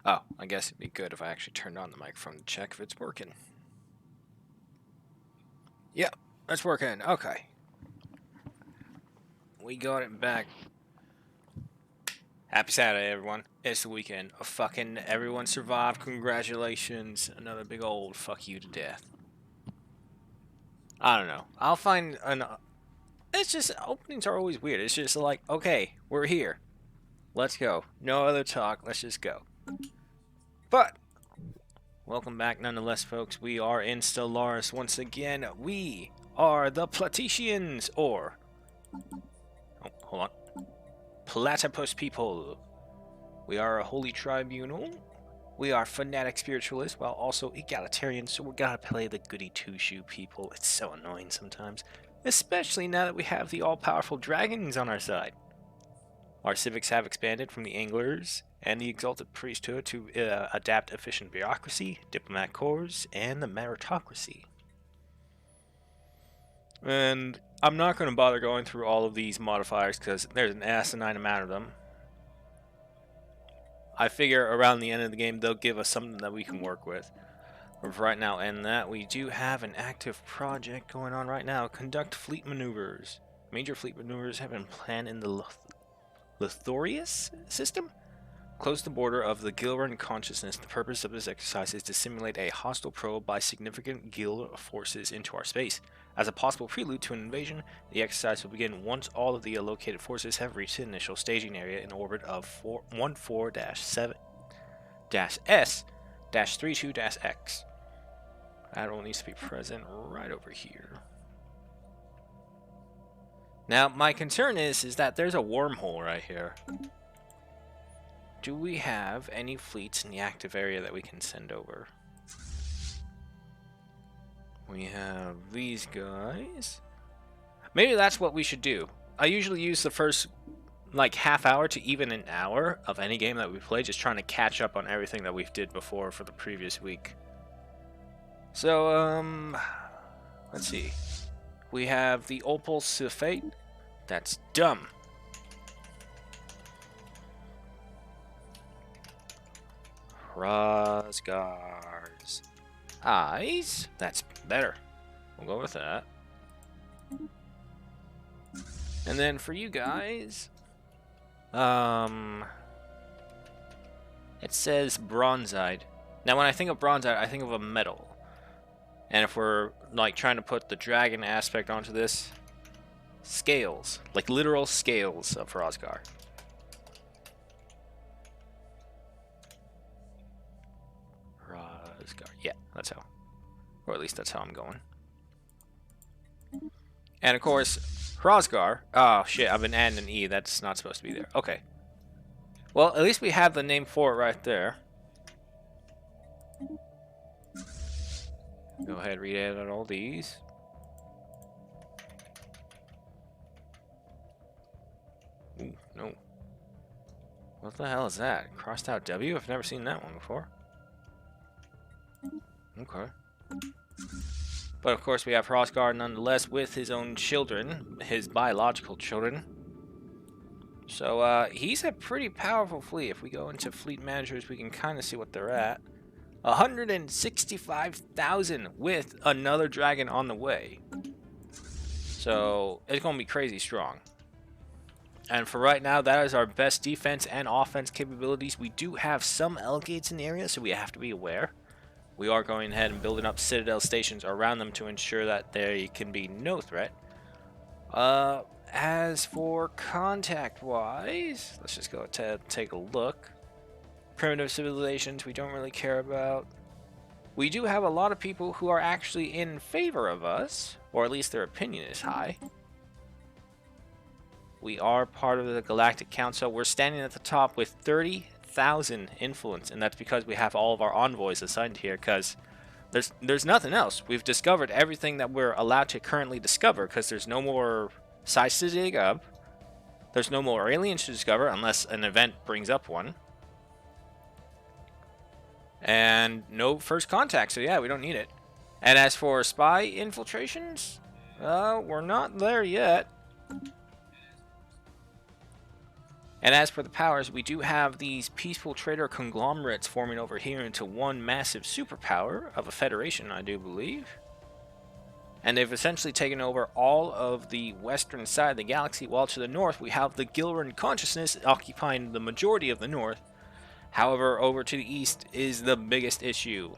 Oh, I guess it'd be good if I actually turned on the microphone to check if it's working. Yep, it's working. Okay. We got it back. Happy Saturday, everyone. It's the weekend. Fucking everyone survived. Congratulations. Another big old fuck you to death. I don't know. I'll find an... It's just, openings are always weird. It's just like, okay, we're here. Let's go. No other talk. Let's just go. But, welcome back nonetheless, folks. We are in Stellaris once again. We are the Platicians, or... Oh, hold on. Platypus people. We are a holy tribunal. We are fanatic spiritualists while also egalitarian, so we gotta play the goody two-shoe people. It's so annoying sometimes, especially now that we have the all-powerful dragons on our side. Our civics have expanded from the anglers and the exalted priesthood to adapt efficient bureaucracy, diplomat corps, and the meritocracy. And I'm not going to bother going through all of these modifiers because there's an asinine amount of them. I figure around the end of the game they'll give us something that we can work with. But for right now, and that we do have an active project going on right now. Conduct fleet maneuvers. Major fleet maneuvers have been planned in the Lithorius system. Close the border of the Gilran consciousness. The purpose of this exercise is to simulate a hostile probe by significant Gil forces into our space. As a possible prelude to an invasion, the exercise will begin once all of the allocated forces have reached the initial staging area in orbit of 14-7-S-32-X. Admiral needs to be present right over here. Now, my concern is that there's a wormhole right here. Do we have any fleets in the active area that we can send over? We have these guys. Maybe that's what we should do. I usually use the first like half hour to even an hour of any game that we play, just trying to catch up on everything that we've did before for the previous week. So, let's see. We have the Opal Sulfate. That's dumb. Rosgar's eyes. That's better. We'll go with that. And then for you guys, it says bronzite. Now, when I think of bronzite, I think of a metal. And if we're like trying to put the dragon aspect onto this, scales, like literal scales of Rosgar. Yeah, that's how. Or at least that's how I'm going. And of course, Rosgar. Oh shit, I've been adding an E. That's not supposed to be there. Okay. Well, at least we have the name for it right there. Go ahead, re-edit all these. Ooh, no. What the hell is that? Crossed out W? I've never seen that one before. Okay. But of course we have Rosgar nonetheless with his own children, his biological children. So he's a pretty powerful fleet. If we go into fleet managers, we can kind of see what they're at. 165,000 with another dragon on the way. So it's going to be crazy strong. And for right now, that is our best defense and offense capabilities. We do have some L-gates in the area, so we have to be aware. We are going ahead and building up citadel stations around them to ensure that there can be no threat. As for contact-wise, let's just go to take a look. Primitive civilizations we don't really care about. We do have a lot of people who are actually in favor of us, or at least their opinion is high. We are part of the Galactic Council. We're standing at the top with 30,000 influence, and that's because we have all of our envoys assigned here, because there's nothing else. We've discovered everything that we're allowed to currently discover, because there's no more sites to dig up. There's no more aliens to discover, unless an event brings up one. And no first contact, so yeah, we don't need it. And as for spy infiltrations, we're not there yet. And as for the powers, we do have these peaceful trader conglomerates forming over here into one massive superpower of a federation, I do believe. And they've essentially taken over all of the western side of the galaxy, while to the north we have the Gilran consciousness occupying the majority of the north. However, over to the east is the biggest issue.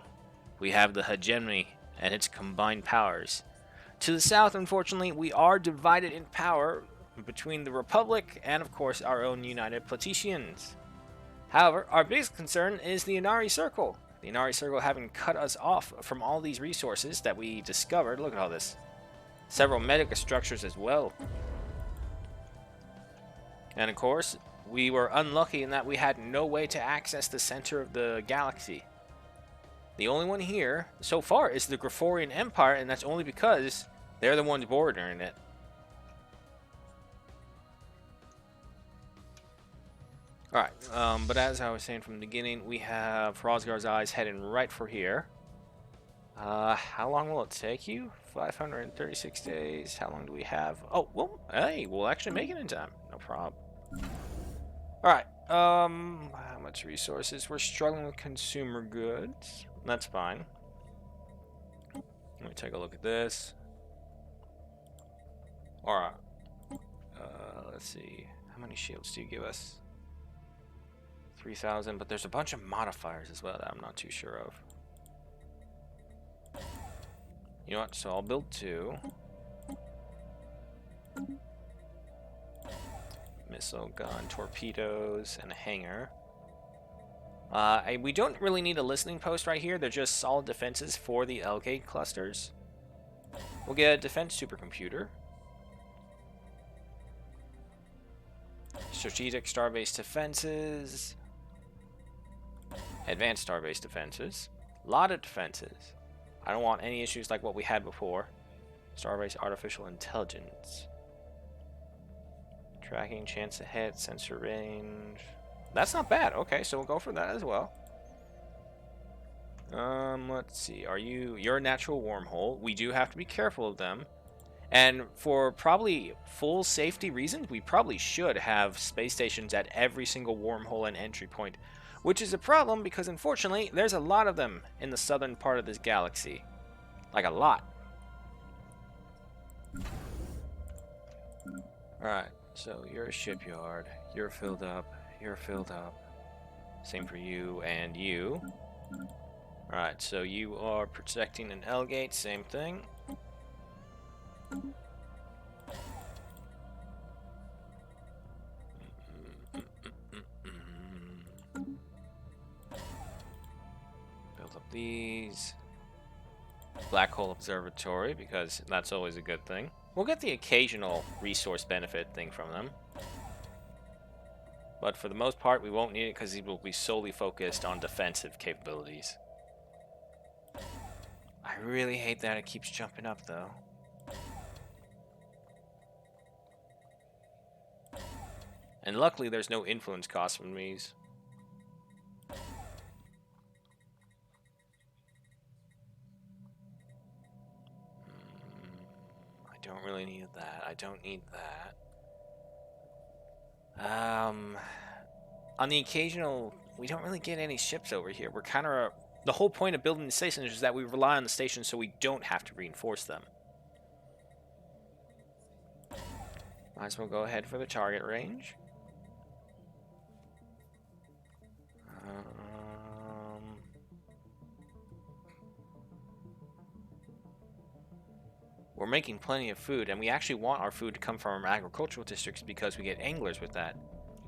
We have the hegemony and its combined powers. To the south, unfortunately, we are divided in power between the Republic and, of course, our own United Platicians. However, our biggest concern is the Inari Circle. The Inari Circle having cut us off from all these resources that we discovered. Look at all this. Several medical structures as well. And, of course, we were unlucky in that we had no way to access the center of the galaxy. The only one here, so far, is the Graforian Empire, and that's only because they're the ones bordering it. Alright, but as I was saying from the beginning, we have Rosgar's Eyes heading right for here. How long will it take you? 536 days. How long do we have? Oh, well, hey, we'll actually make it in time. No problem. Alright, how much resources? We're struggling with consumer goods. That's fine. Let me take a look at this. Alright. Let's see. How many shields do you give us? 3,000, but there's a bunch of modifiers as well that I'm not too sure of. You know what? So I'll build 2. Missile gun, torpedoes, and a hangar. We don't really need a listening post right here. They're just solid defenses for the L-gate clusters. We'll get a defense supercomputer. Strategic star-based defenses. Advanced star-based defenses. A lot of defenses. I don't want any issues like what we had before. Star-based artificial intelligence. Tracking, chance to hit, sensor range. That's not bad. Okay, so we'll go for that as well. Let's see. You're a natural wormhole. We do have to be careful of them. And for probably full safety reasons, we probably should have space stations at every single wormhole and entry point. Which is a problem because, unfortunately, there's a lot of them in the southern part of this galaxy. Like, a lot. Alright, so you're a shipyard. You're filled up. You're filled up. Same for you and you. Alright, so you are protecting an L-gate. Same thing. Build up these. Black hole observatory, because that's always a good thing. We'll get the occasional resource benefit thing from them. But for the most part, we won't need it because he will be solely focused on defensive capabilities. I really hate that it keeps jumping up, though. And luckily, there's no influence cost from these. I don't really need that. I don't need that. On the occasional, we don't really get any ships over here. We're kind of... The whole point of building the stations is that we rely on the stations so we don't have to reinforce them. Might as well go ahead for the target range. We're making plenty of food, and we actually want our food to come from our agricultural districts because we get anglers with that,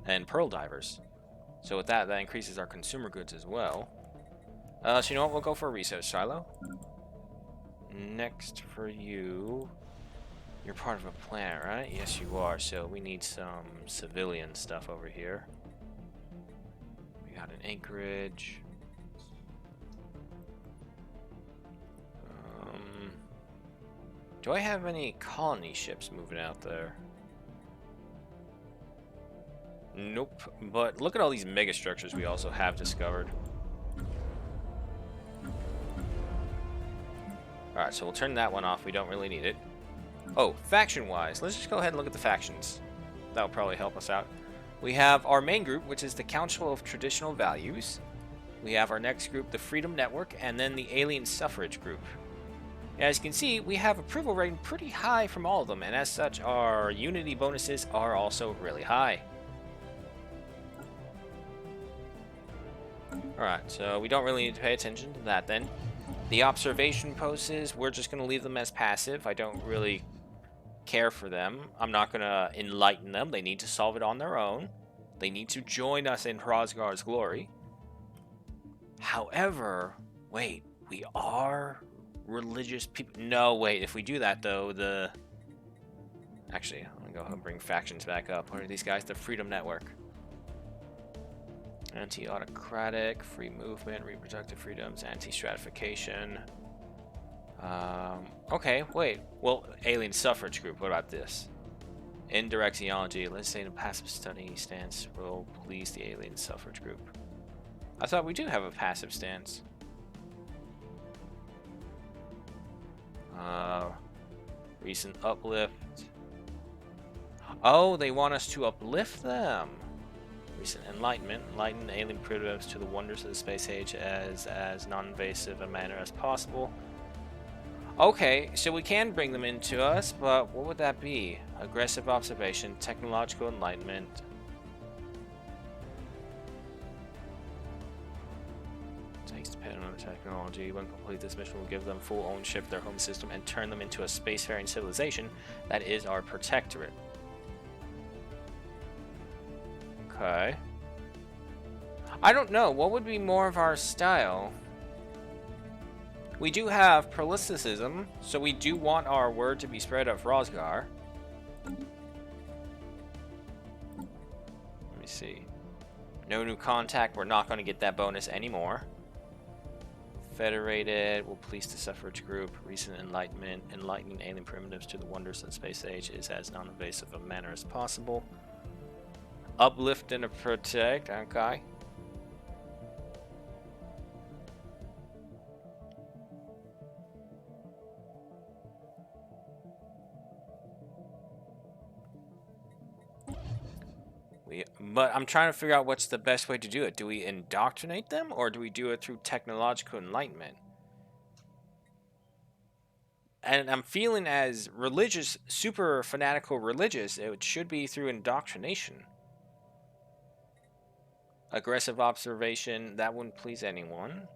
and pearl divers. So with that, that increases our consumer goods as well. So you know what, we'll go for a research silo. Next for you, you're part of a planet, right? Yes, you are, so we need some civilian stuff over here. We got an anchorage. Do I have any colony ships moving out there? Nope. But look at all these mega structures we also have discovered. Alright, so we'll turn that one off. We don't really need it. Oh, faction-wise. Let's just go ahead and look at the factions. That'll probably help us out. We have our main group, which is the Council of Traditional Values. We have our next group, the Freedom Network, and then the Alien Suffrage Group. As you can see, we have approval rating pretty high from all of them, and as such, our unity bonuses are also really high. Alright, so we don't really need to pay attention to that then. The observation posts, we're just going to leave them as passive. I don't really care for them. I'm not going to enlighten them. They need to solve it on their own. They need to join us in Hrosgar's glory. However, wait, we are religious people. No, wait, if we do that though, actually, I'm going to go ahead and bring factions back up. What are these guys? The Freedom Network. Anti-autocratic, free movement, reproductive freedoms, anti-stratification. Okay, wait. Well, alien suffrage group, what about this? Indirect theology, legislative passive study stance will please the alien suffrage group. I thought we do have a passive stance. Recent uplift. Oh, they want us to uplift them. Recent enlightenment. Enlighten alien primitives to the wonders of the space age as non-invasive a manner as possible. Okay, so we can bring them into us, but what would that be? Aggressive observation, technological enlightenment. Takes dependent on the technology. When complete, this mission will give them full ownership of their home system and turn them into a spacefaring civilization that is our protectorate. Okay. I don't know. What would be more of our style? We do have prolificism, so we do want our word to be spread of Hrosgar. Let me see. No new contact. We're not going to get that bonus anymore. Federated will police the suffrage group. Recent enlightenment. Enlightening alien primitives to the wonders of the space age is as non-invasive a manner as possible. Uplift and protect. Okay. But I'm trying to figure out what's the best way to do it. Do we indoctrinate them, or do we do it through technological enlightenment? And I'm feeling as religious, super fanatical religious, it should be through indoctrination. Aggressive observation, that wouldn't please anyone.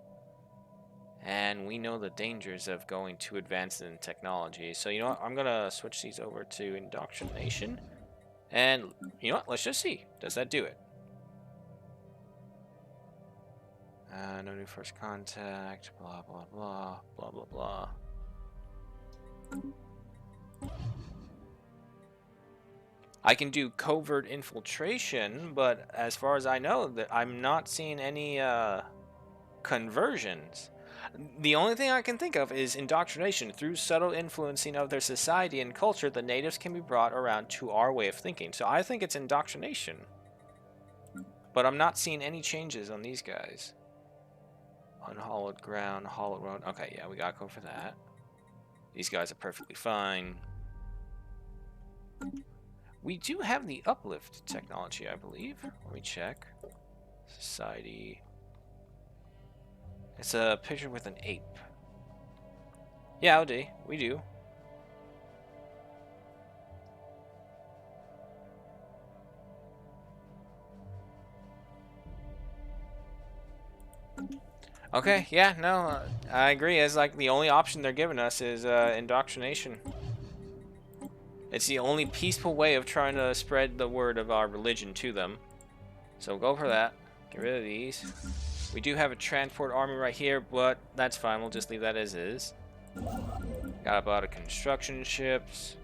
And we know the dangers of going too advanced in technology. So you know what, I'm going to switch these over to indoctrination. And, you know what, let's just see. Does that do it? No new first contact, blah, blah, blah, blah, blah, blah. I can do covert infiltration, but as far as I know, that I'm not seeing any conversions. The only thing I can think of is indoctrination. Through subtle influencing of their society and culture, the natives can be brought around to our way of thinking. So I think it's indoctrination. But I'm not seeing any changes on these guys. Unhollowed ground, hollowed road. Okay, yeah, we gotta go for that. These guys are perfectly fine. We do have the uplift technology, I believe. Let me check. Society. It's a picture with an ape. Yeah, OD, we do. Okay, yeah, no, I agree. It's like the only option they're giving us is indoctrination. It's the only peaceful way of trying to spread the word of our religion to them. So go for that. Get rid of these. We do have a transport army right here, but that's fine. We'll just leave that as is. Got a lot of construction ships.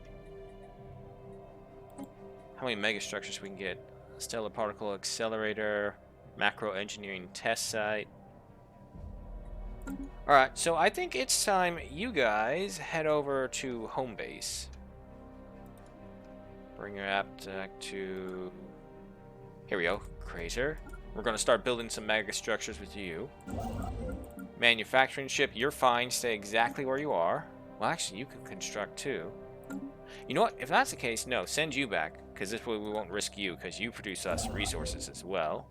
How many mega structures we can get? Stellar particle accelerator, macro engineering test site. Alright, so I think it's time you guys head over to home base. Bring your app back to... Here we go, Crazer. We're going to start building some mega structures with you. Manufacturing ship, you're fine. Stay exactly where you are. Well, actually, you can construct too. You know what? If that's the case, no, send you back. because this way we won't risk you, because you produce us resources as well.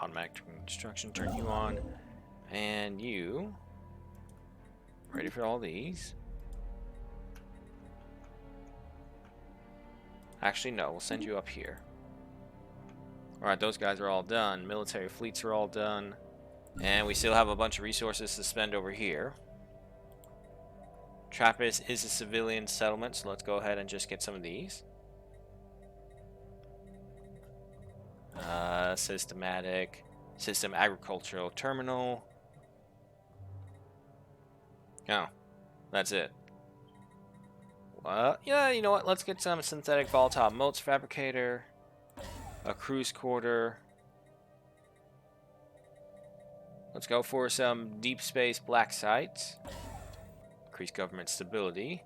Automatic construction, turn you on. And you... Ready for all these? Actually, no, we'll send you up here. Alright, those guys are all done. Military fleets are all done. And we still have a bunch of resources to spend over here. Trappist is a civilian settlement, so let's go ahead and just get some of these. System agricultural terminal. Oh, that's it. Yeah, you know what? Let's get some synthetic volatile motes fabricator. A cruise quarter. Let's go for some deep space black sites. Increase government stability.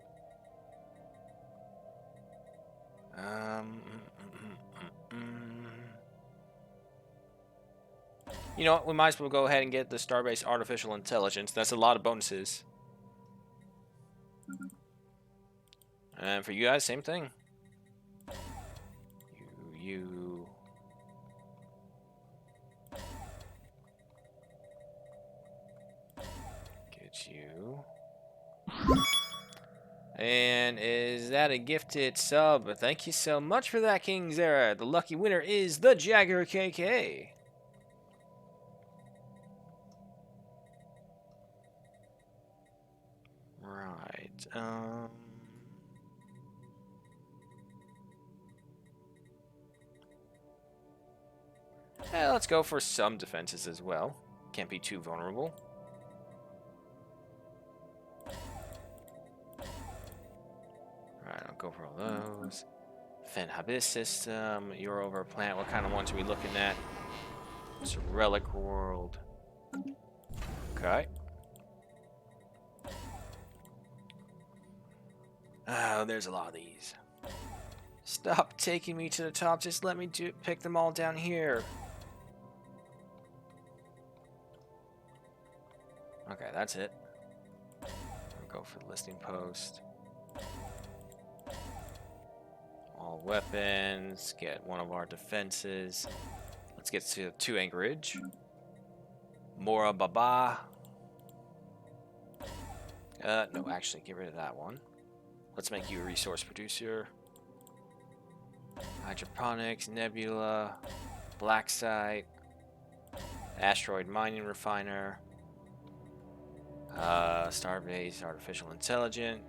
You know what? We might as well go ahead and get the Starbase Artificial Intelligence. That's a lot of bonuses. And for you guys, same thing. You. Get you. And is that a gifted sub? Thank you so much for that, King Zera. The lucky winner is the Jagger KK. Right. Let's go for some defenses as well. Can't be too vulnerable. Alright, I'll go for all those. Fen Habis system, Eurover plant. What kind of ones are we looking at? It's a relic world. Okay. Oh, there's a lot of these. Stop taking me to the top. Just let me pick them all down here. Okay, that's it. I'll go for the listing post. All weapons. Get one of our defenses. Let's get to Anchorage. Mora Baba. No, actually, get rid of that one. Let's make you a resource producer. Hydroponics, Nebula, Black Site, Asteroid Mining Refiner, Starbase Artificial Intelligence,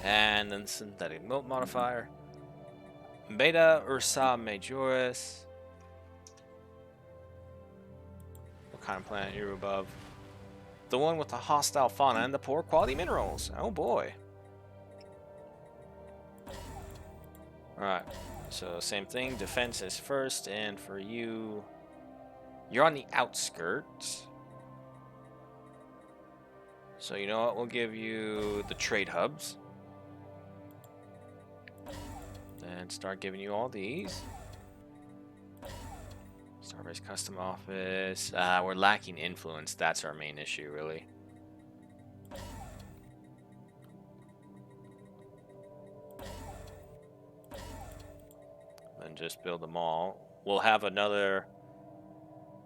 and then Synthetic Mote Modifier, Beta Ursa Majoris. What kind of planet you're above? The one with the hostile fauna and the poor quality minerals. Oh boy. Alright, so same thing, defense is first, and for you, you're on the outskirts. So you know what, we'll give you the trade hubs. And start giving you all these. Starbase Custom Office. We're lacking influence, that's our main issue, really. And just build them all. We'll have another...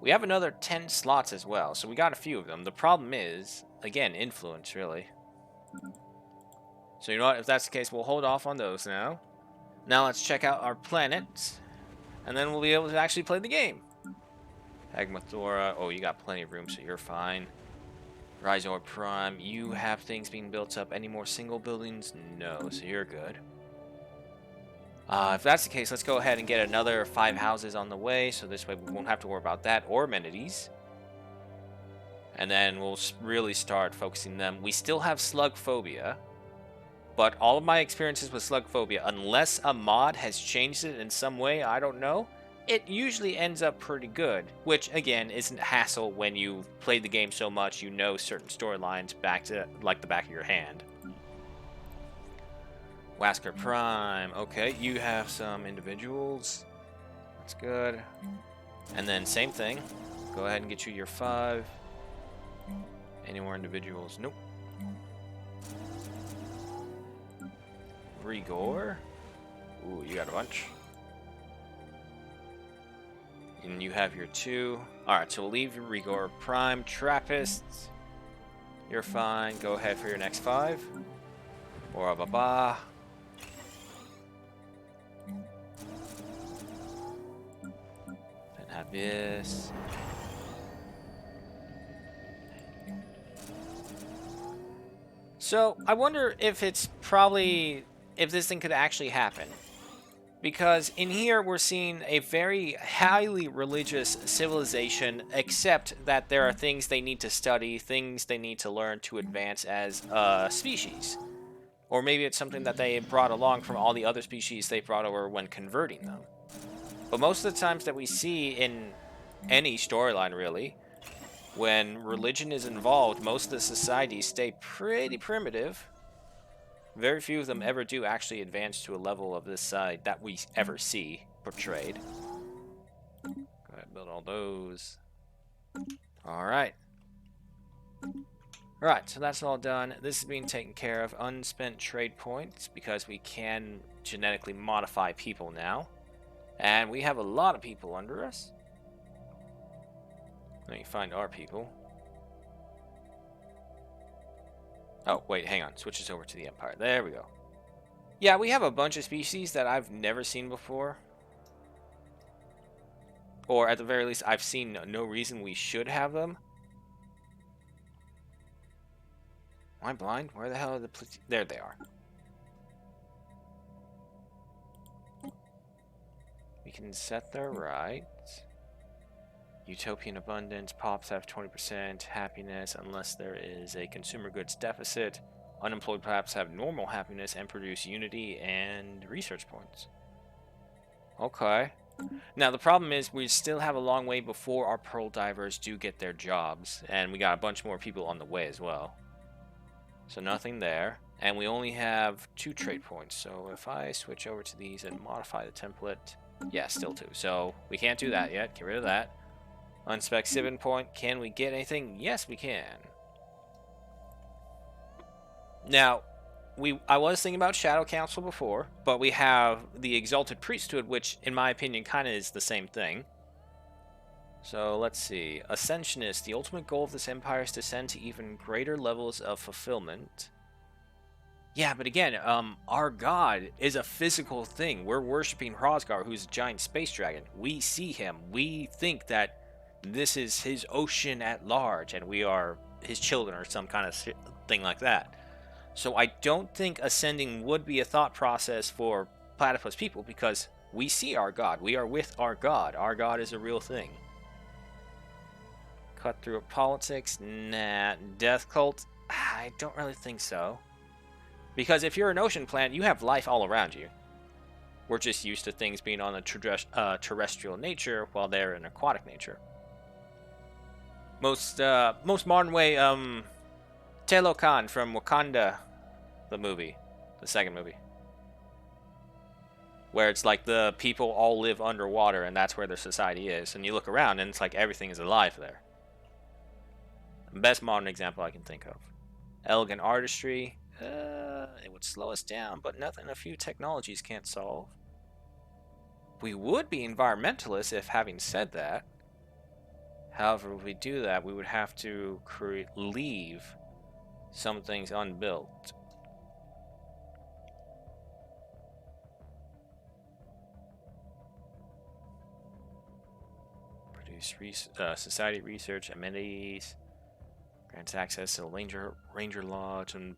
We have another 10 slots as well, so we got a few of them. The problem is, again, influence, really. So you know what, if that's the case, we'll hold off on those now. Now let's check out our planets, and then we'll be able to actually play the game. Agmathora, oh, you got plenty of room, so you're fine. Rhizor Prime, you have things being built up. Any more single buildings? No, so you're good. If that's the case, let's go ahead and get another 5 houses on the way, so this way we won't have to worry about that or amenities. And then we'll really start focusing them. We still have slug phobia, but all of my experiences with slug phobia, unless a mod has changed it in some way, I don't know, it usually ends up pretty good, which again isn't a hassle when you've played the game so much you know certain storylines back to like the back of your hand. Wasker Prime, okay, you have some individuals, that's good. And then same thing, go ahead and get you your 5. Any more individuals? Nope. Rigor. Ooh, you got a bunch. And you have your 2. Alright, so we'll leave your Rigor. Prime Trappists. You're fine. Go ahead for your next 5. Or ba. Then have this. So, I wonder if it's probably... if this thing could actually happen. Because in here we're seeing a very highly religious civilization, except that there are things they need to study, things they need to learn to advance as a species. Or maybe it's something that they brought along from all the other species they brought over when converting them. But most of the times that we see in any storyline, really, when religion is involved, most of the societies stay pretty primitive. Very few of them ever do actually advance to a level of this side that we ever see portrayed. Go ahead and build all those. Alright. Alright, so that's all done. This is being taken care of. Unspent trade points, because we can genetically modify people now. And we have a lot of people under us. Let me find our people. Oh, wait, hang on. Switches over to the Empire. There we go. Yeah, we have a bunch of species that I've never seen before. Or, at the very least, I've seen no reason we should have them. Am I blind? Where the hell are the... There they are. We can set their right. Utopian abundance, pops have 20% happiness unless there is a consumer goods deficit. Unemployed perhaps have normal happiness and produce unity and research points. Okay. Now the problem is we still have a long way before our pearl divers do get their jobs, and we got a bunch more people on the way as well. So nothing there, and we only have 2 trade points. So if I switch over to these and modify the template, yeah, still 2. So we can't do that yet. Get rid of that. Unspec Sibin point. Can we get anything? Yes, we can. Now, I was thinking about Shadow Council before, but we have the Exalted Priesthood, which, in my opinion, kind of is the same thing. So, let's see. Ascensionist. The ultimate goal of this empire is to ascend to even greater levels of fulfillment. Yeah, but again, our god is a physical thing. We're worshipping Hrosgar, who's a giant space dragon. We see him. We think that this is his ocean at large, and we are his children or some kind of thing like that. So I don't think ascending would be a thought process for platypus people, because we see our god. We are with our god. Our god is a real thing. Cut through politics? Nah. Death cult? I don't really think so. Because if you're an ocean planet, you have life all around you. We're just used to things being on a terrestrial nature, while they're an aquatic nature. Most modern way, Telokan from Wakanda, the movie, the second movie, where it's like the people all live underwater and that's where their society is, and you look around and it's like everything is alive there. Best modern example I can think of. Elegant artistry, it would slow us down, but nothing a few technologies can't solve. We would be environmentalists if, having said that. However, if we do that, we would have to leave some things unbuilt. Produce society research, amenities, grants access to the Ranger Lodge, and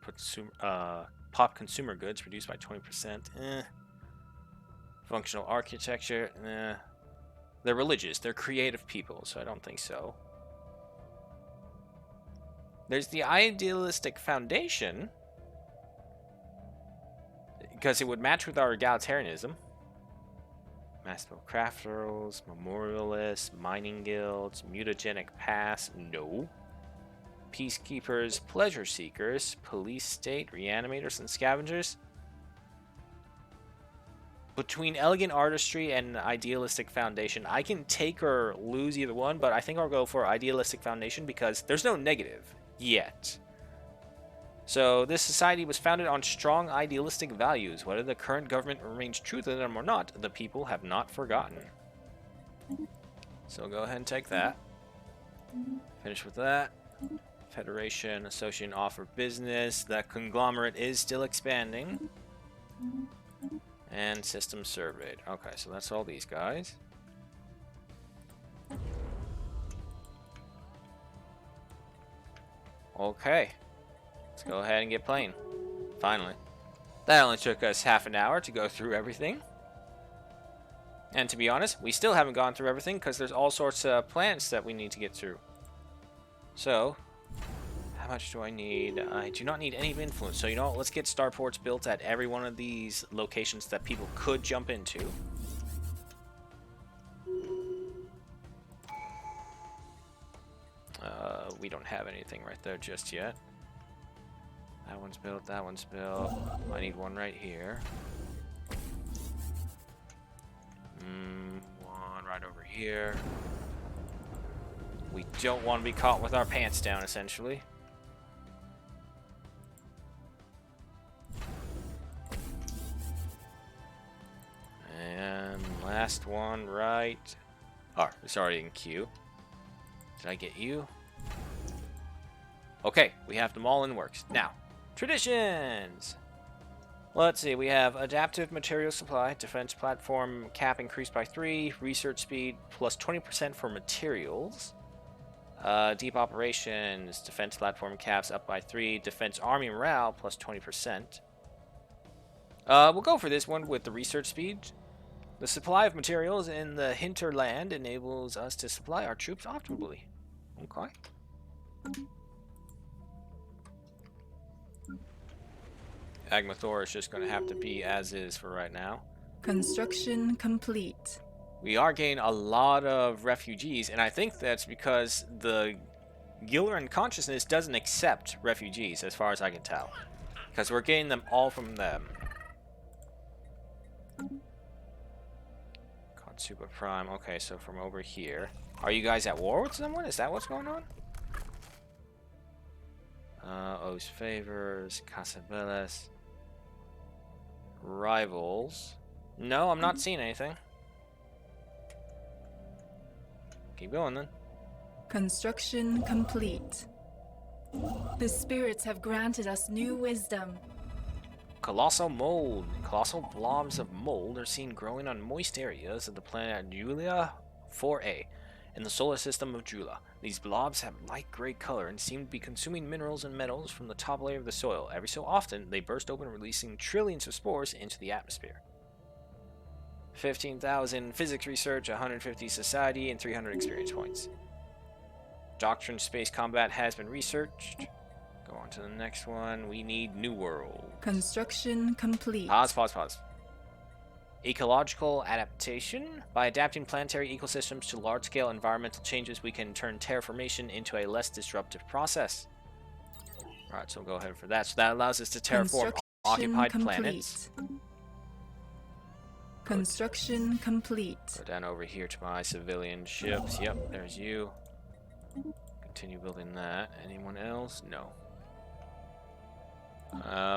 pop consumer goods produced by 20%. Functional architecture. They're religious. They're creative people, so I don't think so. There's the idealistic foundation, because it would match with our egalitarianism. Masterful crafters, memorialists, mining guilds, mutagenic pass, no. Peacekeepers, pleasure seekers, police state, reanimators, and scavengers. Between elegant artistry and idealistic foundation, I can take or lose either one, but I think I'll go for idealistic foundation because there's no negative yet. So this society was founded on strong idealistic values. Whether the current government remains true to them or not, the people have not forgotten. So go ahead and take that. Finish with that. Federation, Association offer business. That conglomerate is still expanding. And system surveyed. Okay, so that's all these guys. Okay. Let's go ahead and get playing. Finally. That only took us half an hour to go through everything. And to be honest, we still haven't gone through everything because there's all sorts of planets that we need to get through. So, how much do I need? I do not need any influence. So, you know what? Let's get starports built at every one of these locations that people could jump into. We don't have anything right there just yet. That one's built, that one's built. I need one right here. One right over here. We don't want to be caught with our pants down, essentially. And last one right. Oh, it's already in queue. Did I get you? Okay, we have them all in works. Now, traditions! Let's see, we have adaptive material supply, defense platform cap increased by 3, research speed plus 20% for materials. Deep operations, defense platform caps up by 3, defense army morale plus 20%. We'll go for this one with the research speed. The supply of materials in the hinterland enables us to supply our troops optimally. Okay. Agmathor is just going to have to be as is for right now. Construction complete. We are getting a lot of refugees, and I think that's because the Gilran consciousness doesn't accept refugees, as far as I can tell. Because we're getting them all from them. Super Prime. Okay, so from over here. Are you guys at war with someone? Is that what's going on? O's favors. Casabellas. Rivals. No, I'm not seeing anything. Keep going then. Construction complete. The spirits have granted us new wisdom. Colossal mold. Colossal blobs of mold are seen growing on moist areas of the planet Julia 4A in the solar system of Jula. These blobs have light gray color and seem to be consuming minerals and metals from the top layer of the soil. Every so often, they burst open, releasing trillions of spores into the atmosphere. 15,000 physics research, 150 society, and 300 experience points. Doctrine space combat has been researched. Go on to the next one. We need New World. Construction complete. Pause. Ecological adaptation. By adapting planetary ecosystems to large-scale environmental changes, we can turn terraformation into a less disruptive process. Alright, so we'll go ahead for that. So that allows us to terraform occupied planets. Construction complete. Go down over here to my civilian ships. Yep, there's you. Continue building that. Anyone else? No.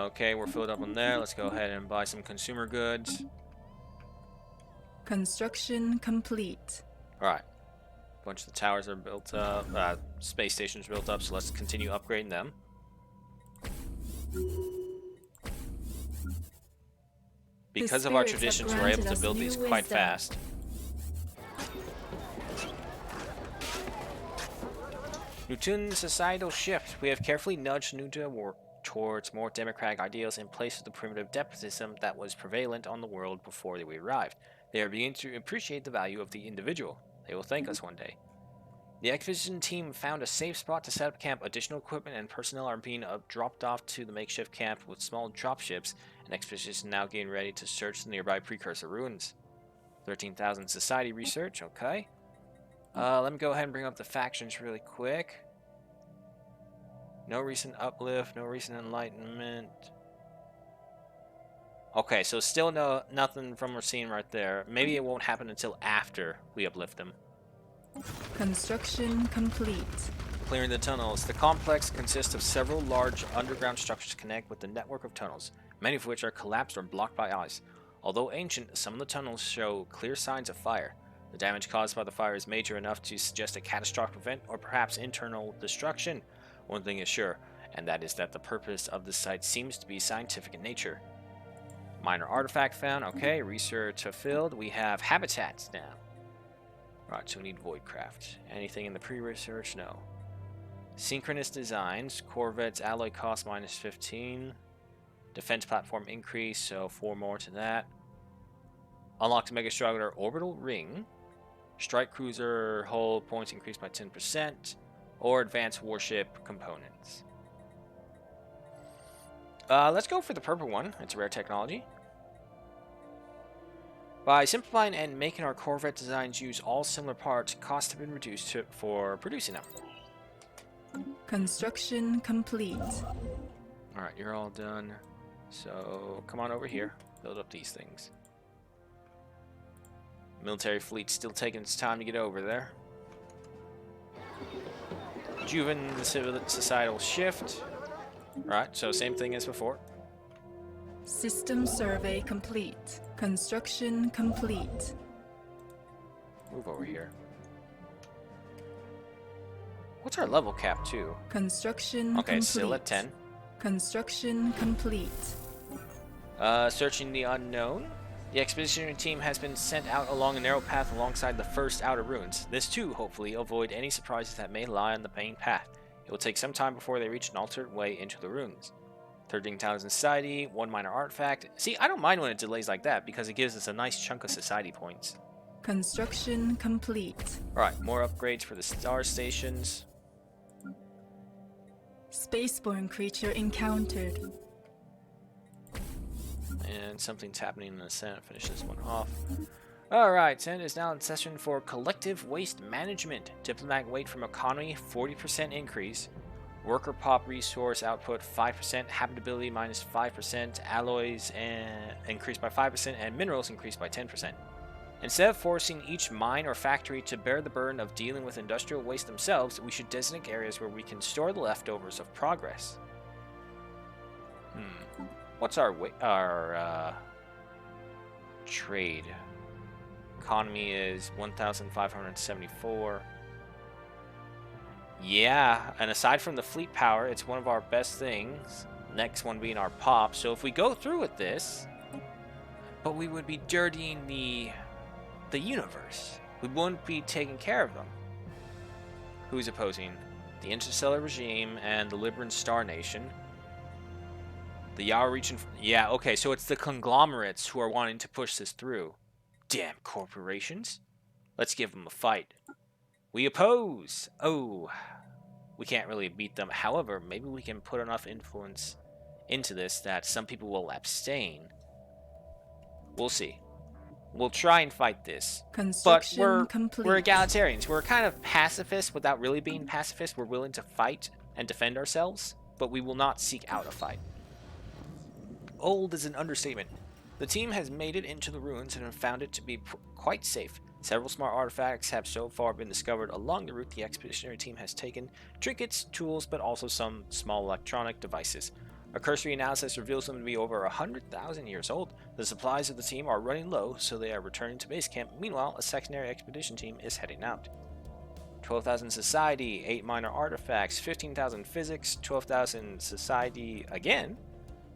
Okay, we're filled up on there. Let's go ahead and buy some consumer goods. Construction complete. Alright. A bunch of the towers are built up. Space stations built up, so let's continue upgrading them. Because of our traditions, we're able to build these quite fast. Newton's societal shift. We have carefully nudged Newton towards more democratic ideals in place of the primitive despotism that was prevalent on the world before we arrived. They are beginning to appreciate the value of the individual. They will thank us one day. The expedition team found a safe spot to set up camp. Additional equipment and personnel are being dropped off to the makeshift camp with small dropships. An expedition is now getting ready to search the nearby precursor ruins. 13,000 society research, okay. Let me go ahead and bring up the factions really quick. No recent uplift, no recent enlightenment. Okay, so still nothing from what we're seeing right there. Maybe it won't happen until after we uplift them. Construction complete. Clearing the tunnels. The complex consists of several large underground structures connect with the network of tunnels, many of which are collapsed or blocked by ice. Although ancient, some of the tunnels show clear signs of fire. The damage caused by the fire is major enough to suggest a catastrophic event or perhaps internal destruction. One thing is sure, and that is that the purpose of the site seems to be scientific in nature. Minor artifact found. Okay, research fulfilled. We have habitats now. Right, so we need Voidcraft. Anything in the pre-research? No. Synchronous designs. Corvettes alloy cost minus 15. Defense platform increase, so 4 more to that. Unlocked Mega Struggler orbital ring. Strike cruiser hull points increased by 10%. Or advanced warship components. Let's go for the purple one. It's a rare technology. By simplifying and making our Corvette designs use all similar parts, costs have been reduced for producing them. Construction complete. Alright, you're all done. So, come on over here. Build up these things. Military fleet's still taking its time to get over there. Juven the civil societal shift. Right, so same thing as before. System survey complete. Construction complete. Move over here. What's our level cap too? Construction Okay, complete. still at 10. Construction complete. Searching the unknown. The expeditionary team has been sent out along a narrow path alongside the first outer ruins. This too, hopefully, avoid any surprises that may lie on the main path. It will take some time before they reach an alternate way into the ruins. 13,000 society, 1 minor artifact. See, I don't mind when it delays like that because it gives us a nice chunk of society points. Construction complete. Alright, more upgrades for the star stations. Spaceborne creature encountered. And something's happening in the Senate. Finish this one off. Alright, Senate is now in session for collective waste management. Diplomatic weight from economy, 40% increase. Worker pop resource output, 5%. Habitability minus 5%. Alloys increased by 5%. And minerals increased by 10%. Instead of forcing each mine or factory to bear the burden of dealing with industrial waste themselves, we should designate areas where we can store the leftovers of progress. What's our trade? Economy is 1,574. Yeah, and aside from the fleet power, it's one of our best things. Next one being our pop. So if we go through with this, but we would be dirtying the universe. We wouldn't be taking care of them. Who's opposing? The Interstellar Regime and the Liberan Star Nation. The Yao region. Yeah, okay, so it's the conglomerates who are wanting to push this through. Damn corporations. Let's give them a fight. We oppose. Oh, we can't really beat them. However, maybe we can put enough influence into this that some people will abstain. We'll see. We'll try and fight this. But we're egalitarians. We're kind of pacifists without really being pacifists. We're willing to fight and defend ourselves, but we will not seek out a fight. Old is an understatement. The team has made it into the ruins and have found it to be quite safe. Several smart artifacts have so far been discovered along the route the expeditionary team has taken. Trinkets, tools, but also some small electronic devices. A cursory analysis reveals them to be over 100,000 years old. The supplies of the team are running low, so they are returning to base camp. Meanwhile, a secondary expedition team is heading out. 12,000 society, 8 minor artifacts, 15,000 physics, 12,000 society again,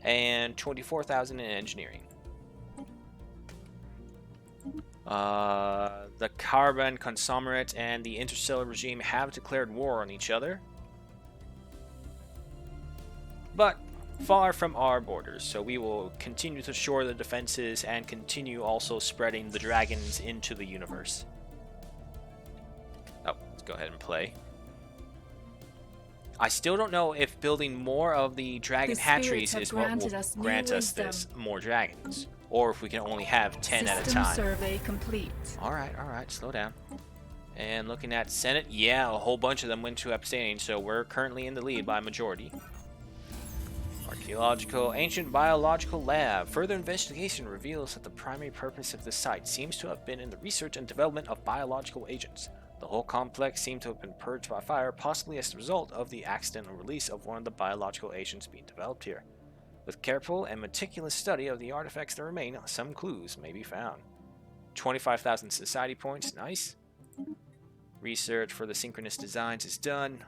and 24,000 in engineering. The Carbon Conglomerate and the Interstellar Regime have declared war on each other, but far from our borders, so we will continue to shore the defenses and continue also spreading the dragons into the universe. Oh, let's go ahead and play. I still don't know if building more of the dragon hatcheries is what will grant us this more dragons, or if we can only have 10 at a time. System survey complete. Alright, slow down. And looking at Senate, yeah, a whole bunch of them went to abstaining, so we're currently in the lead by majority. Archaeological, ancient biological lab. Further investigation reveals that the primary purpose of this site seems to have been in the research and development of biological agents. The whole complex seemed to have been purged by fire, possibly as a result of the accidental release of one of the biological agents being developed here. With careful and meticulous study of the artifacts that remain, some clues may be found. 25,000 society points, nice. Research for the synchronous designs is done.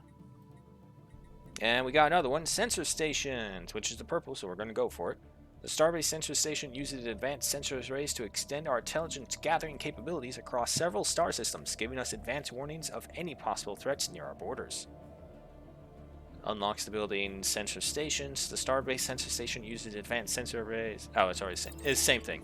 And we got another one, sensor stations, which is the purple, so we're going to go for it. The Starbase Sensor Station uses advanced sensor arrays to extend our intelligence gathering capabilities across several star systems, giving us advanced warnings of any possible threats near our borders. Unlocks the building sensor stations. The Starbase Sensor Station uses advanced sensor arrays. Oh, it's already it's the same thing.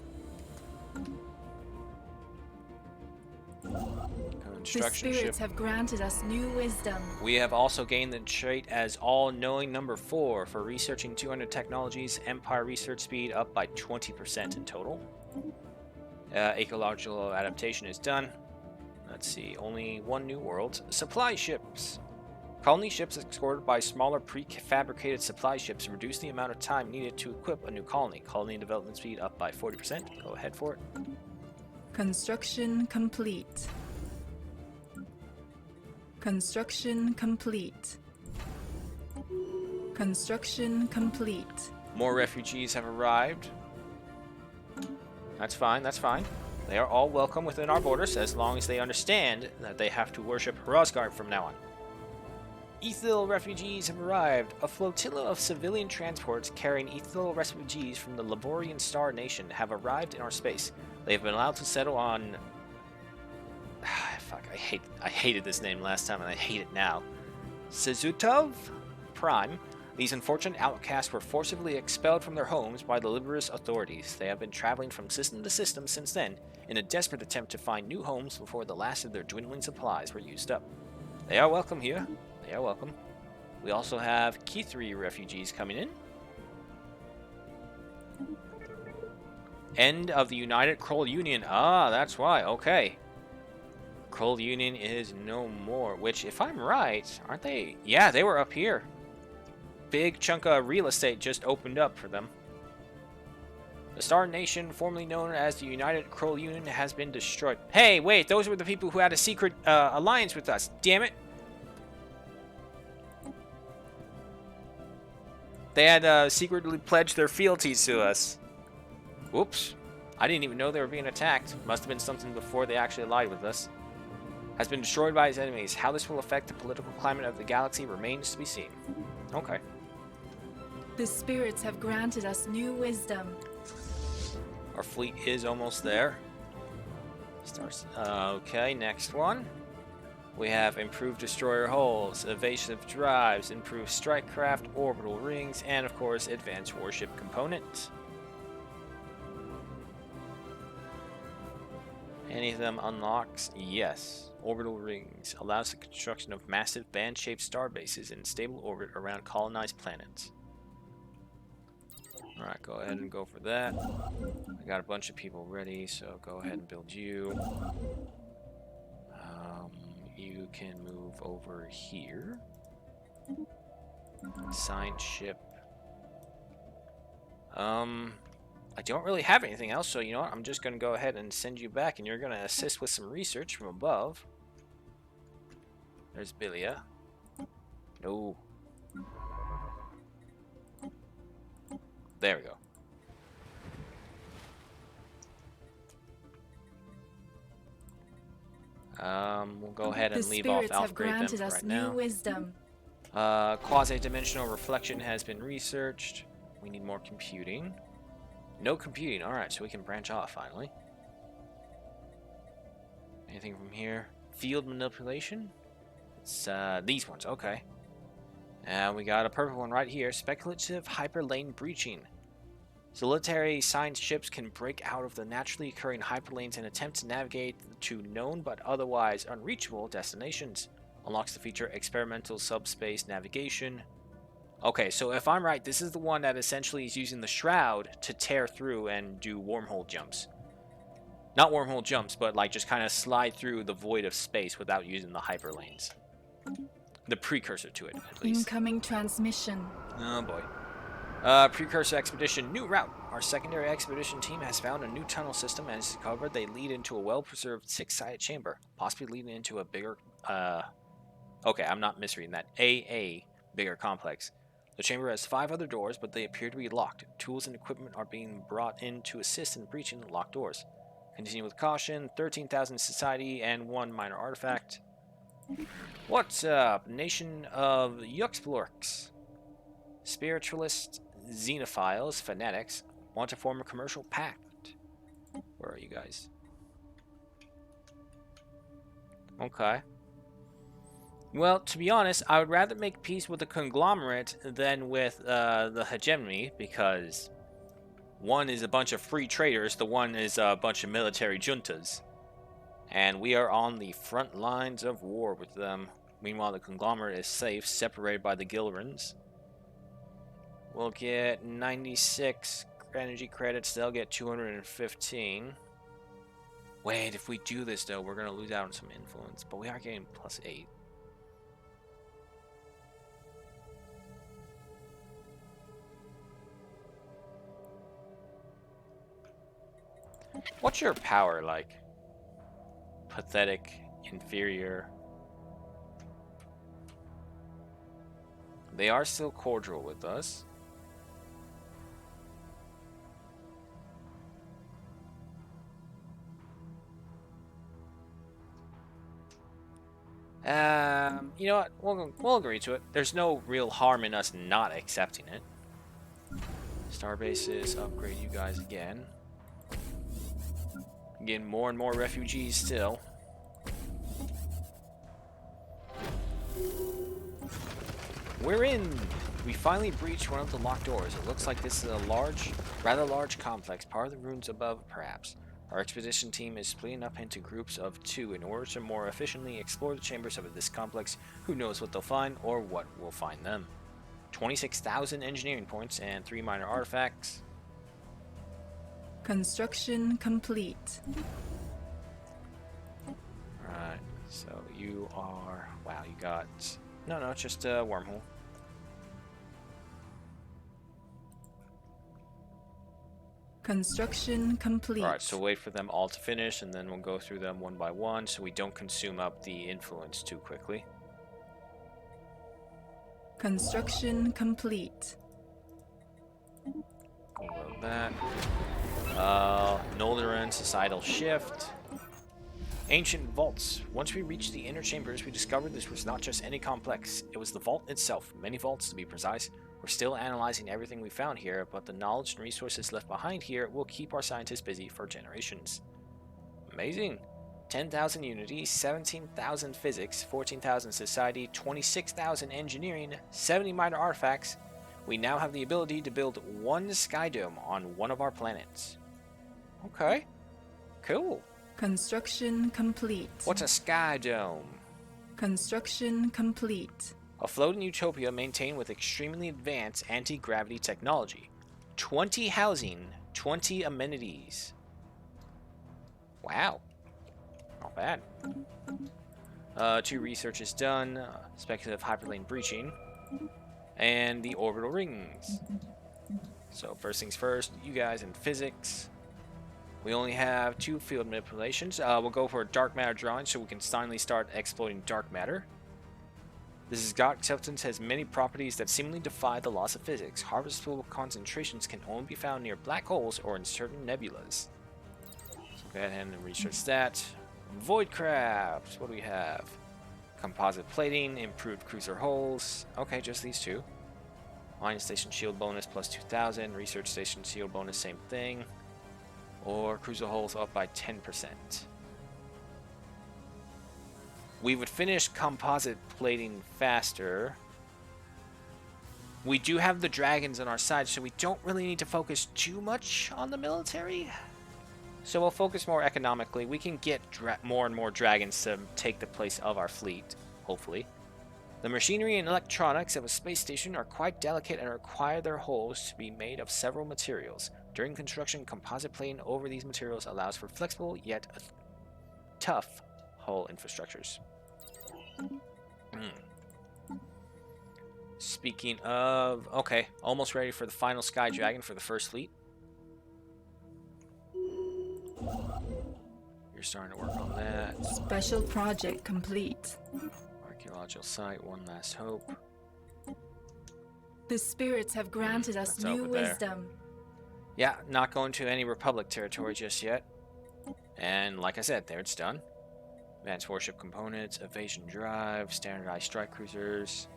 The spirits have granted us new wisdom. We have also gained the trait as all-knowing number 4 for researching 200 technologies. Empire research speed up by 20% in total. Ecological adaptation is done. Let's see, only one new world. Supply ships. Colony ships escorted by smaller prefabricated supply ships reduce the amount of time needed to equip a new colony. Colony development speed up by 40%. Go ahead for it. Construction complete. Construction complete. Construction complete. More refugees have arrived. That's fine, that's fine. They are all welcome within our borders as long as they understand that they have to worship Rosgard from now on. Ethil refugees have arrived. A flotilla of civilian transports carrying Ethil refugees from the Laborian Star Nation have arrived in our space. They have been allowed to settle on... Fuck, I hated this name last time and I hate it now. Sezutov Prime. These unfortunate outcasts were forcibly expelled from their homes by the Liberis authorities. They have been traveling from system to system since then in a desperate attempt to find new homes before the last of their dwindling supplies were used up. They are welcome here. They are welcome. We also have Kithri refugees coming in. End of the United Krull Union. Ah, that's why. Okay. Krull Union is no more. Which, if I'm right, aren't they? Yeah, they were up here. Big chunk of real estate just opened up for them. The Star Nation, formerly known as the United Krull Union, has been destroyed. Hey, wait, those were the people who had a secret alliance with us. Damn it. They had secretly pledged their fealties to us. Whoops. I didn't even know they were being attacked. Must have been something before they actually allied with us. Has been destroyed by his enemies. How this will affect the political climate of the galaxy remains to be seen. Okay. The spirits have granted us new wisdom. Our fleet is almost there. Okay, next one. We have improved destroyer hulls, evasive drives, improved strike craft, orbital rings, and of course, advanced warship components. Any of them unlocks? Yes. Orbital rings allows the construction of massive band-shaped star bases in stable orbit around colonized planets. Alright, go ahead and go for that. I got a bunch of people ready, so go ahead and build you. You can move over here. Science ship. I don't really have anything else, so you know what? I'm just going to go ahead and send you back, and you're going to assist with some research from above. There's Bilia. No. There we go. We'll go ahead and leave off upgrade them for right now. Wisdom. Quasi-dimensional reflection has been researched. We need more computing. No computing. Alright, so we can branch off finally. Anything from here? Field manipulation? It's these ones. Okay. And we got a purple one right here. Speculative hyperlane breaching. Solitary science ships can break out of the naturally occurring hyperlanes and attempt to navigate to known but otherwise unreachable destinations. Unlocks the feature experimental subspace navigation. Okay, so if I'm right, this is the one that essentially is using the shroud to tear through and do wormhole jumps. Not wormhole jumps, but like just kind of slide through the void of space without using the hyperlanes. The precursor to it, at least. Incoming transmission. Oh boy. Precursor expedition, new route. Our secondary expedition team has found a new tunnel system and has discovered they lead into a well-preserved six-sided chamber, possibly leading into a bigger, okay, I'm not misreading that. A bigger complex. The chamber has 5 other doors, but they appear to be locked. Tools and equipment are being brought in to assist in breaching the locked doors. Continue with caution, 13,000 society and 1 minor artifact. What's up, nation of Yuxplorks? Spiritualists, xenophiles, fanatics want to form a commercial pact. Where are you guys? Okay. Well, to be honest, I would rather make peace with the conglomerate than with the hegemony, because one is a bunch of free traders, the one is a bunch of military juntas. And we are on the front lines of war with them. Meanwhile, the conglomerate is safe, separated by the Gilrans. We'll get 96 energy credits, they'll get 215. Wait, if we do this though, we're going to lose out on some influence, but we are getting +8. What's your power like? Pathetic, inferior. They are still cordial with us. You know what? We'll agree to it. There's no real harm in us not accepting it. Starbases, upgrade you guys again. Getting more and more refugees still. We're in! We finally breached one of the locked doors. It looks like this is a rather large complex, part of the ruins above, perhaps. Our expedition team is splitting up into groups of 2 in order to more efficiently explore the chambers of this complex. Who knows what they'll find, or what will find them. 26,000 engineering points and 3 minor artifacts. Construction complete. Alright, so you are... Wow, you got... No, it's just a wormhole. Construction complete. Alright, so wait for them all to finish, and then we'll go through them one by one so we don't consume up the influence too quickly. Construction complete. Reload that. Noldoran, Societal Shift. Ancient Vaults. Once we reached the inner chambers, we discovered this was not just any complex. It was the vault itself. Many vaults, to be precise. We're still analyzing everything we found here, but the knowledge and resources left behind here will keep our scientists busy for generations. Amazing. 10,000 Unity, 17,000 Physics, 14,000 Society, 26,000 Engineering, 70 minor artifacts. We now have the ability to build 1 sky dome on one of our planets. Okay. Cool. Construction complete. What's a sky dome? Construction complete. A floating utopia maintained with extremely advanced anti-gravity technology. 20 housing, 20 amenities. Wow. Not bad. 2 research is done. Speculative hyperlane breaching. And the orbital rings. So first things first, you guys in physics. We only have 2 field manipulations. We'll go for a dark matter drawing so we can finally start exploiting dark matter. This exotic substance has many properties that seemingly defy the laws of physics. Harvestable concentrations can only be found near black holes or in certain nebulas. So go ahead and research that. Voidcraft. What do we have? Composite plating, improved cruiser hulls. Okay, just these 2. Mining station shield bonus plus 2,000. Research station shield bonus, same thing. Or cruiser hulls up by 10%. We would finish composite plating faster. We do have the dragons on our side, so we don't really need to focus too much on the military. So we'll focus more economically. We can get more and more dragons to take the place of our fleet, hopefully. The machinery and electronics of a space station are quite delicate and require their hulls to be made of several materials. During construction, composite plating over these materials allows for flexible yet tough hull infrastructures. Speaking of, okay, almost ready for the final Sky Dragon for the first fleet. You're starting to work on that. Special project complete. Archaeological site, one last hope. The spirits have granted us That's new over there. wisdom. Yeah, not going to any Republic territory just yet. And like I said, there it's done. Advanced warship components, evasion drive, standardized strike cruisers.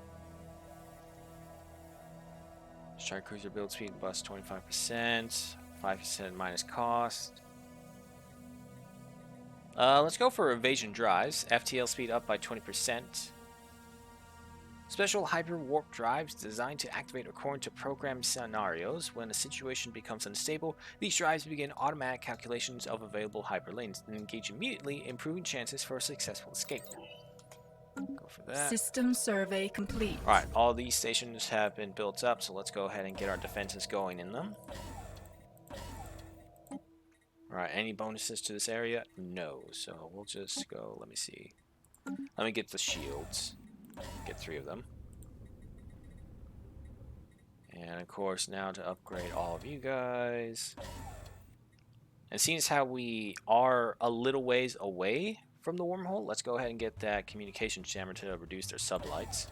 Strike cruiser build speed bust 25%, 5% minus cost. Let's go for evasion drives. FTL speed up by 20%. Special hyper warp drives designed to activate according to programmed scenarios. When a situation becomes unstable, these drives begin automatic calculations of available hyper lanes and engage immediately, improving chances for a successful escape. Go for that. System survey complete. Alright, all these stations have been built up, so let's go ahead and get our defenses going in them. Alright, any bonuses to this area? No, so we'll just go, let me see. Let me get the shields. Get 3 of them. And of course, now to upgrade all of you guys. And seeing as how we are a little ways away from the wormhole, let's go ahead and get that communication jammer to reduce their sublights.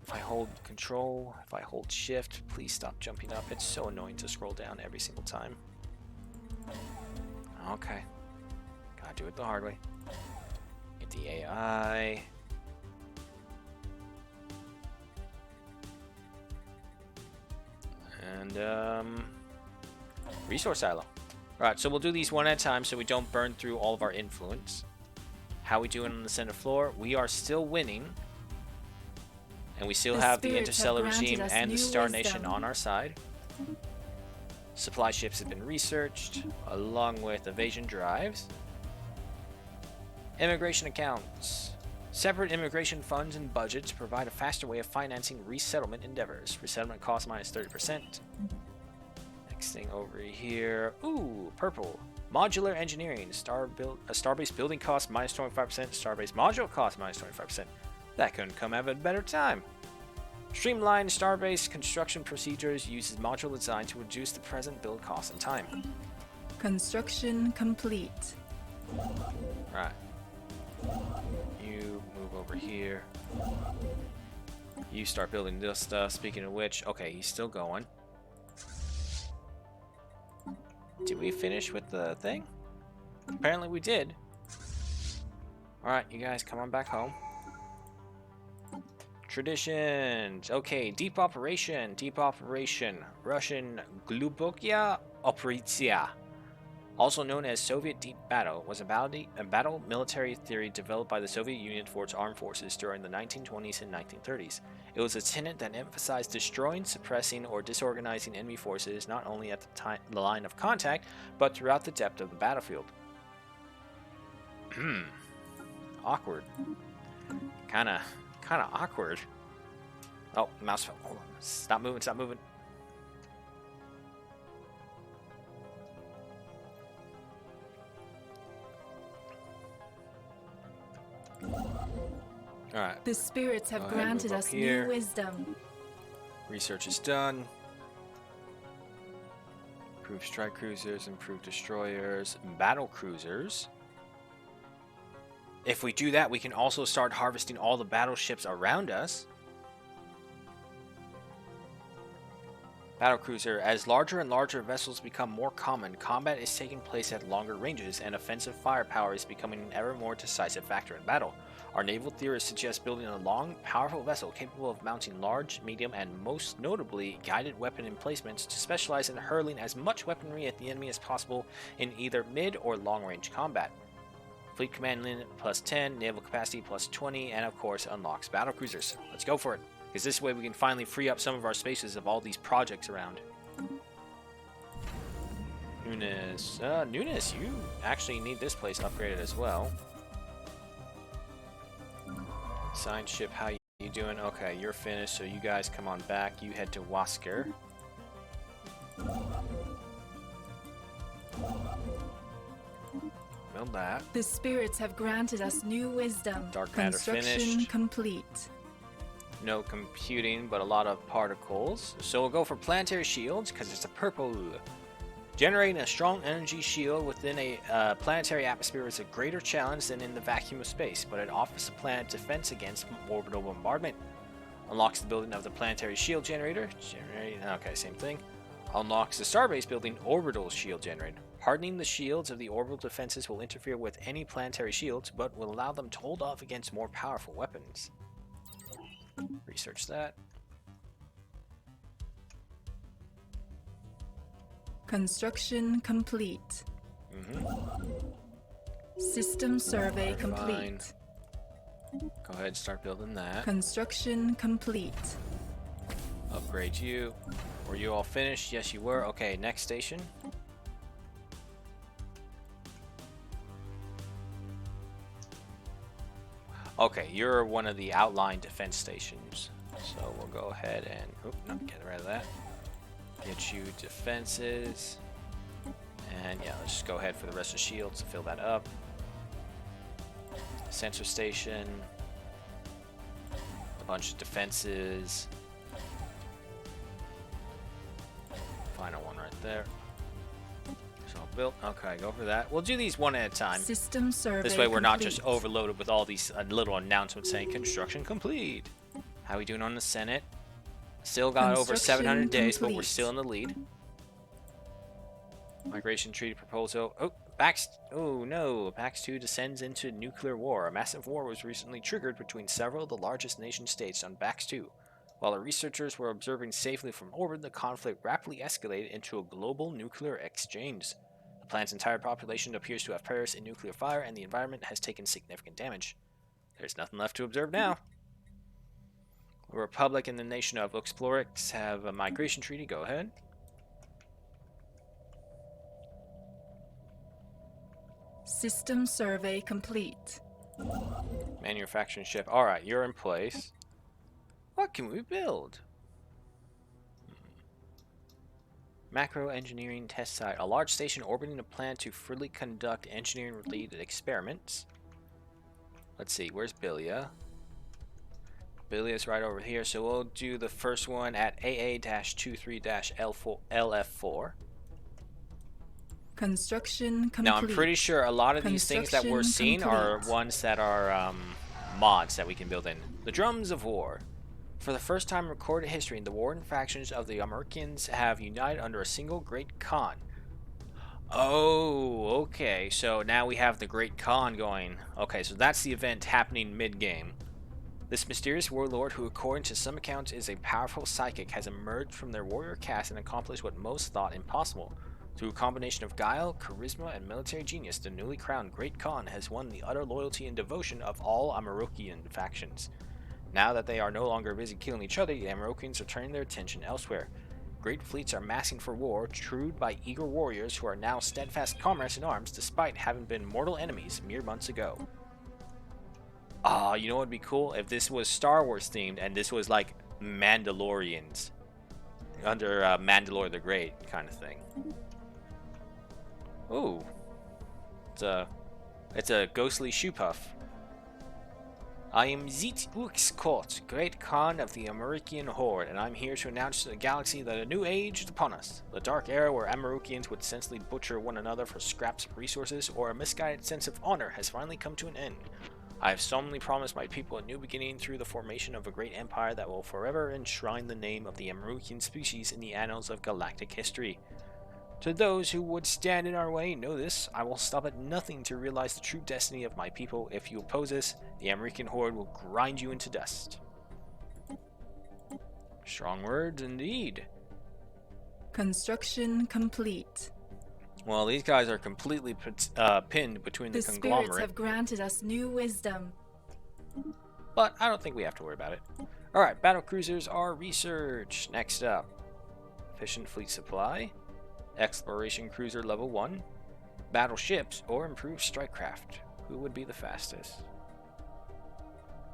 If I hold control, if I hold shift, please stop jumping up. It's so annoying to scroll down every single time. Okay. Gotta do it the hard way. Get the AI. And, resource silo. Alright, so we'll do these one at a time so we don't burn through all of our influence. How we doing on the center floor? We are still winning. And we still have the interstellar regime and the Star Nation on our side. Supply ships have been researched, along with evasion drives. Immigration accounts. Separate immigration funds and budgets provide a faster way of financing resettlement endeavors. Resettlement cost minus 30%. Next thing over here. Ooh, purple. Modular engineering. Starbase building cost minus 25%. Starbase module cost minus 25%. That couldn't come at a better time. Streamlined Starbase construction procedures uses modular design to reduce the present build cost and time. Construction complete. Right. You move over here. You start building this stuff. Speaking of which, okay, he's still going. Did we finish with the thing? Apparently we did. Alright, you guys come on back home. Traditions. Okay, deep operation. Deep operation. Russian Glubokia Operatia, also known as Soviet Deep Battle, was a battle military theory developed by the Soviet Union for its armed forces during the 1920s and 1930s. It was a tenet that emphasized destroying, suppressing, or disorganizing enemy forces not only at the line of contact, but throughout the depth of the battlefield. Awkward. Kinda awkward. Oh, mouse fell. Hold on. Stop moving, stop moving. Alright. The spirits have granted us new wisdom. Research is done. Improved strike cruisers, improved destroyers, battle cruisers. If we do that, we can also start harvesting all the battleships around us. Battlecruiser. As larger and larger vessels become more common, combat is taking place at longer ranges, and offensive firepower is becoming an ever more decisive factor in battle. Our naval theorists suggest building a long, powerful vessel capable of mounting large, medium, and most notably, guided weapon emplacements to specialize in hurling as much weaponry at the enemy as possible in either mid or long-range combat. Fleet command limit plus 10, naval capacity plus 20, and of course unlocks battlecruisers. Let's go for it, because this way we can finally free up some of our spaces of all these projects around. Nunes. Nunes, you actually need this place upgraded as well. Signed ship, how you doing? Okay, you're finished, so you guys come on back. You head to Wasker. build that. The spirits have granted us new wisdom. Dark matter Construction finished. complete. No computing, but a lot of particles. So we'll go for planetary shields because it's a purple. Generating a strong energy shield within a planetary atmosphere is a greater challenge than in the vacuum of space, but it offers the planet defense against orbital bombardment. Unlocks the building of the planetary shield generator. Okay, same thing. Unlocks the starbase building orbital shield generator. Hardening the shields of the orbital defenses will interfere with any planetary shields, but will allow them to hold off against more powerful weapons. Research that. Construction complete. System survey complete. Go ahead and start building that. Construction complete. Upgrade you. Were you all finished? Yes, you were. Okay, next station. Okay, you're one of the outlying defense stations. So we'll go ahead and... Oh, no, get rid of that. Get you defenses. And yeah, let's just go ahead for the rest of the shields to fill that up. Sensor station. A bunch of defenses. Final one right there. So built. Okay, go for that. We'll do these one at a time. System survey This way we're not complete. just overloaded with all these little announcements saying construction complete. How we doing on the Senate? Still got over 700 days, but we're still in the lead. Migration treaty proposal. Oh, oh no, PAX 2 descends into nuclear war. A massive war was recently triggered between several of the largest nation states on PAX 2. While the researchers were observing safely from orbit, the conflict rapidly escalated into a global nuclear exchange. The planet's entire population appears to have perished in nuclear fire, and the environment has taken significant damage. There's nothing left to observe now. The Republic and the nation of Explorix have a migration treaty. Go ahead. System survey complete. Manufacturing ship. Alright, you're in place. What can we build? Macro engineering test site. A large station orbiting the planet to freely conduct engineering-related experiments. Let's see, where's Bilia? Bilia's right over here, so we'll do the first one at AA-23-LF4. Construction complete. Now, I'm pretty sure a lot of these things that we're seeing are ones that are mods that we can build in. The Drums of War. For the first time in recorded history, the warring factions of the Americans have united under a single Great Khan. Oh, okay. So now we have the Great Khan going. Okay, so that's the event happening mid-game. This mysterious warlord, who according to some accounts is a powerful psychic, has emerged from their warrior caste and accomplished what most thought impossible. Through a combination of guile, charisma, and military genius, the newly crowned Great Khan has won the utter loyalty and devotion of all Amarokian factions. Now that they are no longer busy killing each other, the Amarokians are turning their attention elsewhere. Great fleets are massing for war, trued by eager warriors who are now steadfast comrades in arms despite having been mortal enemies mere months ago. Ah, you know what would be cool? If this was Star Wars themed and this was like Mandalorians. Under Mandalore the Great kind of thing. Ooh. It's a ghostly shoe puff. I am Zit Uxkot, Great Khan of the Amarikian Horde, and I'm here to announce to the galaxy that a new age is upon us. The dark era where Amarukians would senselessly butcher one another for scraps of resources or a misguided sense of honor has finally come to an end. I have solemnly promised my people a new beginning through the formation of a great empire that will forever enshrine the name of the Amarukian species in the annals of galactic history. To those who would stand in our way, know this, I will stop at nothing to realize the true destiny of my people. If you oppose us, the American Horde will grind you into dust. Strong words indeed. Construction complete. Well, these guys are completely pinned between the spirits conglomerate. have granted us new wisdom. But I don't think we have to worry about it. Alright, battle cruisers are research. Next up, efficient fleet supply. Exploration cruiser level 1, battleships, or improved strike craft. Who would be the fastest?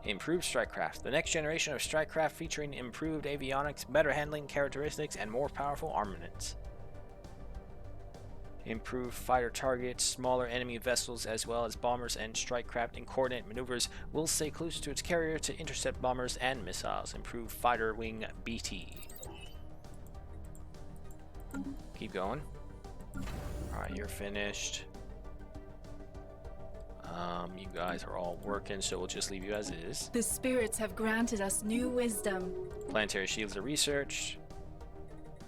Improved strike craft. The next generation of strike craft featuring improved avionics, better handling characteristics, and more powerful armaments. Improve fighter targets, smaller enemy vessels, as well as bombers and strike craft in coordinate maneuvers will stay close to its carrier to intercept bombers and missiles. Improve fighter wing BT. Keep going. Alright, you're finished. You guys are all working, so we'll just leave you as is. The spirits have granted us new wisdom. Planetary shields are researched.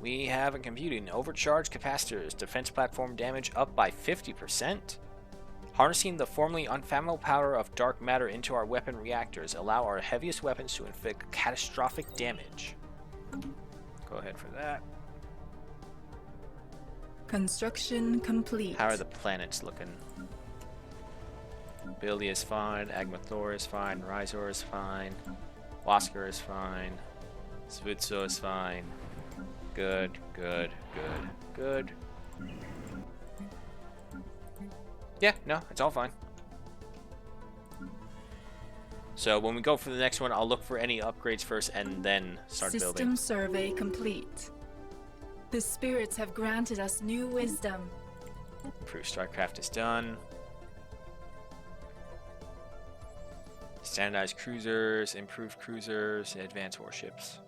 We have in computing overcharged capacitors, defense platform damage up by 50%. Harnessing the formerly unfathomable power of dark matter into our weapon reactors allow our heaviest weapons to inflict catastrophic damage. Go ahead for that. Construction complete. How are the planets looking? Billy is fine, Agmathor is fine, Rhizor is fine, Wasker is fine, Svitzo is fine. Good, good, good, good. Yeah, no, it's all fine. So when we go for the next one, I'll look for any upgrades first and then start building. System survey complete. The spirits have granted us new wisdom. Improved Starcraft is done. Standardized cruisers, improved cruisers, advanced warships.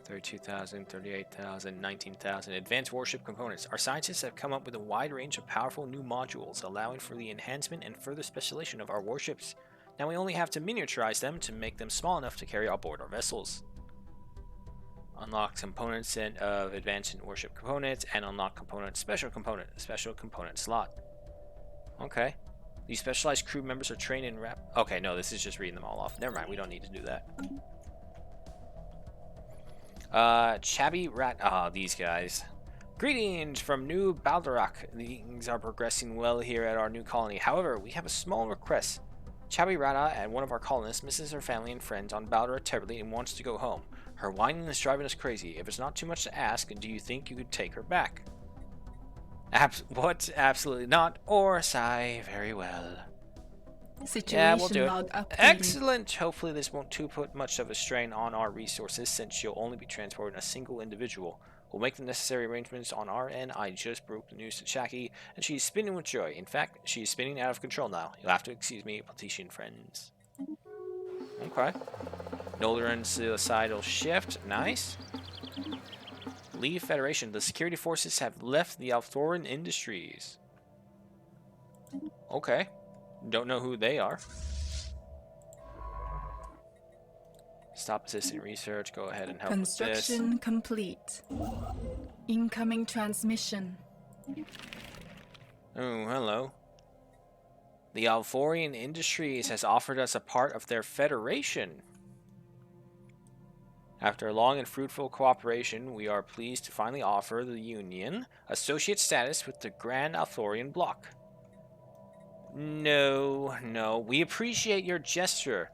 32,000, 38,000, 19,000. Advanced warship components. Our scientists have come up with a wide range of powerful new modules, allowing for the enhancement and further specialization of our warships. Now we only have to miniaturize them to make them small enough to carry aboard our vessels. Unlock components of advanced warship components, and unlock special component slot. Okay. These specialized crew members are trained in Okay, no, this is just reading them all off. Never mind, we don't need to do that. Chabby Rat. These guys. Greetings from New Baldorak. Things are progressing well here at our new colony. However, we have a small request. Chabby Rata and one of our colonists misses her family and friends on Baldorak terribly and wants to go home. Her whining is driving us crazy. If it's not too much to ask, do you think you could take her back? What? Absolutely not. Or sigh. Very well. Situation we'll do log it. updated. Excellent. Hopefully this won't put much of a strain on our resources since she'll only be transporting a single individual. We'll make the necessary arrangements on our end. I just broke the news to Chaki, and she's spinning with joy. In fact, she's spinning out of control now. You'll have to excuse me, Platian friends. Okay. Nolderan suicidal shift. Nice. Leave Federation. The security forces have left the Althoran Industries. Okay. Don't know who they are. Stop assisting research. Go ahead and help with this. Construction complete. Incoming transmission. Oh, hello. The Alvorian Industries has offered us a part of their Federation. After long and fruitful cooperation, we are pleased to finally offer the Union associate status with the Grand Althorian Bloc. No, we appreciate your gesture,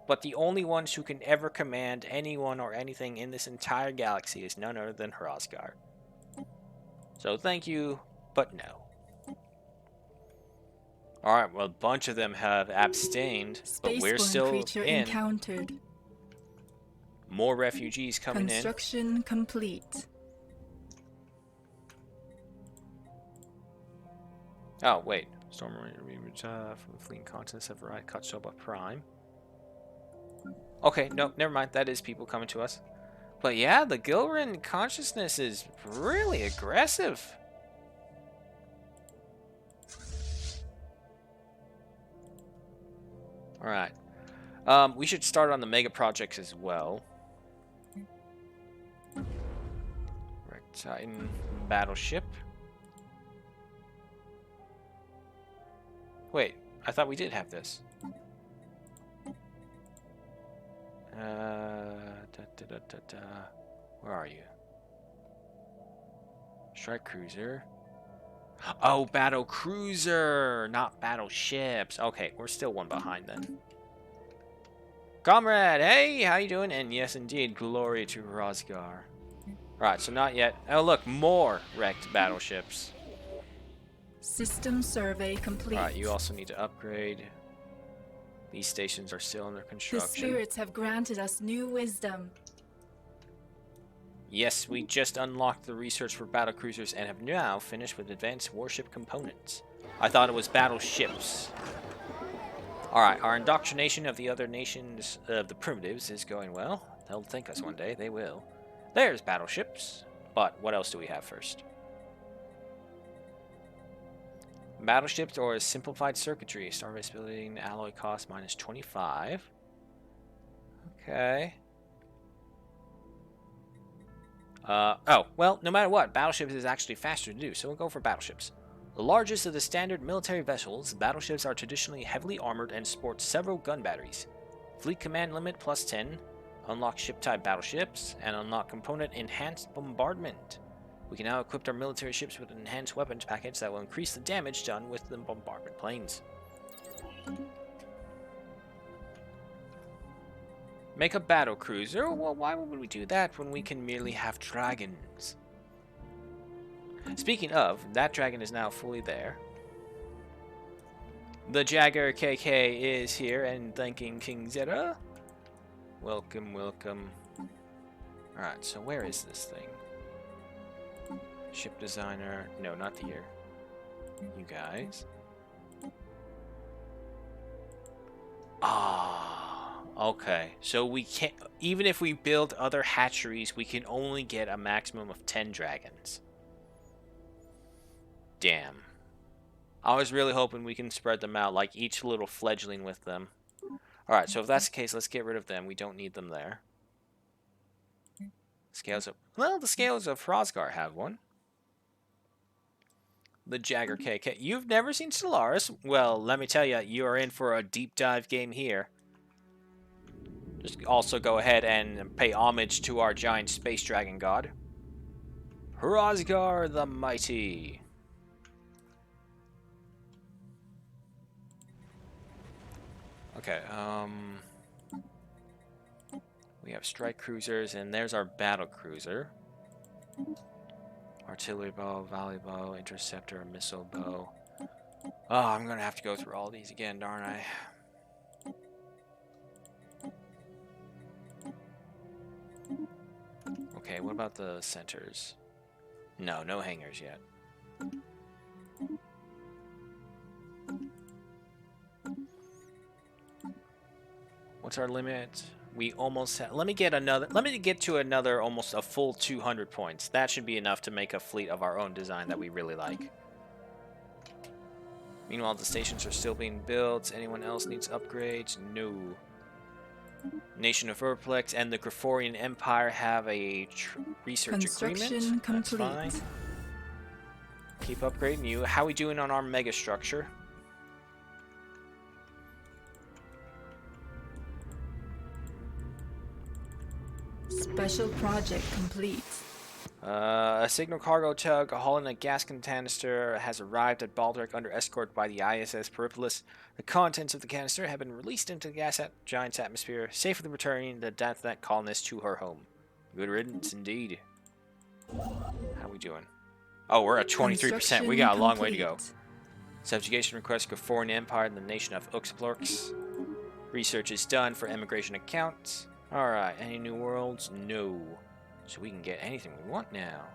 but the only ones who can ever command anyone or anything in this entire galaxy is none other than Hrothgar. So thank you, but no. Alright, well, a bunch of them have abstained, but we're still creature in. Encountered. More refugees coming in. Construction complete. Oh, wait. Storm from the fleeing continents have arrived. Katsoba Prime. Okay, no, never mind. That is people coming to us. But yeah, the Gilran consciousness is really aggressive. Alright. We should start on the mega projects as well. Titan battleship. Wait, I thought we did have this. Where are you? Strike cruiser. Oh, battle cruiser, not battleships. Okay, we're still one behind then. Comrade, hey, how you doing? And yes, indeed, glory to Hrothgar. Right, so not yet. Oh, look, more wrecked battleships. System survey complete. Alright, you also need to upgrade. These stations are still under The construction. spirits have granted us new wisdom. Yes, we just unlocked the research for battlecruisers and have now finished with advanced warship components. I thought it was battleships. Alright, our indoctrination of the other nations of the primitives is going well. They'll thank us one day, they will. There's battleships. But what else do we have first? Battleships or simplified circuitry. Starbase building alloy cost minus 25. Okay. Oh, well, no matter what, battleships is actually faster to do, so we'll go for battleships. The largest of the standard military vessels, battleships are traditionally heavily armored and sport several gun batteries. Fleet command limit plus 10, unlock ship-type battleships, and unlock component enhanced bombardment. We can now equip our military ships with an enhanced weapons package that will increase the damage done with the bombardment planes. Make a battle cruiser? Well, why would we do that when we can merely have dragons? Speaking of, that dragon is now fully there. The Jagger KK is here and thanking King Zeta. Welcome, welcome. Alright, so where is this thing? Ship designer. No, not here. You guys. Okay. So we can't, even if we build other hatcheries, we can only get a maximum of 10 dragons. Damn. I was really hoping we can spread them out, like each little fledgling with them. Alright, so if that's the case, let's get rid of them. We don't need them there. Scales of... Well, the scales of Frosgar have one. The Jagger KK. You've never seen Stellaris? Well, let me tell you, you are in for a deep dive game here. Just also go ahead and pay homage to our giant space dragon god. Frosgar the Mighty. Okay, we have strike cruisers, and there's our battle cruiser. Artillery bow, volley bow, interceptor, missile bow. Oh, I'm gonna have to go through all these again, darn I. Okay, what about the centers? No, no hangers yet. What's our limit? We almost have... Let me get to another almost a full 200 points. That should be enough to make a fleet of our own design that we really like. Meanwhile, the stations are still being built. Anyone else needs upgrades? No. Nation of Urplex and the Griforian Empire have a research agreement. That's fine. Keep upgrading you. How are we doing on our mega structure? Special project complete. A signal cargo tug hauling a gas canister has arrived at Baldric under escort by the ISS Peripolis. The contents of the canister have been released into the gas giant's atmosphere, safely returning the DeathNet colonist to her home. Good riddance indeed. How we doing? Oh, we're at 23%. We got a long way to go. Subjugation request Griforian Empire and the nation of Uxplorx. Research is done for emigration accounts. Alright, any new worlds? No. So we can get anything we want now.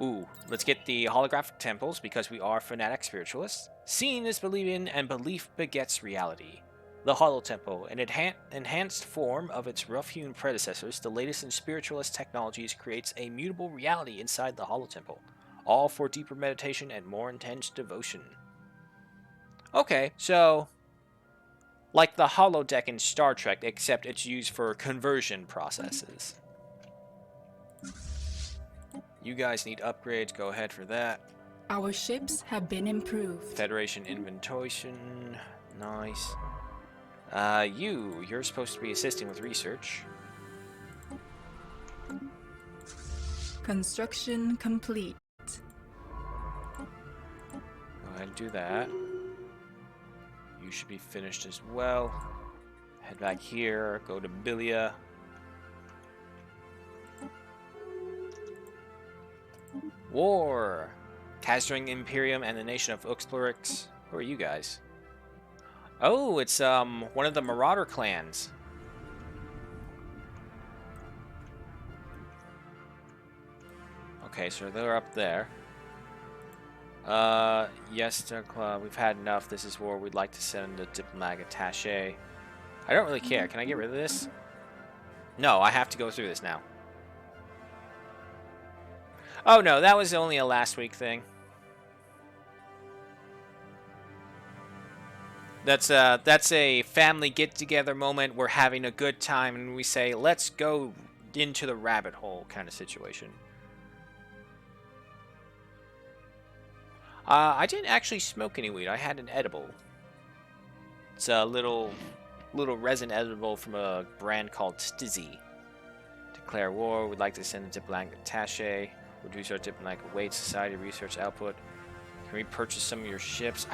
Ooh, let's get the holographic temples because we are fanatic spiritualists. Seeing is believing and belief begets reality. The Hollow Temple, an enhanced form of its rough-hewn predecessors, the latest in spiritualist technologies, creates a mutable reality inside the Hollow Temple. All for deeper meditation and more intense devotion. Okay, so... like the holodeck in Star Trek, except it's used for conversion processes. You guys need upgrades, go ahead for that. Our ships have been improved. Federation inventation, nice. You're supposed to be assisting with research. Construction complete. Go ahead and do that. You should be finished as well. Head back here, go to Bilia. War! Kazring Imperium and the nation of Uxplorix. Who are you guys? Oh, it's one of the Marauder clans. Okay, so they're up there. Yes, Club. We've had enough. This is war. We'd like to send a diplomatic attaché. I don't really care. Can I get rid of this? No, I have to go through this now. Oh no, that was only a last week thing. That's a family get-together moment. We're having a good time, and we say, let's go into the rabbit hole kind of situation. I didn't actually smoke any weed. I had an edible. It's a little resin edible from a brand called Stizzy. Declare war. We'd like to send a diplomatic attaché. Reduce our diplomatic weight. Society research output. Can we purchase some of your ships?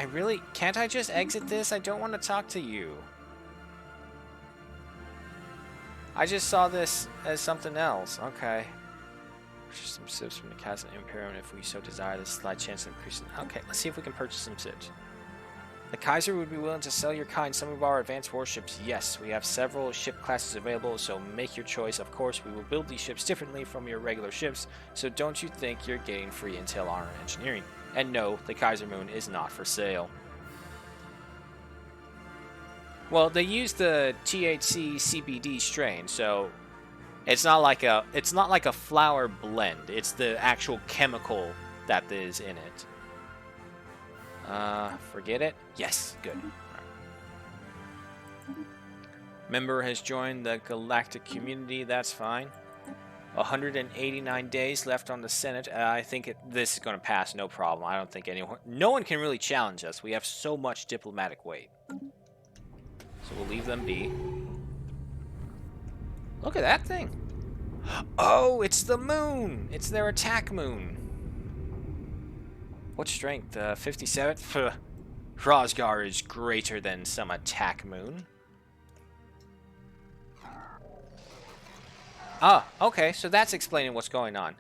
Can't I just exit this? I don't want to talk to you. I just saw this as something else. Okay. Purchase some ships from the Castle Imperium if we so desire. This slight chance of increasing. Okay, let's see if we can purchase some ships. The Kaiser would be willing to sell your kind some of our advanced warships. Yes, we have several ship classes available, so make your choice. Of course, we will build these ships differently from your regular ships, so don't you think you're getting free intel on our engineering. And no, the Kaiser Moon is not for sale. Well, they use the THC CBD strain, so it's not like a flower blend. It's the actual chemical that is in it. Forget it. Yes, good. Right. Member has joined the galactic community. That's fine. 189 days left on the Senate. I think this is going to pass, no problem. I don't think no one can really challenge us. We have so much diplomatic weight. So we'll leave them be. Look at that thing. Oh, it's the moon. It's their attack moon. What strength? 57? Rosgar is greater than some attack moon. Ah, okay, so that's explaining what's going on.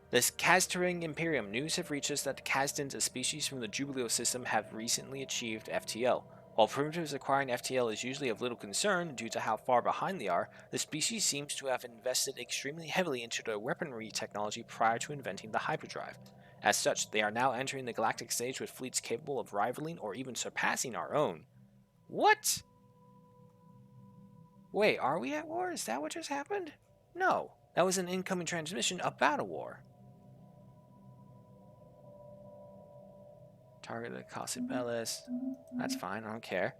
This Kaztaring Imperium. News have reached us that the Kazdans, a species from the Jubileo system, have recently achieved FTL. While primitives acquiring FTL is usually of little concern due to how far behind they are, the species seems to have invested extremely heavily into their weaponry technology prior to inventing the hyperdrive. As such, they are now entering the galactic stage with fleets capable of rivaling or even surpassing our own. What? Wait, are we at war? Is that what just happened? No, that was an incoming transmission about a war. Target the Cosibellis. That's fine, I don't care.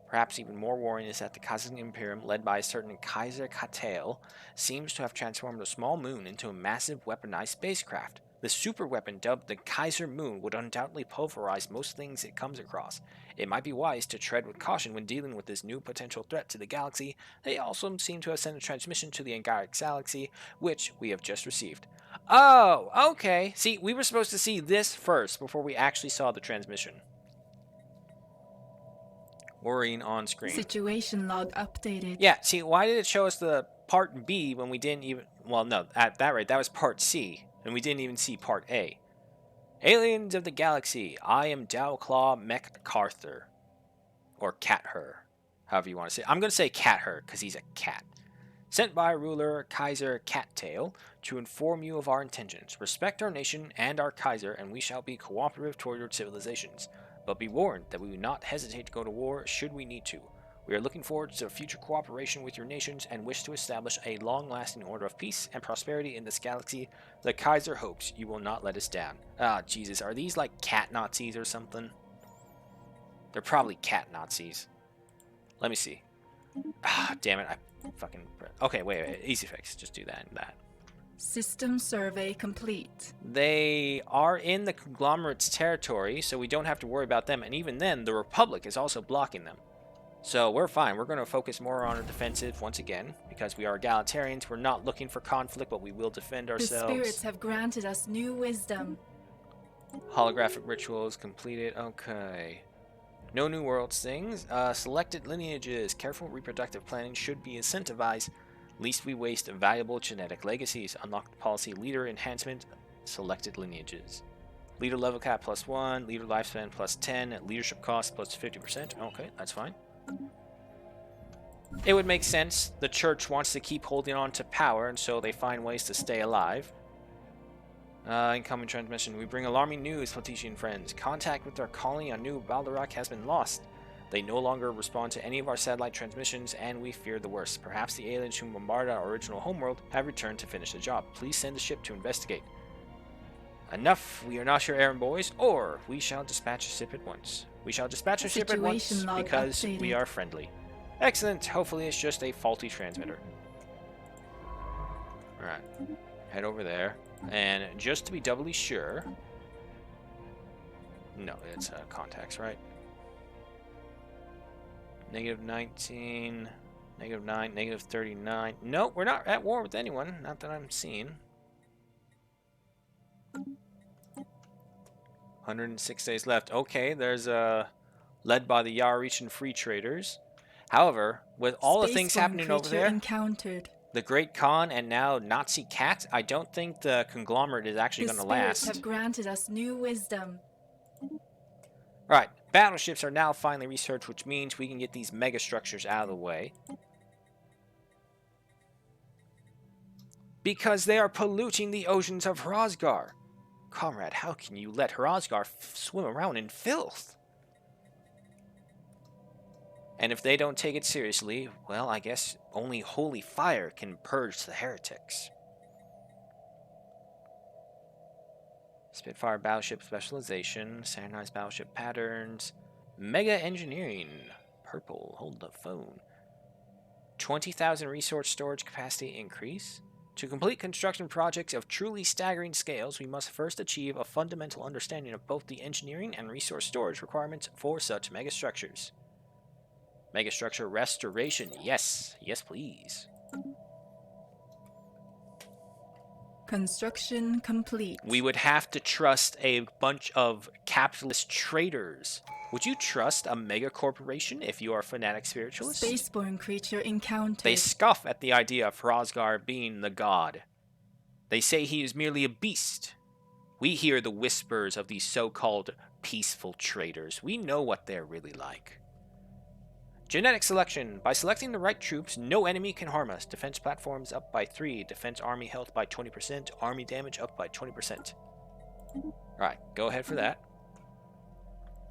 Perhaps even more worrying is that the Kazakh Imperium, led by a certain Kaiser Katail, seems to have transformed a small moon into a massive weaponized spacecraft. The super weapon dubbed the Kaiser Moon would undoubtedly pulverize most things it comes across. It might be wise to tread with caution when dealing with this new potential threat to the galaxy. They also seem to have sent a transmission to the Angaric Galaxy, which we have just received. Oh, okay. See, we were supposed to see this first before we actually saw the transmission. Worrying on screen. Situation log updated. Yeah, see, why did it show us the part B when we didn't even... Well, no, at that rate, that was part C, and we didn't even see part A. Aliens of the Galaxy, I am Dowclaw MacArthur. Or Cather, however you want to say it. I'm going to say Cather, because he's a cat. Sent by ruler Kaiser Cattail to inform you of our intentions. Respect our nation and our Kaiser, and we shall be cooperative toward your civilizations. But be warned that we will not hesitate to go to war should we need to. We are looking forward to future cooperation with your nations and wish to establish a long-lasting order of peace and prosperity in this galaxy. The Kaiser hopes you will not let us down. Ah, Jesus, are these like cat Nazis or something? They're probably cat Nazis. Let me see. Ah, damn it, I fucking... Okay, wait, easy fix. Just do that and that. System survey complete. They are in the conglomerate's territory, so we don't have to worry about them. And even then, the Republic is also blocking them. So we're fine. We're going to focus more on our defensive once again, because we are egalitarians. We're not looking for conflict, but we will defend ourselves. The spirits have granted us new wisdom. Holographic rituals completed. Okay. No new worlds things. Selected lineages. Careful reproductive planning should be incentivized. Least we waste valuable genetic legacies. Unlock the policy leader enhancement. Selected lineages. Leader level cap +1. Leader lifespan +10. Leadership cost +50%. Okay, that's fine. It would make sense. The church wants to keep holding on to power, and so they find ways to stay alive. Incoming transmission. We bring alarming news, Platician friends. Contact with our colony on New Baldorak has been lost. They no longer respond to any of our satellite transmissions, and we fear the worst. Perhaps the aliens who bombarded our original homeworld have returned to finish the job. Please send the ship to investigate. Enough. We are not your errand boys, or we shall dispatch a ship at once. We shall dispatch a ship at once Situation log because updated. we are friendly. Excellent. Hopefully it's just a faulty transmitter. Alright. Head over there. And just to be doubly sure... No, it's contacts, right? Negative 19, negative 9, negative 39. No, we're not at war with anyone. Not that I'm seeing. 106 days left. Okay, there's led by the Yarichan Free Traders. However, with all the things happening over there, encountered. the Great Khan and now Nazi Cat, I don't think the conglomerate is actually going to last. The spirits have granted us new wisdom. Right, battleships are now finally researched, which means we can get these mega structures out of the way. Because they are polluting the oceans of Hrosgar. Comrade, how can you let Hrosgar swim around in filth? And if they don't take it seriously, well, I guess only holy fire can purge the heretics. Spitfire battleship specialization, standardized battleship patterns, mega engineering, purple, hold the phone. 20,000 resource storage capacity increase. To complete construction projects of truly staggering scales, we must first achieve a fundamental understanding of both the engineering and resource storage requirements for such megastructures. Megastructure restoration, yes, yes please. Construction complete. We would have to trust a bunch of capitalist traders. Would you trust a mega corporation if you are a fanatic spiritualist? Spaceborne creature encountered. They scoff at the idea of Hrosgar being the god. They say he is merely a beast. We hear the whispers of these so-called peaceful traders. We know what they're really like. Genetic selection. By selecting the right troops, no enemy can harm us. Defense platforms up by 3. Defense army health by 20%. Army damage up by 20%. Alright, go ahead for that.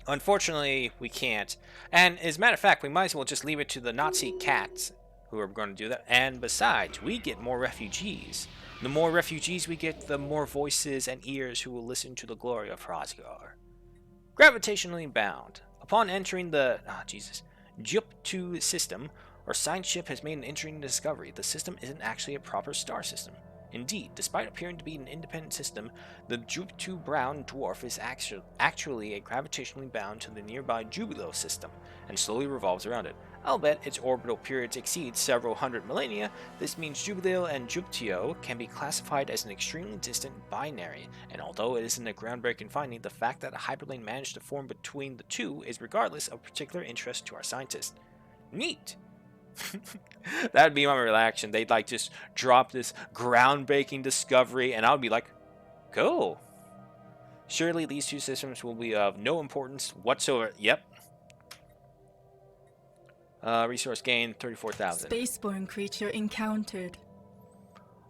Unfortunately, we can't. And as a matter of fact, we might as well just leave it to the Nazi cats who are going to do that. And besides, we get more refugees. The more refugees we get, the more voices and ears who will listen to the glory of Hrosgar. Gravitationally bound. Upon entering the... Jup-2 system, our science ship has made an interesting discovery. The system isn't actually a proper star system. Indeed, despite appearing to be an independent system, the Jup-2 brown dwarf is actually gravitationally bound to the nearby Jubilo system, and slowly revolves around it. I'll bet its orbital periods exceed several hundred millennia. This means Jubilo and Juptio can be classified as an extremely distant binary, and although it isn't a groundbreaking finding, the fact that a hyperlane managed to form between the two is regardless of particular interest to our scientists. Neat! That'd be my reaction. They'd like just drop this groundbreaking discovery, and I would be like, cool. Surely these two systems will be of no importance whatsoever. Yep. Resource gain 34,000. Spaceborne creature encountered.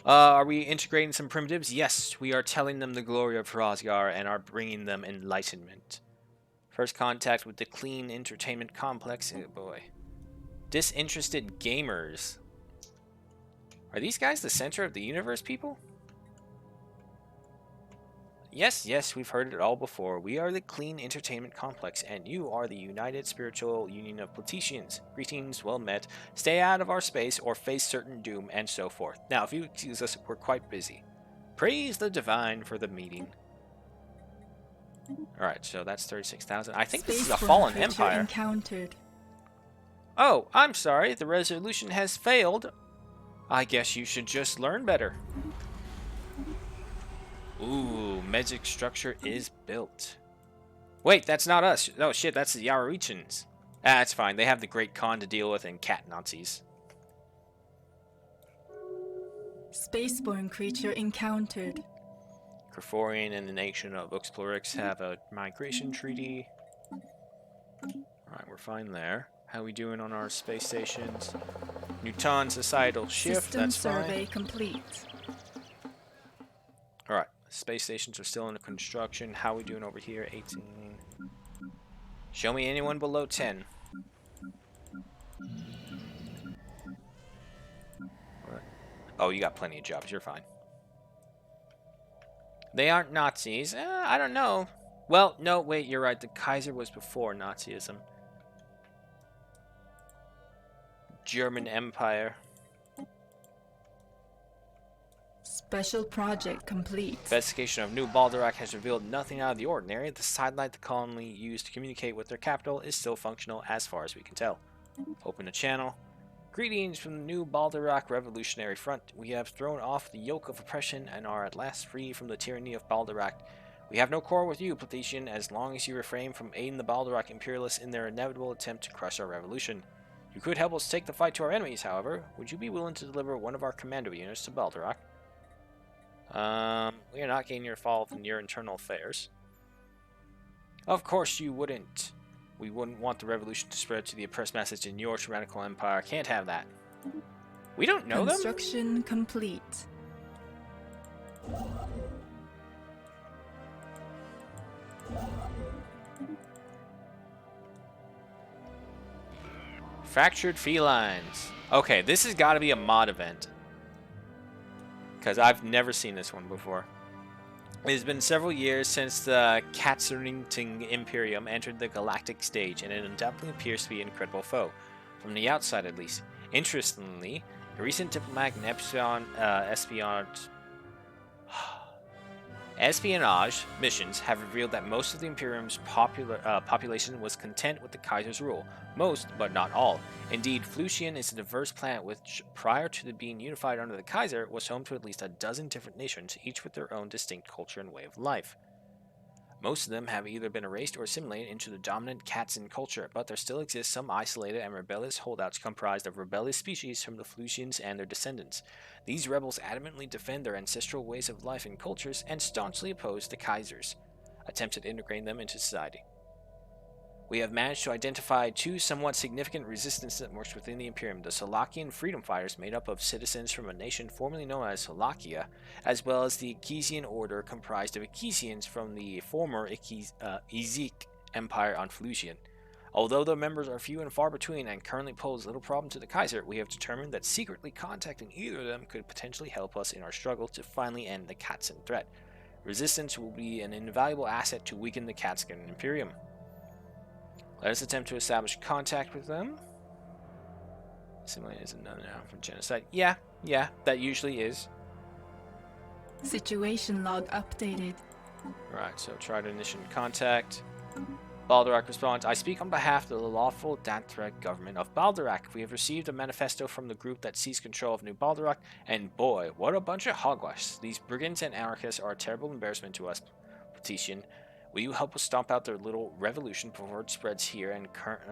Are we integrating some primitives? Yes, we are telling them the glory of Hrosgar and are bringing them enlightenment. First contact with the Clean Entertainment Complex. Oh boy. Disinterested gamers. Are these guys the center of the universe, people? Yes, we've heard it all before. We are the Clean Entertainment Complex, and you are the United Spiritual Union of Platicians. Greetings, well met. Stay out of our space or face certain doom, and so forth. Now, if you excuse us, we're quite busy. Praise the divine for the meeting. Alright, so that's 36,000. I think this is a fallen empire. Encountered. Oh, I'm sorry. The resolution has failed. I guess you should just learn better. Ooh, magic structure is built. Wait, that's not us. Oh shit, that's the Yararichans. Ah, it's fine. They have the Great Khan to deal with and cat Nazis. Spaceborne creature encountered. Kerforian and the nation of Uxplorix have a migration treaty. Alright, we're fine there. How we doing on our space stations? Newton societal shift, System that's survey fine. complete. Alright, Space stations are still under construction. How are we doing over here? 18. Show me anyone below 10. What? Oh, you got plenty of jobs. You're fine. They aren't Nazis. I don't know. Well, no, wait, you're right. The Kaiser was before Nazism. German Empire. Special project complete. Investigation of New Baldorak has revealed nothing out of the ordinary. The satellite the colony used to communicate with their capital is still functional as far as we can tell. Open the channel. Greetings from the New Baldorak Revolutionary Front. We have thrown off the yoke of oppression and are at last free from the tyranny of Baldorak. We have no quarrel with you, Plethician, as long as you refrain from aiding the Baldorak imperialists in their inevitable attempt to crush our revolution. You could help us take the fight to our enemies, however. Would you be willing to deliver one of our commando units to Baldorak? We are not getting involved in your internal affairs. Of course you wouldn't. We wouldn't want the revolution to spread to the oppressed masses in your tyrannical empire. Can't have that. We don't know them? Construction complete. Fractured felines. Okay, this has got to be a mod event. Because I've never seen this one before. It has been several years since the Katzerington Imperium entered the galactic stage, and it undoubtedly appears to be an incredible foe, from the outside at least. Interestingly, recent diplomatic and espionage missions have revealed that most of the Imperium's population was content with the Kaiser's rule. Most, but not all. Indeed, Flucian is a diverse planet which, prior to being unified under the Kaiser, was home to at least a dozen different nations, each with their own distinct culture and way of life. Most of them have either been erased or assimilated into the dominant Katzan culture, but there still exist some isolated and rebellious holdouts comprised of rebellious species from the Flucians and their descendants. These rebels adamantly defend their ancestral ways of life and cultures and staunchly oppose the Kaisers' attempts at integrating them into society. We have managed to identify two somewhat significant resistance networks within the Imperium: the Solakian freedom fighters, made up of citizens from a nation formerly known as Solakia, as well as the Ikesian Order, comprised of Ikesians from the former Izik Empire on Flucian. Although the members are few and far between and currently pose little problem to the Kaiser, we have determined that secretly contacting either of them could potentially help us in our struggle to finally end the Katzan threat. Resistance will be an invaluable asset to weaken the Katzan Imperium. Let us attempt to establish contact with them. Simulated is another noun for genocide. Yeah, that usually is. Situation log updated. Right, so try to initiate contact. Baldorak responds, I speak on behalf of the lawful Dantrek government of Baldorak. We have received a manifesto from the group that seized control of New Baldorak, and boy, what a bunch of hogwash. These brigands and anarchists are a terrible embarrassment to us, Petitian. Will you help us stomp out their little revolution before it spreads here and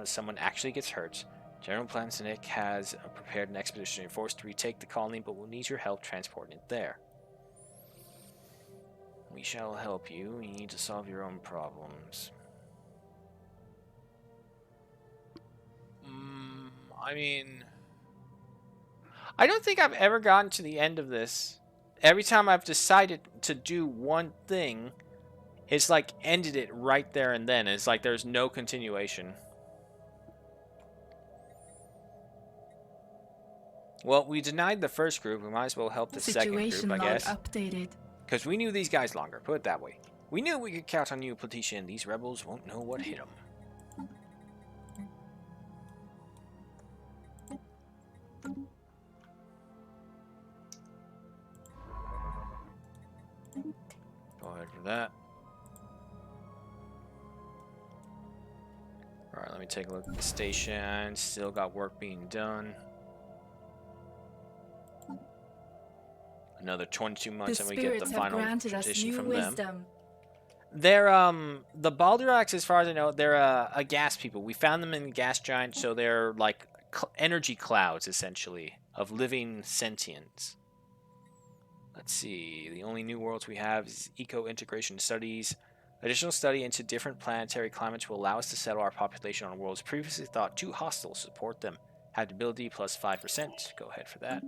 someone actually gets hurt? General Plansenik has prepared an expeditionary force to retake the colony, but we'll need your help transporting it there. We shall help you. You need to solve your own problems. I mean, I don't think I've ever gotten to the end of this. Every time I've decided to do one thing, it's like ended it right there and then. It's like there's no continuation. Well, we denied the first group. We might as well help the second group, I guess. Updated. Because we knew these guys longer. Put it that way. We knew we could count on you, Plethician. These rebels won't know what hit them. Go ahead for that. Alright, let me take a look at the station. Still got work being done. Another 22 months and we get the final petition from them. They're, the Balduraks, as far as I know, they're a gas people. We found them in gas giants, so they're like energy clouds, essentially, of living sentience. Let's see. The only new worlds we have is eco-integration studies. Additional study into different planetary climates will allow us to settle our population on worlds previously thought too hostile to support them. Habitability plus 5%. Go ahead for that.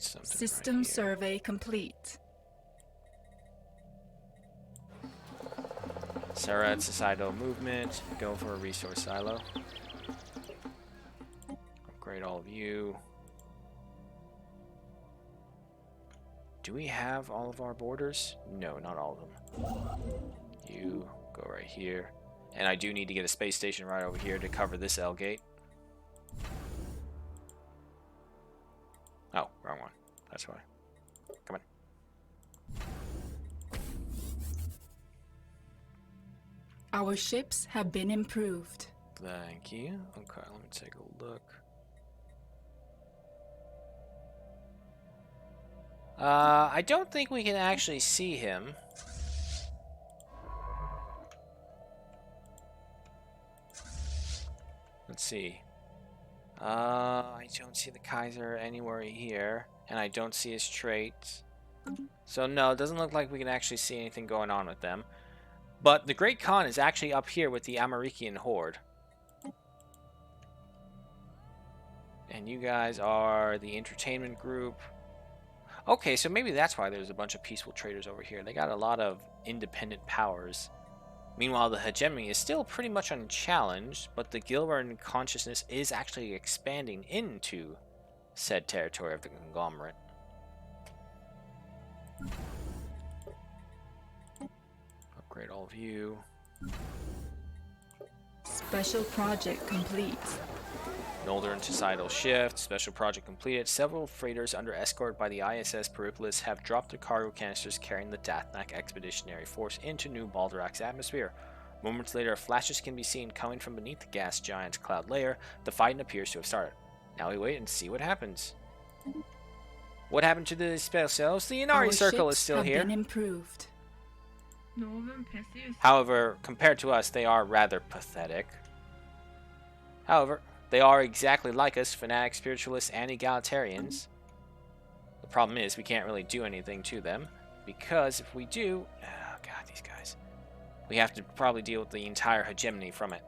need something System right here. survey complete. Sarah at societal movement. Go for a resource silo. Upgrade all of you. Do we have all of our borders? No, not all of them. You go right here. And I do need to get a space station right over here to cover this L gate. Oh, wrong one. That's why. Come on. Our ships have been improved. Thank you. Okay, let me take a look. I don't think we can actually see him. Let's see. I don't see the Kaiser anywhere here, and I don't see his traits. So no, it doesn't look like we can actually see anything going on with them. But the Great Khan is actually up here with the Amarikian Horde. And you guys are the entertainment group. Okay, so maybe that's why there's a bunch of peaceful traders over here. They got a lot of independent powers. Meanwhile, the hegemony is still pretty much unchallenged, but the Gilran consciousness is actually expanding into said territory of the conglomerate. Upgrade all of you. Special project complete. Northern societal shift. Special project completed. Several freighters under escort by the ISS Peripolis have dropped their cargo canisters carrying the Dathnak Expeditionary Force into New Baldorak's atmosphere. Moments later, flashes can be seen coming from beneath the gas giant's cloud layer. The fighting appears to have started. Now we wait and see what happens. What happened to the space cells? The Inari Circle is still here. Been improved. However, compared to us, they are rather pathetic. However, they are exactly like us, fanatic spiritualists and egalitarians. The problem is we can't really do anything to them, because if we do, oh god, these guys, we have to probably deal with the entire hegemony from it.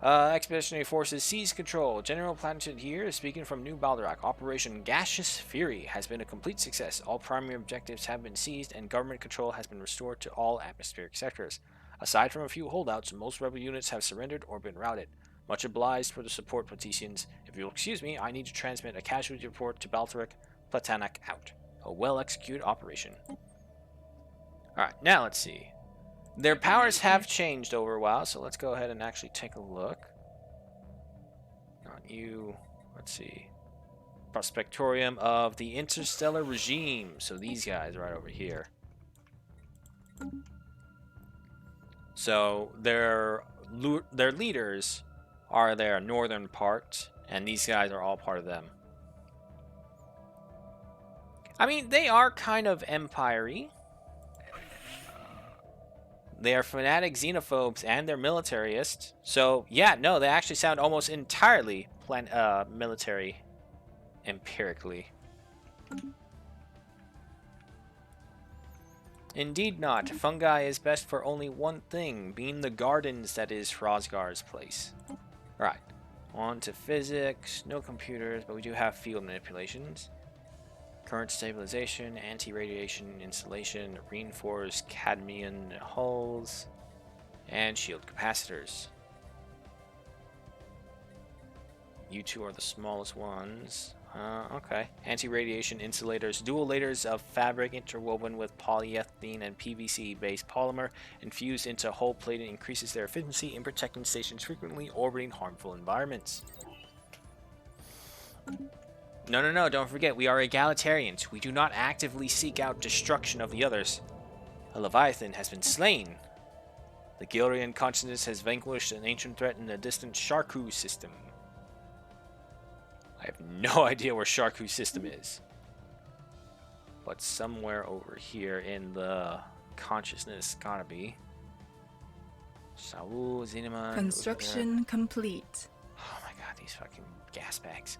Expeditionary Forces seize control. General Planted here is speaking from New Baldorak. Operation Gaseous Fury has been a complete success. All primary objectives have been seized, and government control has been restored to all atmospheric sectors. Aside from a few holdouts, most rebel units have surrendered or been routed. Much obliged for the support, Platicians. If you'll excuse me, I need to transmit a casualty report to Baldorak. Platanak out. A well-executed operation. Alright, now let's see. Their powers have changed over a while, so let's go ahead and actually take a look. On you, let's see. Prospectorium of the Interstellar Regime. So these guys right over here. So their leaders are their northern part, and these guys are all part of them. I mean, they are kind of empire-y. They are fanatic xenophobes and they're militarists. So, yeah, no, they actually sound almost entirely military empirically. Indeed not. Fungi is best for only one thing, being the gardens that is Hrosgar's place. Right. On to physics. No computers, but we do have field manipulations. Current stabilization, anti-radiation insulation, reinforced cadmium hulls, and shield capacitors. You two are the smallest ones. Okay. Anti-radiation insulators, dual layers of fabric interwoven with polyethylene and PVC-based polymer infused into hull plating increases their efficiency in protecting stations frequently orbiting harmful environments. No, don't forget, we are egalitarians. We do not actively seek out destruction of the others. A Leviathan has been slain. The Gilrian consciousness has vanquished an ancient threat in the distant Sharku system. I have no idea where Sharku system is. But somewhere over here in the consciousness gotta be. Saul, Zinema. Construction complete. Oh my god, these fucking gas bags.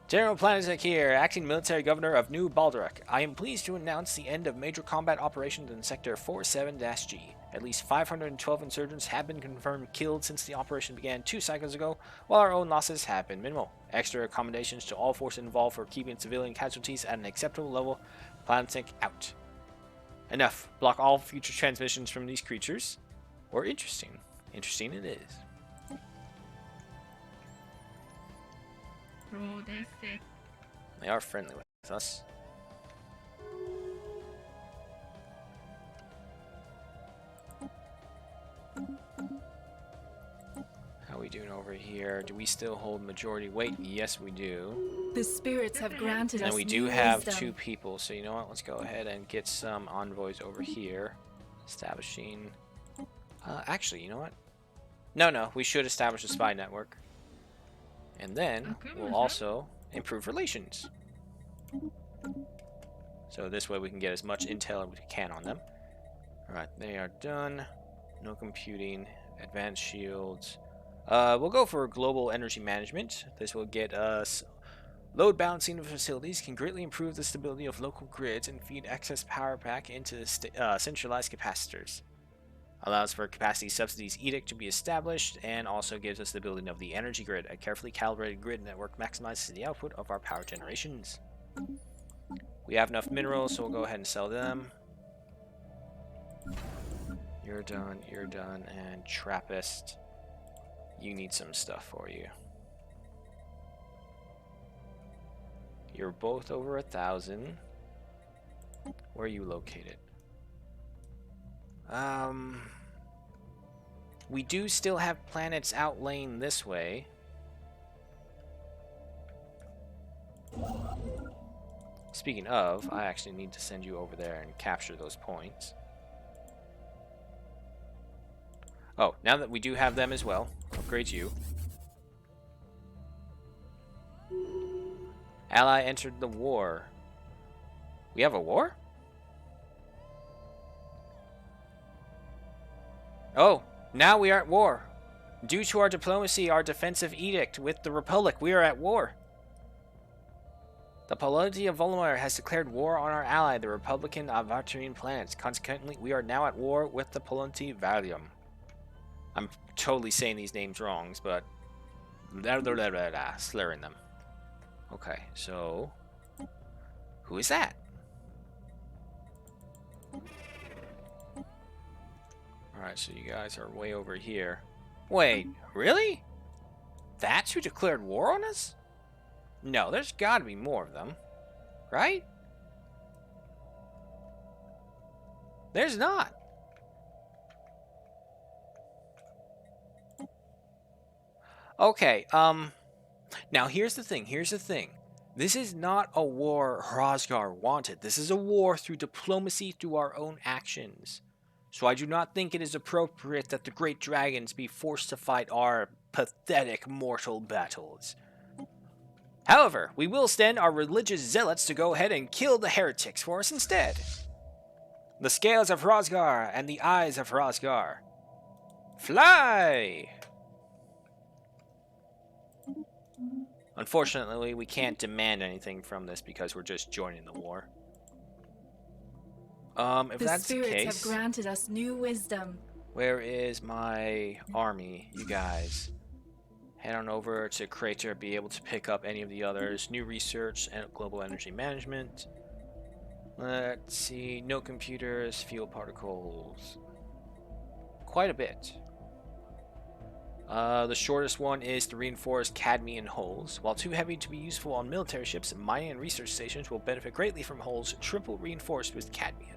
General Planizek here, acting military governor of New Baldorak. I am pleased to announce the end of major combat operations in Sector 47-G. At least 512 insurgents have been confirmed killed since the operation began 2 cycles ago, while our own losses have been minimal. Extra accommodations to all forces involved for keeping civilian casualties at an acceptable level. Plan sync out. Enough. Block all future transmissions from these creatures. Or interesting. Interesting it is. They are friendly with us. How are we doing over here? Do we still hold majority weight? Yes, we do. The spirits have granted us And we do new have wisdom. 2 people, so you know what? Let's go ahead and get some envoys over here. Establishing... actually, you know what? No, we should establish a spy network. And then we'll also improve relations. So this way we can get as much intel as we can on them. Alright, they are done. No computing. Advanced shields. We'll go for global energy management. This will get us load balancing of facilities, can greatly improve the stability of local grids and feed excess power back into the centralized capacitors. Allows for a capacity subsidies edict to be established, and also gives us the building of the energy grid. A carefully calibrated grid network maximizes the output of our power generations. We have enough minerals, so we'll go ahead and sell them. You're done, and Trappist, you need some stuff for you. You're both over 1,000. Where are you located? We do still have planets outlaying this way. Speaking of, I actually need to send you over there and capture those points. Oh, now that we do have them as well, upgrade you. Ally entered the war. We have a war? Oh, now we are at war. Due to our diplomacy, our defensive edict with the Republic, we are at war. The polity of Volumar has declared war on our ally, the Republican Avatarian planets. Consequently, we are now at war with the polity Valium. I'm totally saying these names wrong, but slurring them. Okay, so who is that? Alright, so you guys are way over here. Wait, really? That's who declared war on us? No, there's gotta be more of them. Right? There's not. Okay, now here's the thing. This is not a war Hrosgar wanted. This is a war through diplomacy, through our own actions. So I do not think it is appropriate that the great dragons be forced to fight our pathetic mortal battles. However, we will send our religious zealots to go ahead and kill the heretics for us instead. The scales of Hrosgar and the eyes of Hrosgar. Fly! Unfortunately, we can't demand anything from this because we're just joining the war. If that's the case, spirits have granted us new wisdom. Where is my army, you guys? Head on over to Crater, be able to pick up any of the others. New research and global energy management. Let's see, no computers, fuel particles. Quite a bit. The shortest one is the reinforced cadmium hulls. While too heavy to be useful on military ships, mining and research stations will benefit greatly from hulls triple reinforced with cadmium.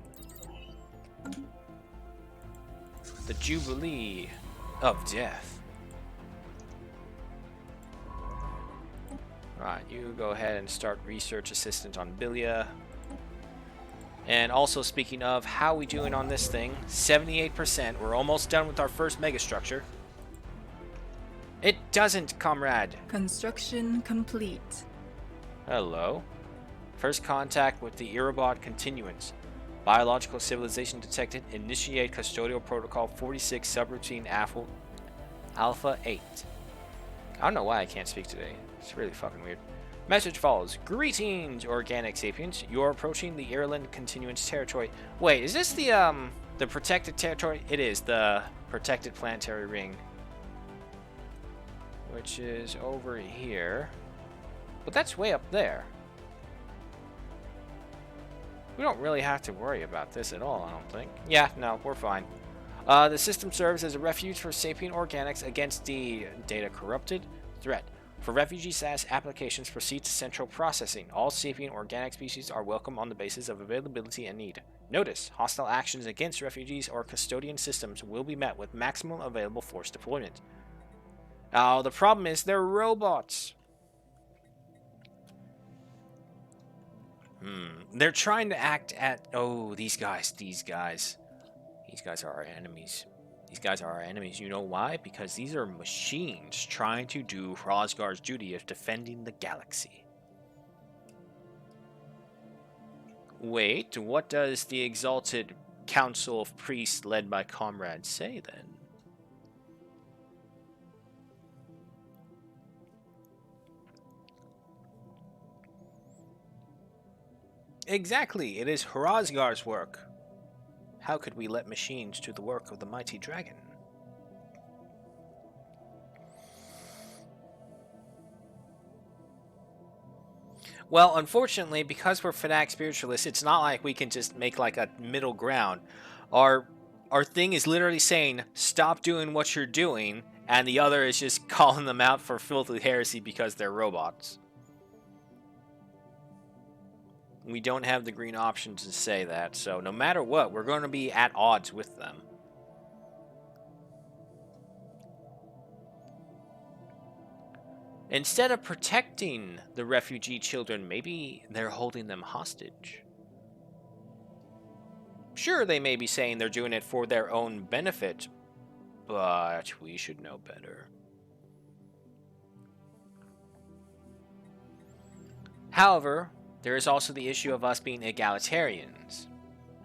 The Jubilee of Death. Right, you go ahead and start research assistant on Bilia. And also, speaking of, how are we doing on this thing? 78%. We're almost done with our first megastructure. It doesn't, comrade. Construction complete. Hello. First contact with the Irobot continuance. Biological civilization detected. Initiate custodial protocol 46 subroutine Alpha 8. I don't know why I can't speak today. It's really fucking weird. Message follows. Greetings, organic sapiens. You're approaching the Ireland continuance territory. Wait, is this the The protected territory, it is the protected planetary ring, which is over here. But that's way up there. We don't really have to worry about this at all, I don't think. Yeah, no, we're fine. The system serves as a refuge for sapient organics against the data corrupted threat. For refugee status applications, proceed to central processing. All sapient organic species are welcome on the basis of availability and need. Notice, hostile actions against refugees or custodian systems will be met with maximum available force deployment. Now, the problem is they're robots. They're trying to act at... Oh, these guys. These guys are our enemies. These guys are our enemies. You know why? Because these are machines trying to do Hrosgar's duty of defending the galaxy. Wait, what does the exalted council of priests led by comrades say then? Exactly, it is Hrosgar's work. How could we let machines do the work of the mighty dragon? Well, unfortunately, because we're fanatic spiritualists, it's not like we can just make like a middle ground. Our thing is literally saying, stop doing what you're doing, and the other is just calling them out for filthy heresy because they're robots. We don't have the green option to say that, so no matter what, we're going to be at odds with them. Instead of protecting the refugee children, maybe they're holding them hostage. Sure, they may be saying they're doing it for their own benefit, but we should know better. However, there is also the issue of us being egalitarians.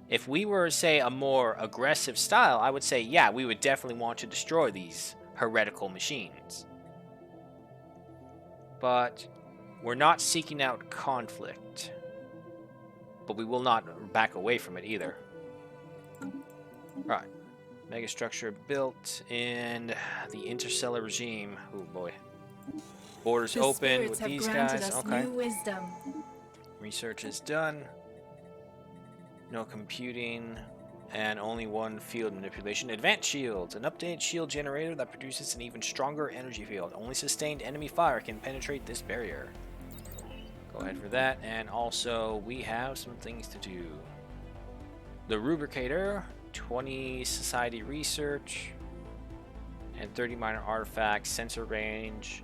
If we were, say, a more aggressive style, I would say, yeah, we would definitely want to destroy these heretical machines. But we're not seeking out conflict. But we will not back away from it either. Alright. Megastructure built in the interstellar regime. Oh boy. Borders open with these guys. Okay. New wisdom. Research is done. No computing. And only one field manipulation. Advanced shields. An updated shield generator that produces an even stronger energy field. Only sustained enemy fire can penetrate this barrier. Go ahead for that. And also, we have some things to do. The Rubricator. 20 society research. And 30 minor artifacts. Sensor range.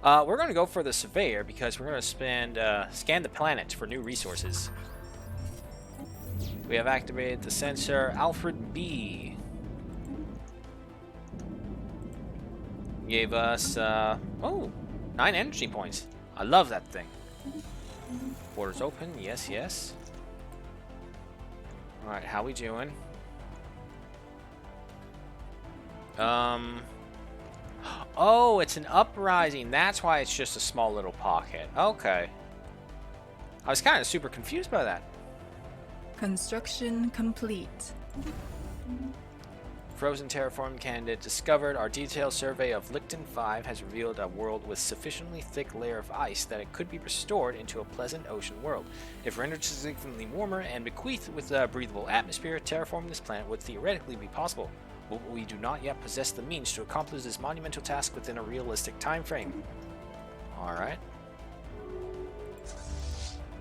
We're going to go for the Surveyor because we're going to scan the planet for new resources. We have activated the sensor. Alfred B. Gave us, 9 energy points. I love that thing. Borders open. Yes, yes. Alright, how we doing? Oh, it's an uprising. That's why it's just a small little pocket. Okay. I was kind of super confused by that. Construction complete. Frozen terraform candidate discovered. Our detailed survey of Licton 5 has revealed a world with sufficiently thick layer of ice that it could be restored into a pleasant ocean world. If rendered significantly warmer and bequeathed with a breathable atmosphere, terraforming this planet would theoretically be possible. But we do not yet possess the means to accomplish this monumental task within a realistic time frame. Alright.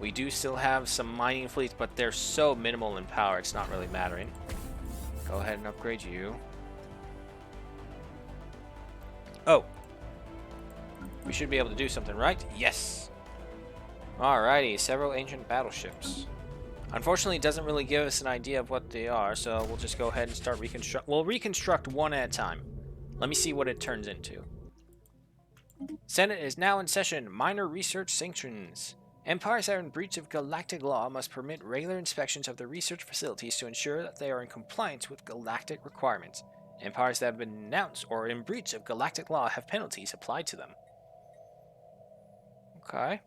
We do still have some mining fleets, but they're so minimal in power, it's not really mattering. Go ahead and upgrade you. Oh. We should be able to do something, right? Yes. Alrighty, several ancient battleships. Unfortunately, it doesn't really give us an idea of what they are, so we'll just go ahead and start reconstruct. We'll reconstruct one at a time. Let me see what it turns into. Senate is now in session. Minor research sanctions. Empires that are in breach of galactic law must permit regular inspections of their research facilities to ensure that they are in compliance with galactic requirements. Empires that have been denounced or in breach of galactic law have penalties applied to them. Okay.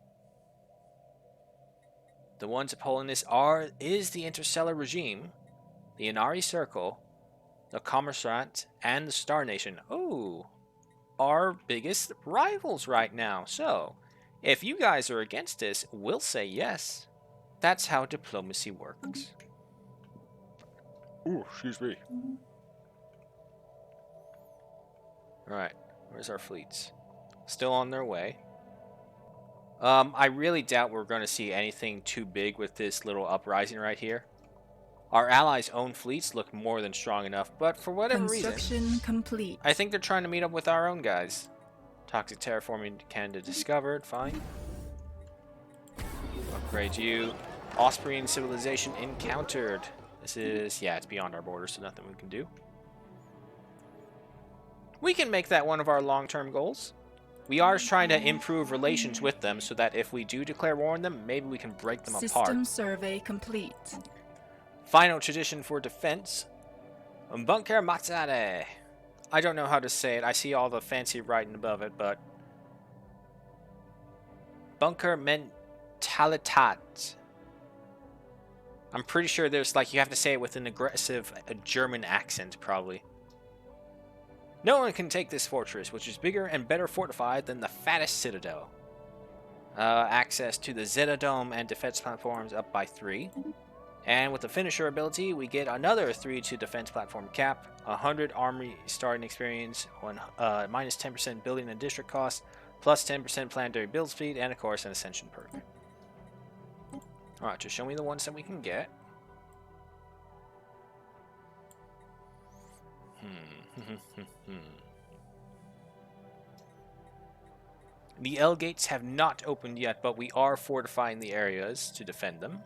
The ones upholding this is the interstellar regime. the Inari Circle, the Commerçant, and the Star Nation. Oh, our biggest rivals right now. So, if you guys are against this, we'll say yes. That's how diplomacy works. Ooh, excuse me. Alright, where's our fleets? Still on their way. I really doubt we're going to see anything too big with this little uprising right here. Our allies' own fleets look more than strong enough, but for whatever reason, complete. I think they're trying to meet up with our own guys. Toxic terraforming candidate discovered, fine. Upgrade you. Ospreyan civilization encountered. This is, yeah, it's beyond our borders, so nothing we can do. We can make that one of our long-term goals. We are trying to improve relations with them so that if we do declare war on them, maybe we can break them apart. System survey complete. Final tradition for defense. Bunker Matsare. I don't know how to say it. I see all the fancy writing above it, but... Bunker Mentalitat. I'm pretty sure there's, like, you have to say it with an aggressive German accent, probably. No one can take this fortress, which is bigger and better fortified than the fattest citadel. Access to the Zeta Dome and defense platforms up by 3. And with the finisher ability, we get another 3 to defense platform cap, 100 army starting experience, minus 10% building and district cost, plus 10% planetary build speed, and of course an ascension perk. Alright, just show me the ones that we can get. The L gates have not opened yet, but we are fortifying the areas to defend them.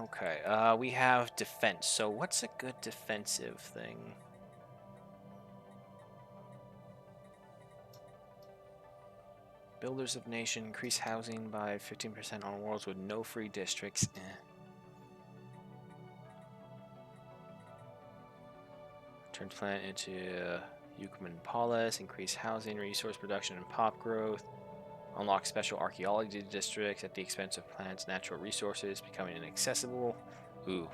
Okay, we have defense. So what's a good defensive thing? Builders of Nation, increase housing by 15% on worlds with no free districts. Turn plant into Euclidean Polis, increase housing, resource production, and pop growth. Unlock special archaeology districts at the expense of plants' natural resources, becoming inaccessible. Ooh.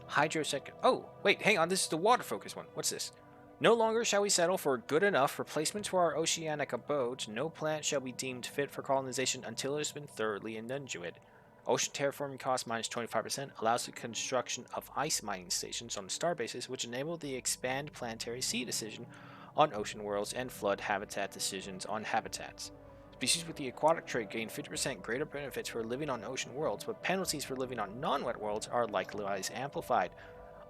Hydrosec. Oh, wait, hang on. This is the water focus one. What's this? No longer shall we settle for good enough replacements for our oceanic abodes. No plant shall be deemed fit for colonization until it has been thoroughly inundated. Ocean terraforming cost minus 25% allows the construction of ice mining stations on star bases, which enable the expand planetary sea decision on ocean worlds and flood habitat decisions on habitats. Species with the aquatic trait gain 50% greater benefits for living on ocean worlds, but penalties for living on non-wet worlds are likewise amplified.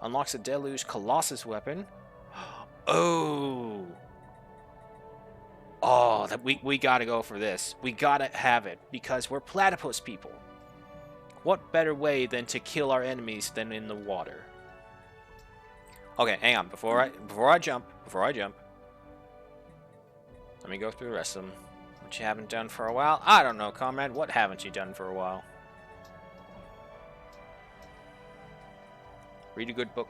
Unlocks a Deluge Colossus weapon. Oh! Oh, that we gotta go for this. We gotta have it, because we're platypus people. What better way than to kill our enemies than in the water? Okay, hang on. Before I jump. Let me go through the rest of them. What you haven't done for a while? I don't know, comrade. What haven't you done for a while? Read a good book.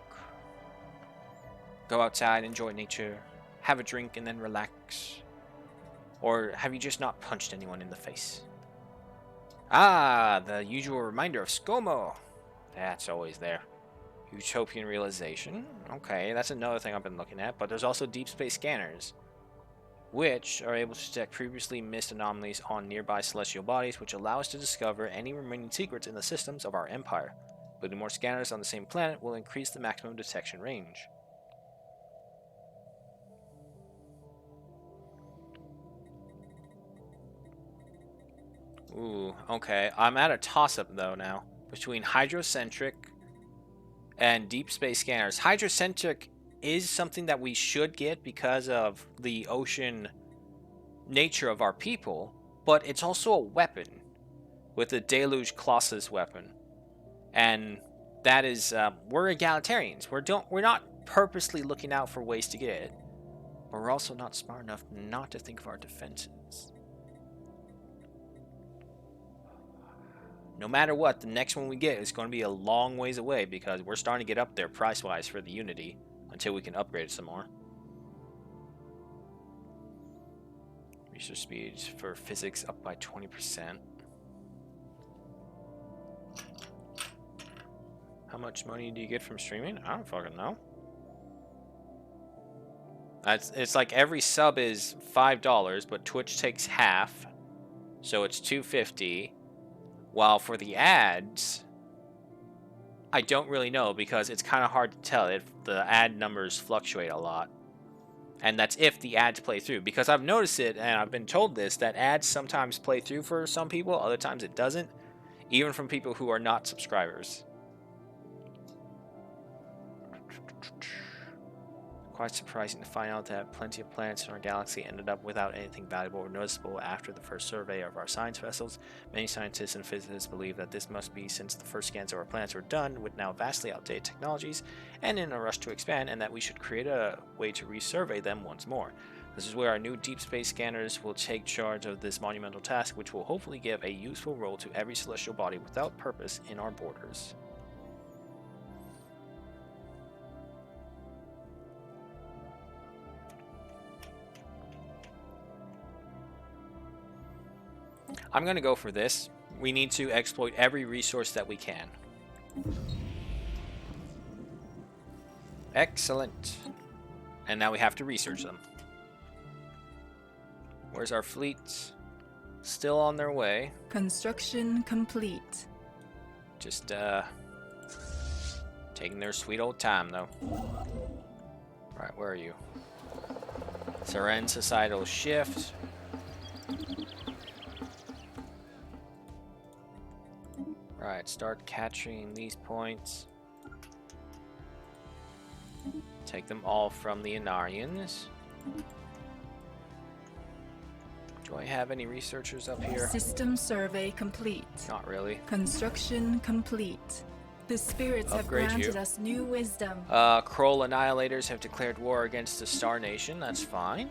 Go outside, enjoy nature. Have a drink and then relax. Or have you just not punched anyone in the face? Ah, the usual reminder of ScoMo. That's always there. Utopian realization. Okay, that's another thing I've been looking at. But there's also deep space scanners, which are able to detect previously missed anomalies on nearby celestial bodies, which allow us to discover any remaining secrets in the systems of our empire. Building more scanners on the same planet will increase the maximum detection range. Ooh, okay. I'm at a toss-up, though, now, between hydrocentric and deep space scanners. Hydrocentric is something that we should get because of the ocean nature of our people, but it's also a weapon with the Deluge Colossus weapon. And that is, we're egalitarians. We're not purposely looking out for ways to get it, but we're also not smart enough not to think of our defenses. No matter what, the next one we get is going to be a long ways away because we're starting to get up there price-wise for the Unity until we can upgrade it some more. Research speeds for physics up by 20%. How much money do you get from streaming? I don't fucking know. It's like every sub is $5, but Twitch takes half, so it's $2.50. While for the ads, I don't really know because it's kind of hard to tell if the ad numbers fluctuate a lot. And that's if the ads play through. Because I've noticed it, and I've been told this, that ads sometimes play through for some people, other times it doesn't. Even from people who are not subscribers. Quite surprising to find out that plenty of planets in our galaxy ended up without anything valuable or noticeable after the first survey of our science vessels. Many scientists and physicists believe that this must be since the first scans of our planets were done with now vastly outdated technologies and in a rush to expand, and that we should create a way to resurvey them once more. This is where our new deep space scanners will take charge of this monumental task, which will hopefully give a useful role to every celestial body without purpose in our borders. I'm going to go for this. We need to exploit every resource that we can. Excellent. And now we have to research them. Where's our fleet? Still on their way. Construction complete. Just, taking their sweet old time, though. Right, where are you? Seren Societal Shift. Right, start capturing these points. Take them all from the Inarians. Do I have any researchers up here? System survey complete. Not really. Construction complete. The spirits Upgrade have granted you. us new wisdom. Kroll Annihilators have declared war against the Star Nation. That's fine.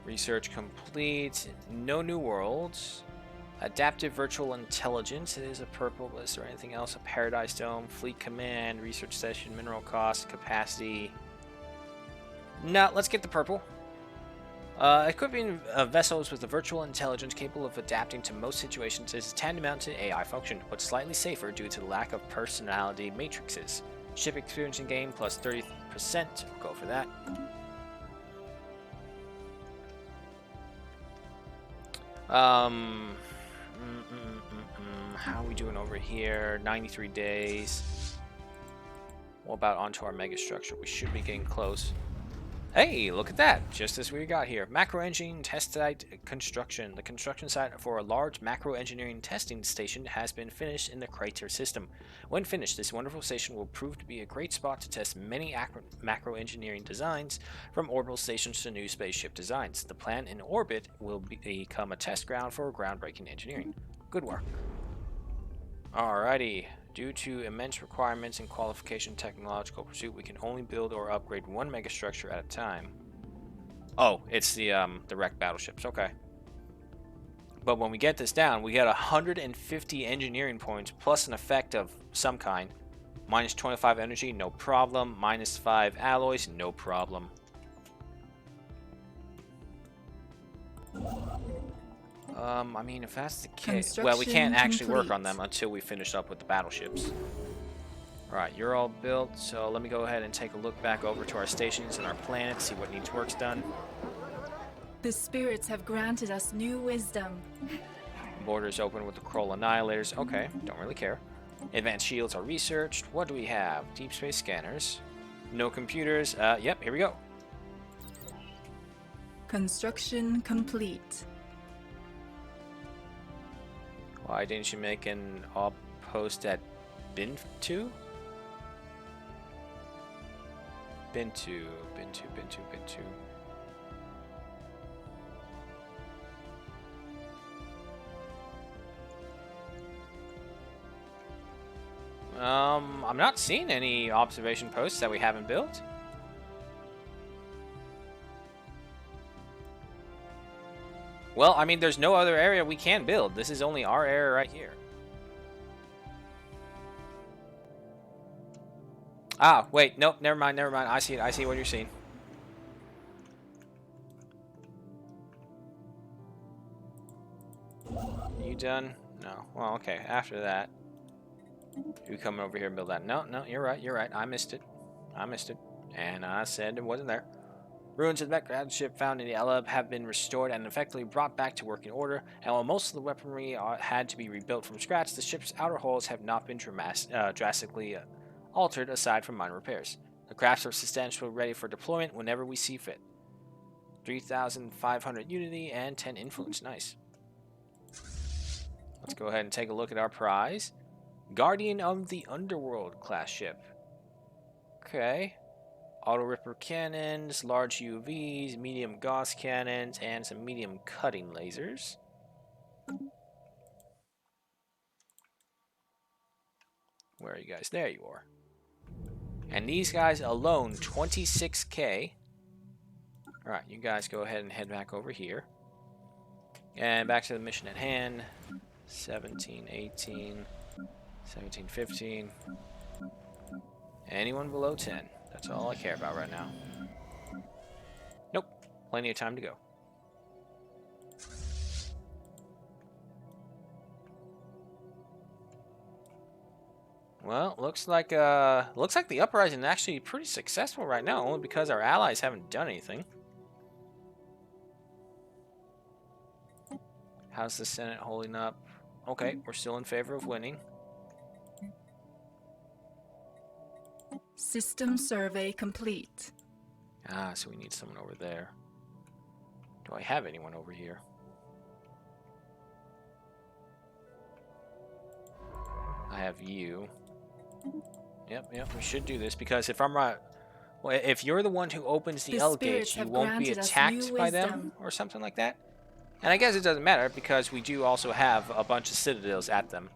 Research complete. No new worlds. Adaptive Virtual Intelligence. It is a purple. Is there anything else? A Paradise Dome. Fleet Command. Research Session. Mineral Cost. Capacity. No, let's get the purple. Equipping vessels with a virtual intelligence capable of adapting to most situations is tantamount to AI function, but slightly safer due to the lack of personality matrices. Ship experience in game plus 30%. We'll go for that. How are we doing over here? 93 days. What about onto our mega structure? We should be getting close. Hey, look at that! Just as we got here. Macro engineering test site construction. The construction site for a large macro engineering testing station has been finished in the Crater system. When finished, this wonderful station will prove to be a great spot to test many macro engineering designs, from orbital stations to new spaceship designs. The plant in orbit will become a test ground for groundbreaking engineering. Good work. Alrighty. Due to immense requirements in qualification technological pursuit, we can only build or upgrade one megastructure at a time. Oh, it's the wrecked battleships. Okay. But when we get this down, we get 150 engineering points plus an effect of some kind. Minus 25 energy, no problem. Minus 5 alloys, no problem. I mean, if that's the case... Well, we can't actually work on them until we finish up with the battleships. Alright, you're all built, so let me go ahead and take a look back over to our stations and our planets, see what needs works done. The spirits have granted us new wisdom. Borders open with the Kroll Annihilators. Okay, don't really care. Advanced shields are researched. What do we have? Deep space scanners. No computers. Yep, here we go. Construction complete. Why didn't you make an outpost at Bintu? Bintu. I'm not seeing any observation posts that we haven't built. Well, I mean, there's no other area we can build. This is only our area right here. Ah, wait, nope, never mind. I see it. I see what you're seeing. You done? No. Well, okay, after that. You coming over here and build that? No, no, you're right. You're right. I missed it. I missed it. And I said it wasn't there. Ruins of the Mech ship found in the Eleb have been restored and effectively brought back to working order, and while most of the weaponry had to be rebuilt from scratch, the ship's outer hulls have not been drastically altered aside from minor repairs. The crafts are substantially ready for deployment whenever we see fit. 3,500 unity and 10 influence. Nice. Let's go ahead and take a look at our prize. Guardian of the Underworld class ship. Okay. Auto Ripper cannons, large UVs, medium Gauss cannons, and some medium cutting lasers. Where are you guys? There you are. And these guys alone, 26k. Alright, you guys go ahead and head back over here. And back to the mission at hand. 17, 18, 17, 15. Anyone below 10. That's all I care about right now. Nope. Plenty of time to go. Well, looks like the uprising is actually pretty successful right now, only because our allies haven't done anything. How's the Senate holding up? Okay, we're still in favor of winning. System survey complete. Ah, so we need someone over there. Do I have anyone over here? I have you. Yep, we should do this because if I'm right, well, if you're the one who opens the L gates, you won't be attacked by them or something like that. And I guess it doesn't matter because we do also have a bunch of citadels at them.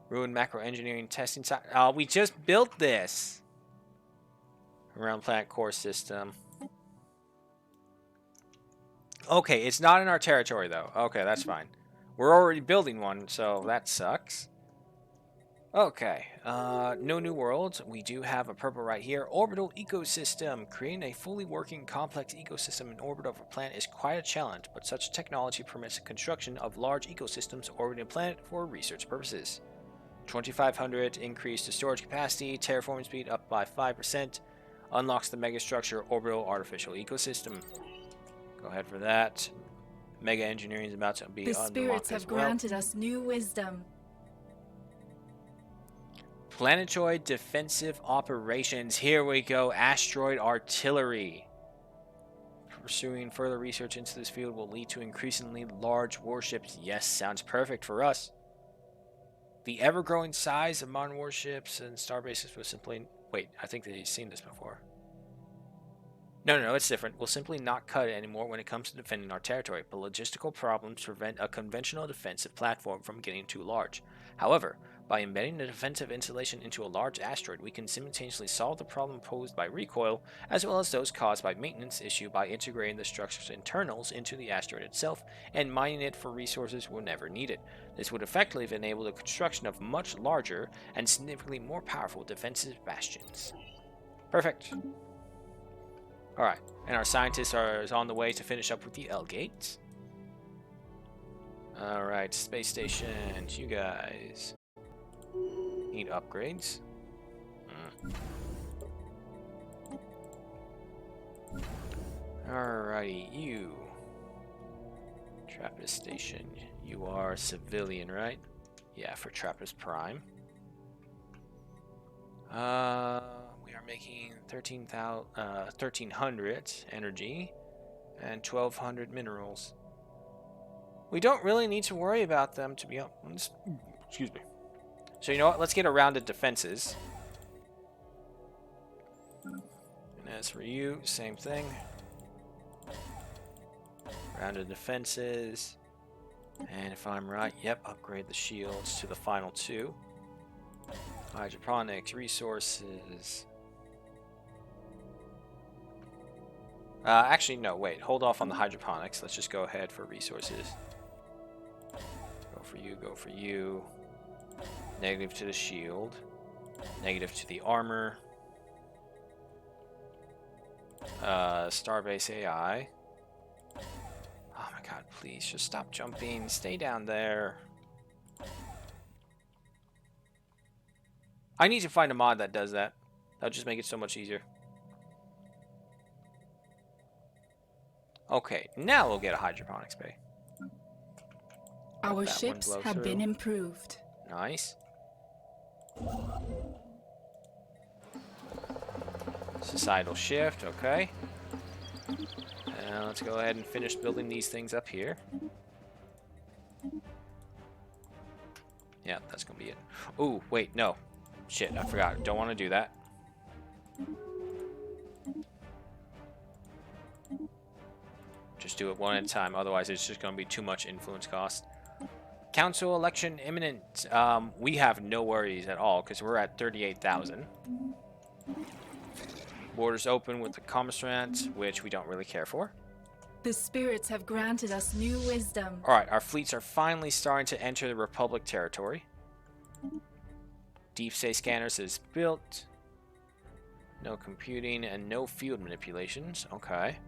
Ruined macro engineering testing site. Oh, we just built this. Around planet core system. Okay, it's not in our territory though. Okay, that's fine. We're already building one, so that sucks. Okay, no new worlds. We do have a purple right here. Orbital ecosystem. Creating a fully working complex ecosystem in orbit of a planet is quite a challenge, but such technology permits the construction of large ecosystems orbiting a planet for research purposes. 2,500 increase to storage capacity, terraforming speed up by 5%, unlocks the megastructure orbital artificial ecosystem. Go ahead for that. Mega engineering is about to be unlocked as well. The spirits have granted us new wisdom. Planetoid defensive operations. Here we go. Asteroid artillery. Pursuing further research into this field will lead to increasingly large warships. Yes, sounds perfect for us. The ever-growing size of modern warships and star bases will simply... Wait, I think they've seen this before. No, it's different. We'll simply not cut it anymore when it comes to defending our territory, but logistical problems prevent a conventional defensive platform from getting too large. However, by embedding the defensive installation into a large asteroid, we can simultaneously solve the problem posed by recoil, as well as those caused by maintenance issue by integrating the structure's internals into the asteroid itself and mining it for resources whenever needed. This would effectively enable the construction of much larger and significantly more powerful defensive bastions. Perfect. Alright, and our scientists are on the way to finish up with the L gates. Alright, space stations, you guys need upgrades. Alrighty, you. Trappist station, you are civilian, right? Yeah, for Trappist Prime. We are making 1,300 energy and 1,200 minerals. We don't really need to worry about them, to be honest. Excuse me. So you know what? Let's get a round of defenses. And as for you, same thing. Round of defenses. And if I'm right, yep, upgrade the shields to the final two. Hydroponics, resources. Actually, no, wait. Hold off on the hydroponics. Let's just go ahead for resources. Go for you, go for you. Negative to the shield. Negative to the armor. Starbase AI. Oh my god, please, just stop jumping. Stay down there. I need to find a mod that does that. That'll just make it so much easier. Okay, now we'll get a hydroponics bay. Our That one ships blow have through. been improved. Nice. Societal shift, okay. And let's go ahead and finish building these things up here. Yeah, that's gonna be it. Ooh, wait, no. Shit, I forgot. Don't want to do that. Just do it one at a time, otherwise it's just gonna be too much influence cost. Council election imminent. We have no worries at all because we're at 38,000. Borders open with the Commissariat, which we don't really care for. The spirits have granted us new wisdom. Alright, our fleets are finally starting to enter the Republic territory. Deep space scanners is built. No computing and no field manipulations. Okay.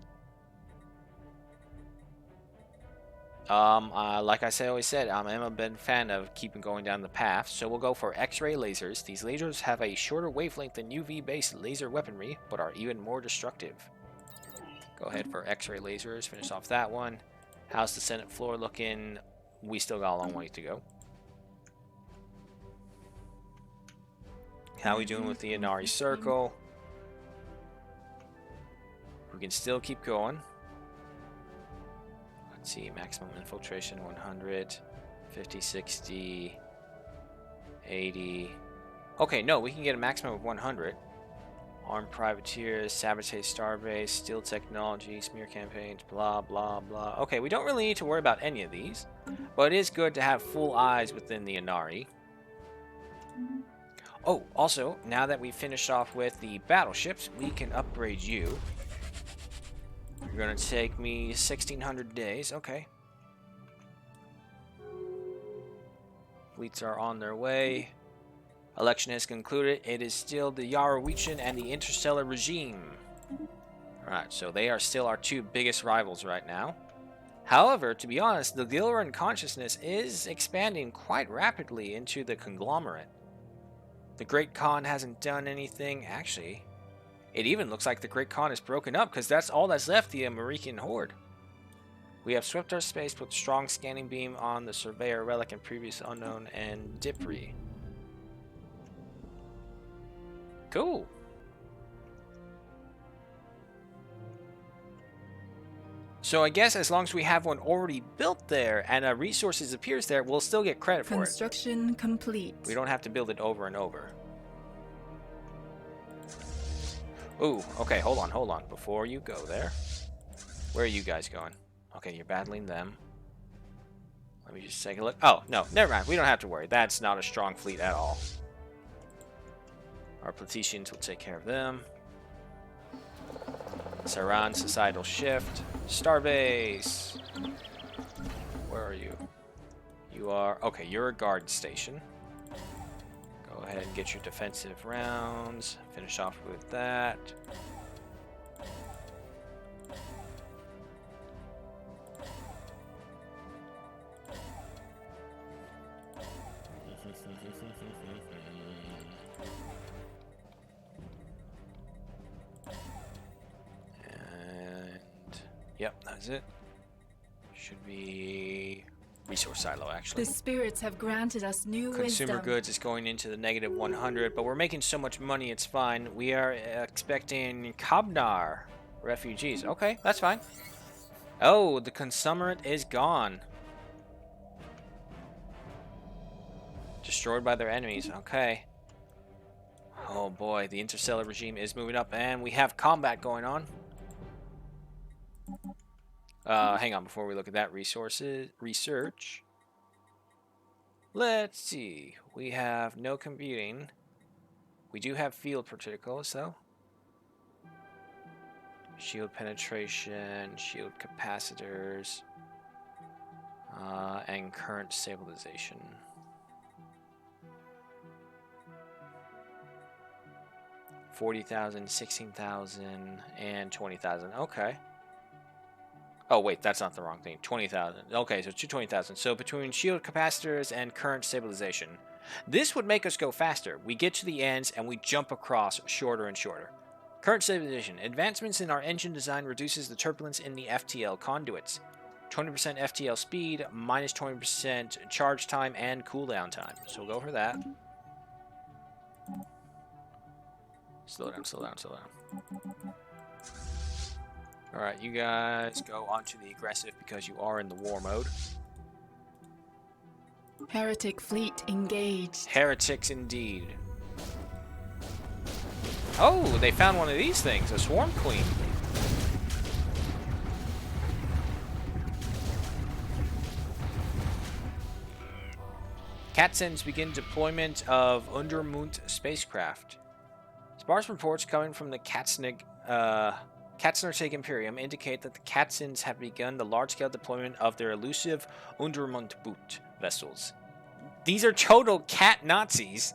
Like I always said, I'm a big fan of keeping going down the path, so we'll go for X-ray lasers. These lasers have a shorter wavelength than UV-based laser weaponry, but are even more destructive. Go ahead for X-ray lasers, finish off that one. How's the Senate floor looking? We still got a long way to go. How we doing with the Inari Circle? We can still keep going. Let's see, maximum infiltration 100, 50, 60, 80. Okay, no, we can get a maximum of 100. Armed privateers, sabotage starbase, steal technology, smear campaigns, blah, blah, blah. Okay, we don't really need to worry about any of these, but it is good to have full eyes within the Inari. Oh, also, now that we've finished off with the battleships, we can upgrade you. You're gonna take me 1,600 days. Okay. Fleets are on their way. Election is concluded. It is still the Yarawichan and the Interstellar regime. Alright, so they are still our two biggest rivals right now. However, to be honest, the Gilran consciousness is expanding quite rapidly into the conglomerate. The Great Khan hasn't done anything. Actually, it even looks like the Great Khan is broken up because that's all that's left, the American Horde. We have swept our space with strong scanning beam on the Surveyor Relic and Previous Unknown and Dipri. Cool. So I guess as long as we have one already built there and resources appears there, we'll still get credit for it. Construction complete. We don't have to build it over and over. Ooh, okay, hold on. Before you go there, where are you guys going? Okay, you're battling them. Let me just take a look. Oh, no, never mind. We don't have to worry. That's not a strong fleet at all. Our Platicians will take care of them. Saran, Societal Shift. Starbase! Where are you? You are... Okay, you're a guard station. Go ahead and get your defensive rounds. Finish off with that. Yep, that's it. Should be resource silo, actually. The spirits have granted us new Consumer wisdom. goods is going into the negative 100, but we're making so much money, it's fine. We are expecting Kabnar refugees. Okay, that's fine. Oh, the consumerate is gone. Destroyed by their enemies. Okay. Oh boy, the interstellar regime is moving up, and we have combat going on. Hang on, before we look at that research. Let's see. We have no computing. We do have field particles, though. Shield penetration, shield capacitors, and current stabilization. $40,000, $16,000, and $20,000. Okay. Oh, wait, that's not the wrong thing. 20,000. Okay, so 20,000. So between shield capacitors and current stabilization, This would make us go faster. We get to the ends and we jump across shorter and shorter. Current civilization. Advancements in our engine design reduces the turbulence in the FTL conduits. 20% FTL speed, minus 20% charge time and cooldown time. So we'll go for that. Slow down, slow down, slow down. Alright, you guys go onto the aggressive because you are in the war mode. Heretic fleet engaged. Heretics indeed. Oh, they found one of these things, a swarm queen. Katzens begin deployment of Undermund spacecraft. Sparse reports coming from the Katzenartig Imperium indicate that the Katzens have begun the large-scale deployment of their elusive Undermundboot vessels. These are total cat Nazis.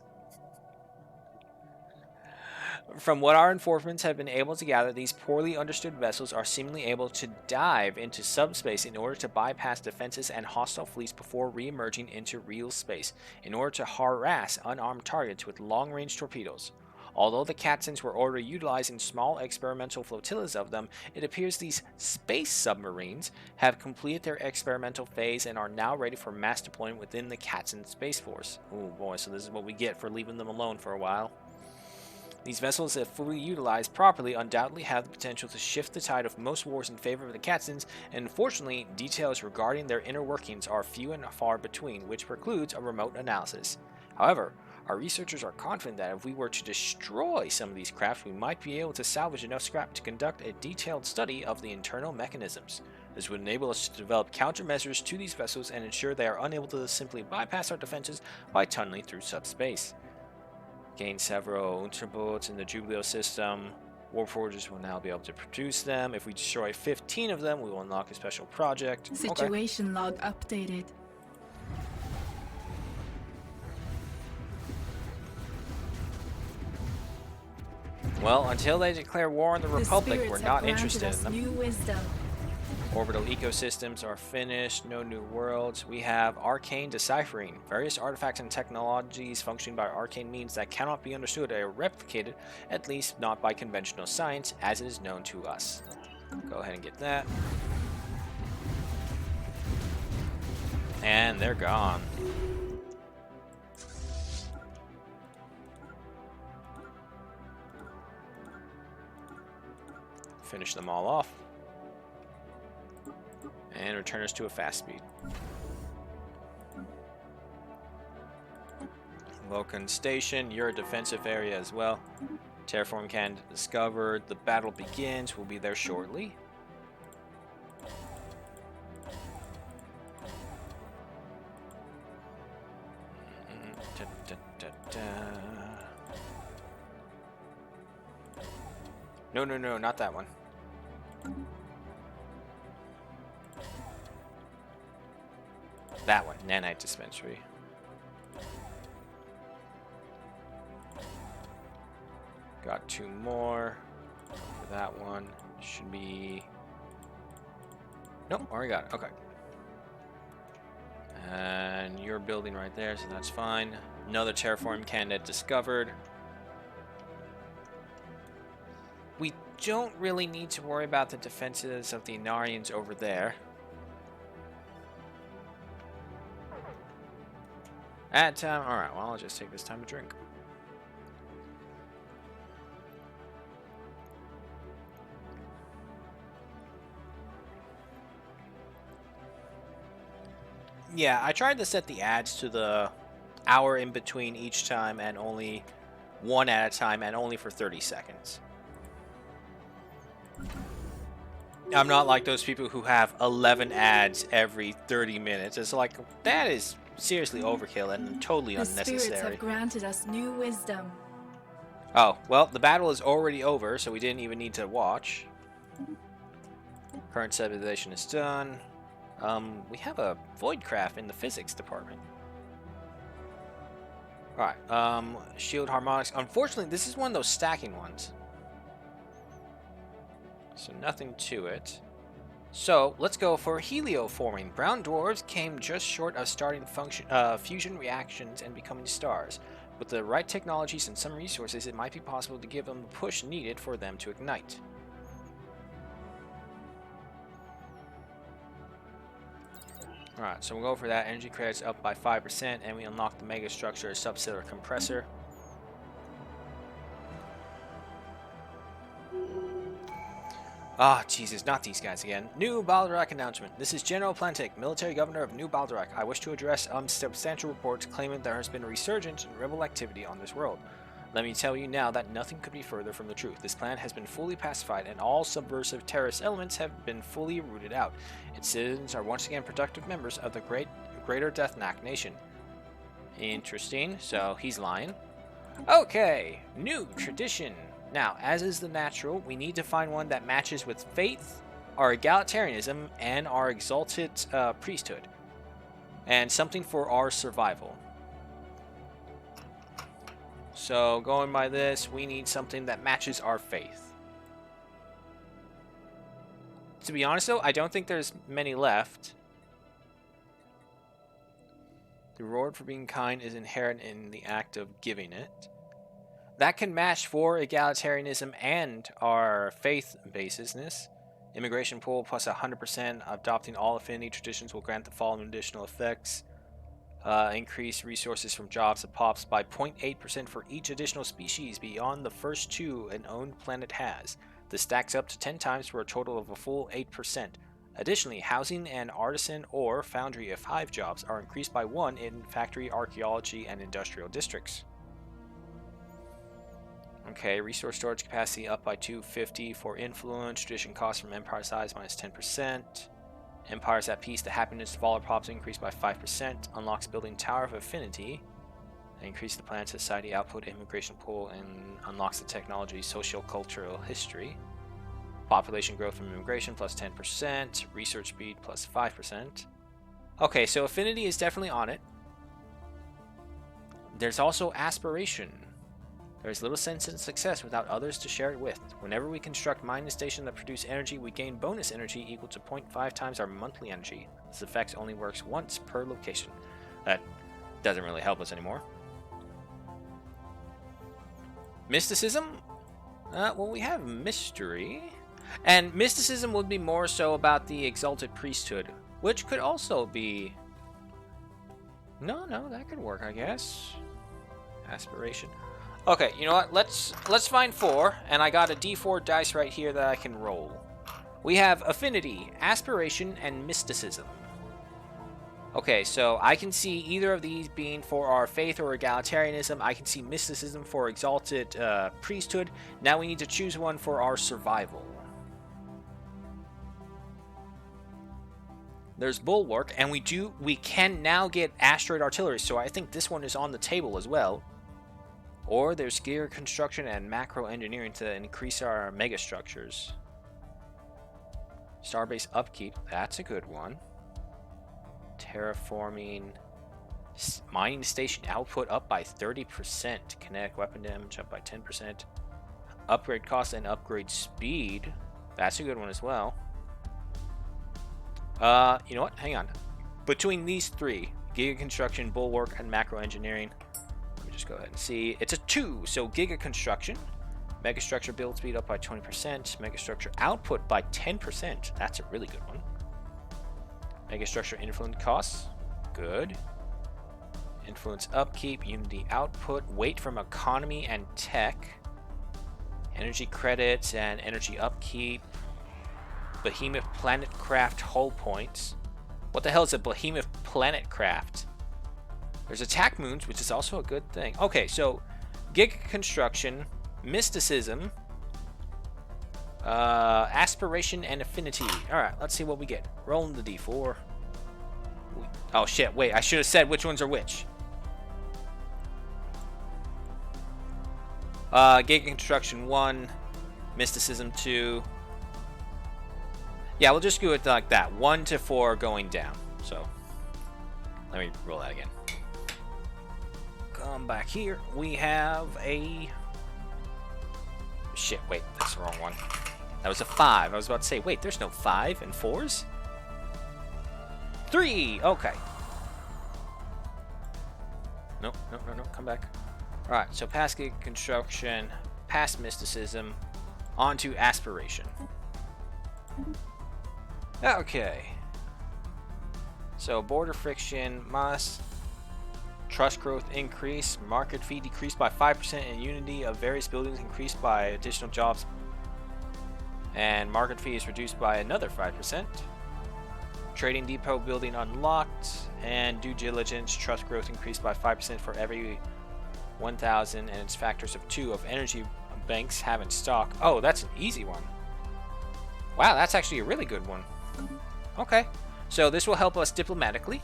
From what our informants have been able to gather, these poorly understood vessels are seemingly able to dive into subspace in order to bypass defenses and hostile fleets before re-emerging into real space, in order to harass unarmed targets with long-range torpedoes. Although the Katzens were already utilizing small experimental flotillas of them, it appears these space submarines have completed their experimental phase and are now ready for mass deployment within the Katzen Space Force. Oh boy, so this is what we get for leaving them alone for a while. These vessels, if fully utilized properly, undoubtedly have the potential to shift the tide of most wars in favor of the Katzens, and unfortunately, details regarding their inner workings are few and far between, which precludes a remote analysis. However, our researchers are confident that if we were to destroy some of these craft, we might be able to salvage enough scrap to conduct a detailed study of the internal mechanisms. This would enable us to develop countermeasures to these vessels and ensure they are unable to simply bypass our defenses by tunneling through subspace. Gain several Unterbots in the Jubileo system. Warforgers will now be able to produce them. If we destroy 15 of them, we will unlock a special project. Situation log updated. Well, until they declare war on the Republic, we're not interested in them. New wisdom. Orbital ecosystems are finished, no new worlds. We have arcane deciphering. Various artifacts and technologies functioning by arcane means that cannot be understood or replicated, at least not by conventional science, as it is known to us. Go ahead and get that. And they're gone. Finish them all off. And return us to a fast speed. Vulcan Station, you're a defensive area as well. Terraform candidate discovered. The battle begins. We'll be there shortly. No, no, no, not that one. That one, Nanite Dispensary. Got two more. For that one, should be... Nope, already got it, okay. And you're building right there, so that's fine. Another terraform candidate discovered. We don't really need to worry about the defenses of the Inarians over there. Alright, well, I'll just take this time to drink. Yeah, I tried to set the ads to the hour in between each time and only one at a time and only for 30 seconds. I'm not like those people who have 11 ads every 30 minutes. It's like, that is seriously overkill and totally unnecessary. The spirits have granted us new wisdom. Oh, well, the battle is already over, so we didn't even need to watch. Current civilization is done. We have a Voidcraft in the physics department. Alright, shield harmonics. Unfortunately, this is one of those stacking ones. So nothing to it. So let's go for helioforming. Brown dwarves came just short of starting fusion reactions and becoming stars. With the right technologies and some resources, it might be possible to give them the push needed for them to ignite. Alright, so we'll go for that. Energy credits up by 5%, and we unlock the mega structure subcellular compressor. Ah, Jesus, not these guys again. New Baldorak announcement. This is General Plantic, Military Governor of New Baldorak. I wish to address substantial reports claiming there has been a resurgence in rebel activity on this world. Let me tell you now that nothing could be further from the truth. This plan has been fully pacified, and all subversive terrorist elements have been fully rooted out. Its citizens are once again productive members of the Greater Deathknack Nation. Interesting, so he's lying. Okay, new tradition. Now, as is the natural, we need to find one that matches with faith, our egalitarianism, and our exalted priesthood. And something for our survival. So, going by this, we need something that matches our faith. To be honest though, I don't think there's many left. The reward for being kind is inherent in the act of giving it. That can match for egalitarianism and our faith basisness. Immigration pool plus 100%. Adopting all affinity traditions will grant the following additional effects. Increase resources from jobs and pops by 0.8% for each additional species beyond the first two an owned planet has. This stacks up to 10 times for a total of a full 8%. Additionally, housing and artisan or foundry of hive jobs are increased by 1 in factory, archaeology, and industrial districts. Okay, resource storage capacity up by 250 for influence. Tradition cost from empire size minus 10%. Empires at peace, the happiness of all our props increased by 5%. Unlocks building Tower of Affinity. Increase the planet society output immigration pool and unlocks the technology social cultural history. Population growth from immigration plus 10%. Research speed plus 5%. Okay, so affinity is definitely on it. There's also aspiration. There is little sense in success without others to share it with. Whenever we construct mining stations that produce energy, we gain bonus energy equal to 0.5 times our monthly energy. This effect only works once per location. That doesn't really help us anymore. Mysticism? Well, we have mystery. And mysticism would be more so about the exalted priesthood, which could also be... No, that could work, I guess. Aspiration. Okay, you know what? Let's find 4, and I got a D4 dice right here that I can roll. We have affinity, aspiration, and mysticism. Okay, so I can see either of these being for our faith or egalitarianism. I can see mysticism for exalted priesthood. Now we need to choose one for our survival. There's bulwark, and we can now get asteroid artillery, so I think this one is on the table as well. Or there's gear construction and macro engineering to increase our mega structures. Starbase upkeep, that's a good one. Terraforming. Mining station output up by 30%. Kinetic weapon damage up by 10%. Upgrade cost and upgrade speed. That's a good one as well. You know what? Hang on. Between these 3, Giga Construction, Bulwark, and Macro Engineering, let me just go ahead and see. It's a 2, so Giga Construction. Megastructure build speed up by 20%. Megastructure output by 10%. That's a really good one. Megastructure influence costs. Good. Influence upkeep, unity output, weight from economy and tech. Energy credits and energy upkeep. Behemoth Planet Craft hull points. What the hell is a Behemoth Planet Craft? There's attack moons, which is also a good thing. Okay, so Giga Construction, Mysticism, Aspiration, and Affinity. Alright, let's see what we get. Rolling the D4. Oh shit, wait, I should have said which ones are which. Giga Construction 1, Mysticism 2. Yeah, we'll just do it like that. 1 to 4 going down. So, let me roll that again. Come back here. We have a... Shit, wait, that's the wrong one. That was a 5. I was about to say, wait, there's no 5 and 4s? 3! Okay. Nope, no, no, no, come back. Alright, so past construction, past mysticism, on to aspiration. Okay. So border friction must. Trust growth increase. Market fee decreased by 5%, and unity of various buildings increased by additional jobs. And market fee is reduced by another 5%. Trading depot building unlocked. And due diligence. Trust growth increased by 5% for every 1,000, and its factors of 2 of energy banks have in stock. Oh, that's an easy one. Wow, that's actually a really good one. Okay. So this will help us diplomatically.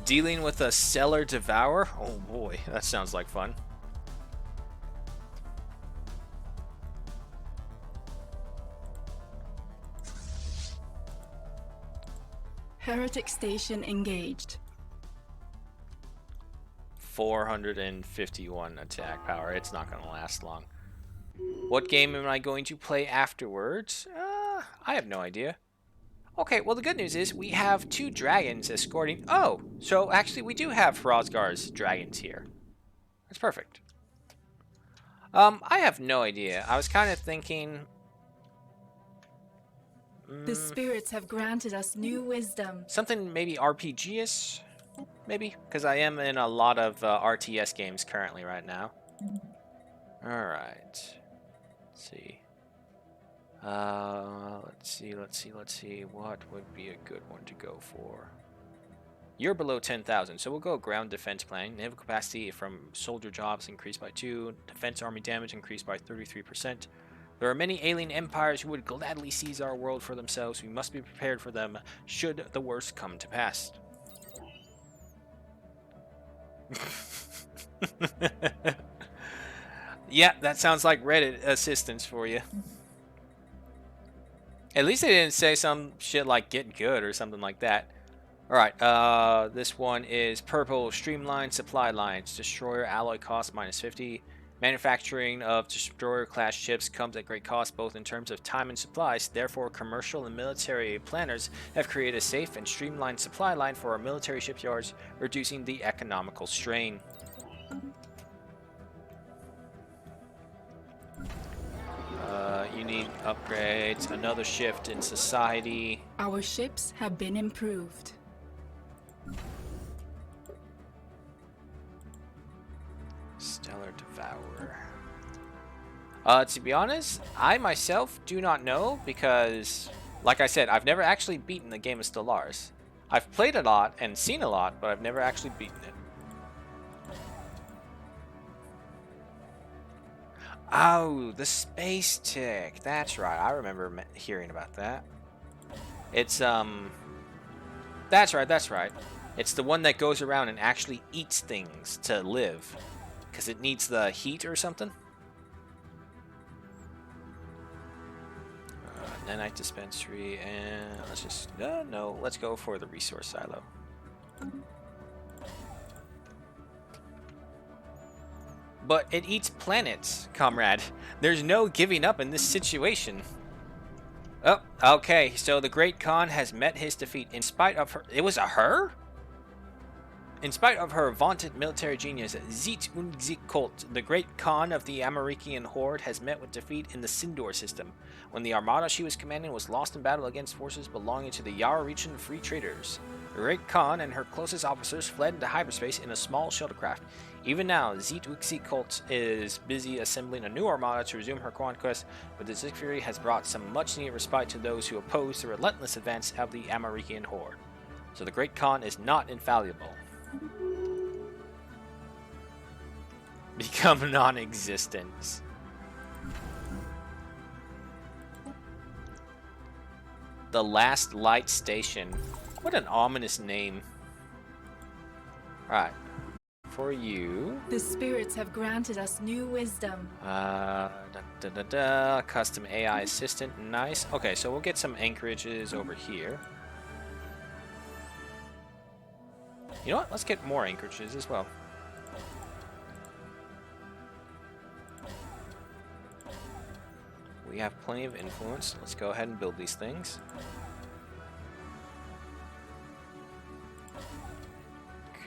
Dealing with a stellar devourer. Oh boy, that sounds like fun. Heretic station engaged. 451 attack power. It's not going to last long. What game am I going to play afterwards? I have no idea. Okay, well the good news is we have 2 dragons escorting... Oh, so actually we do have Hrosgar's dragons here. That's perfect. I have no idea. I was kind of thinking... The spirits have granted us new wisdom. Something maybe RPG-ish? Maybe? Because I am in a lot of RTS games currently right now. Alright. Let's see. Let's see. What would be a good one to go for? You're below 10,000, so we'll go ground defense planning. Naval capacity from soldier jobs increased by 2. Defense army damage increased by 33%. There are many alien empires who would gladly seize our world for themselves. We must be prepared for them should the worst come to pass. Yeah, that sounds like Reddit assistance for you. At least they didn't say some shit like get good or something like that. Alright, this one is purple. Streamlined supply lines. Destroyer alloy cost minus 50. Manufacturing of destroyer class ships comes at great cost both in terms of time and supplies. Therefore, commercial and military planners have created a safe and streamlined supply line for our military shipyards, reducing the economical strain. You need upgrades, another shift in society. Our ships have been improved. Stellar Devourer. To be honest, I myself do not know because, like I said, I've never actually beaten the game of Stellaris. I've played a lot and seen a lot, but I've never actually beaten it. Oh, the space tick. That's right. I remember hearing about that. It's, That's right. It's the one that goes around and actually eats things to live. Because it needs the heat or something. Nanite dispensary, and let's just... no, let's go for the resource silo. But it eats planets, comrade. There's no giving up in this situation. Oh, okay. So the Great Khan has met his defeat in spite of her... It was a her? In spite of her vaunted military genius, Zit Unzikolt, the Great Khan of the Amarikian Horde, has met with defeat in the Sindor system, when the armada she was commanding was lost in battle against forces belonging to the Yararichen Free Traders. The Great Khan and her closest officers fled into hyperspace in a small shuttlecraft. Even now, Zit Unzikolt is busy assembling a new armada to resume her conquest, but this victory has brought some much-needed respite to those who oppose the relentless advance of the Amarikian Horde. So the Great Khan is not infallible. Become non-existent. The Last Light Station. What an ominous name. Alright. For you. The spirits have granted us new wisdom. Custom AI assistant. Nice. Okay, so we'll get some anchorages over here. You know what? Let's get more anchorages as well. We have plenty of influence. Let's go ahead and build these things.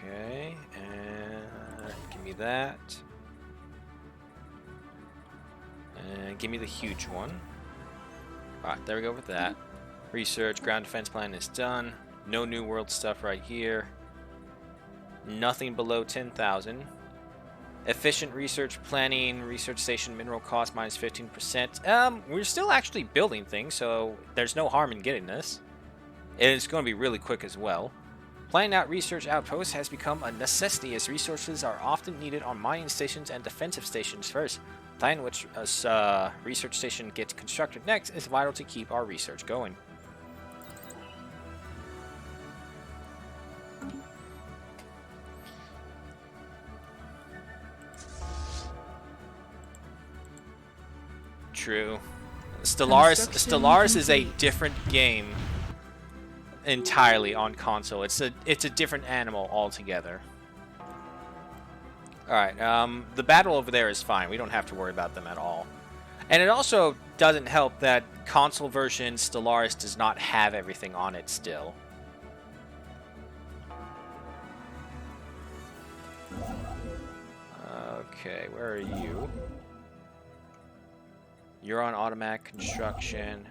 Okay, and give me that. And give me the huge one. Alright, there we go with that. Research, ground defense plan is done. No new world stuff right here. Nothing below 10,000. Efficient research planning, research station mineral cost minus 15%. We're still actually building things, so there's no harm in getting this. And it's going to be really quick as well. Planning out research outposts has become a necessity as resources are often needed on mining stations and defensive stations first. Planning which research station gets constructed next is vital to keep our research going. True. Stellaris is a different game entirely on console. It's a different animal altogether. Alright, the battle over there is fine. We don't have to worry about them at all. And it also doesn't help that console version Stellaris does not have everything on it still. Okay, where are you? You're on automatic construction.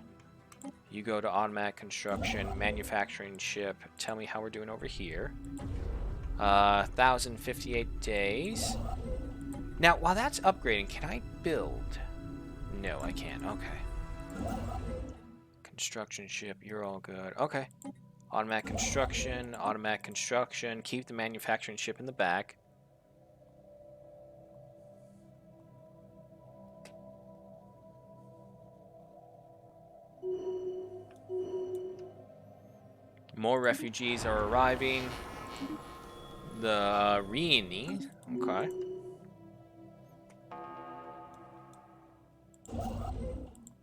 You go to automatic construction, manufacturing ship. Tell me how we're doing over here. 1,058 days. Now, while that's upgrading, can I build? No, I can't. Okay. Construction ship, you're all good. Okay. Automatic construction, automatic construction. Keep the manufacturing ship in the back. More refugees are arriving. The Rieni. Okay.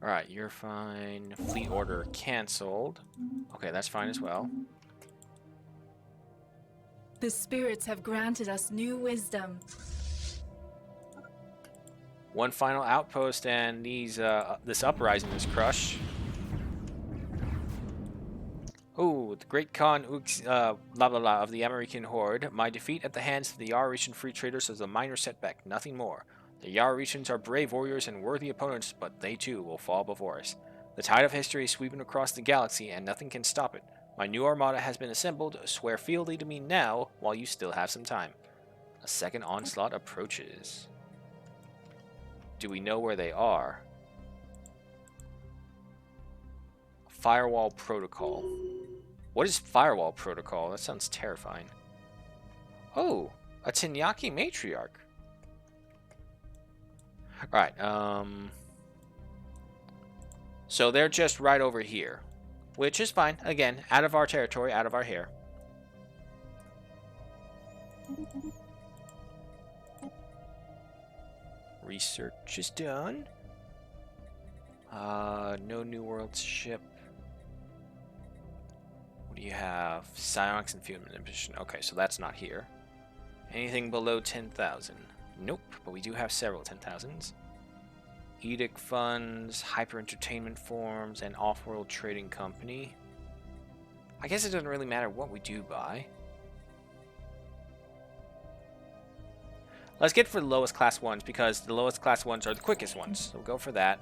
Alright, you're fine. Fleet order canceled. Okay, that's fine as well. The spirits have granted us new wisdom. One final outpost and this uprising is crushed. Oh, the Great Khan Ux, blah blah blah of the American Horde. My defeat at the hands of the Yarishan free traders was a minor setback, nothing more. The Yarishans are brave warriors and worthy opponents, but they too will fall before us. The tide of history is sweeping across the galaxy, and nothing can stop it. My new armada has been assembled. Swear fealty to me now, while you still have some time. A second onslaught approaches. Do we know where they are? Firewall protocol. What is firewall protocol? That sounds terrifying. Oh, a Tenyaki matriarch. Alright, so they're just right over here. Which is fine. Again, out of our territory, out of our hair. Research is done. No New World ship. What do you have? Psionics and field manipulation. Okay, so that's not here. Anything below 10,000? Nope, but we do have several 10,000s. Edict funds, hyper entertainment forms, and off-world trading company. I guess it doesn't really matter what we do buy. Let's get for the lowest class ones because the lowest class ones are the quickest ones. So we'll go for that.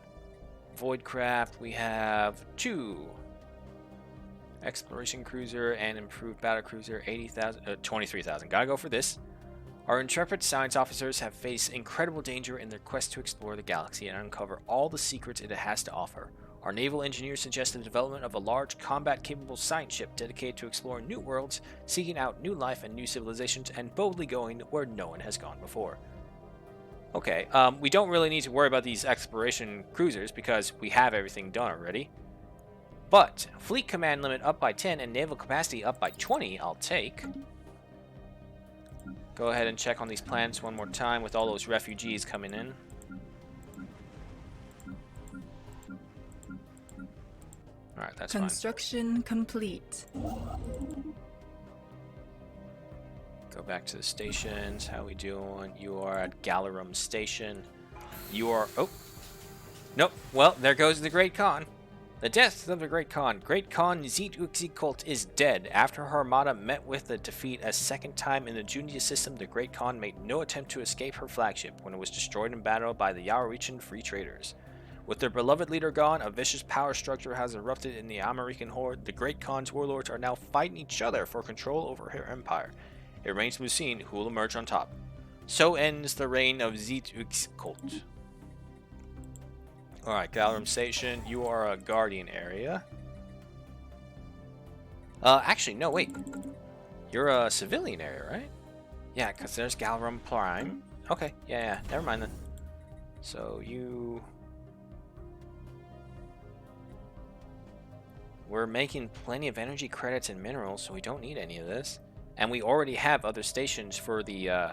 Voidcraft, we have 2. Exploration cruiser and improved battle cruiser, 23,000. Gotta go for this. Our intrepid science officers have faced incredible danger in their quest to explore the galaxy and uncover all the secrets it has to offer. Our naval engineers suggest the development of a large combat-capable science ship dedicated to exploring new worlds, seeking out new life and new civilizations, and boldly going where no one has gone before. Okay, we don't really need to worry about these exploration cruisers because we have everything done already. But fleet command limit up by 10 and naval capacity up by 20, I'll take. Go ahead and check on these planets one more time with all those refugees coming in. Alright, that's fine. Construction complete. Go back to the stations. How we doing? You are at Galarum Station. You are... Oh! Nope. Well, there goes the Great Khan. The death of the Great Khan. Great Khan Zit-Uxi-Kult is dead. After her armada met with the defeat a second time in the Junia system, the Great Khan made no attempt to escape her flagship when it was destroyed in battle by the Yaorichan Free Traders. With their beloved leader gone, a vicious power structure has erupted in the American horde. The Great Khan's warlords are now fighting each other for control over her empire. It remains to be seen who will emerge on top. So ends the reign of Zit-Uxi-Kult. Alright, Galrum Station, you are a Guardian area. Actually, no, wait. You're a civilian area, right? Yeah, because there's Galrum Prime. Okay, yeah, never mind then. So, you... We're making plenty of energy credits and minerals, so we don't need any of this. And we already have other stations for the,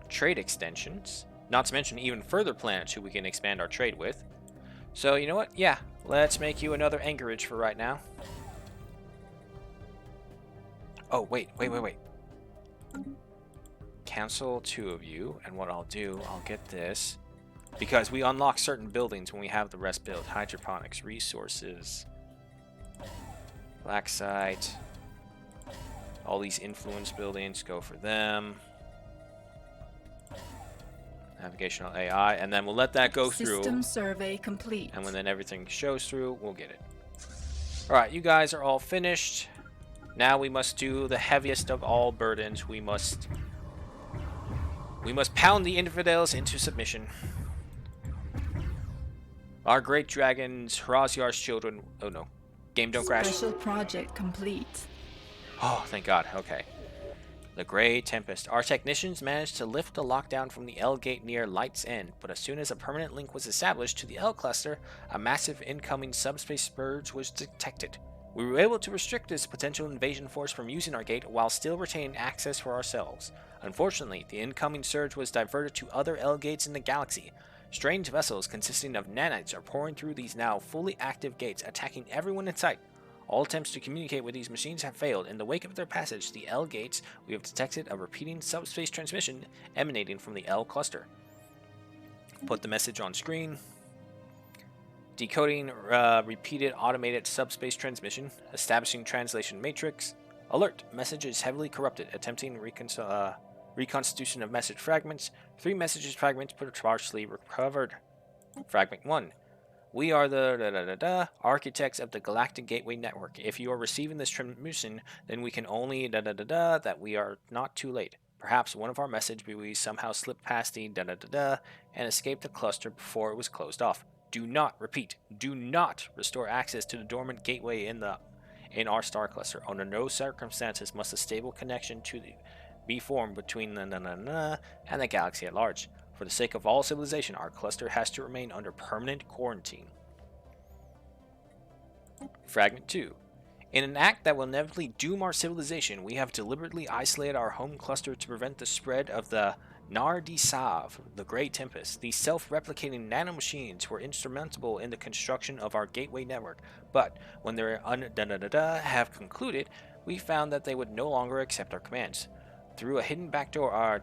trade extensions. Not to mention even further planets who we can expand our trade with. So, you know what? Yeah, let's make you another anchorage for right now. Oh, wait. Cancel 2 of you, and what I'll do, I'll get this. Because we unlock certain buildings when we have the rest built. Hydroponics, resources, black site, all these influence buildings, go for them. Navigational AI, and then we'll let that go through. System survey complete. And when then everything shows through, we'll get it. Alright, you guys are all finished. Now we must do the heaviest of all burdens. We must pound the infidels into submission. Our great dragons, Hrazyar's children. Oh no. Game don't crash. Special project complete. Oh, thank God. Okay. The Grey Tempest. Our technicians managed to lift the lockdown from the L gate near Light's End, but as soon as a permanent link was established to the L cluster, a massive incoming subspace surge was detected. We were able to restrict this potential invasion force from using our gate while still retaining access for ourselves. Unfortunately, the incoming surge was diverted to other L gates in the galaxy. Strange vessels consisting of nanites are pouring through these now fully active gates, attacking everyone in sight. All attempts to communicate with these machines have failed. In the wake of their passage, the L gates, we have detected a repeating subspace transmission emanating from the L cluster. Put the message on screen. Decoding repeated automated subspace transmission. Establishing translation matrix. Alert! Message is heavily corrupted. Attempting reconstitution of message fragments. 3 messages fragments partially recovered. Fragment 1. We are the architects of the Galactic Gateway Network. If you are receiving this transmission, then we can only that we are not too late. Perhaps one of our message buoys somehow slipped past the and escaped the cluster before it was closed off. Do not, repeat, do not restore access to the dormant gateway in our star cluster. Under no circumstances must a stable connection be formed between and the galaxy at large. For the sake of all civilization, our cluster has to remain under permanent quarantine. Fragment 2. In an act that will inevitably doom our civilization, we have deliberately isolated our home cluster to prevent the spread of the Nar-di-Sav, the Grey Tempest. These self-replicating nanomachines were instrumental in the construction of our gateway network, but when they have concluded, we found that they would no longer accept our commands. Through a hidden backdoor, our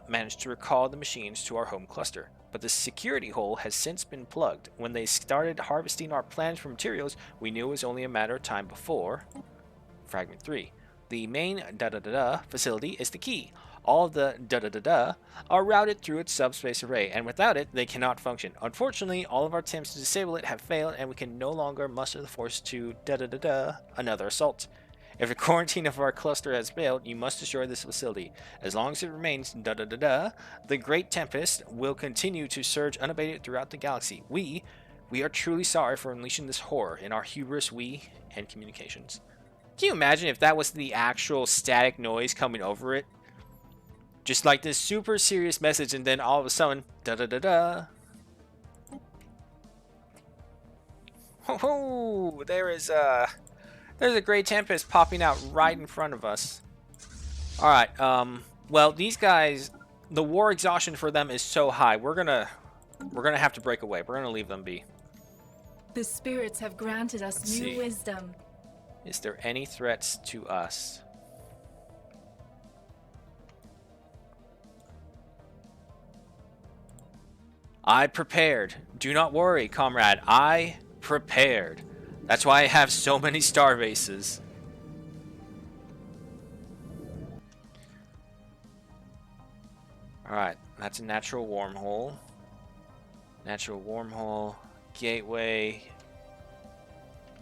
managed to recall the machines to our home cluster. But the security hole has since been plugged. When they started harvesting our plans for materials, we knew it was only a matter of time before. Fragment 3. The main facility is the key. All of the are routed through its subspace array, and without it, they cannot function. Unfortunately, all of our attempts to disable it have failed, and we can no longer muster the force to another assault. If the quarantine of our cluster has failed, you must destroy this facility. As long as it remains the Great Tempest will continue to surge unabated throughout the galaxy. We are truly sorry for unleashing this horror in our hubris, and communications. Can you imagine if that was the actual static noise coming over it? Just like this super serious message, and then all of a sudden, Oh, there's a Great Tempest popping out right in front of us. Alright, well, these guys, the war exhaustion for them is so high, we're gonna have to break away. We're gonna leave them be. The spirits have granted us new wisdom. Is there any threats to us? I prepared. Do not worry, comrade. I prepared. That's why I have so many star bases. Alright, that's a natural wormhole. Natural wormhole. Gateway.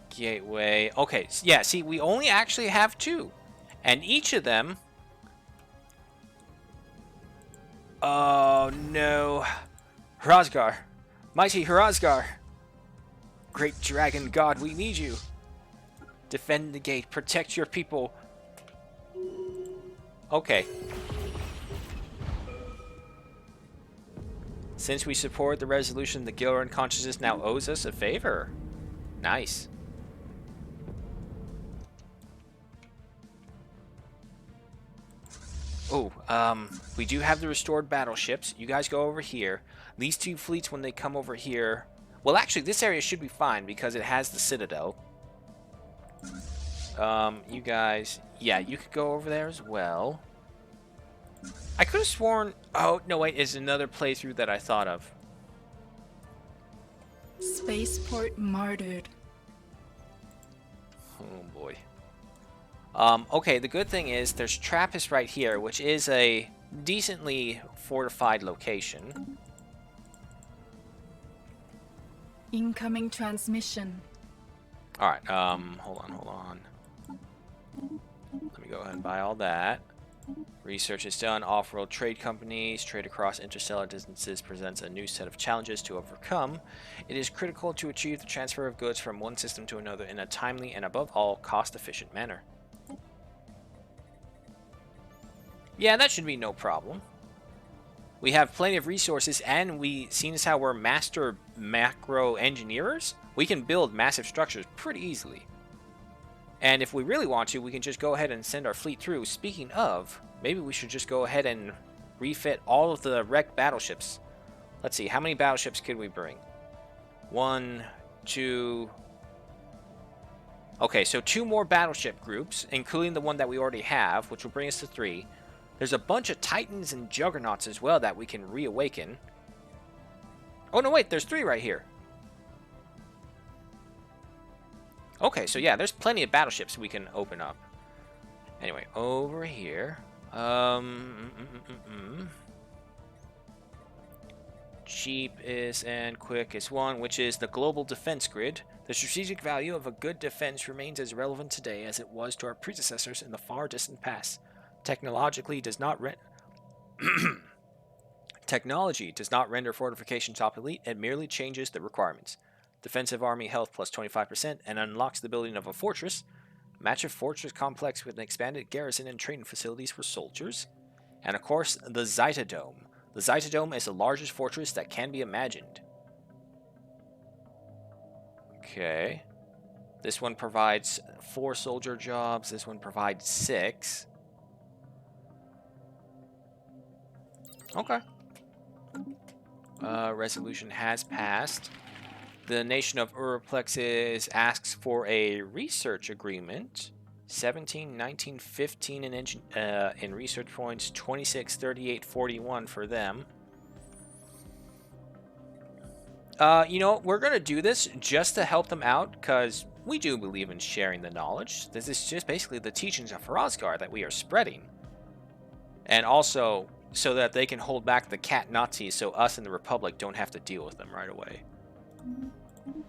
Gateway. Okay, yeah, see, we only actually have 2. And each of them... Oh, no. Hrazgar. Mighty Hrazgar. Great dragon god, we need you. Defend the gate. Protect your people. Okay. Since we support the resolution, the Gilran consciousness now owes us a favor. Nice. Oh, we do have the restored battleships. You guys go over here. These 2 fleets, when they come over here... Well, actually, this area should be fine because it has the Citadel. You guys... Yeah, you could go over there as well. I could have sworn... Oh, no, wait. It's another playthrough that I thought of. Spaceport martyred. Oh, boy. Okay, the good thing is there's Trappist right here, which is a decently fortified location. Incoming transmission. Alright, hold on. Let me go ahead and buy all that. Research is done. Off-world trade companies. Trade across interstellar distances presents a new set of challenges to overcome. It is critical to achieve the transfer of goods from one system to another in a timely and, above all, cost-efficient manner. Yeah, that should be no problem. We have plenty of resources, and seeing as how we're master macro engineers, we can build massive structures pretty easily. And if we really want to, we can just go ahead and send our fleet through. Speaking of, maybe we should just go ahead and refit all of the wrecked battleships. Let's see, how many battleships could we bring? 1, 2... Okay, so 2 more battleship groups, including the one that we already have, which will bring us to 3. There's a bunch of Titans and Juggernauts as well that we can reawaken. Oh, no, wait, there's 3 right here. Okay, so yeah, there's plenty of battleships we can open up. Anyway, over here. Cheapest and quickest one, which is the global defense grid. The strategic value of a good defense remains as relevant today as it was to our predecessors in the far distant past. Technology does not render fortifications obsolete, it merely changes the requirements. Defensive army health plus 25% and unlocks the building of a fortress. Match a fortress complex with an expanded garrison and training facilities for soldiers. And of course, the Zytodome. The Zytodome is the largest fortress that can be imagined. Okay. This one provides 4 soldier jobs. This one provides 6. Okay. Resolution has passed. The nation of Uraplexes asks for a research agreement. 17, 19, 15 in research points, 26, 38, 41 for them. You know, we're going to do this just to help them out, because we do believe in sharing the knowledge. This is just basically the teachings of Hrazgar that we are spreading. And also, so that they can hold back the cat Nazis so us and the Republic don't have to deal with them right away.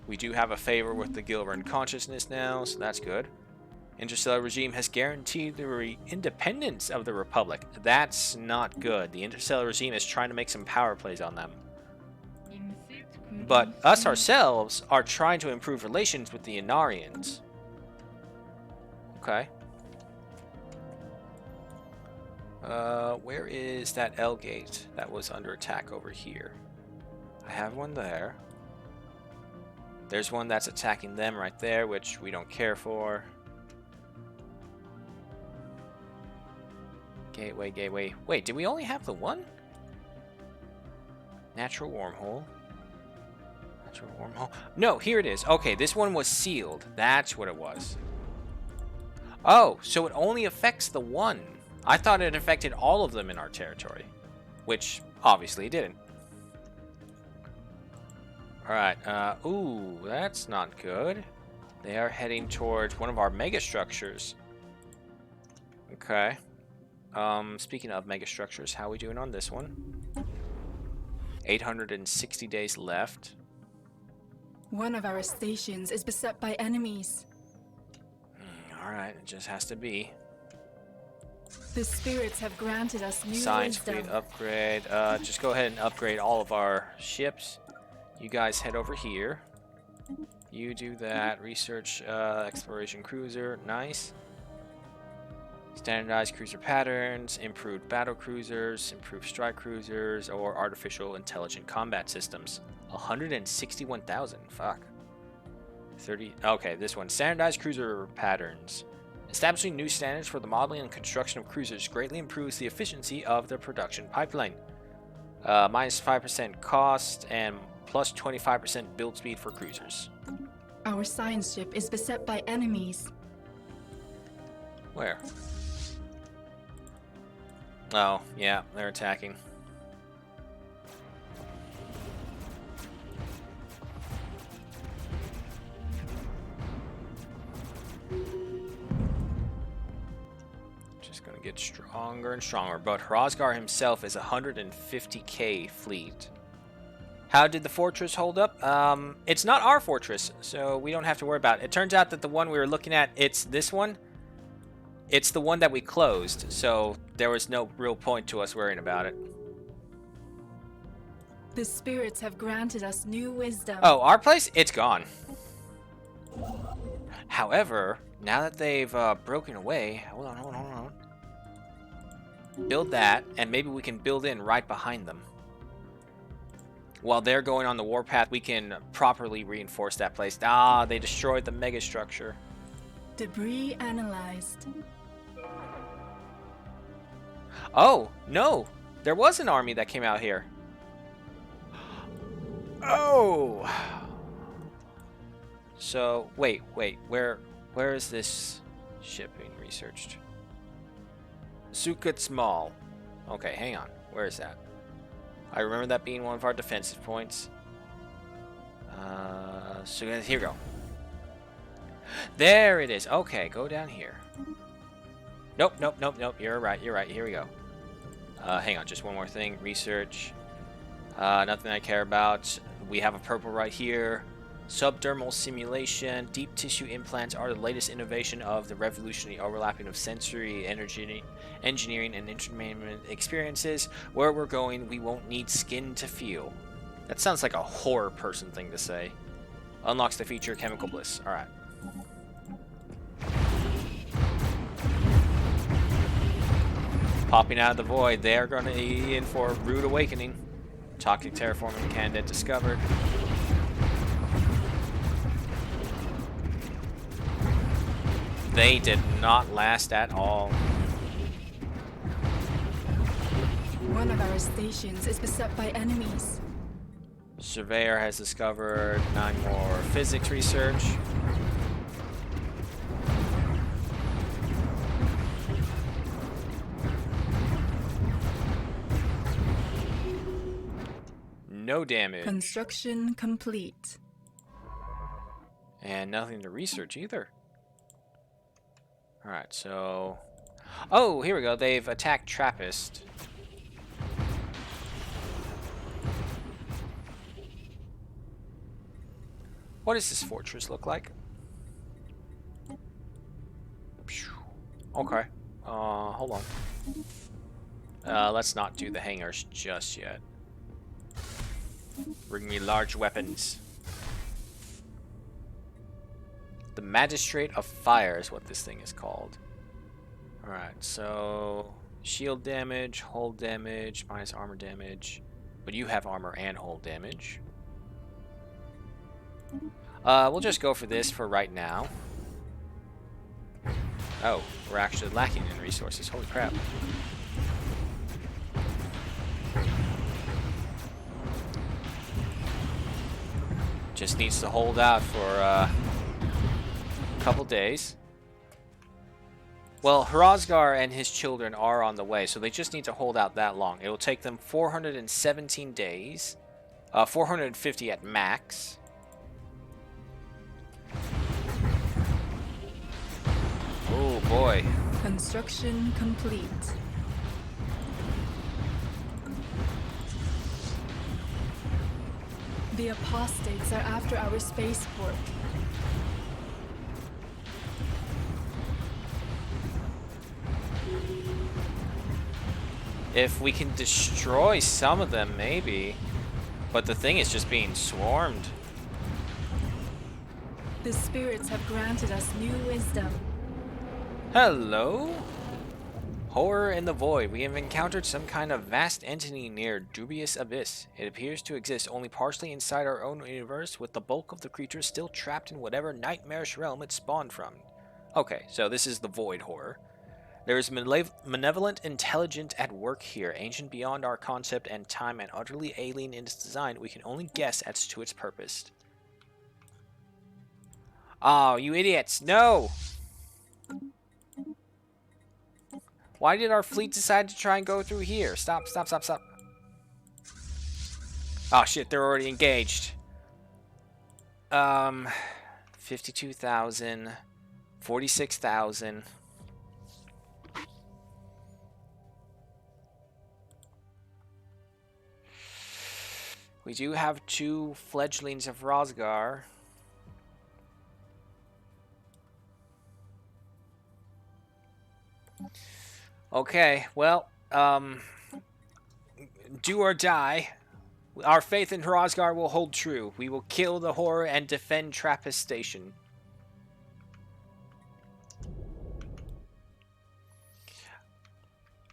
We do have a favor with the Gilran consciousness now, so that's good. Interstellar regime has guaranteed the independence of the Republic. That's not good. The Interstellar regime is trying to make some power plays on them. But us ourselves are trying to improve relations with the Inarians. Okay. Where is that L gate that was under attack over here? I have one there. There's one that's attacking them right there, which we don't care for. Gateway, gateway. Wait, did we only have the one? Natural wormhole. Natural wormhole. No, here it is. Okay, this one was sealed. That's what it was. Oh, so it only affects the one. I thought it affected all of them in our territory. Which, obviously, it didn't. Alright, ooh, that's not good. They are heading towards one of our mega structures. Okay. Speaking of mega structures, how are we doing on this one? 860 days left. One of our stations is beset by enemies. Alright, it just has to be. The spirits have granted us new Science wisdom. fleet upgrade. Just go ahead and upgrade all of our ships. You guys head over here. You do that. Research, exploration cruiser. Nice. Standardized cruiser patterns, improved battle cruisers, improved strike cruisers, or artificial intelligent combat systems. 161,000. Fuck. 30. Okay, this one. Standardized cruiser patterns. Establishing new standards for the modeling and construction of cruisers greatly improves the efficiency of the production pipeline. Minus 5% cost and plus 25% build speed for cruisers. Our science ship is beset by enemies. Where? Oh, yeah, they're attacking. Just gonna get stronger and stronger. But Hrosgar himself is 150k fleet. How did the fortress hold up? It's not our fortress, so we don't have to worry about it. It turns out that the one we were looking at, it's this one. It's the one that we closed, so there was no real point to us worrying about it. The spirits have granted us new wisdom. Oh, our place? It's gone. However, now that they've broken away... Hold on. Build that, and maybe we can build in right behind them. While they're going on the warpath, we can properly reinforce that place. Ah, they destroyed the mega structure. Debris analyzed. Oh, no! There was an army that came out here. Oh! So, wait. Where is this ship being researched? Sukut's Mall. Okay, hang on. Where is that? I remember that being one of our defensive points. So here we go. There it is. Okay, go down here. Nope. You're right. Here we go. Hang on, just one more thing. Research. Nothing I care about. We have a purple right here. Subdermal simulation. Deep tissue implants are the latest innovation of the revolutionary overlapping of sensory energy, engineering, and entertainment experiences. Where we're going, we won't need skin to feel. That sounds like a horror person thing to say. Unlocks the feature Chemical Bliss. Alright. Popping out of the void, they are going to be in for a rude awakening. Toxic terraforming candidate discovered. They did not last at all. One of our stations is beset by enemies. Surveyor has discovered 9 more physics research. No damage. Construction complete. And nothing to research either. Alright, so... Oh, here we go. They've attacked Trappist. What does this fortress look like? Okay. Hold on. Let's not do the hangars just yet. Bring me large weapons. The Magistrate of Fire is what this thing is called. Alright, so... Shield damage, hull damage, minus armor damage. But you have armor and hull damage. We'll just go for this for right now. Oh, we're actually lacking in resources. Holy crap. Just needs to hold out for a couple days. Well, Hrosgar and his children are on the way, so they just need to hold out that long. It will take them 417 days 450 at max. Oh boy. Construction complete. The apostates are after our spaceport. If we can destroy some of them, maybe. But the thing is just being swarmed. The spirits have granted us new wisdom. Hello? Horror in the void. We have encountered some kind of vast entity near Dubious Abyss. It appears to exist only partially inside our own universe, with the bulk of the creatures still trapped in whatever nightmarish realm it spawned from. Okay, so this is the void horror. There is malevolent intelligence at work here, ancient beyond our concept and time and utterly alien in its design. We can only guess as to its purpose. Oh, you idiots! No! Why did our fleet decide to try and go through here? Stop, stop, stop, stop. Oh shit, they're already engaged. 52,000, 46,000. We do have 2 fledglings of Rosgar. Okay, well, do or die. Our faith in Rosgar will hold true. We will kill the horror and defend Trappist Station.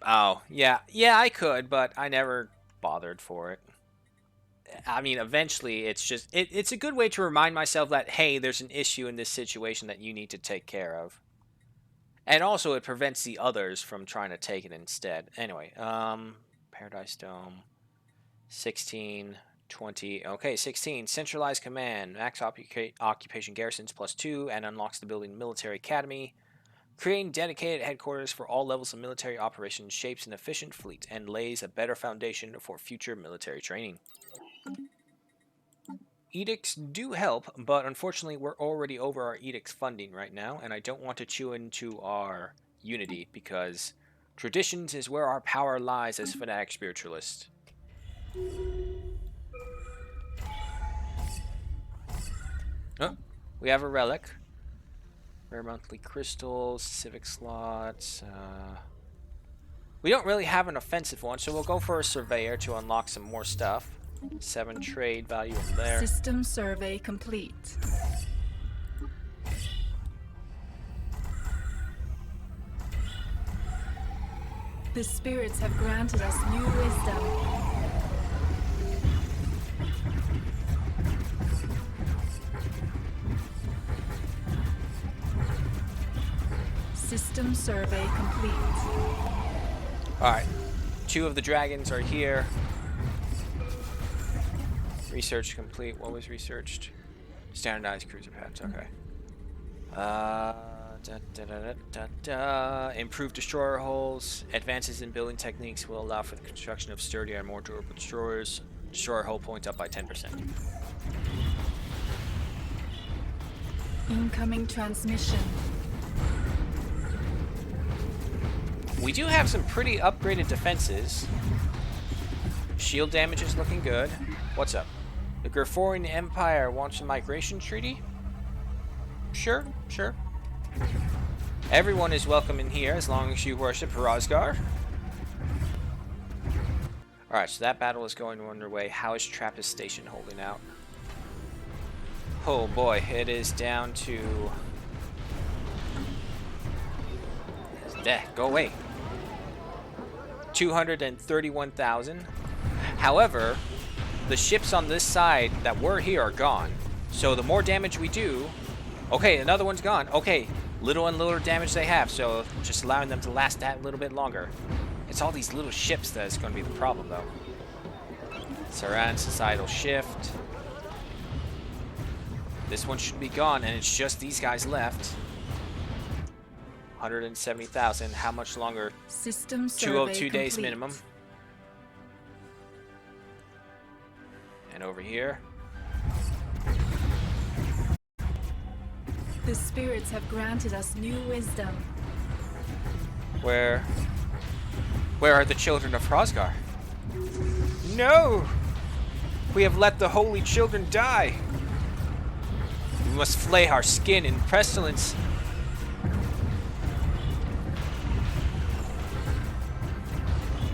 Oh, yeah. Yeah, I could, but I never bothered for it. I mean, eventually, it's just... It's a good way to remind myself that, hey, there's an issue in this situation that you need to take care of. And also, it prevents the others from trying to take it instead. Anyway, Paradise Dome. 16, 20. Okay, 16. Centralized command. Max occupation garrisons +2 and unlocks the building military academy. Creating dedicated headquarters for all levels of military operations shapes an efficient fleet and lays a better foundation for future military training. Edicts do help, but unfortunately we're already over our edicts funding right now, and I don't want to chew into our unity because traditions is where our power lies as fanatic spiritualists. Oh, we have a relic. Rare monthly crystals, civic slots. We don't really have an offensive one, so we'll go for a surveyor to unlock some more stuff. 7 trade value in there. System survey complete. The spirits have granted us new wisdom. System survey complete. Alright. 2 of the dragons are here. Research complete. What was researched? Standardized cruiser pads. Okay. Improved destroyer hulls. Advances in building techniques will allow for the construction of sturdier and more durable destroyers. Destroyer hull points up by 10%. Incoming transmission. We do have some pretty upgraded defenses. Shield damage is looking good. What's up? The Griforian Empire wants a migration treaty? Sure, sure. Everyone is welcome in here as long as you worship Rosgar. Alright, so that battle is going underway. How is Trappist Station holding out? Oh boy, it is down to... Go away. 231,000. However, the ships on this side that were here are gone. So the more damage we do... Okay, another one's gone. Okay, little and little damage they have, so just allowing them to last that little bit longer. It's all these little ships that is going to be the problem, though. Saran Societal Shift. This one should be gone, and it's just these guys left. 170,000. How much longer? System survey 202 days complete. minimum. And over here. The spirits have granted us new wisdom. Where are the children of Hrothgar? No! We have let the holy children die. We must flay our skin in pestilence.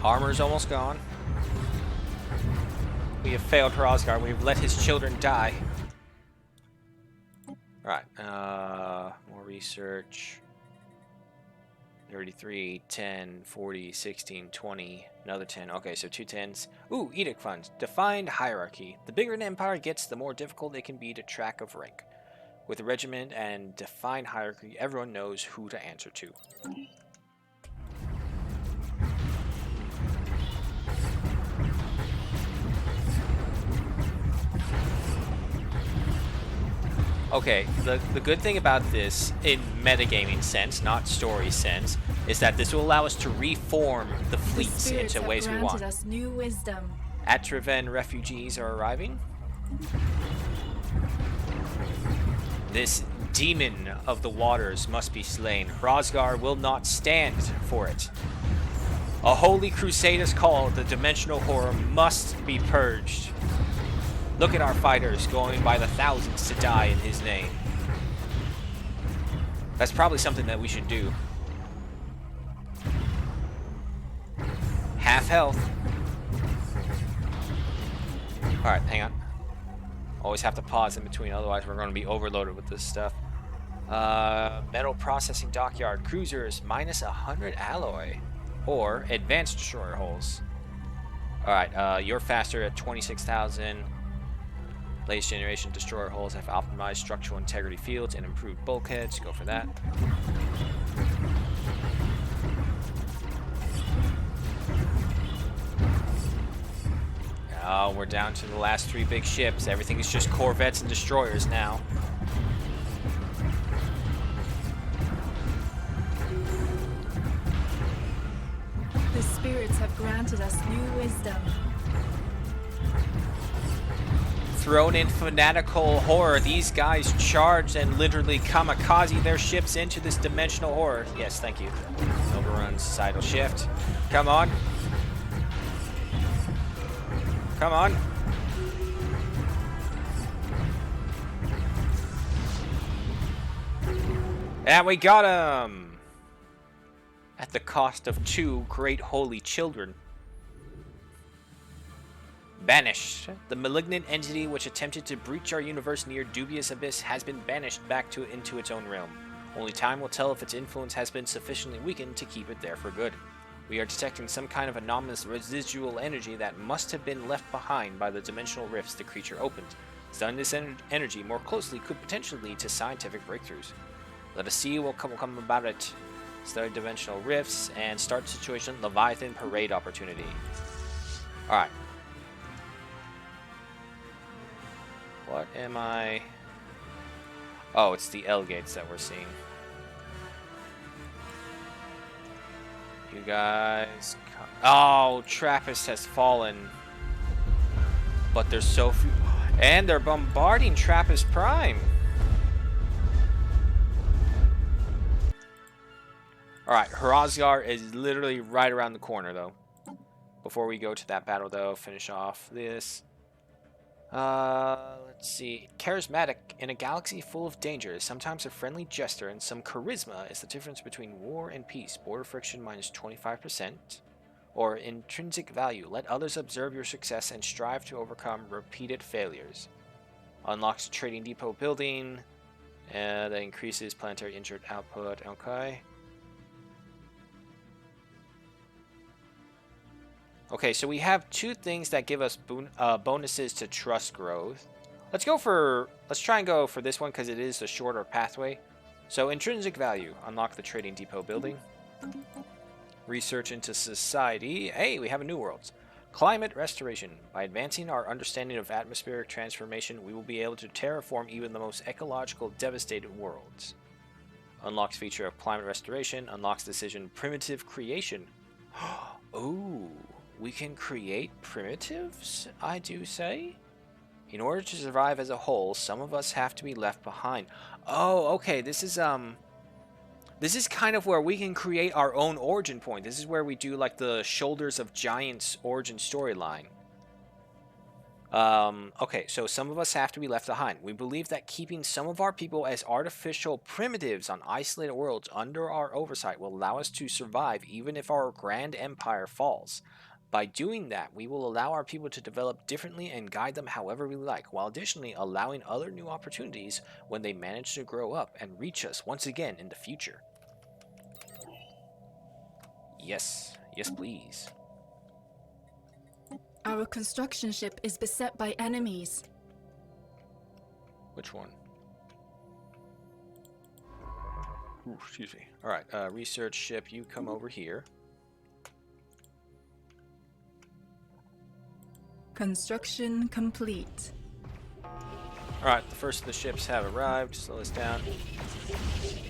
Armor's almost gone. We have failed Hrothgar. We have let his children die. Alright, more research. 33, 10, 40, 16, 20, another 10. Okay, so 2 10s. Ooh, Edict Funds. Defined hierarchy. The bigger an empire gets, the more difficult it can be to track of rank. With a regiment and defined hierarchy, everyone knows who to answer to. Okay, the good thing about this, in metagaming sense, not story sense, is that this will allow us to reform the fleets into ways we want. Us new wisdom. Atraven refugees are arriving. This demon of the waters must be slain. Hrothgar will not stand for it. A holy crusade is called. The dimensional horror must be purged. Look at our fighters going by the thousands to die in his name. That's probably something that we should do. Half health. Alright, hang on. Always have to pause in between, otherwise we're going to be overloaded with this stuff. Metal processing dockyard. Cruisers, minus 100 alloy. Or advanced destroyer hulls. Alright, you're faster at 26,000. Latest generation destroyer hulls have optimized structural integrity fields and improved bulkheads. Go for that. Oh, we're down to the last 3 big ships. Everything is just corvettes and destroyers now. The spirits have granted us new wisdom. Thrown in fanatical horror, these guys charged and literally kamikaze their ships into this dimensional horror. Yes, thank you. Overrun societal shift. Come on. Come on. And we got him! At the cost of 2 great holy children. Banished. The malignant entity which attempted to breach our universe near dubious abyss has been banished back into its own realm. Only time will tell if its influence has been sufficiently weakened to keep it there for good. We are detecting some kind of anomalous residual energy that must have been left behind by the dimensional rifts the creature opened. Studying this energy more closely could potentially lead to scientific breakthroughs. Let us see what will come about it. Study dimensional rifts and start situation Leviathan parade opportunity. Alright. What am I... Oh, it's the L gates that we're seeing. You guys... Oh, Trappist has fallen. But there's so few... And they're bombarding Trappist Prime. Alright, Hrothgar is literally right around the corner, though. Before we go to that battle, though, finish off this... let's see. Charismatic. In a galaxy full of dangers, sometimes a friendly jester and some charisma is the difference between war and peace. Border friction minus 25%. Or intrinsic value. Let others observe your success and strive to overcome repeated failures. Unlocks trading depot building. That increases planetary insert output. Okay. Okay, so we have 2 things that give us bonuses to trust growth. Let's try and go for this one because it is a shorter pathway. So intrinsic value, unlock the trading depot building. Research into society. Hey, we have a new world. Climate restoration. By advancing our understanding of atmospheric transformation, we will be able to terraform even the most ecological devastated worlds. Unlocks feature of climate restoration. Unlocks decision primitive creation. Ooh. We can create primitives, I do say. In order to survive as a whole, some of us have to be left behind. Oh, okay. This is kind of where we can create our own origin point. This is where we do like the Shoulders of Giants origin storyline. Okay, so some of us have to be left behind. We believe that keeping some of our people as artificial primitives on isolated worlds under our oversight will allow us to survive even if our grand empire falls. By doing that, we will allow our people to develop differently and guide them however we like, while additionally allowing other new opportunities when they manage to grow up and reach us once again in the future. Yes, yes please. Our construction ship is beset by enemies. Which one? Ooh, excuse me. Alright, research ship, you come over here. Construction complete. Alright, the first of the ships have arrived. Slow us down.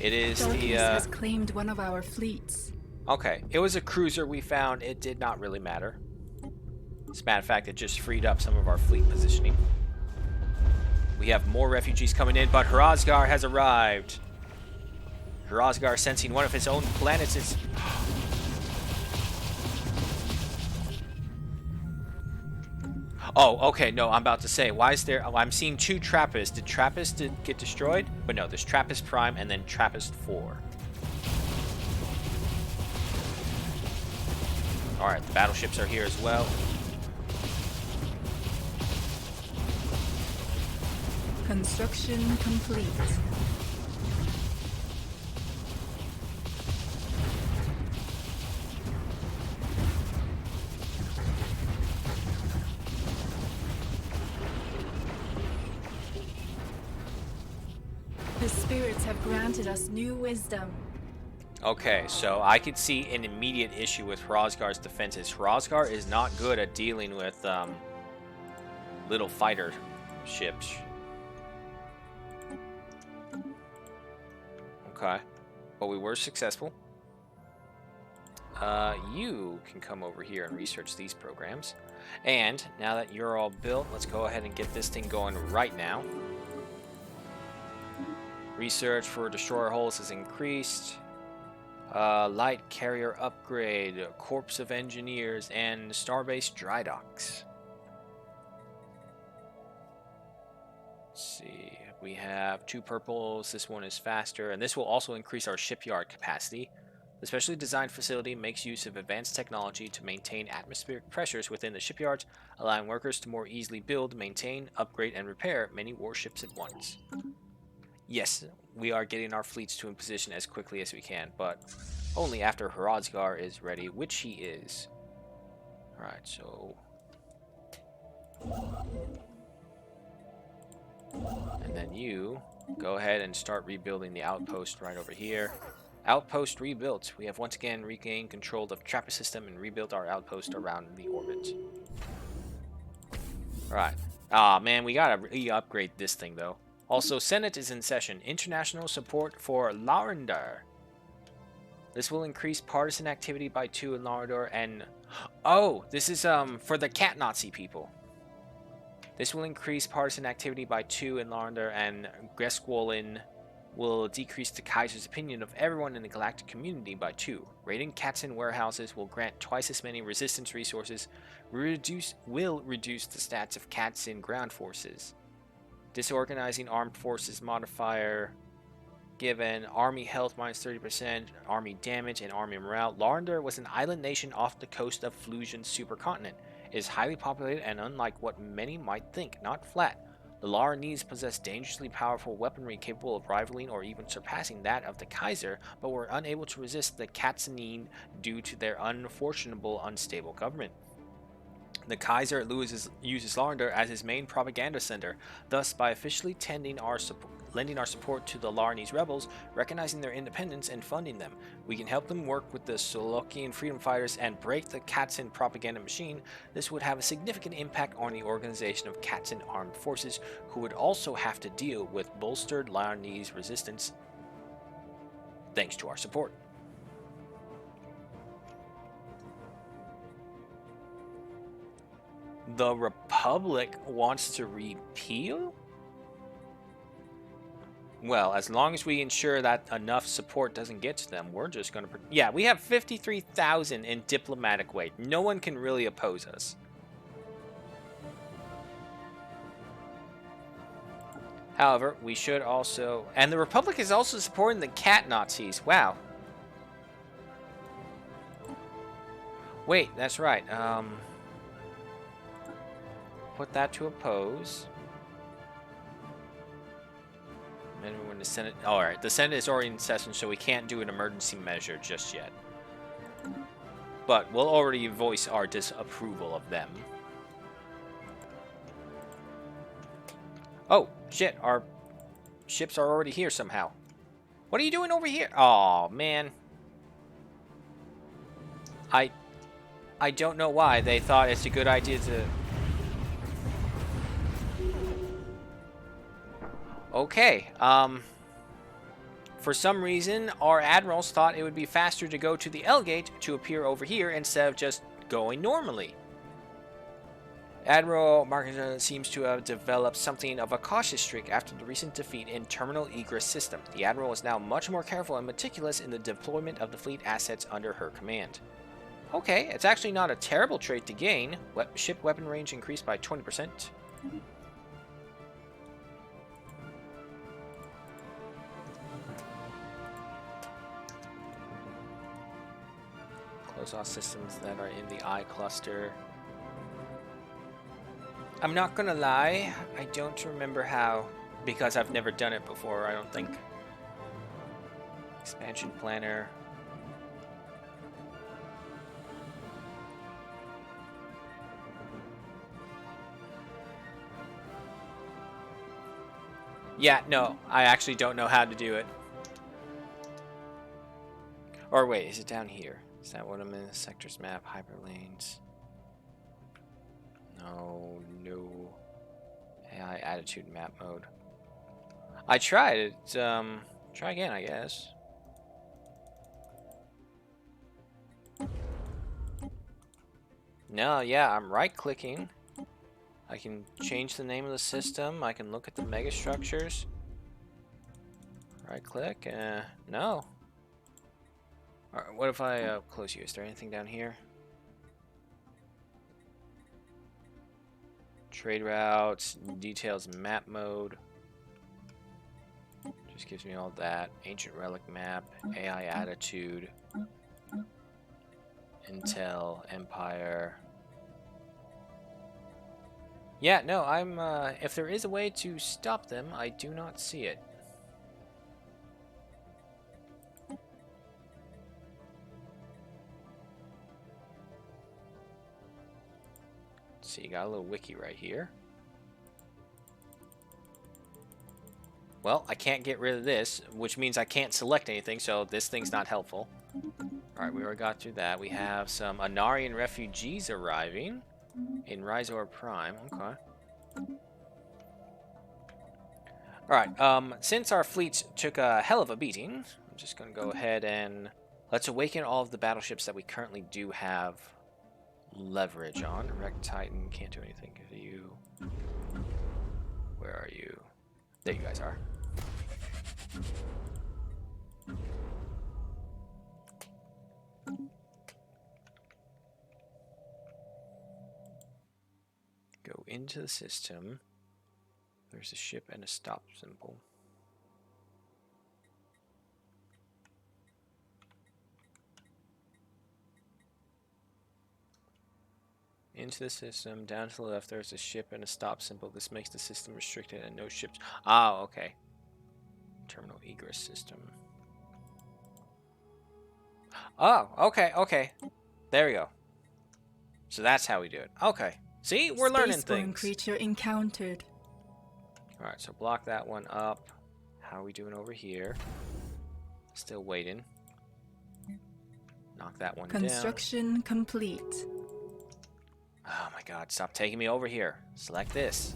It is Darkness has claimed one of our fleets. Okay, it was a cruiser we found. It did not really matter. As a matter of fact, it just freed up some of our fleet positioning. We have more refugees coming in, but Hrazgar has arrived. Hrazgar, sensing one of his own planets, is... Oh, okay, no, I'm about to say, why is there... Oh, I'm seeing two Trappists. Did Trappist get destroyed? But no, there's Trappist Prime and then Trappist 4. Alright, the battleships are here as well. Construction complete. The spirits have granted us new wisdom. Okay, so I could see an immediate issue with Hrazgar's defenses. Hrazgar is not good at dealing with little fighter ships. Okay, but we were successful. You can come over here and research these programs. And now that you're all built, let's go ahead and get this thing going right now. Research for destroyer hulls has increased. Light carrier upgrade, corps of engineers, and starbase dry docks. Let's see, we have 2 purples. This one is faster, and this will also increase our shipyard capacity. The specially designed facility makes use of advanced technology to maintain atmospheric pressures within the shipyards, allowing workers to more easily build, maintain, upgrade, and repair many warships at once. Yes, we are getting our fleets to in position as quickly as we can, but only after Hrazgar is ready, which he is. Alright, so... And then you go ahead and start rebuilding the outpost right over here. Outpost rebuilt. We have once again regained control of the Trappist system and rebuilt our outpost around the orbit. Alright. Ah, man, we gotta re-upgrade this thing, though. Also, Senate is in session. International support for Laurendar. This will increase partisan activity by 2 in Laurendar and... Oh, this is for the cat Nazi people. This will increase partisan activity by 2 in Laurendar, and Gresquolin will decrease the Kaiser's opinion of everyone in the galactic community by 2. Raiding cats in warehouses will grant twice as many resistance resources, will reduce the stats of cats in ground forces. Disorganizing armed forces modifier given army health minus 30%, army damage, and army morale. Laurendar was an island nation off the coast of Flusian supercontinent. It is highly populated and, unlike what many might think, not flat. The Laurenese possess dangerously powerful weaponry capable of rivaling or even surpassing that of the Kaiser, but were unable to resist the Katsanine due to their unfortunate, unstable government. The Kaiser uses Laurendar as his main propaganda center. Thus, by officially lending our support to the Laurenese rebels, recognizing their independence and funding them, we can help them work with the Solokian freedom fighters and break the Katsin propaganda machine. This would have a significant impact on the organization of Katsin armed forces, who would also have to deal with bolstered Laurenese resistance thanks to our support. the Republic wants to repeal? Well, as long as we ensure that enough support doesn't get to them, we're just going to... Yeah, we have 53,000 in diplomatic weight. No one can really oppose us. However, we should also... And the Republic is also supporting the cat Nazis. Wow. Wait, that's right. Put that to oppose. And when the Senate... Oh, alright, the Senate is already in session, so we can't do an emergency measure just yet. But we'll already voice our disapproval of them. Oh, shit, our ships are already here somehow. What are you doing over here? Oh man. I don't know why they thought it's a good idea to... Okay, for some reason, our admirals thought it would be faster to go to the L gate to appear over here instead of just going normally. Admiral Marcus seems to have developed something of a cautious streak after the recent defeat in Terminal Egress System. The Admiral is now much more careful and meticulous in the deployment of the fleet assets under her command. Okay, it's actually not a terrible trait to gain. Ship weapon range increased by 20%. Close off systems that are in the I cluster. I'm not gonna lie, I don't remember how, because I've never done it before, I don't think. Expansion planner. Yeah, no, I actually don't know how to do it. Or wait, is it down here? Is that what I'm in? The sectors map, hyperlanes. No, no. AI attitude map mode. I tried it. Try again, I guess. No, yeah, I'm right-clicking. I can change the name of the system. I can look at the megastructures. Right-click. No. Alright, what if I close you? Is there anything down here? Trade routes, details, map mode. Just gives me all that. Ancient relic map, AI attitude, Intel, Empire. Yeah, no, I'm, if there is a way to stop them, I do not see it. So you got a little wiki right here. Well, I can't get rid of this, which means I can't select anything, so this thing's not helpful. Alright, we already got through that. We have some Anarian refugees arriving in Rhizor Prime. Okay. Alright, since our fleets took a hell of a beating, I'm just going to go ahead and let's awaken all of the battleships that we currently do have leverage on. Wreck Titan can't do anything to you. Where are you? There you guys are. Go into the system. There's a ship and a stop symbol. Into the system, down to the left, there's a ship and a stop symbol. This makes the system restricted and no ships. Ah, okay. Terminal egress system. Oh, okay, okay. There we go. So that's how we do it. Okay. See, we're learning things. Creature encountered. Alright, so block that one up. How are we doing over here? Still waiting. Knock that one down. Construction complete. Oh my god, stop taking me over here. Select this.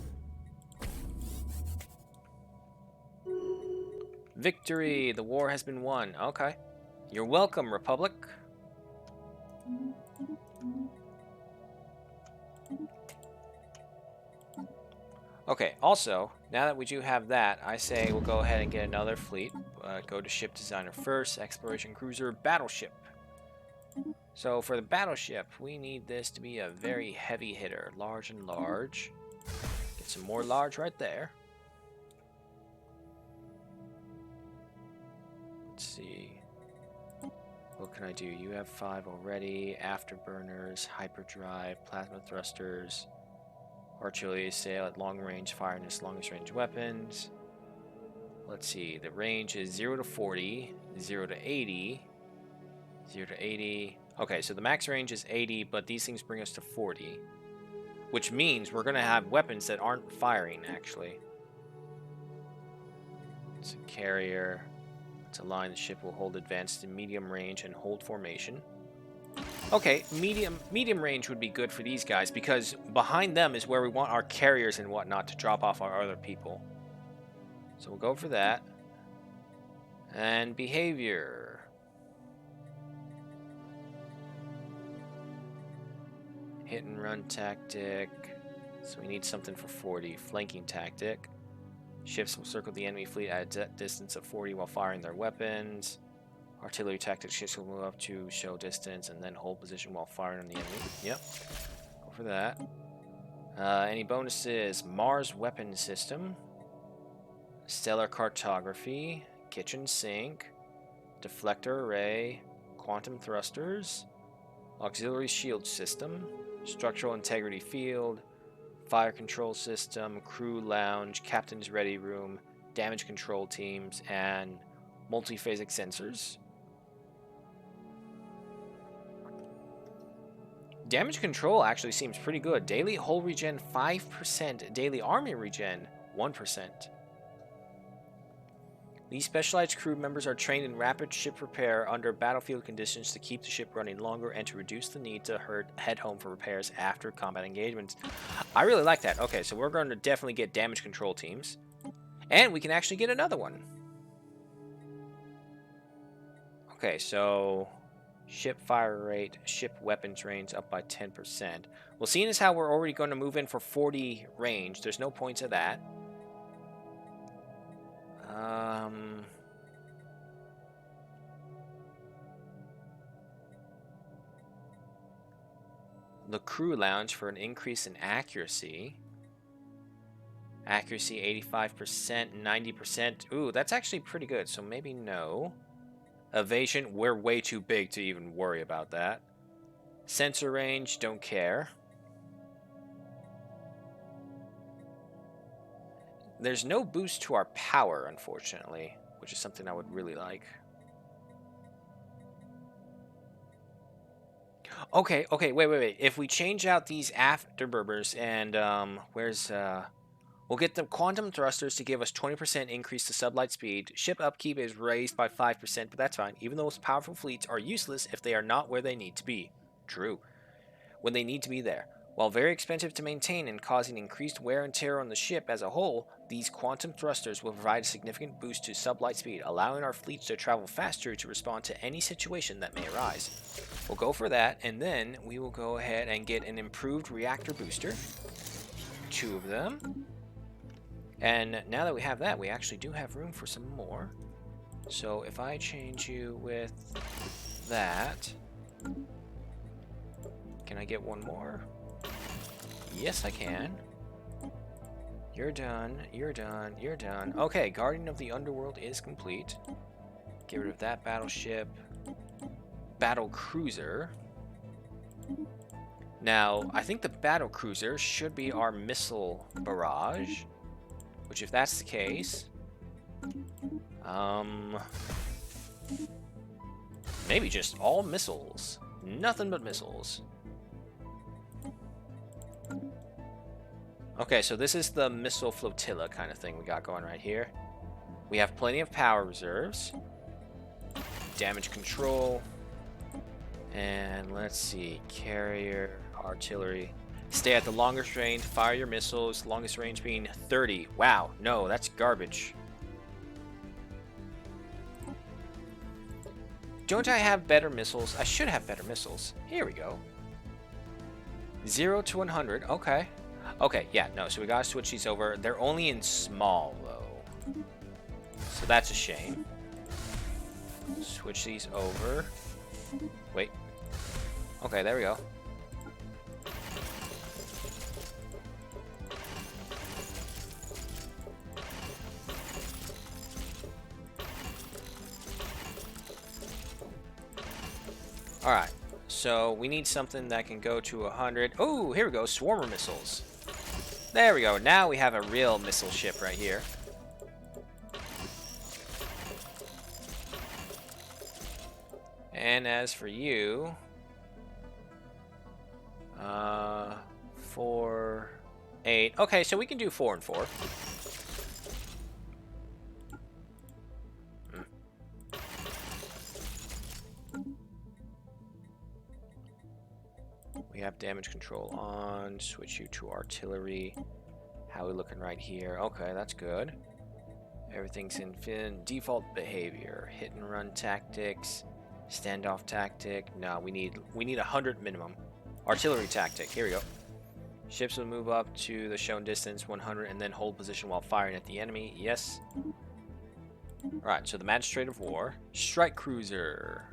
Victory! The war has been won. Okay. You're welcome, Republic. Okay, also, now that we do have that, I say we'll go ahead and get another fleet. Go to ship designer first, exploration cruiser, battleship. So for the battleship, we need this to be a very heavy hitter. Large and large. Get some more large right there. Let's see. What can I do? You have 5 already. Afterburners, hyperdrive, plasma thrusters, artillery sail at long range, fire its longest range weapons. Let's see. The range is 0 to 40, 0 to 80, 0 to 80. Okay, so the max range is 80, but these things bring us to 40. Which means we're going to have weapons that aren't firing, actually. It's a carrier. It's a line. The ship will hold advanced and medium range and hold formation. Okay, medium range would be good for these guys, because behind them is where we want our carriers and whatnot to drop off our other people. So we'll go for that. And behavior. Hit and run tactic. So we need something for 40. Flanking tactic. Ships will circle the enemy fleet at a distance of 40 while firing their weapons. Artillery tactic. Ships will move up to show distance and then hold position while firing on the enemy. Yep. Go for that. Any bonuses? Mars weapon system. Stellar cartography. Kitchen sink. Deflector array. Quantum thrusters. Auxiliary shield system. Structural integrity field, fire control system, crew lounge, captain's ready room, damage control teams, and multiphasic sensors. Damage control actually seems pretty good. Daily hull regen 5%, daily army regen 1%. These specialized crew members are trained in rapid ship repair under battlefield conditions to keep the ship running longer and to reduce the need to head home for repairs after combat engagements. I really like that. Okay, so we're going to definitely get damage control teams. And we can actually get another one. Okay, so ship fire rate, ship weapons range up by 10%. Well, seeing as how we're already going to move in for 40 range, there's no points of that. The crew lounge for an increase in accuracy. Accuracy 85%, 90%. Ooh, that's actually pretty good, so maybe no. Evasion, we're way too big to even worry about that. Sensor range, don't care. There's no boost to our power, unfortunately, which is something I would really like. Okay, wait. If we change out these afterburners and, we'll get the quantum thrusters to give us 20% increase to sublight speed. Ship upkeep is raised by 5%, but that's fine. Even though those powerful fleets are useless if they are not where they need to be. True. When they need to be there. While very expensive to maintain and causing increased wear and tear on the ship as a whole, these quantum thrusters will provide a significant boost to sublight speed, allowing our fleets to travel faster to respond to any situation that may arise. We'll go for that, and then we will go ahead and get an improved reactor booster. 2 of them. And now that we have that, we actually do have room for some more. So if I change you with that, can I get one more? Yes, I can. You're done, you're done, you're done. Okay, Guardian of the Underworld is complete. Get rid of that battleship. Battle cruiser. Now, I think the battle cruiser should be our missile barrage. Which, if that's the case, maybe just all missiles. Nothing but missiles. Okay, so this is the missile flotilla kind of thing we got going right here. We have plenty of power reserves. Damage control. And let's see, carrier, artillery. Stay at the longest range, fire your missiles, longest range being 30. Wow, no, that's garbage. Don't I have better missiles? I should have better missiles. Here we go. 0 to 100, okay. Okay, yeah, no, so we gotta switch these over. They're only in small, though. So that's a shame. Switch these over. Wait. Okay, there we go. Alright, so we need something that can go to 100. Oh, here we go, swarmer missiles. There we go, now we have a real missile ship right here. And as for you, 4, 8. Okay, so we can do 4 and 4. We have damage control on. Switch you to artillery. How are we looking right here? Okay, that's good. Everything's in default behavior. Hit and run tactics. Standoff tactic. No, we need 100 minimum. Artillery tactic. Here we go. Ships will move up to the shown distance 100 and then hold position while firing at the enemy. Yes. Alright, so the Magistrate of War. Strike Cruiser.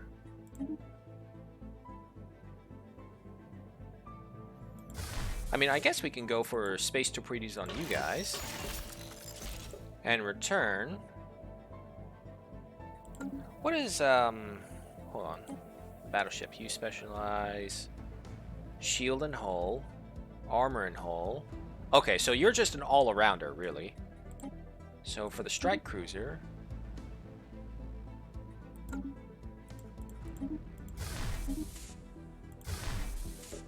I mean, I guess we can go for space torpedoes on you guys. And return. What is, hold on. Battleship. You specialize. Shield and hull. Armor and hull. Okay, so you're just an all-arounder, really. So for the strike cruiser...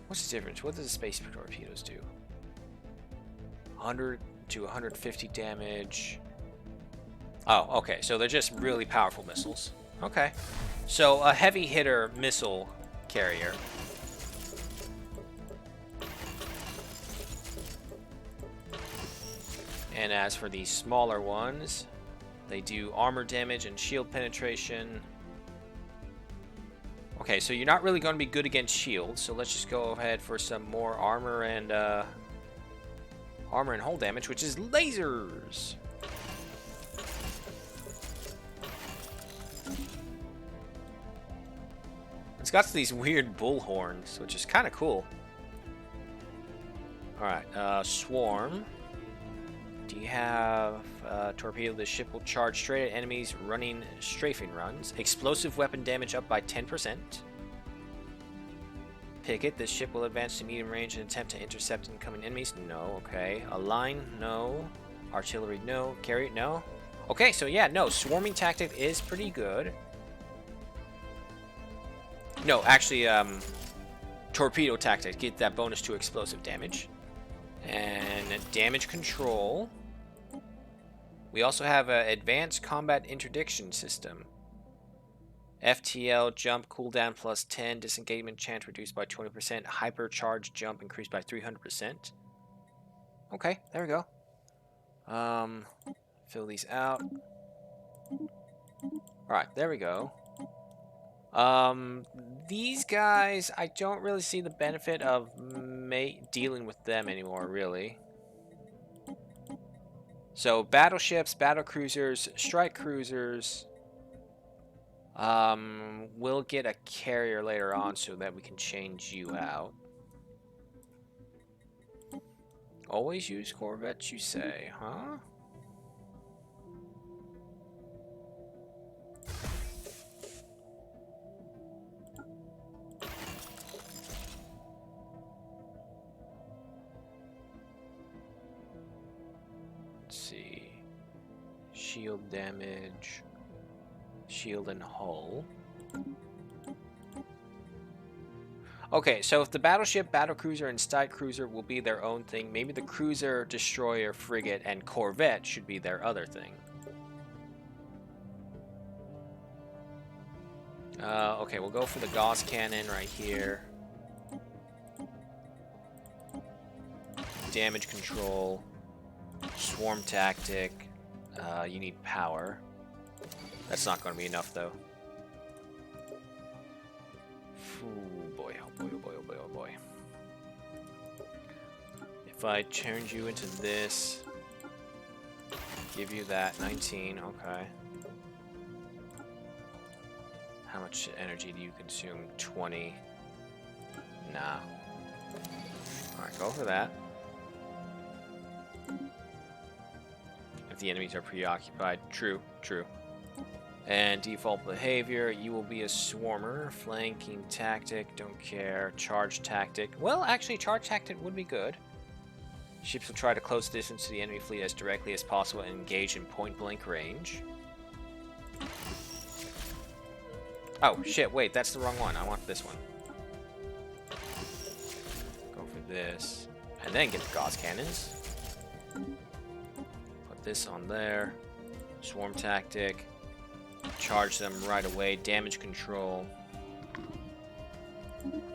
What's the difference? What does the space torpedoes do? 100 to 150 damage. Oh, okay. So they're just really powerful missiles. Okay. So a heavy hitter missile carrier. And as for these smaller ones, they do armor damage and shield penetration. Okay, so you're not really going to be good against shields, so let's just go ahead for some more armor and hull damage, which is lasers. It's got these weird bull horns, which is kind of cool. Alright, swarm. Do you have torpedo? The ship will charge straight at enemies running strafing runs. Explosive weapon damage up by 10%. Picket. This ship will advance to medium range and attempt to intercept incoming enemies. No. Okay. Align. No. Artillery. No. Carry. No. Okay. So yeah. No. Swarming tactic is pretty good. No. Actually, torpedo tactic. Get that bonus to explosive damage. And damage control. We also have an advanced combat interdiction system. FTL jump cooldown plus 10, disengagement chance reduced by 20%, hypercharge jump increased by 300%. Okay, there we go. Fill these out. Alright, there we go. These guys, I don't really see the benefit of dealing with them anymore, really. So, battleships, battle cruisers, strike cruisers. We'll get a carrier later on so that we can change you out. Always use corvettes, you say, huh? Let's see. Shield damage. Shield and hull. Okay, so if the battleship, battlecruiser, and strike cruiser will be their own thing, maybe the cruiser, destroyer, frigate, and corvette should be their other thing. Okay, we'll go for the Gauss cannon right here. Damage control. Swarm tactic. You need power. That's not going to be enough, though. Oh boy, oh boy, oh boy, oh boy, oh boy. If I turned you into this, give you that 19, okay. How much energy do you consume? 20. Nah. Alright, go for that. If the enemies are preoccupied. True, true. And default behavior, you will be a swarmer. Flanking tactic, don't care. Charge tactic. Well, actually, charge tactic would be good. Ships will try to close distance to the enemy fleet as directly as possible and engage in point-blank range. Oh, shit, wait, that's the wrong one. I want this one. Go for this. And then get the Gauss cannons. Put this on there. Swarm tactic. Charge them right away. Damage control.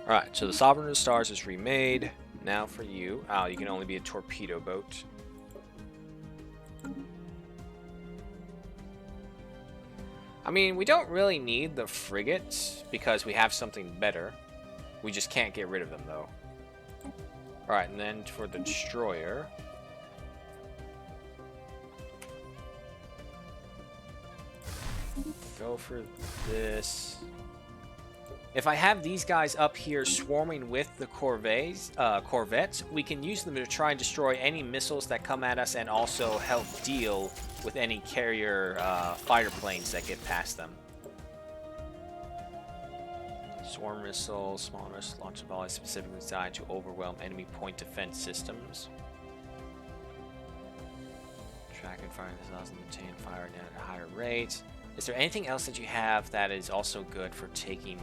Alright, so the Sovereign of the Stars is remade. Now for you. Oh, you can only be a torpedo boat. I mean, we don't really need the frigates because we have something better. We just can't get rid of them, though. Alright, and then for the destroyer. Go for this. If I have these guys up here swarming with the corvettes, we can use them to try and destroy any missiles that come at us and also help deal with any carrier fighter planes that get past them. Swarm missiles, small missiles, launch volleys specifically designed to overwhelm enemy point defense systems. Track and fire missiles and maintain fire at a higher rate. Is there anything else that you have that is also good for taking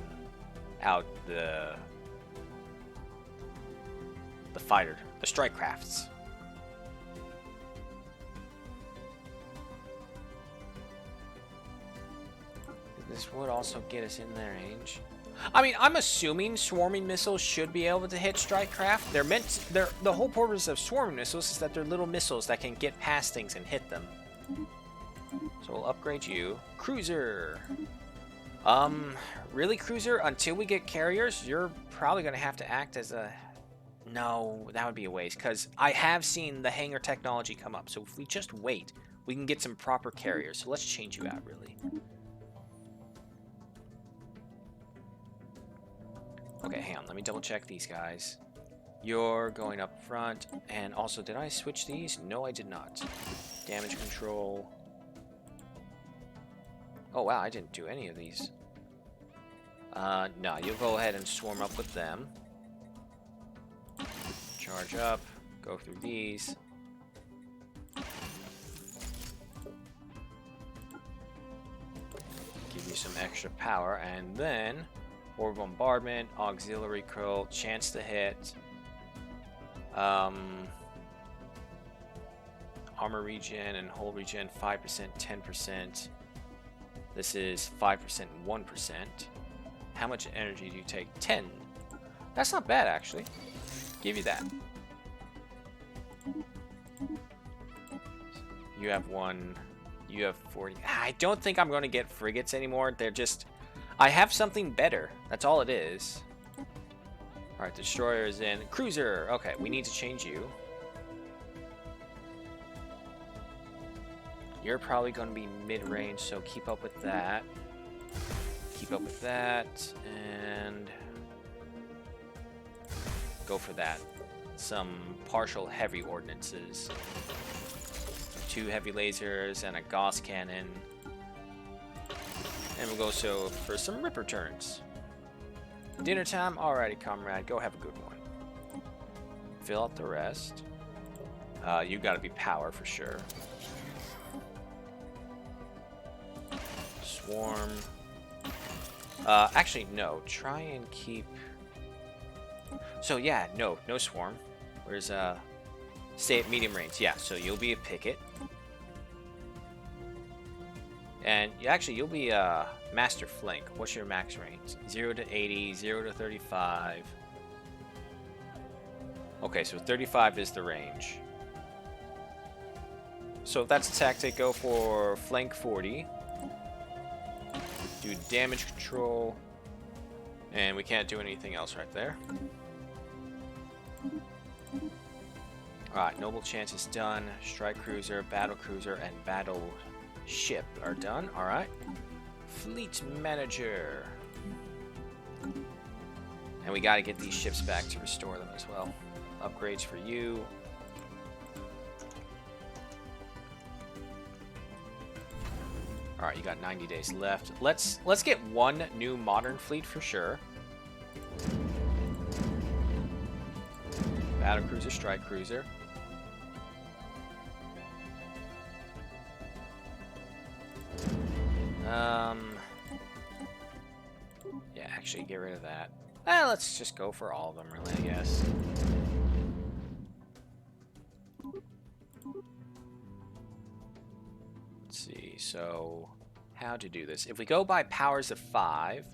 out the fighter, the strike crafts? This would also get us in their range. I mean, I'm assuming swarming missiles should be able to hit strike craft. The whole purpose of swarming missiles is that they're little missiles that can get past things and hit them. So we'll upgrade you. Cruiser. Really, Cruiser? Until we get carriers, you're probably going to have to act as a... No, that would be a waste, because I have seen the hangar technology come up. So if we just wait, we can get some proper carriers. So let's change you out, really. Okay, hang on. Let me double check these guys. You're going up front. And also, did I switch these? No, I did not. Damage control. Oh, wow. I didn't do any of these. No, you'll go ahead and swarm up with them. Charge up. Go through these. Give you some extra power. And then... Or bombardment, auxiliary curl, chance to hit, armor regen and hull regen 5%, 10%. This is 5%, 1%. How much energy do you take? 10. That's not bad, actually. Give you that. You have one. You have 40. I don't think I'm going to get frigates anymore. They're just... I have something better. That's all it is. Alright, destroyer is in. Cruiser! Okay, we need to change you. You're probably going to be mid-range, so keep up with that. Keep up with that. And... go for that. Some partial heavy ordnances. 2 heavy lasers and a Gauss cannon. And we'll go so for some ripper turns. Dinner time? Alrighty, comrade. Go have a good one. Fill out the rest. You gotta be power for sure. Swarm. Actually, no. Try and keep... So, yeah, no swarm. Where's, stay at medium range. Yeah, so you'll be a picket. And you'll be a master flank. What's your max range? 0 to 80, 0 to 35. Okay, so 35 is the range. So if that's a tactic, go for flank 40. Do damage control. And we can't do anything else right there. Alright, Noble Chance is done. Strike Cruiser, Battle Cruiser, and Battle Ship are done. Alright. Fleet Manager. And we gotta get these ships back to restore them as well. Upgrades for you. Alright, you got 90 days left. Let's get one new modern fleet for sure. Battle Cruiser, Strike Cruiser. Yeah, actually get rid of that. Let's just go for all of them, really, I guess. Let's see, so how to do this. If we go by powers of 5,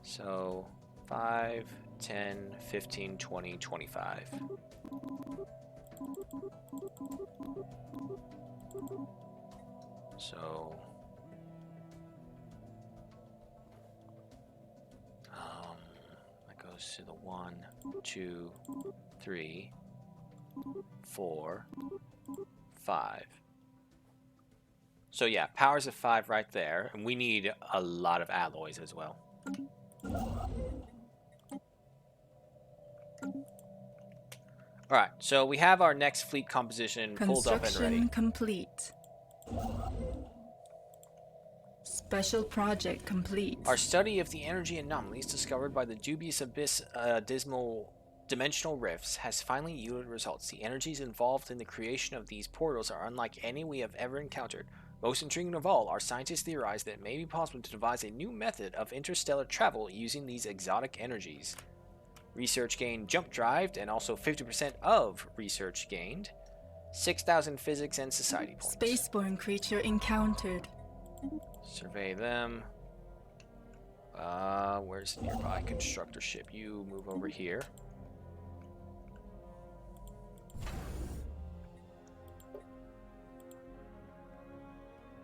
so 5, 10, 15, 20, 25. So that goes to the 1, 2, 3, 4, 5. So yeah, powers of 5 right there, and we need a lot of alloys as well. Alright, so we have our next fleet composition pulled up and ready. Construction complete. Special project complete. Our study of the energy anomalies discovered by the dubious abyss dismal dimensional rifts has finally yielded results. The energies involved in the creation of these portals are unlike any we have ever encountered. Most intriguing of all, our scientists theorize that it may be possible to devise a new method of interstellar travel using these exotic energies. Research gained jump drived, and also 50% of research gained. 6,000 physics and society points. Spaceborne creature encountered. Survey them. Where's the nearby constructor ship? You move over here.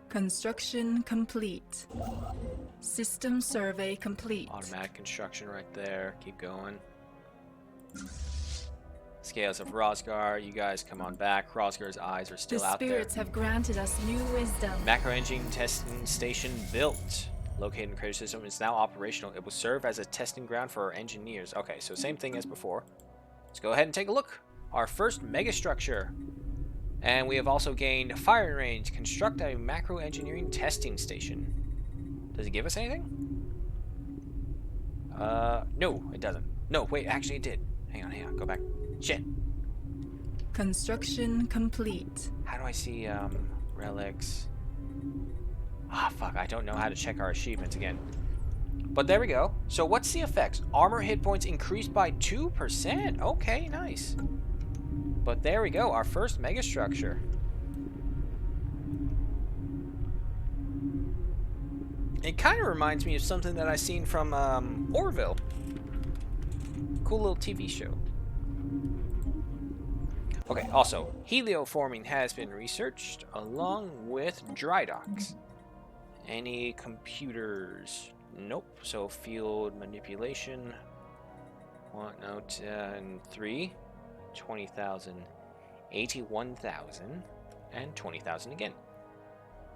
Construction complete. System survey complete. Automatic construction right there. Keep going. Scales of Rosgar. You guys come on back. Rosgar's eyes are still out there. The spirits have granted us new wisdom. Macro engine testing station built. Located in the crater system is now operational. It will serve as a testing ground for our engineers. Okay, so same thing as before. Let's go ahead and take a look. Our first megastructure. And we have also gained firing range. Construct a macro engineering testing station. Does it give us anything? No, it doesn't. No, wait, actually it did. Hang on, go back. Shit. Construction complete. How do I see, relics? Fuck, I don't know how to check our achievements again. But there we go. So what's the effects? Armor hit points increased by 2%. Okay, nice. But there we go, our first megastructure. It kind of reminds me of something that I seen from Orville. Cool little TV show. Okay, also, helioforming has been researched along with dry docks. Any computers? Nope. So field manipulation. 1, no, 10, 3. 20,000, 81,000, and 20,000 again.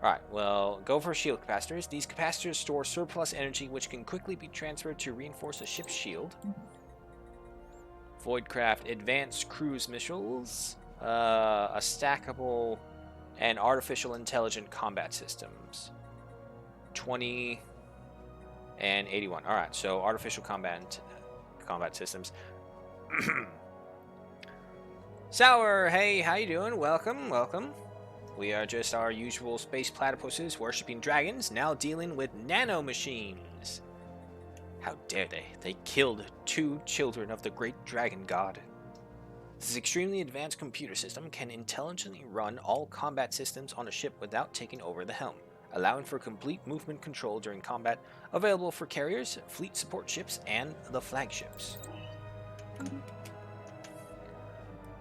Alright, well, go for shield capacitors. These capacitors store surplus energy which can quickly be transferred to reinforce a ship's shield. Voidcraft advanced cruise missiles, a stackable and artificial intelligent combat systems. 20 and 81. Alright, so artificial combat systems. Sour, hey, how you doing? Welcome, welcome. We are just our usual space platypuses worshipping dragons, now dealing with nanomachines. How dare they? They killed 2 children of the great dragon god. This extremely advanced computer system can intelligently run all combat systems on a ship without taking over the helm, allowing for complete movement control during combat, available for carriers, fleet support ships, and the flagships.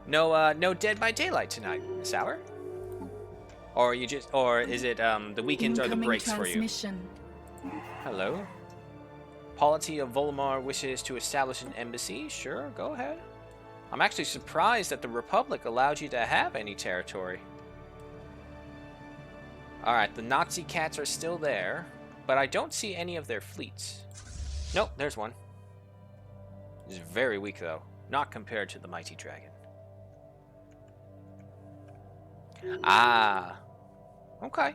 No Dead by Daylight tonight, Sour? Or is it the weekends are the breaks for you? Hello. Polity of Volmar wishes to establish an embassy. Sure, go ahead. I'm actually surprised that the Republic allowed you to have any territory. Alright, the Nazi cats are still there, but I don't see any of their fleets. Nope, there's one. He's very weak, though. Not compared to the mighty dragon. Ah. Okay.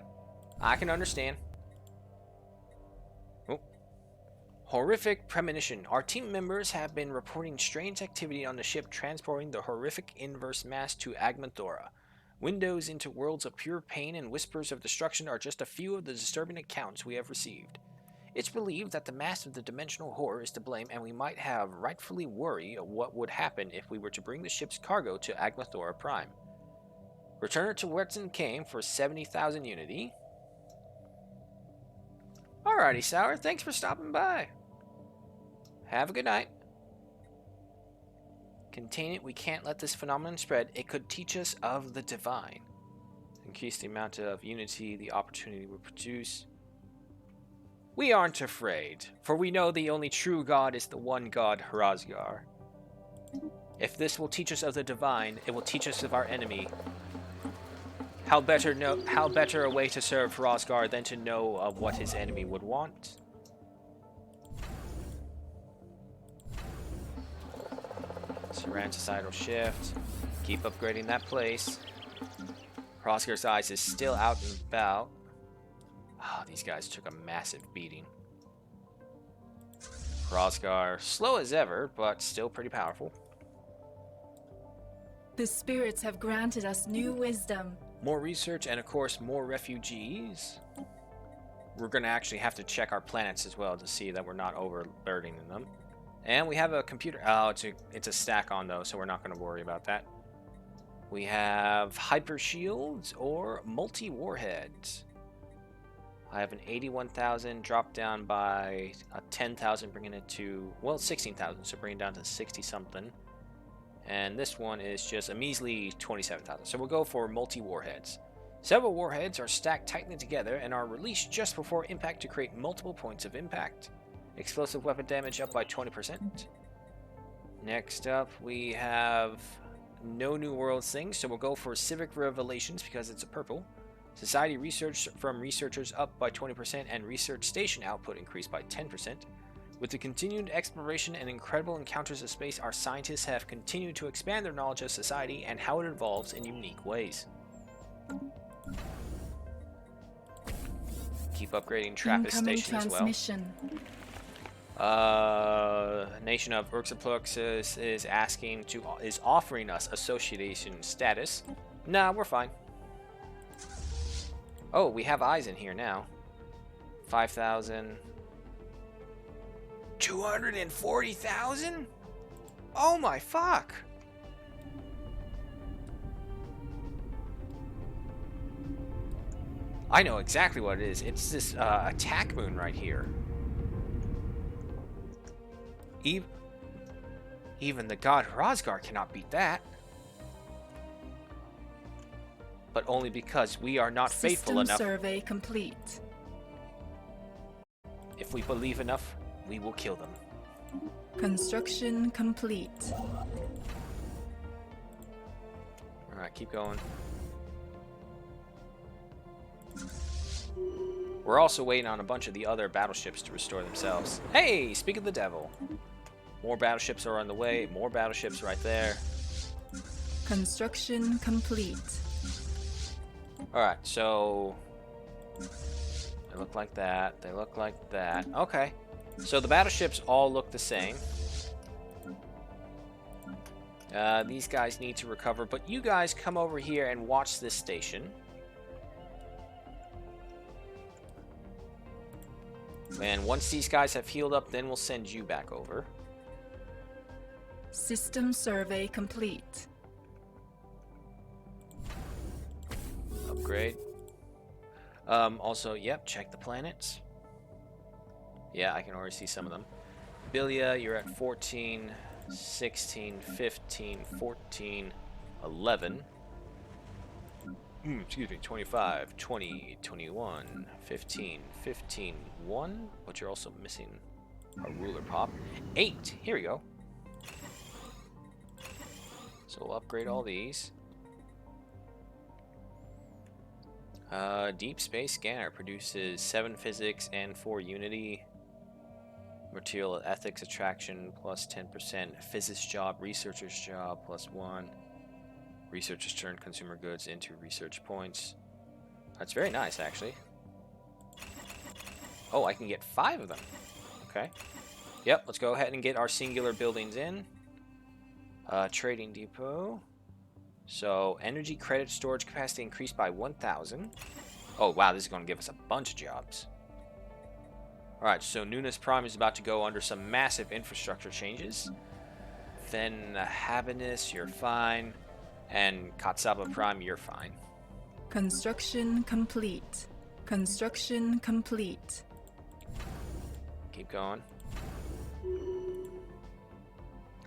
I can understand. Oh. Horrific premonition. Our team members have been reporting strange activity on the ship transporting the horrific inverse mass to Agmathora. Windows into worlds of pure pain and whispers of destruction are just a few of the disturbing accounts we have received. It's believed that the mass of the dimensional horror is to blame, and we might have rightfully worry of what would happen if we were to bring the ship's cargo to Agmathora Prime. Return it to whence it came for 70,000 unity. Alrighty, Sour. Thanks for stopping by. Have a good night. Contain it. We can't let this phenomenon spread. It could teach us of the divine. Increase the amount of unity the opportunity will produce. We aren't afraid, for we know the only true God is the one God, Hrazgar. If this will teach us of the divine, it will teach us of our enemy. How better a way to serve Hrazgar than to know of what his enemy would want? Surround societal shift. Keep upgrading that place. Hrazgar's eyes is still out and about. Oh, these guys took a massive beating. Hrazgar, slow as ever, but still pretty powerful. The spirits have granted us new wisdom. More research and, of course, more refugees. We're going to actually have to check our planets as well to see that we're not overburdening them. And we have a computer. Oh, it's a stack on, though, so we're not going to worry about that. We have hyper shields or multi-warheads. I have an 81,000 drop down by a 10,000, bringing it to, well, 16,000, so bringing it down to 60-something. And this one is just a measly 27,000. So we'll go for multi-warheads. Several warheads are stacked tightly together and are released just before impact to create multiple points of impact. Explosive weapon damage up by 20%. Next up, we have no New Worlds things, so we'll go for Civic Revelations because it's a purple. Society research from researchers up by 20% and research station output increased by 10%. With the continued exploration and incredible encounters of space, our scientists have continued to expand their knowledge of society and how it evolves in unique ways. Keep upgrading Trappist Station as well. Nation of Urxaplux is offering us association status. Nah, we're fine. Oh, we have eyes in here now. 5,000. 240,000? Oh my fuck! I know exactly what it is. It's this attack moon right here. Even the god Hrazgar cannot beat that. But only because we are not faithful enough. System survey complete. If we believe enough, we will kill them. Construction complete. Alright, keep going. We're also waiting on a bunch of the other battleships to restore themselves. Hey, speak of the devil. More battleships are on the way. More battleships right there. Construction complete. Alright, so they look like that. They look like that. Okay. So the battleships all look the same. These guys need to recover, but you guys come over here and watch this station. And once these guys have healed up, then we'll send you back over. System survey complete. Upgrade. Also, yep, check the planets. Yeah, I can already see some of them. Bilia, you're at 14, 16, 15, 14, 11. Excuse me, 25, 20, 21, 15, 15, 1. But you're also missing a ruler pop. 8, here we go. So we'll upgrade all these. Deep Space Scanner produces 7 physics and 4 unity. Material ethics attraction plus 10%. Physicist job, researcher's job plus 1. Researchers turn consumer goods into research points. That's very nice, actually. Oh, I can get 5 of them. Okay. Yep, let's go ahead and get our singular buildings in. Trading depot. So, energy credit storage capacity increased by 1,000. Oh, wow, this is going to give us a bunch of jobs. Alright, so Nunes Prime is about to go under some massive infrastructure changes. Then Habanus, you're fine. And Katsaba Prime, you're fine. Construction complete. Construction complete. Keep going.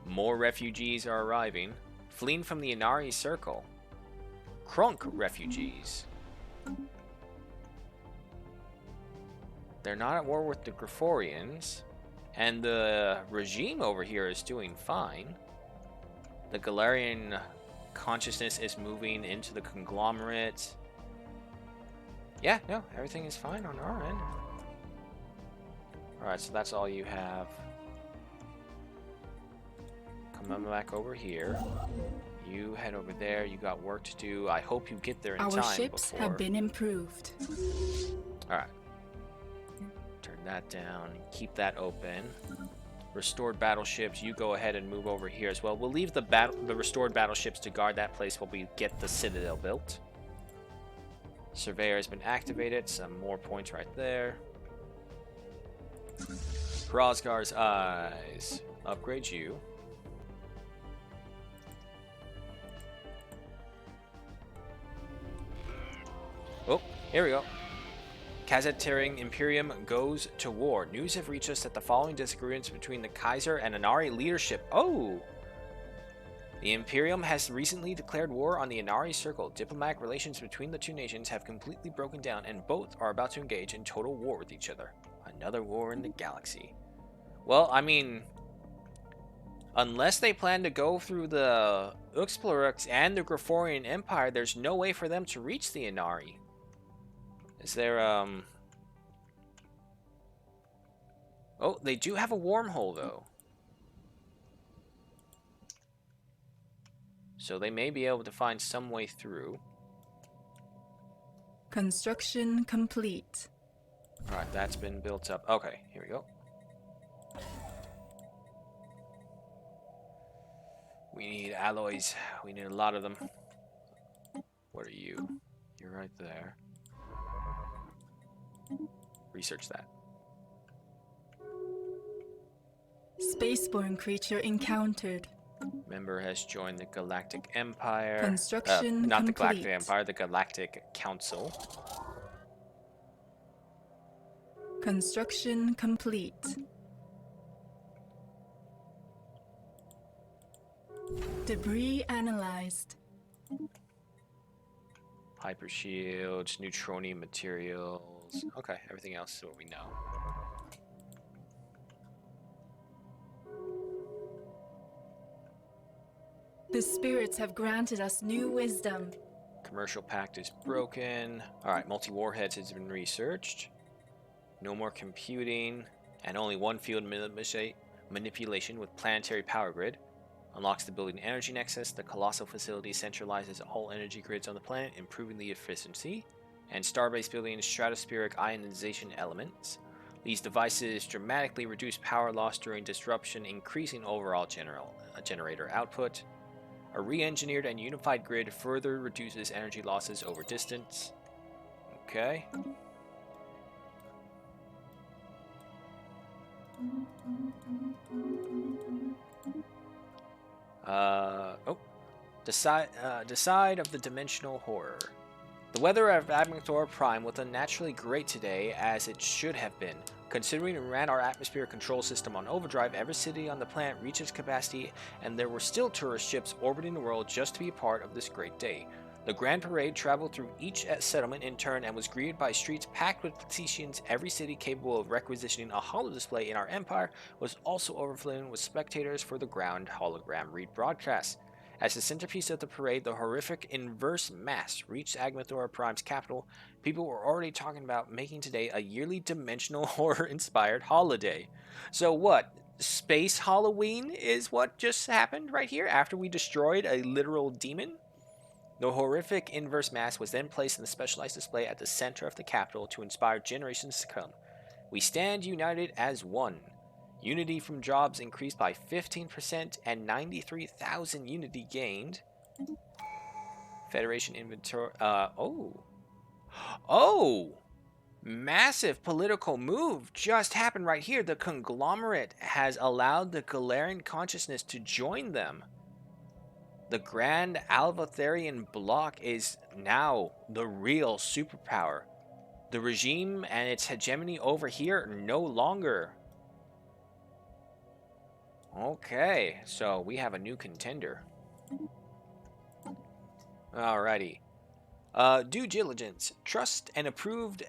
More refugees are arriving. Fleeing from the Inari Circle. Krunk refugees. They're not at war with the Griforians. And the regime over here is doing fine. The Galarian consciousness is moving into the conglomerate. Yeah, no, everything is fine on our end. Alright, so that's all you have. Come on back over here. You head over there. You got work to do. I hope you get there in time. Our ships have been improved. Alright. Turn that down. Keep that open. Restored battleships. You go ahead and move over here as well. We'll leave the restored battleships to guard that place while we get the citadel built. Surveyor has been activated. Some more points right there. Rosgar's Eyes. Upgrade you. Oh, here we go. Kazatering Imperium goes to war. News have reached us that the following disagreements between the Kaiser and Inari leadership. Oh! The Imperium has recently declared war on the Inari Circle. Diplomatic relations between the two nations have completely broken down, and both are about to engage in total war with each other. Another war in the galaxy. Well, I mean, unless they plan to go through the Uxplorux and the Griforian Empire, there's no way for them to reach the Inari. Is there, Oh, they do have a wormhole, though. So they may be able to find some way through. Construction complete. Alright, that's been built up. Okay, here we go. We need alloys. We need a lot of them. What are you? You're right there. Research that. Spaceborne creature encountered. Member has joined the Galactic Empire. Construction not complete. the Galactic Empire, the Galactic Council. Construction complete. Debris analyzed. Hyper shields, neutronium materials. Okay, everything else is what we know. The spirits have granted us new wisdom. Commercial pact is broken. Alright, multi-warheads has been researched. No more computing. And only one field manipulation with planetary power grid. Unlocks the building energy nexus. The colossal facility centralizes all energy grids on the planet, improving the efficiency. And starbase building stratospheric ionization elements. These devices dramatically reduce power loss during disruption, increasing overall generator output. A re-engineered and unified grid further reduces energy losses over distance. Okay. Oh. Decide of the dimensional horror. The weather of Admector Prime was unnaturally great today, as it should have been. Considering we ran our atmosphere control system on overdrive, every city on the planet reached its capacity, and there were still tourist ships orbiting the world just to be a part of this great day. The Grand Parade traveled through each settlement in turn and was greeted by streets packed with Platicians. Every city capable of requisitioning a holodisplay in our empire was also overflowing with spectators for the ground hologram read broadcast. As the centerpiece of the parade, the horrific inverse mass reached Agnithora Prime's capital, people were already talking about making today a yearly dimensional horror-inspired holiday. So what? Space Halloween is what just happened right here after we destroyed a literal demon? The horrific inverse mass was then placed in the specialized display at the center of the capital to inspire generations to come. We stand united as one. Unity from jobs increased by 15% and 93,000 unity gained. Federation inventory. Oh! Massive political move just happened right here. The conglomerate has allowed the Galarian consciousness to join them. The Grand Alvatharian bloc is now the real superpower. The regime and its hegemony over here are no longer. Okay, so we have a new contender. Alrighty. Due diligence, trust, and approval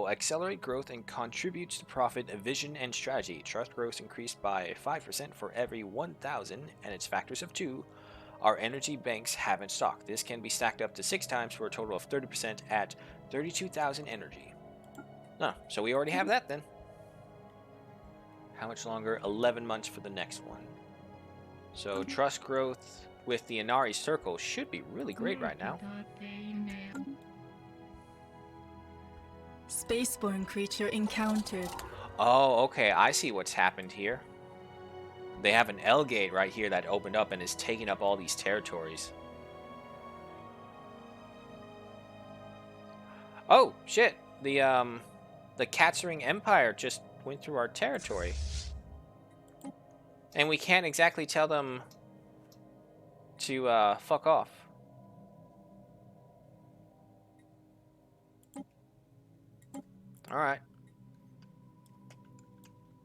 accelerate growth and contributes to profit, vision, and strategy. Trust growth increased by 5% for every 1,000, and its factors of 2. Our energy banks have in stock. This can be stacked up to 6 times for a total of 30% at 32,000 energy. Oh, so we already have that then. How much longer? 11 months for the next one. So trust growth with the Inari Circle should be really great right now. Spaceborne creature encountered. Oh, okay. I see what's happened here. They have an L gate right here that opened up and is taking up all these territories. Oh, shit. The Katsering Empire just went through our territory. And we can't exactly tell them to fuck off. Alright.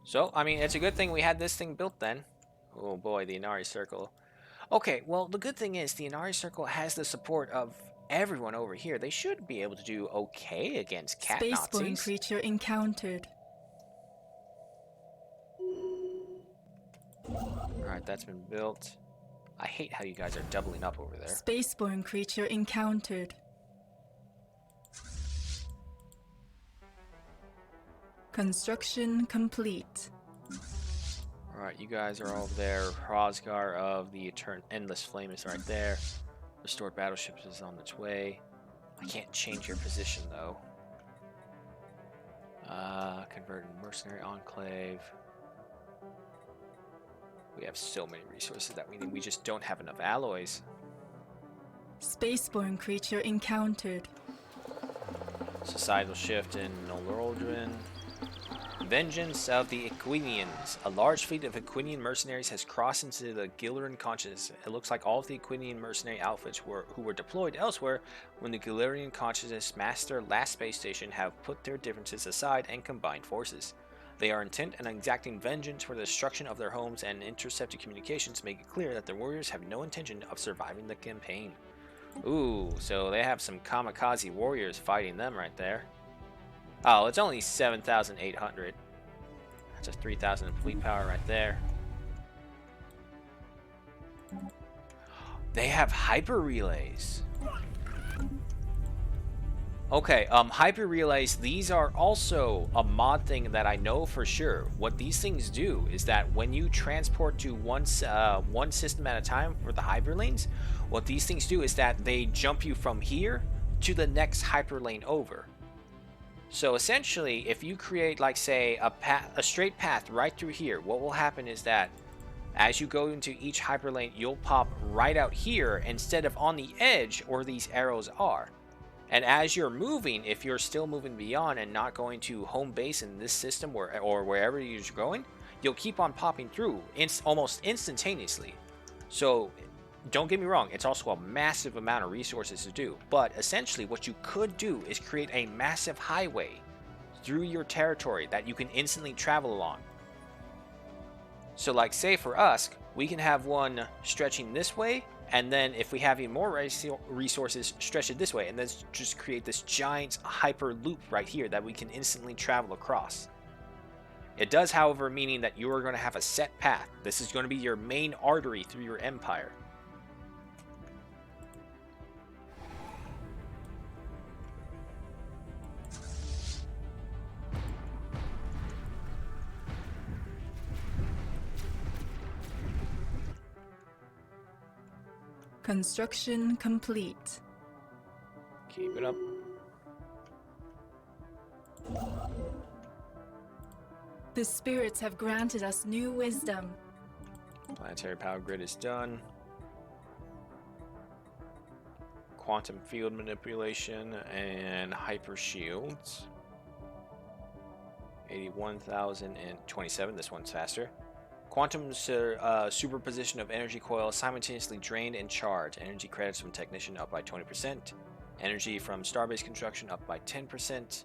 So, I mean, it's a good thing we had this thing built then. Oh boy, the Inari Circle. Okay, well, the good thing is the Inari Circle has the support of everyone over here. They should be able to do okay against cat Spaceborne Nazis. creature encountered. Alright, that's been built. I hate how you guys are doubling up over there. Spaceborne creature encountered. Construction complete. Alright, you guys are all there. Hrosgar of the Endless Flame is right there. Restored Battleship is on its way. I can't change your position though. Converted Mercenary Enclave. We have so many resources that we just don't have enough alloys. Spaceborne creature encountered. Societal shift in Nolordrin. Vengeance of the Equinians. A large fleet of Equinian mercenaries has crossed into the Gilliran consciousness. It looks like all of the Equinian mercenary outfits who were deployed elsewhere when the Gilliran consciousness massed their last space station have put their differences aside and combined forces. They are intent on exacting vengeance for the destruction of their homes, and intercepted communications make it clear that the warriors have no intention of surviving the campaign. Ooh, so they have some kamikaze warriors fighting them right there. Oh, it's only 7,800. That's a 3,000 fleet power right there. They have hyper relays. Okay, hyper relays, these are also a mod thing that I know for sure. What these things do is that when you transport to one system at a time for the hyper lanes, what these things do is that they jump you from here to the next hyper lane over. So essentially, if you create, like, say, a straight path right through here, what will happen is that as you go into each hyperlane, you'll pop right out here instead of on the edge where these arrows are. And as you're moving, if you're still moving beyond and not going to home base in this system or wherever you're going, you'll keep on popping through almost instantaneously. So don't get me wrong, it's also a massive amount of resources to do. But essentially what you could do is create a massive highway through your territory that you can instantly travel along. So like say for us, we can have one stretching this way, and then if we have even more resources, stretch it this way, and then just create this giant hyper loop right here that we can instantly travel across. It does, however, meaning that you are going to have a set path. This is going to be your main artery through your empire. Construction complete. Keep it up. The spirits have granted us new wisdom. Planetary power grid is done. Quantum field manipulation and hyper shields. 81,027. This one's faster. Quantum superposition of energy coils simultaneously drained and charged. Energy credits from technician up by 20%. Energy from starbase construction up by 10%.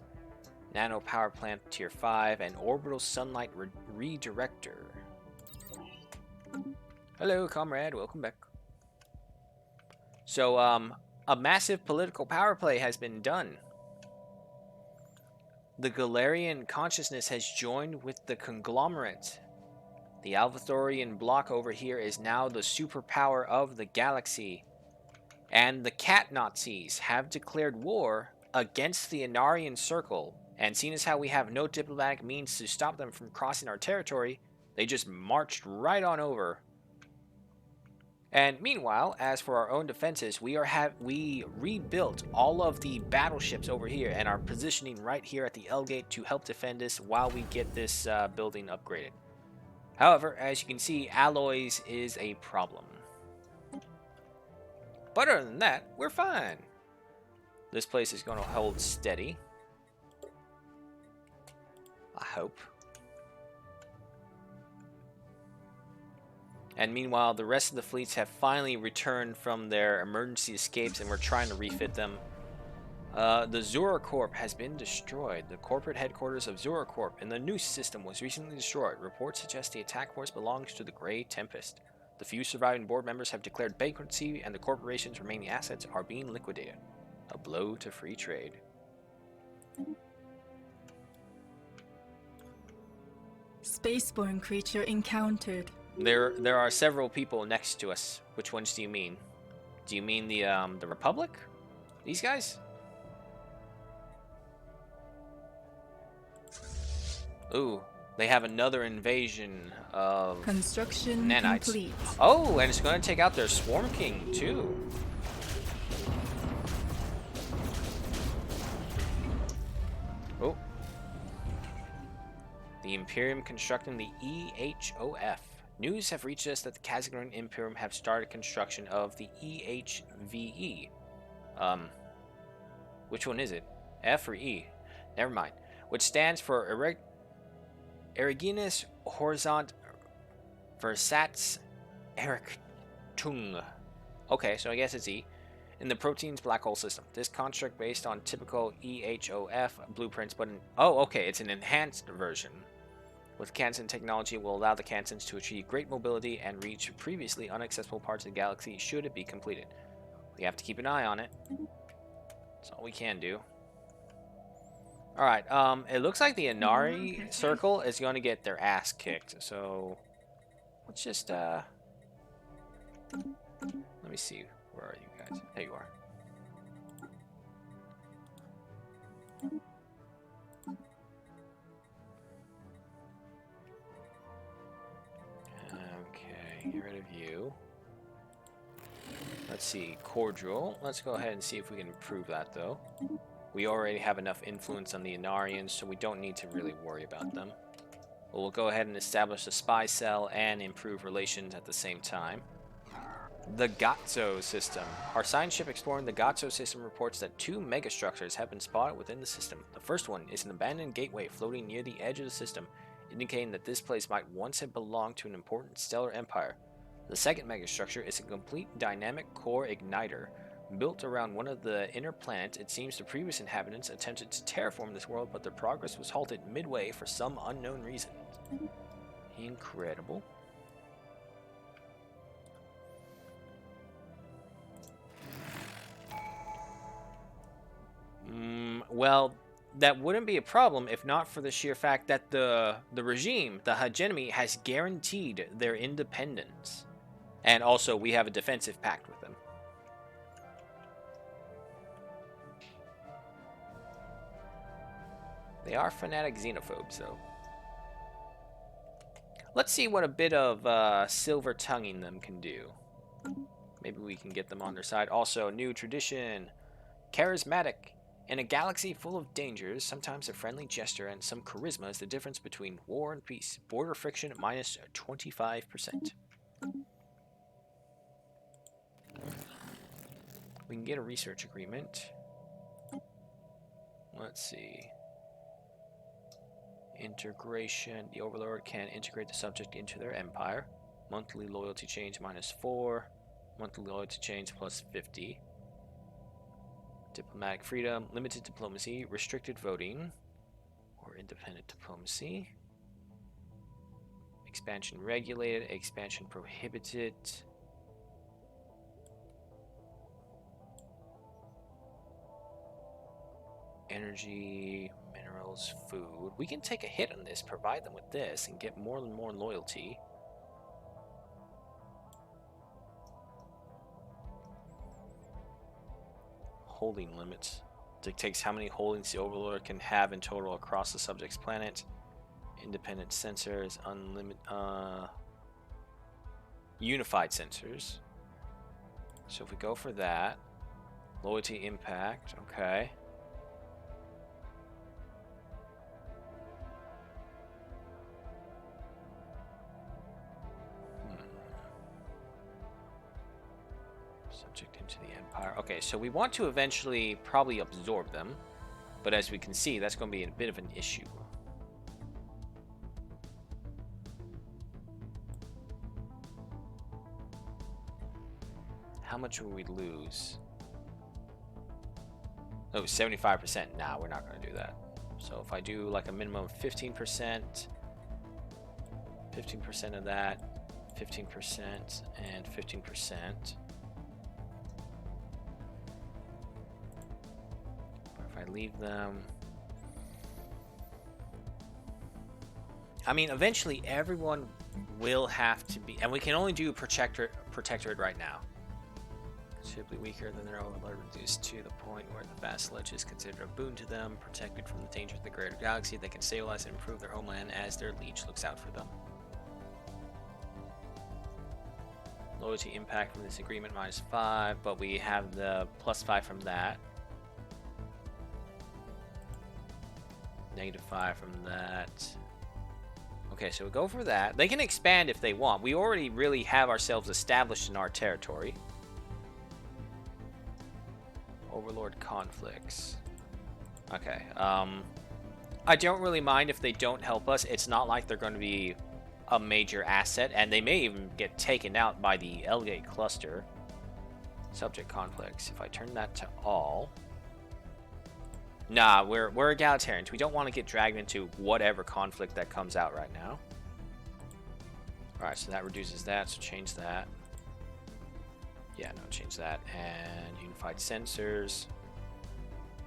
Nano power plant tier 5 and orbital sunlight redirector. Hello, comrade. Welcome back. So, a massive political power play has been done. The Galarian consciousness has joined with the conglomerate. The Alvathorian block over here is now the superpower of the galaxy. And the Cat Nazis have declared war against the Inarian Circle. And seeing as how we have no diplomatic means to stop them from crossing our territory, they just marched right on over. And meanwhile, as for our own defenses, we rebuilt all of the battleships over here and are positioning right here at the L gate to help defend us while we get this building upgraded. However, as you can see, alloys is a problem. But other than that, we're fine. This place is going to hold steady. I hope. And meanwhile, the rest of the fleets have finally returned from their emergency escapes and we're trying to refit them. The Zura Corp has been destroyed. The corporate headquarters of Zura Corp in the Noose system was recently destroyed. Reports suggest the attack force belongs to the Grey Tempest. The few surviving board members have declared bankruptcy and the corporation's remaining assets are being liquidated. A blow to free trade. Spaceborne creature encountered. There are several people next to us. Which ones do you mean? Do you mean the Republic? These guys? Ooh, they have another invasion of Construction nanites. complete. Oh, and it's going to take out their Swarm King too. Oh. The Imperium constructing the EHOF. News have reached us that the Kazakh Imperium have started construction of the EHVE. Which one is it? F or E? Never mind. Which stands for Ereginis Horizont Versatz Erictung. Okay, so I guess it's E. In the protein's black hole system. This construct based on typical EHOF blueprints, but it's an enhanced version. With Kansan technology, it will allow the Kansans to achieve great mobility and reach previously inaccessible parts of the galaxy should it be completed. We have to keep an eye on it. That's all we can do. Alright, it looks like the Inari Circle is going to get their ass kicked, so let's just, let me see. Where are you guys? There you are. Okay, get rid of you. Let's see, Cordial. Let's go ahead and see if we can improve that, though. We already have enough influence on the Inarians, so we don't need to really worry about them. But we'll go ahead and establish a spy cell and improve relations at the same time. The Gotzo system. Our science ship exploring the Gotzo system reports that 2 megastructures have been spotted within the system. The first one is an abandoned gateway floating near the edge of the system, indicating that this place might once have belonged to an important stellar empire. The second megastructure is a complete dynamic core igniter. Built around one of the inner planets, it seems the previous inhabitants attempted to terraform this world, but their progress was halted midway for some unknown reason. Incredible. Well, that wouldn't be a problem if not for the sheer fact that the regime, the hegemony, has guaranteed their independence. And also, we have a defensive pact with them. They are fanatic xenophobes, though. Let's see what a bit of silver tonguing them can do. Maybe we can get them on their side. Also, new tradition. Charismatic. In a galaxy full of dangers, sometimes a friendly gesture and some charisma is the difference between war and peace. Border friction minus 25%. We can get a research agreement. Let's see. Integration. The Overlord can integrate the subject into their empire. Monthly loyalty change minus 4. Monthly loyalty change plus 50. Diplomatic freedom. Limited diplomacy. Restricted voting. Or independent diplomacy. Expansion regulated. Expansion prohibited. Energy, minerals, food. We can take a hit on this, provide them with this, and get more and more loyalty. Holding limits. Dictates how many holdings the Overlord can have in total across the subject's planet. Independent sensors, unlimited, unified sensors. So if we go for that, loyalty impact, okay. Subject into the Empire. Okay, so we want to eventually probably absorb them, but as we can see, that's going to be a bit of an issue. How much will we lose? Oh, 75%. Nah, we're not going to do that. So if I do like a minimum of 15%, 15% of that, 15%, and 15%. If I leave them... I mean, eventually everyone will have to be... And we can only do Protectorate right now. Considerably weaker than their Overlord, reduced to the point where the vassalage is considered a boon to them. Protected from the dangers of the greater galaxy, they can stabilize and improve their homeland as their liege looks out for them. Loyalty impact from this agreement minus 5, but we have the plus 5 from that. Negative 5 from that. Okay, so we go for that. They can expand if they want. We already really have ourselves established in our territory. Overlord conflicts. Okay, I don't really mind if they don't help us. It's not like they're going to be a major asset, and they may even get taken out by the Elgate cluster. Subject conflicts. If I turn that to all... Nah, we're egalitarians. We don't want to get dragged into whatever conflict that comes out right now. Alright, so that reduces that, so change that. Yeah, no, change that. And unified sensors.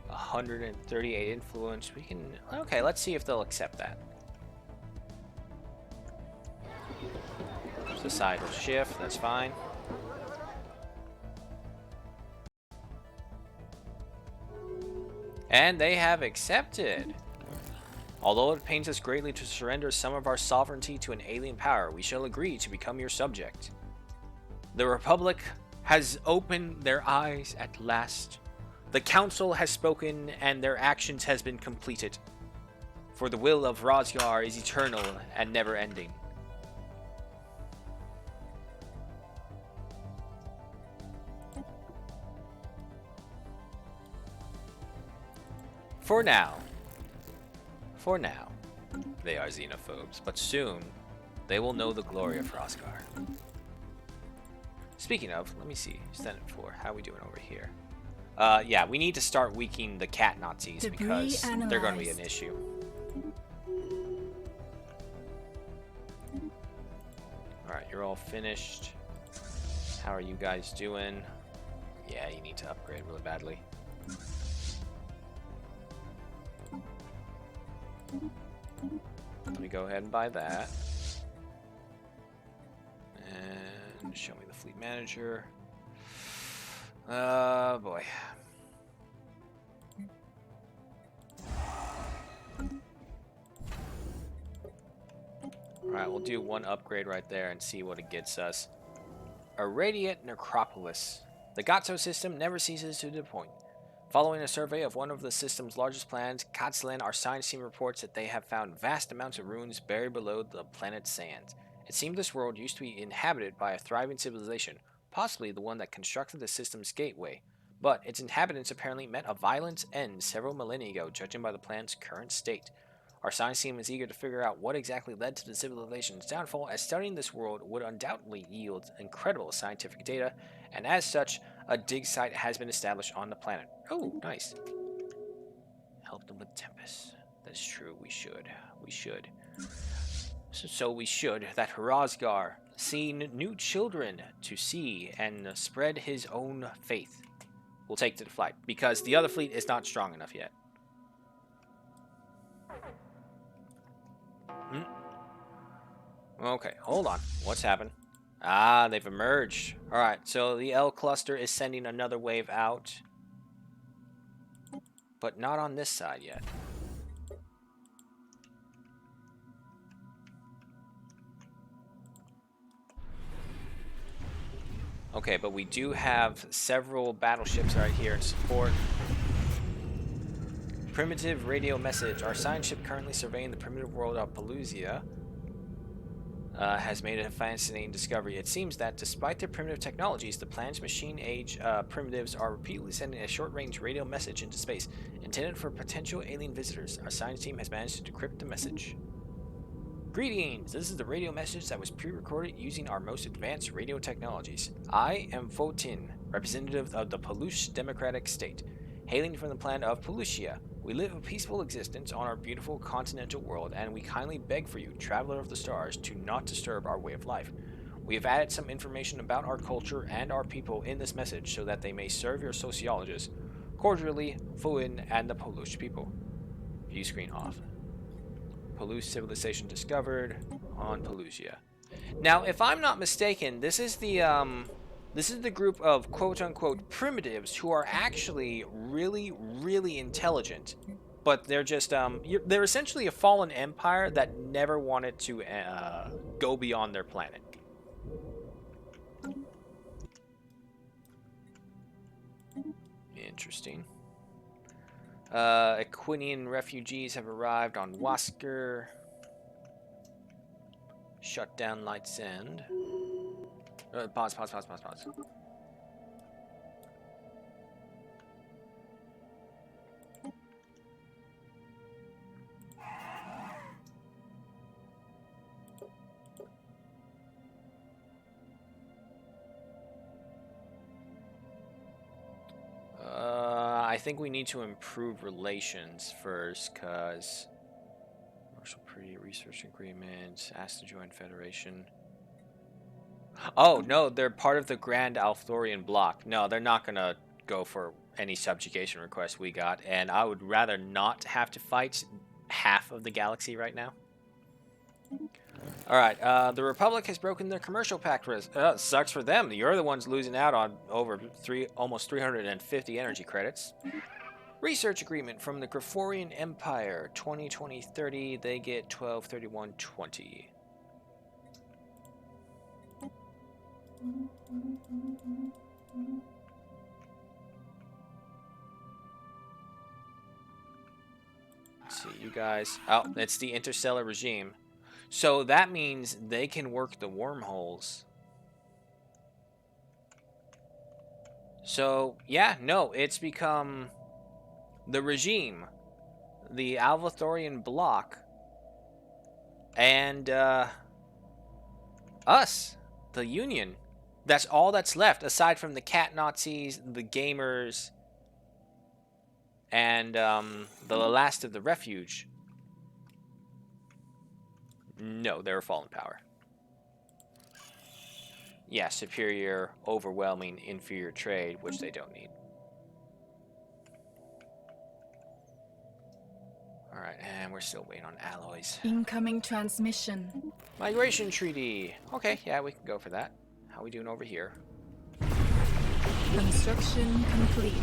138 influence. We can... Okay, let's see if they'll accept that. Societal shift, that's fine. And they have accepted. Although it pains us greatly to surrender some of our sovereignty to an alien power, we shall agree to become your subject. The Republic has opened their eyes at last. The Council has spoken and their actions has been completed. For the will of Rosgar is eternal and never-ending. For now, they are xenophobes, but soon they will know the glory of Rosgar. Speaking of, let me see, Senate 4, how are we doing over here? Yeah, we need to start weakening the cat Nazis because they're going to be an issue. Alright, you're all finished. How are you guys doing? Yeah, you need to upgrade really badly. go ahead and buy that. And show me the fleet manager. Boy. Alright, we'll do one upgrade right there and see what it gets us. A radiant necropolis. The Gatso system never ceases to disappoint. Following a survey of one of the system's largest planets, Katzlin, our science team reports that they have found vast amounts of ruins buried below the planet's sands. It seems this world used to be inhabited by a thriving civilization, possibly the one that constructed the system's gateway. But its inhabitants apparently met a violent end several millennia ago, judging by the planet's current state. Our science team is eager to figure out what exactly led to the civilization's downfall, as studying this world would undoubtedly yield incredible scientific data, and as such, a dig site has been established on the planet. Oh, nice. Help them with Tempest. That's true, we should. We should. So we should. That Rosgar, seen new children to see and spread his own faith. We'll take to the flight, because the other fleet is not strong enough yet. Okay, hold on. What's happened? Ah, they've emerged. Alright, so the L cluster is sending another wave out. But not on this side yet. Okay, but we do have several battleships right here in support. Primitive radio message. Our science ship currently surveying the primitive world of Pelusia has made a fascinating discovery. It seems that despite their primitive technologies, the planet's machine-age primitives are repeatedly sending a short-range radio message into space, intended for potential alien visitors. Our science team has managed to decrypt the message. Greetings! This is the radio message that was pre-recorded using our most advanced radio technologies. I am Fotin, representative of the Peluche Democratic State, hailing from the planet of Pelusia. We live a peaceful existence on our beautiful continental world, and we kindly beg for you, traveler of the stars, to not disturb our way of life. We have added some information about our culture and our people in this message so that they may serve your sociologists. Cordially, Fuin and the Peluche people. View screen off. Peluche civilization discovered on Pelusia. Now, if I'm not mistaken, this is the group of quote-unquote primitives who are actually really, really intelligent, but they're just they're essentially a fallen empire that never wanted to go beyond their planet. Interesting. Aquinian refugees have arrived on Wasker. Shut down Light's End. Pause. I think we need to improve relations first, cause commercial research agreements, ask to join Federation. Oh no, they're part of the Grand Althorian bloc. No, they're not gonna go for any subjugation requests we got, and I would rather not have to fight half of the galaxy right now. Alright, the Republic has broken their commercial pact. Sucks for them. You're the ones losing out on over almost 350 energy credits. Research agreement from the Griforian Empire. 2020-30, they get 1231-20. Let's see, you guys. Oh, it's the interstellar regime. So that means they can work the wormholes. So, yeah, no, it's become the regime, the Alvathorian bloc, and us, the Union. That's all that's left, aside from the cat Nazis, the gamers, and the last of the refuge. No, they're a fallen power. Yeah, superior, overwhelming, inferior trade, which they don't need. Alright, and we're still waiting on alloys. Incoming transmission. Migration treaty. Okay, yeah, we can go for that. How we doing over here? Construction complete.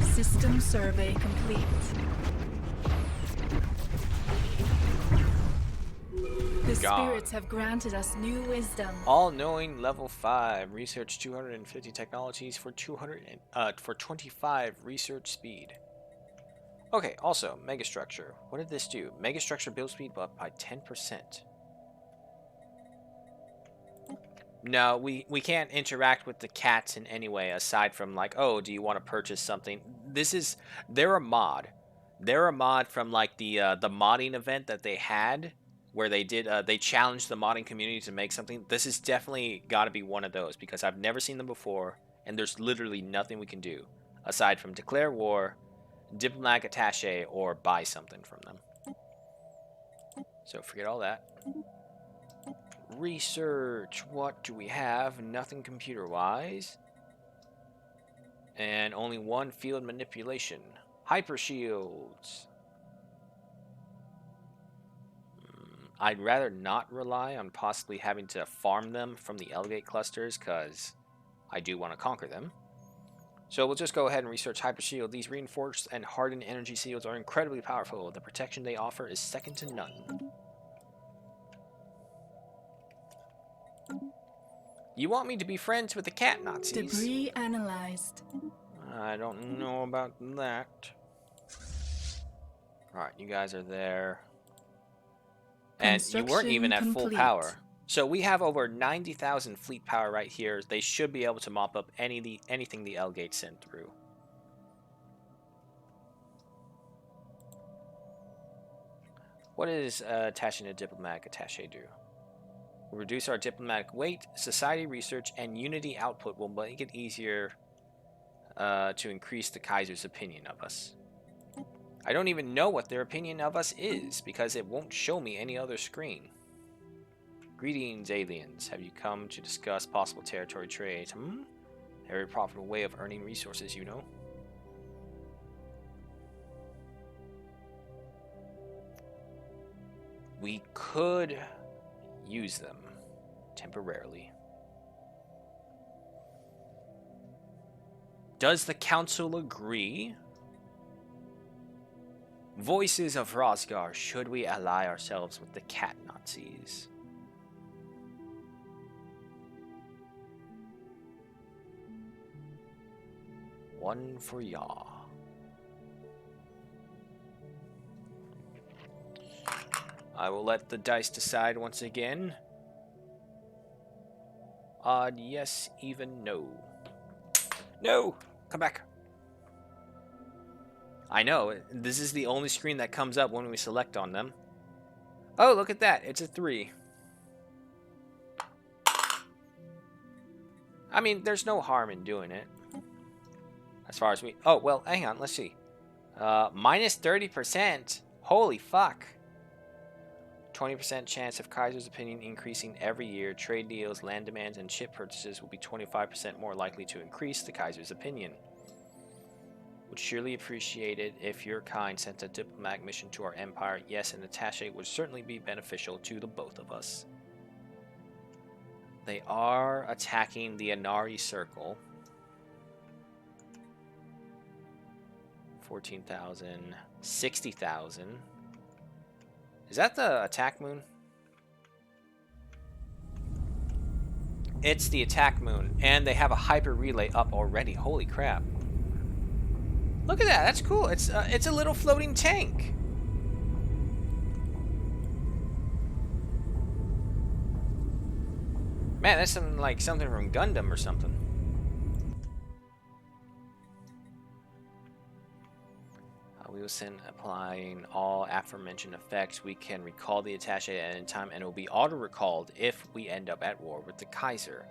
System survey complete. The spirits have granted us new wisdom. All-knowing level 5. Research 250 technologies for 25 research speed. Okay, also, megastructure. What did this do? Megastructure build speed up by 10%. No, we can't interact with the cats in any way aside from like, oh, do you want to purchase something? They're a mod. They're a mod from like the modding event that they had where they challenged the modding community to make something. This is definitely got to be one of those because I've never seen them before and there's literally nothing we can do aside from declare war, diplomatic attaché, or buy something from them. So forget all that. Research. What do we have? Nothing computer-wise. And only one field manipulation. Hyper shields. I'd rather not rely on possibly having to farm them from the Elgate clusters because I do want to conquer them. So we'll just go ahead and research Hyper Shield. These reinforced and hardened energy shields are incredibly powerful. The protection they offer is second to none. You want me to be friends with the cat Nazis? Debris analyzed. I don't know about that. Alright, you guys are there. And you weren't even at full power. So we have over 90,000 fleet power right here. They should be able to mop up anything the Elgate sent through. What does attaching a diplomatic attaché do? We'll reduce our diplomatic weight, society research, and unity output will make it easier to increase the Kaiser's opinion of us. I don't even know what their opinion of us is, because it won't show me any other screen. Greetings, aliens. Have you come to discuss possible territory trade? A very profitable way of earning resources, you know. We could use them temporarily. Does the council agree? Voices of Rosgar, should we ally ourselves with the cat Nazis? One for yaw. I will let the dice decide once again. Odd, yes, even no. No! Come back. I know, this is the only screen that comes up when we select on them. Oh, look at that. It's a 3. I mean, there's no harm in doing it. As far as we... Oh, well, hang on. Let's see. Minus 30%. Holy fuck. 20% chance of Kaiser's opinion increasing every year. Trade deals, land demands, and ship purchases will be 25% more likely to increase the Kaiser's opinion. Would surely appreciate it if your kind sent a diplomatic mission to our empire. Yes, an attaché would certainly be beneficial to the both of us. They are attacking the Inari Circle. 14,000, 60,000. Is that the attack moon? It's the attack moon, and they have a hyper relay up already. Holy crap. Look at that. That's cool. It's a little floating tank. Man, that's something like something from Gundam or something. We will send applying all aforementioned effects. We can recall the attaché at any time, and it will be auto-recalled if we end up at war with the Kaiser.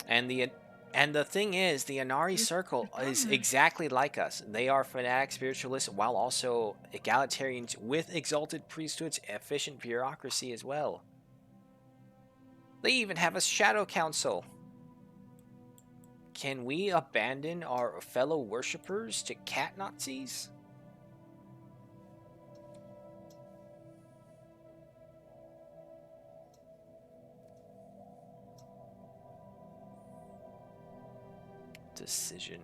And the And the thing is, the Inari Circle is exactly like us. They are fanatic spiritualists while also egalitarians with exalted priesthoods, efficient bureaucracy as well. They even have a shadow council. Can we abandon our fellow worshippers to cat Nazis? Decisions.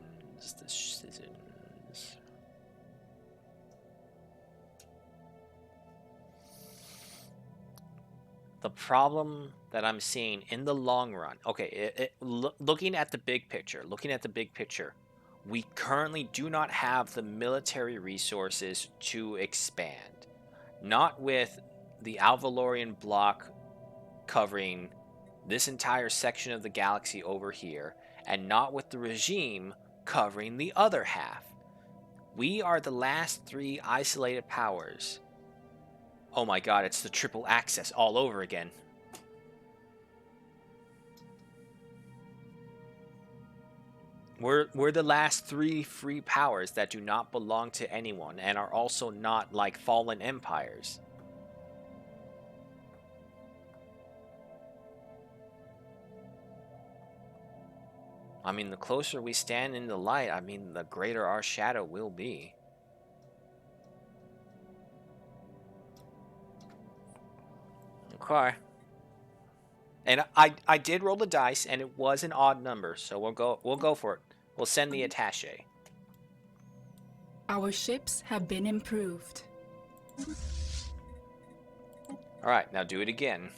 The problem that I'm seeing in the long run, okay, looking at the big picture, we currently do not have the military resources to expand. Not with the Alvalorian block covering this entire section of the galaxy over here, and not with the regime covering the other half. We are the last three isolated powers. Oh my god, it's the triple access all over again. We're the last three free powers that do not belong to anyone and are also not like fallen empires. I mean, the closer we stand in the light, I mean, the greater our shadow will be. Okay. And I did roll the dice, and it was an odd number, so we'll go for it. We'll send the attaché. Our ships have been improved. All right, now do it again.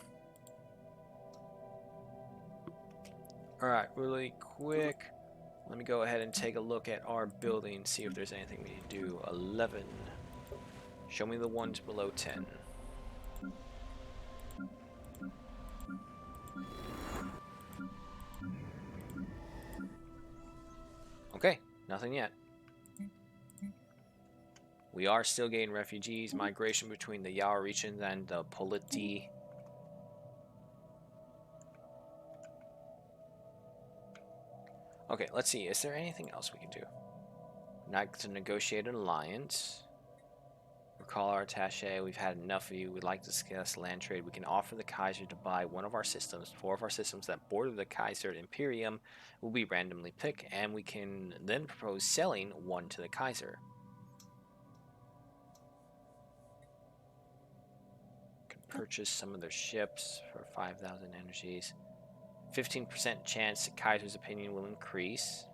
All right, really quick. Let me go ahead and take a look at our building, see if there's anything we need to do. 11. Show me the ones below 10. Okay, nothing yet. We are still getting refugees, migration between the Yawa regions and the Politi. Okay, let's see. Is there anything else we can do? Not to negotiate an alliance. Recall our attaché. We've had enough of you. We'd like to discuss land trade. We can offer the Kaiser to buy one of our systems. 4 of our systems that border the Kaiser Imperium will be randomly picked, and we can then propose selling one to the Kaiser. Can purchase some of their ships for 5,000 energies. 15% chance the Kaiser's opinion will increase.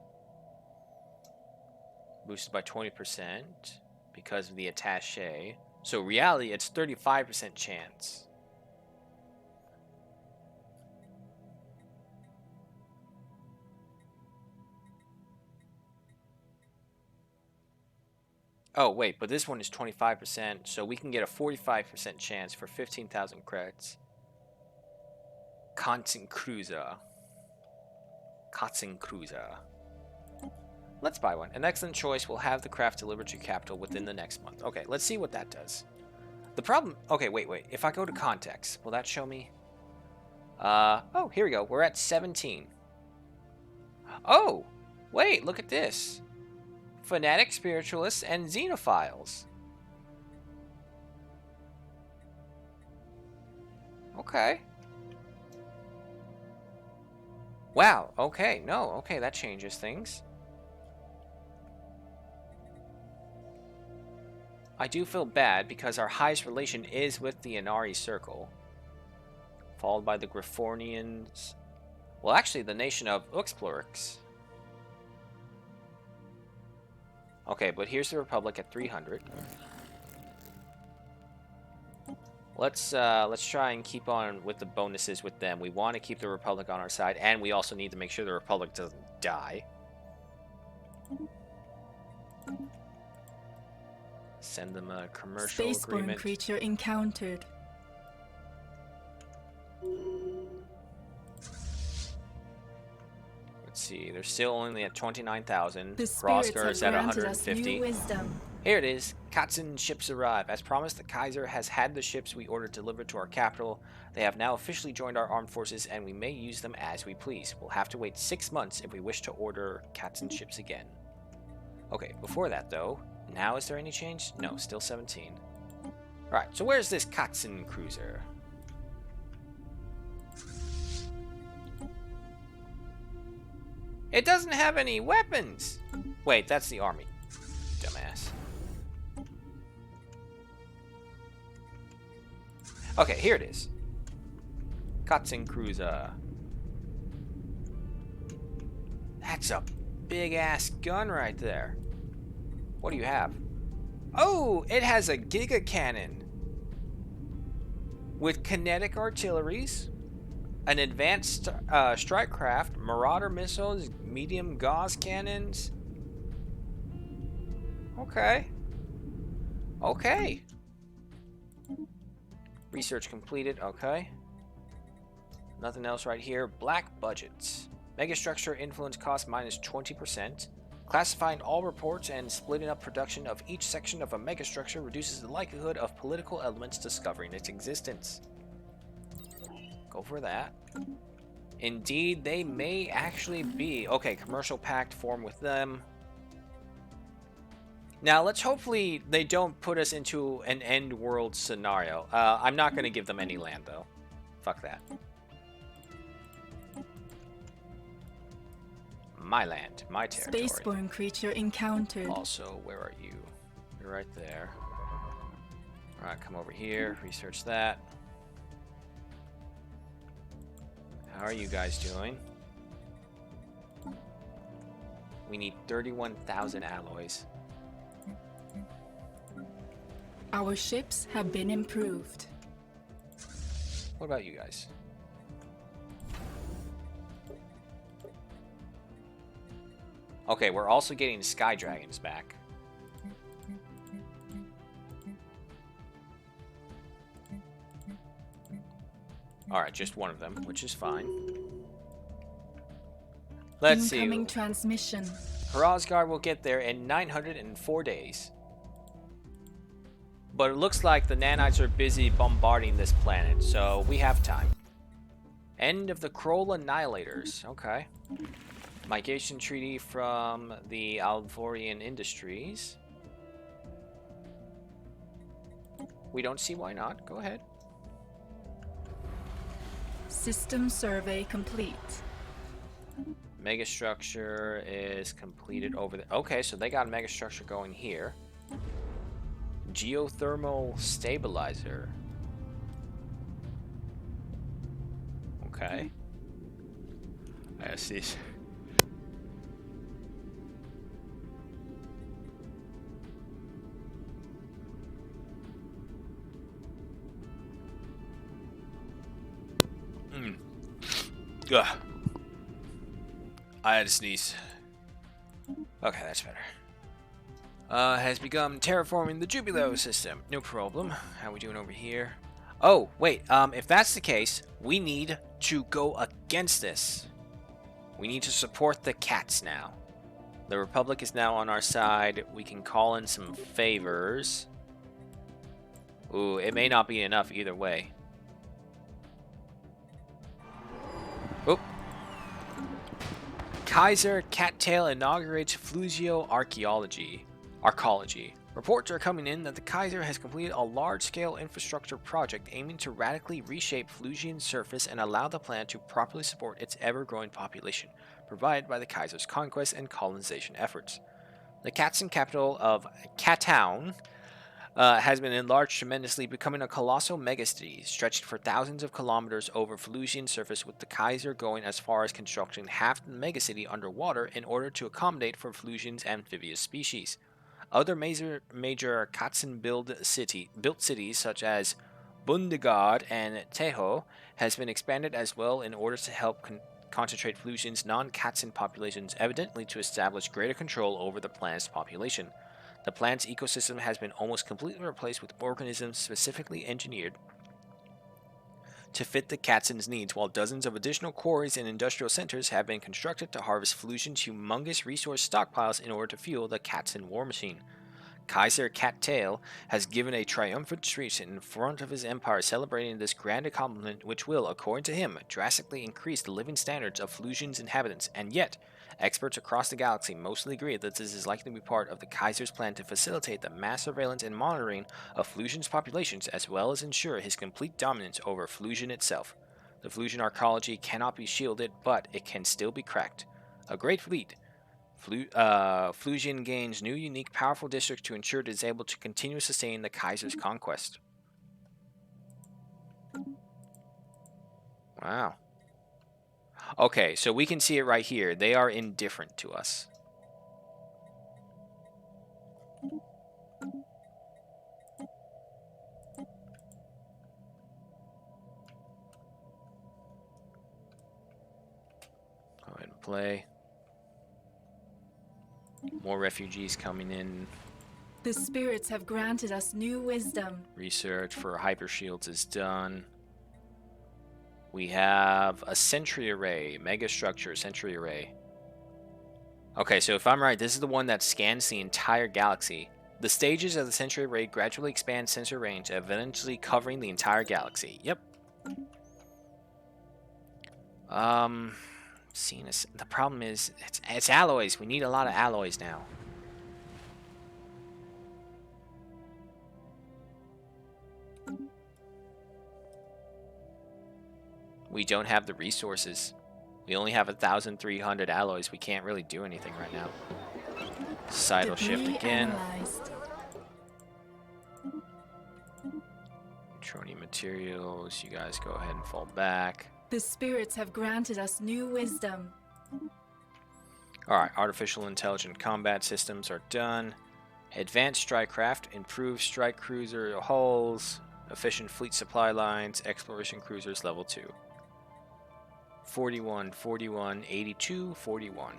Boosted by 20% because of the attaché. So reality, it's 35% chance. Oh, wait, but this one is 25%, so we can get a 45% chance for 15,000 credits. Constant Cruiser. Let's buy one. An excellent choice. We'll have the craft delivered to capital within the next month. Okay, let's see what that does. The problem... Okay, wait. If I go to context, will that show me? Oh, here we go. We're at 17. Oh, wait, look at this. Fanatic spiritualists and xenophiles. Okay. Wow, okay, no, okay, that changes things. I do feel bad because our highest relation is with the Inari Circle, followed by the Grifornians. Well, actually, the nation of Uxplorix. Okay, but here's the Republic at 300. Let's try and keep on with the bonuses with them. We want to keep the Republic on our side, and we also need to make sure the Republic doesn't die. Send them a commercial agreement. Spaceborne creature encountered. Let's see, they're still only at 29,000. The spirits Hrothgar have is at granted us 150. new wisdom. Here it is. Katzen ships arrive. As promised, the Kaiser has had the ships we ordered delivered to our capital. They have now officially joined our armed forces, and we may use them as we please. We'll have to wait 6 months if we wish to order Katzen ships again. Okay, before that, though, now is there any change? No, still 17. Alright, so where's this Katzen cruiser? It doesn't have any weapons! Wait, that's the army. Dumbass. Okay, here it is. Katzen cruiser. That's a big-ass gun right there. What do you have? Oh, it has a Giga Cannon with kinetic artilleries, an advanced strike craft, marauder missiles, medium Gauss cannons. Okay. Okay. Research completed. Okay. Nothing else right here. Black budgets. Megastructure influence cost minus 20%. Classifying all reports and splitting up production of each section of a megastructure reduces the likelihood of political elements discovering its existence. Go for that. Indeed, they may actually be. Okay, commercial pact form with them. Now, let's hopefully they don't put us into an end world scenario. I'm not going to give them any land, though. Fuck that. My land, my territory. Spaceborne creature encountered. Also, where are you? You're right there. Alright, come over here, research that. How are you guys doing? We need 31,000 alloys. Our ships have been improved. What about you guys? Okay, we're also getting Sky Dragons back. Alright, just one of them, which is fine. Let's see. Incoming transmission. Hrazgar will get there in 904 days. But it looks like the nanites are busy bombarding this planet, so we have time. End of the Kroll Annihilators. Okay. Migration treaty from the Alvorian Industries. We don't see why not. Go ahead. System survey complete. Megastructure is completed over there. Okay, so they got a megastructure going here. Geothermal stabilizer. Okay. I see. Ugh. I had to sneeze. Okay, that's better. Has begun terraforming the Jubilo system. No problem. How are we doing over here? Oh, wait. If that's the case, we need to go against this. We need to support the cats now. The Republic is now on our side. We can call in some favors. Ooh, it may not be enough either way. Oop. Kaiser Cattail inaugurates Flugio Archaeology. Reports are coming in that the Kaiser has completed a large-scale infrastructure project aiming to radically reshape Flusian's surface and allow the planet to properly support its ever-growing population, provided by the Kaiser's conquest and colonization efforts. The Katzen capital of Katown has been enlarged tremendously, becoming a colossal megacity stretched for thousands of kilometers over Flusian surface, with the Kaiser going as far as constructing half the megacity underwater in order to accommodate for Flusian's amphibious species. Other major Katzen-built cities such as Bundegard and Teho has been expanded as well in order to help concentrate Flusian's non-Katzen populations, evidently to establish greater control over the planet's population. The planet's ecosystem has been almost completely replaced with organisms specifically engineered to fit the Katzen's needs, while dozens of additional quarries and industrial centers have been constructed to harvest Flusian's humongous resource stockpiles in order to fuel the Katzen war machine. Kaiser Cattail has given a triumphant speech in front of his empire celebrating this grand accomplishment which will, according to him, drastically increase the living standards of Flusion's inhabitants, and yet, experts across the galaxy mostly agree that this is likely to be part of the Kaiser's plan to facilitate the mass surveillance and monitoring of Flusion's populations as well as ensure his complete dominance over Flusion itself. The Flusion archaeology cannot be shielded, but it can still be cracked. A great fleet. Flusion gains new, unique, powerful districts to ensure it is able to continue sustaining the Kaiser's conquest. Wow. Okay, so we can see it right here. They are indifferent to us. Go ahead and play. More refugees coming in. The spirits have granted us new wisdom. Research for hyper shields is done. We have a sentry array, mega structure, sentry array. Okay, so if I'm right, this is the one that scans the entire galaxy. The stages of the sentry array gradually expand sensor range, eventually covering the entire galaxy. Yep. The problem is, it's alloys. We need a lot of alloys now. We don't have the resources. We only have 1,300 alloys. We can't really do anything right now. Societal shift again. Analyzed. Neutronium materials. You guys go ahead and fall back. The spirits have granted us new wisdom. Alright, artificial intelligent combat systems are done. Advanced strike craft, improved strike cruiser hulls, efficient fleet supply lines, exploration cruisers level 2. 41, 41, 82, 41.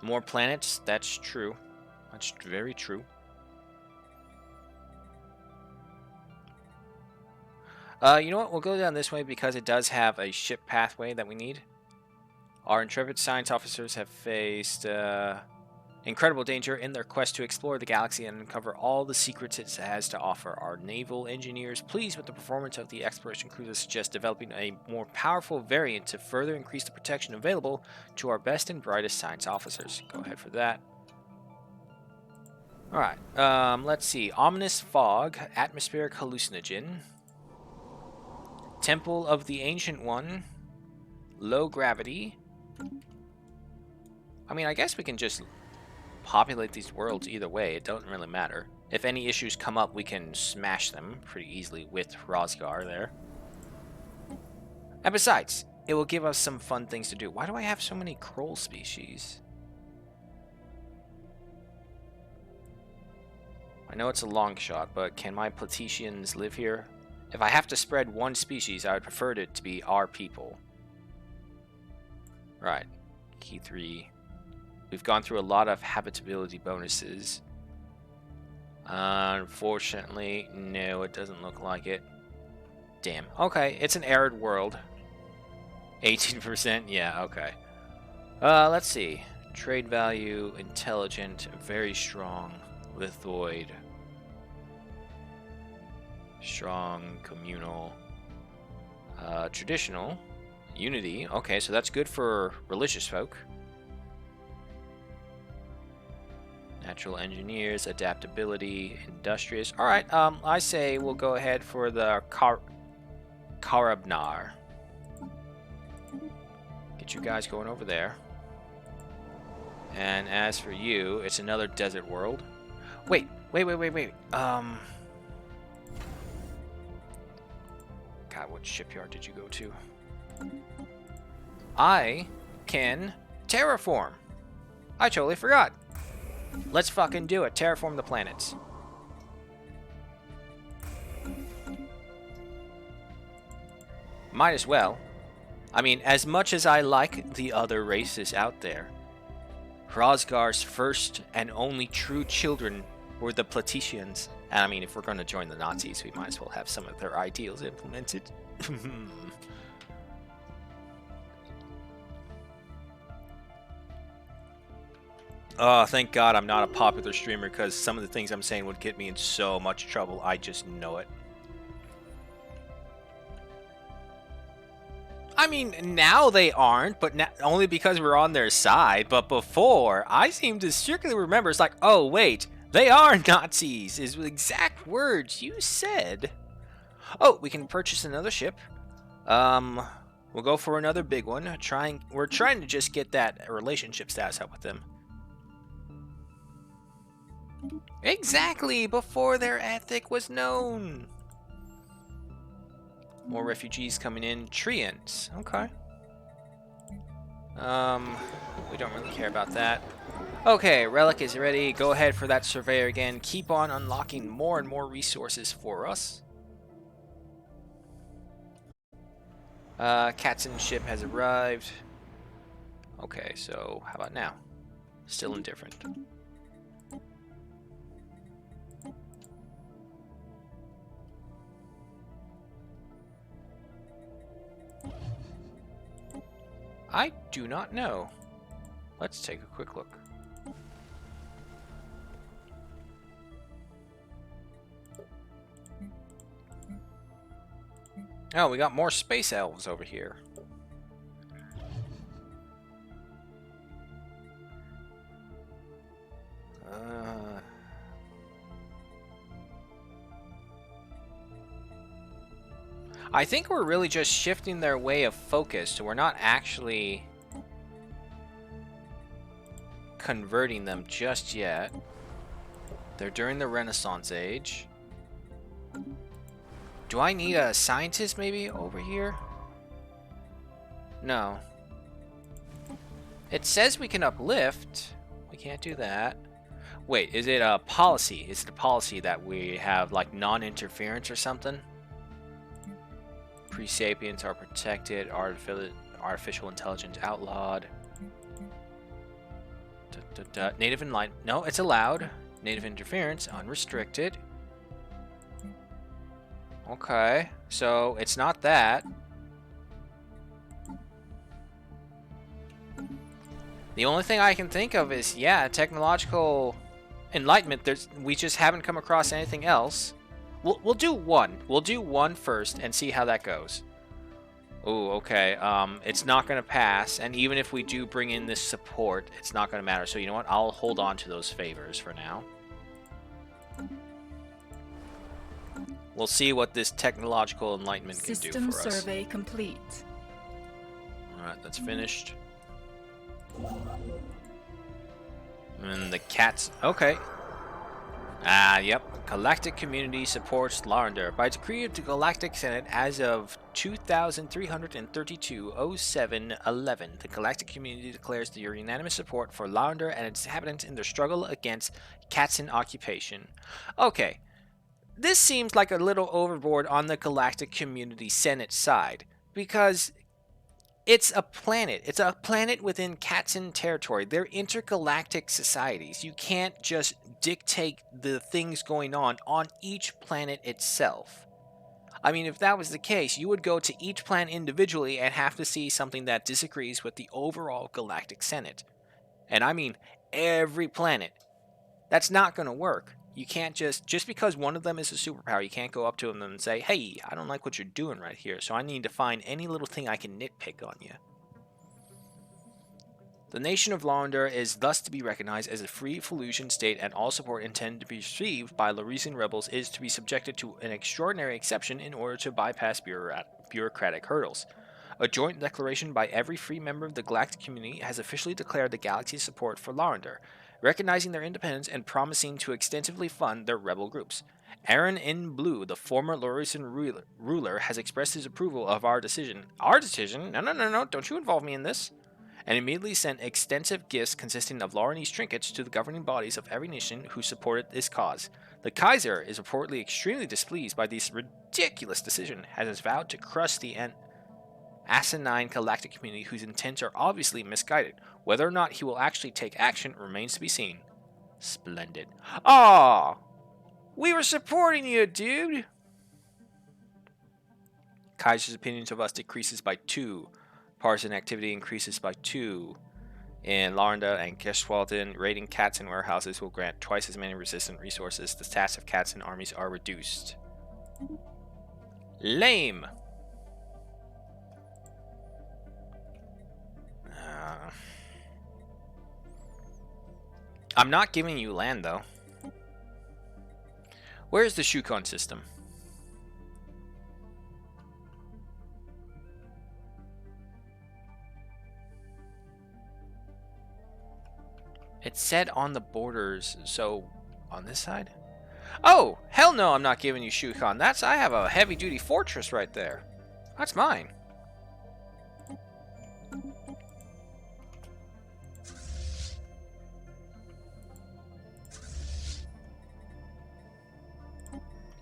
More planets, that's true. That's very true. You know what? We'll go down this way because it does have a ship pathway that we need. Our intrepid science officers have faced incredible danger in their quest to explore the galaxy and uncover all the secrets it has to offer. Our naval engineers, pleased with the performance of the exploration cruiser, suggest developing a more powerful variant to further increase the protection available to our best and brightest science officers. Go ahead for that. Alright, let's see. Ominous fog, atmospheric hallucinogen. Temple of the Ancient One. Low gravity. I mean, I guess we can just populate these worlds either way. It doesn't really matter. If any issues come up, we can smash them pretty easily with Rosgar there. And besides, it will give us some fun things to do. Why do I have so many Kroll species? I know it's a long shot, but can my Platicians live here? If I have to spread one species, I would prefer it to be our people. Right. Key 3. We've gone through a lot of habitability bonuses. Unfortunately, no, it doesn't look like it. Damn. Okay, it's an arid world. 18%? Yeah, okay. Let's see. Trade value, intelligent, very strong, lithoid. Strong, communal, traditional, unity. Okay, so that's good for religious folk. Natural engineers, adaptability, industrious. All right, I say we'll go ahead for the Karabnar. Get you guys going over there. And as for you, it's another desert world. Wait. God, what shipyard did you go to? I can terraform. I totally forgot. Let's fucking do it. Terraform the planets. Might as well. I mean, as much as I like the other races out there, Rosgar's first and only true children were the Platicians. And I mean, if we're going to join the Nazis, we might as well have some of their ideals implemented. Oh, thank God I'm not a popular streamer, because some of the things I'm saying would get me in so much trouble. I just know it. I mean, now they aren't, but only because we're on their side. But before, I seem to strictly remember it's like, oh, wait, they are Nazis, is the exact words you said. Oh, we can purchase another ship. Um, we'll go for another big one. We're trying to just get that relationship status up with them. Exactly, before their ethic was known. More refugees coming in. Treants. Okay. We don't really care about that. Okay, Relic is ready. Go ahead for that surveyor again. Keep on unlocking more and more resources for us. Katzen ship has arrived. Okay, so how about now? Still indifferent. I do not know. Let's take a quick look. Oh, we got more space elves over here. I think we're really just shifting their way of focus, so we're not actually converting them just yet. They're during the Renaissance age. Do I need a scientist maybe over here? No. It says we can uplift. We can't do that. Wait, is it a policy? Is it a policy that we have like non-interference or something? Pre-sapients are protected. Artificial intelligence outlawed. Native enlightenment. No, it's allowed. Native interference unrestricted. Okay, so it's not that. The only thing I can think of is, yeah, technological enlightenment. We just haven't come across anything else. We'll do one. We'll do one first and see how that goes. Oh, okay. It's not going to pass, and even if we do bring in this support, it's not going to matter. So you know what? I'll hold on to those favors for now. We'll see what this technological enlightenment can do for us. System survey complete. Alright, that's finished. And the cats... Okay. Yep. Galactic Community supports Larnder. By decree of the Galactic Senate as of 2332-07-11, the Galactic Community declares their unanimous support for Larnder and its inhabitants in their struggle against Katzen occupation. Okay. This seems like a little overboard on the Galactic Community Senate side, because it's a planet. It's a planet within Katzen territory. They're intergalactic societies. You can't just dictate the things going on each planet itself. I mean, if that was the case, you would go to each planet individually and have to see something that disagrees with the overall Galactic Senate. And I mean every planet. That's not going to work. You can't just because one of them is a superpower, you can't go up to them and say, hey, I don't like what you're doing right here, so I need to find any little thing I can nitpick on you. The nation of Launder is thus to be recognized as a free Felusian state, and all support intended to be received by Laresian rebels is to be subjected to an extraordinary exception in order to bypass bureaucratic hurdles. A joint declaration by every free member of the Galactic Community has officially declared the galaxy's support for Launder, recognizing their independence and promising to extensively fund their rebel groups. Aaron in Blue, the former Lorisian ruler, has expressed his approval of our decision. Our decision? No, don't you involve me in this. And immediately sent extensive gifts consisting of Laurenese trinkets to the governing bodies of every nation who supported this cause. The Kaiser is reportedly extremely displeased by this ridiculous decision, and has vowed to crush the asinine galactic community whose intents are obviously misguided. Whether or not he will actually take action remains to be seen. Splendid. Aww! We were supporting you, dude! Kaiser's opinions of us decreases by 2. Partisan activity increases by 2. In Larnda and Geschwalden, raiding cats in warehouses will grant twice as many resistant resources. The stats of cats in armies are reduced. Lame! I'm not giving you land, though. Where's the Shukon system? It said on the borders, so on this side? Oh, hell no, I'm not giving you Shukon. I have a heavy-duty fortress right there. That's mine.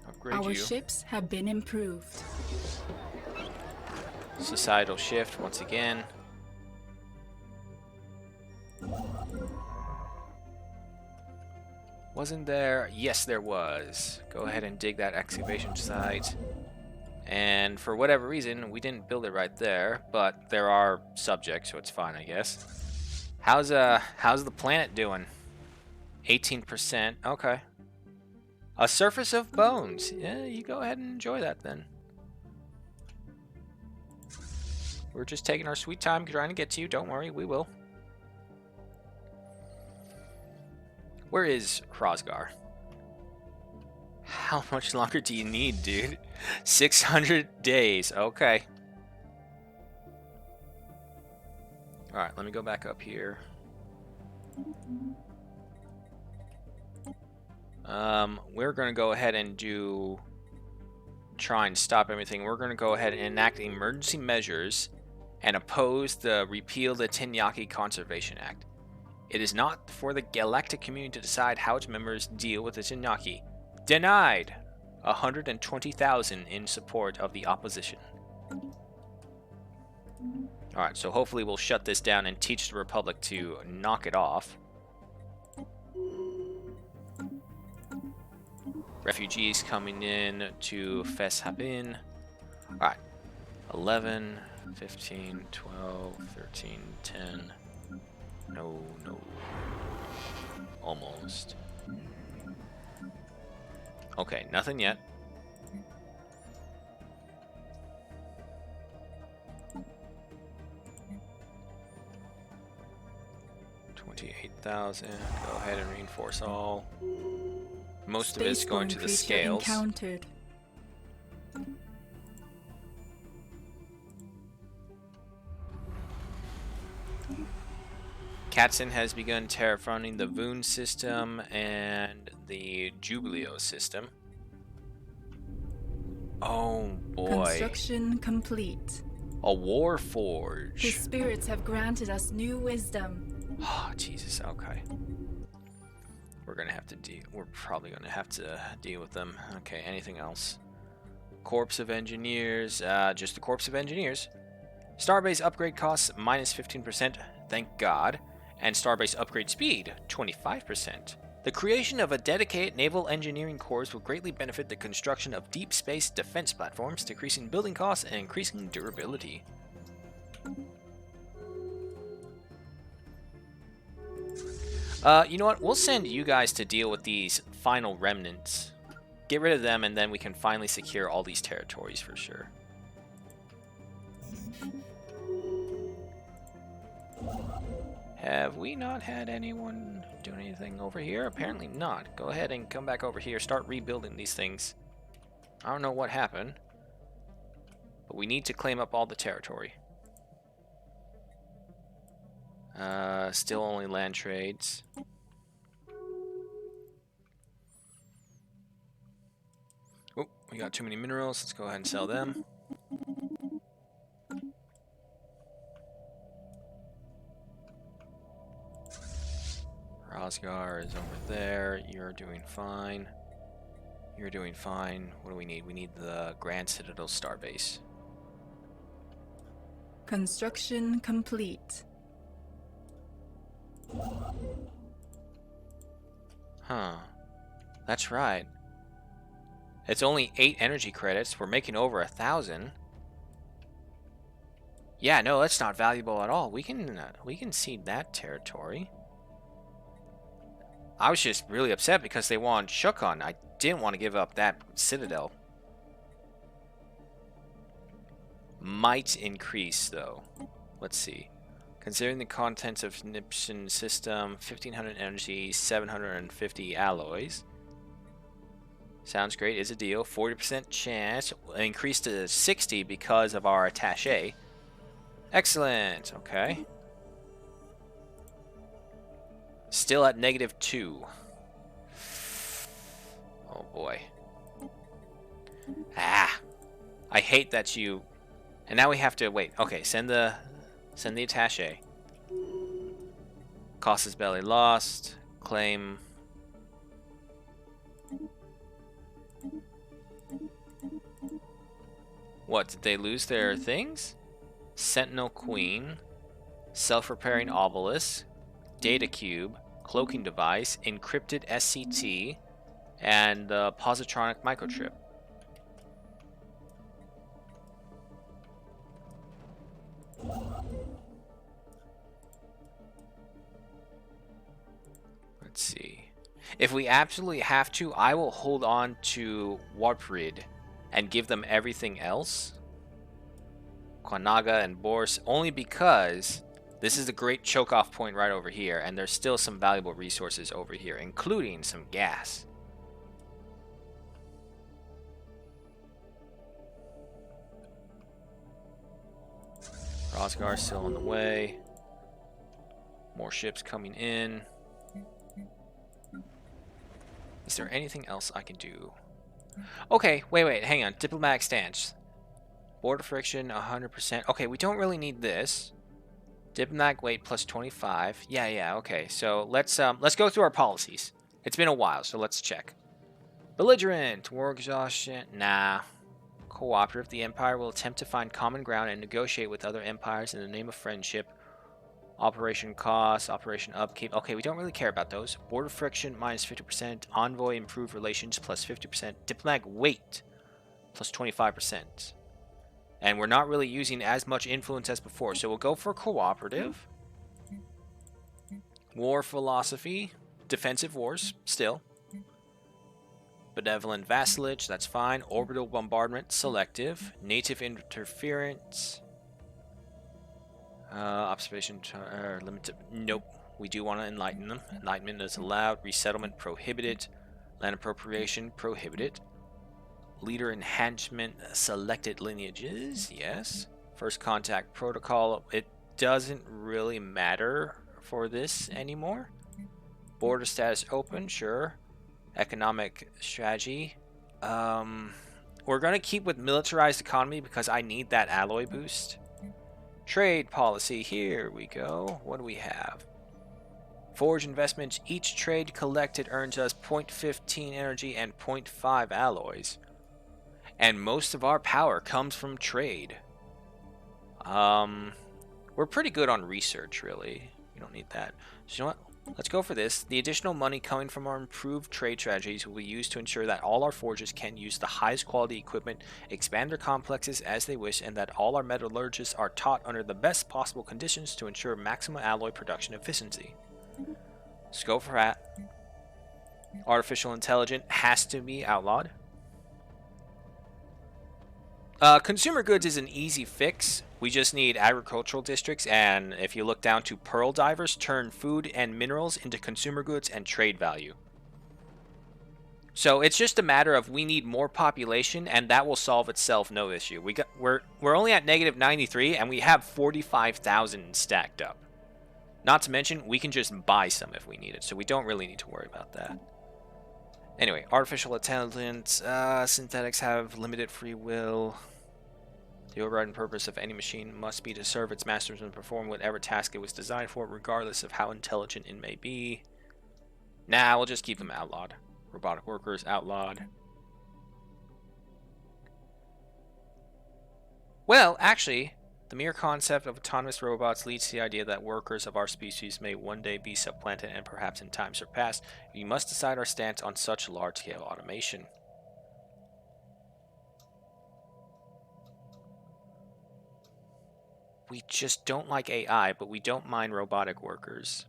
Upgrade Our you. ships have been improved. Societal shift once again. Wasn't there? Yes, there was. Go ahead and dig that excavation site. And for whatever reason, we didn't build it right there, but there are subjects, so it's fine, I guess. How's the planet doing? 18%. Okay. A surface of bones. Yeah, you go ahead and enjoy that then. We're just taking our sweet time trying to get to you. Don't worry, we will. Where is Hrosgar? How much longer do you need, dude? 600 days. Okay. Alright, let me go back up here. We're going to go ahead and try and stop everything. We're going to go ahead and enact emergency measures and oppose the repeal the Tinyaki Conservation Act. It is not for the galactic community to decide how its members deal with the Tinyaki. Denied! 120,000 in support of the opposition. Alright, so hopefully we'll shut this down and teach the Republic to knock it off. Refugees coming in to Fes Habin. Alright. 11, 15, 12, 13, 10. No. Almost. Okay, nothing yet. $28,000. Go ahead and reinforce all. Most of it's going to the scales. Encountered. Katzen has begun terraforming the Voon system and the Jubileo system. Oh boy. Construction complete. A war forge. The spirits have granted us new wisdom. Oh, Jesus, okay. We're probably gonna have to deal with them. Okay, anything else? Corps of Engineers, just the Corps of Engineers. Starbase upgrade costs minus 15%, thank God. And Starbase upgrade speed, 25%. The creation of a dedicated naval engineering corps will greatly benefit the construction of deep space defense platforms, decreasing building costs and increasing durability. You know what? We'll send you guys to deal with these final remnants. Get rid of them, and then we can finally secure all these territories for sure. Have we not had anyone do anything over here? Apparently not. Go ahead and come back over here. Start rebuilding these things. I don't know what happened, but we need to claim up all the territory. Still only land trades. Oh, we got too many minerals. Let's go ahead and sell them. Rosgar is over there. You're doing fine. You're doing fine. What do we need? We need the Grand Citadel Starbase. Construction complete. Huh. That's right. It's only 8 energy credits. We're making over 1,000. Yeah, no, that's not valuable at all. We can cede that territory. I was just really upset because they won Shukon. I didn't want to give up that citadel. Might increase, though. Let's see. Considering the contents of Nipson system, 1500 energy, 750 alloys. Sounds great. Is a deal. 40% chance. Increased to 60 because of our attaché. Excellent. Okay. Still at -2. Oh boy. Ah. I hate that you... And now we have to wait. Okay, send the attaché. Cost is barely lost. Claim. What, did they lose their things? Sentinel Queen, self-repairing obelisk, data cube, cloaking device, encrypted SCT, and the positronic microchip. Let's see. If we absolutely have to, I will hold on to Warprid and give them everything else. Kwanaga and Bors, only because this is a great choke-off point right over here, and there's still some valuable resources over here, including some gas. Rosgar still on the way. More ships coming in. Is there anything else I can do? Okay, wait, hang on. Diplomatic stance. Border friction, 100%. Okay, we don't really need this. Diplomatic weight plus 25. Yeah, okay. So let's go through our policies. It's been a while, so let's check. Belligerent, war exhaustion. Nah. Cooperative, the Empire will attempt to find common ground and negotiate with other empires in the name of friendship. Operation costs, operation upkeep. Okay, we don't really care about those. Border friction minus 50%. Envoy improved relations plus 50%. Diplomatic weight plus 25%. And we're not really using as much influence as before, so we'll go for cooperative. War philosophy. Defensive wars, still. Benevolent vassalage, that's fine. Orbital bombardment, selective. Native interference. Observation, limited. Nope. We do want to enlighten them. Enlightenment is allowed. Resettlement prohibited. Land appropriation prohibited. Leader enhancement, selected lineages. Yes. First contact protocol. It doesn't really matter for this anymore. Border status open. Sure. Economic strategy. We're going to keep with militarized economy because I need that alloy boost. Trade policy, here we go. What do we have? Forge investments, each trade collected earns us 0.15 energy and 0.5 alloys. And most of our power comes from trade. We're pretty good on research, really. We don't need that. So you know what? Let's go for this. The additional money coming from our improved trade strategies will be used to ensure that all our forges can use the highest quality equipment, expand their complexes as they wish, and that all our metallurgists are taught under the best possible conditions to ensure maximum alloy production efficiency. Let's go for that. Artificial intelligence has to be outlawed. Consumer goods is an easy fix. We just need agricultural districts, and if you look down to pearl divers, turn food and minerals into consumer goods and trade value. So it's just a matter of we need more population, and that will solve itself, no issue. We're only at -93, and we have 45,000 stacked up. Not to mention, we can just buy some if we need it, so we don't really need to worry about that. Anyway, artificial intelligence, synthetics have limited free will. The overriding purpose of any machine must be to serve its masters and perform whatever task it was designed for, regardless of how intelligent it may be. Nah, we'll just keep them outlawed. Robotic workers, outlawed. Well, actually, the mere concept of autonomous robots leads to the idea that workers of our species may one day be supplanted and perhaps in time surpassed. We must decide our stance on such large-scale automation. We just don't like AI, but we don't mind robotic workers.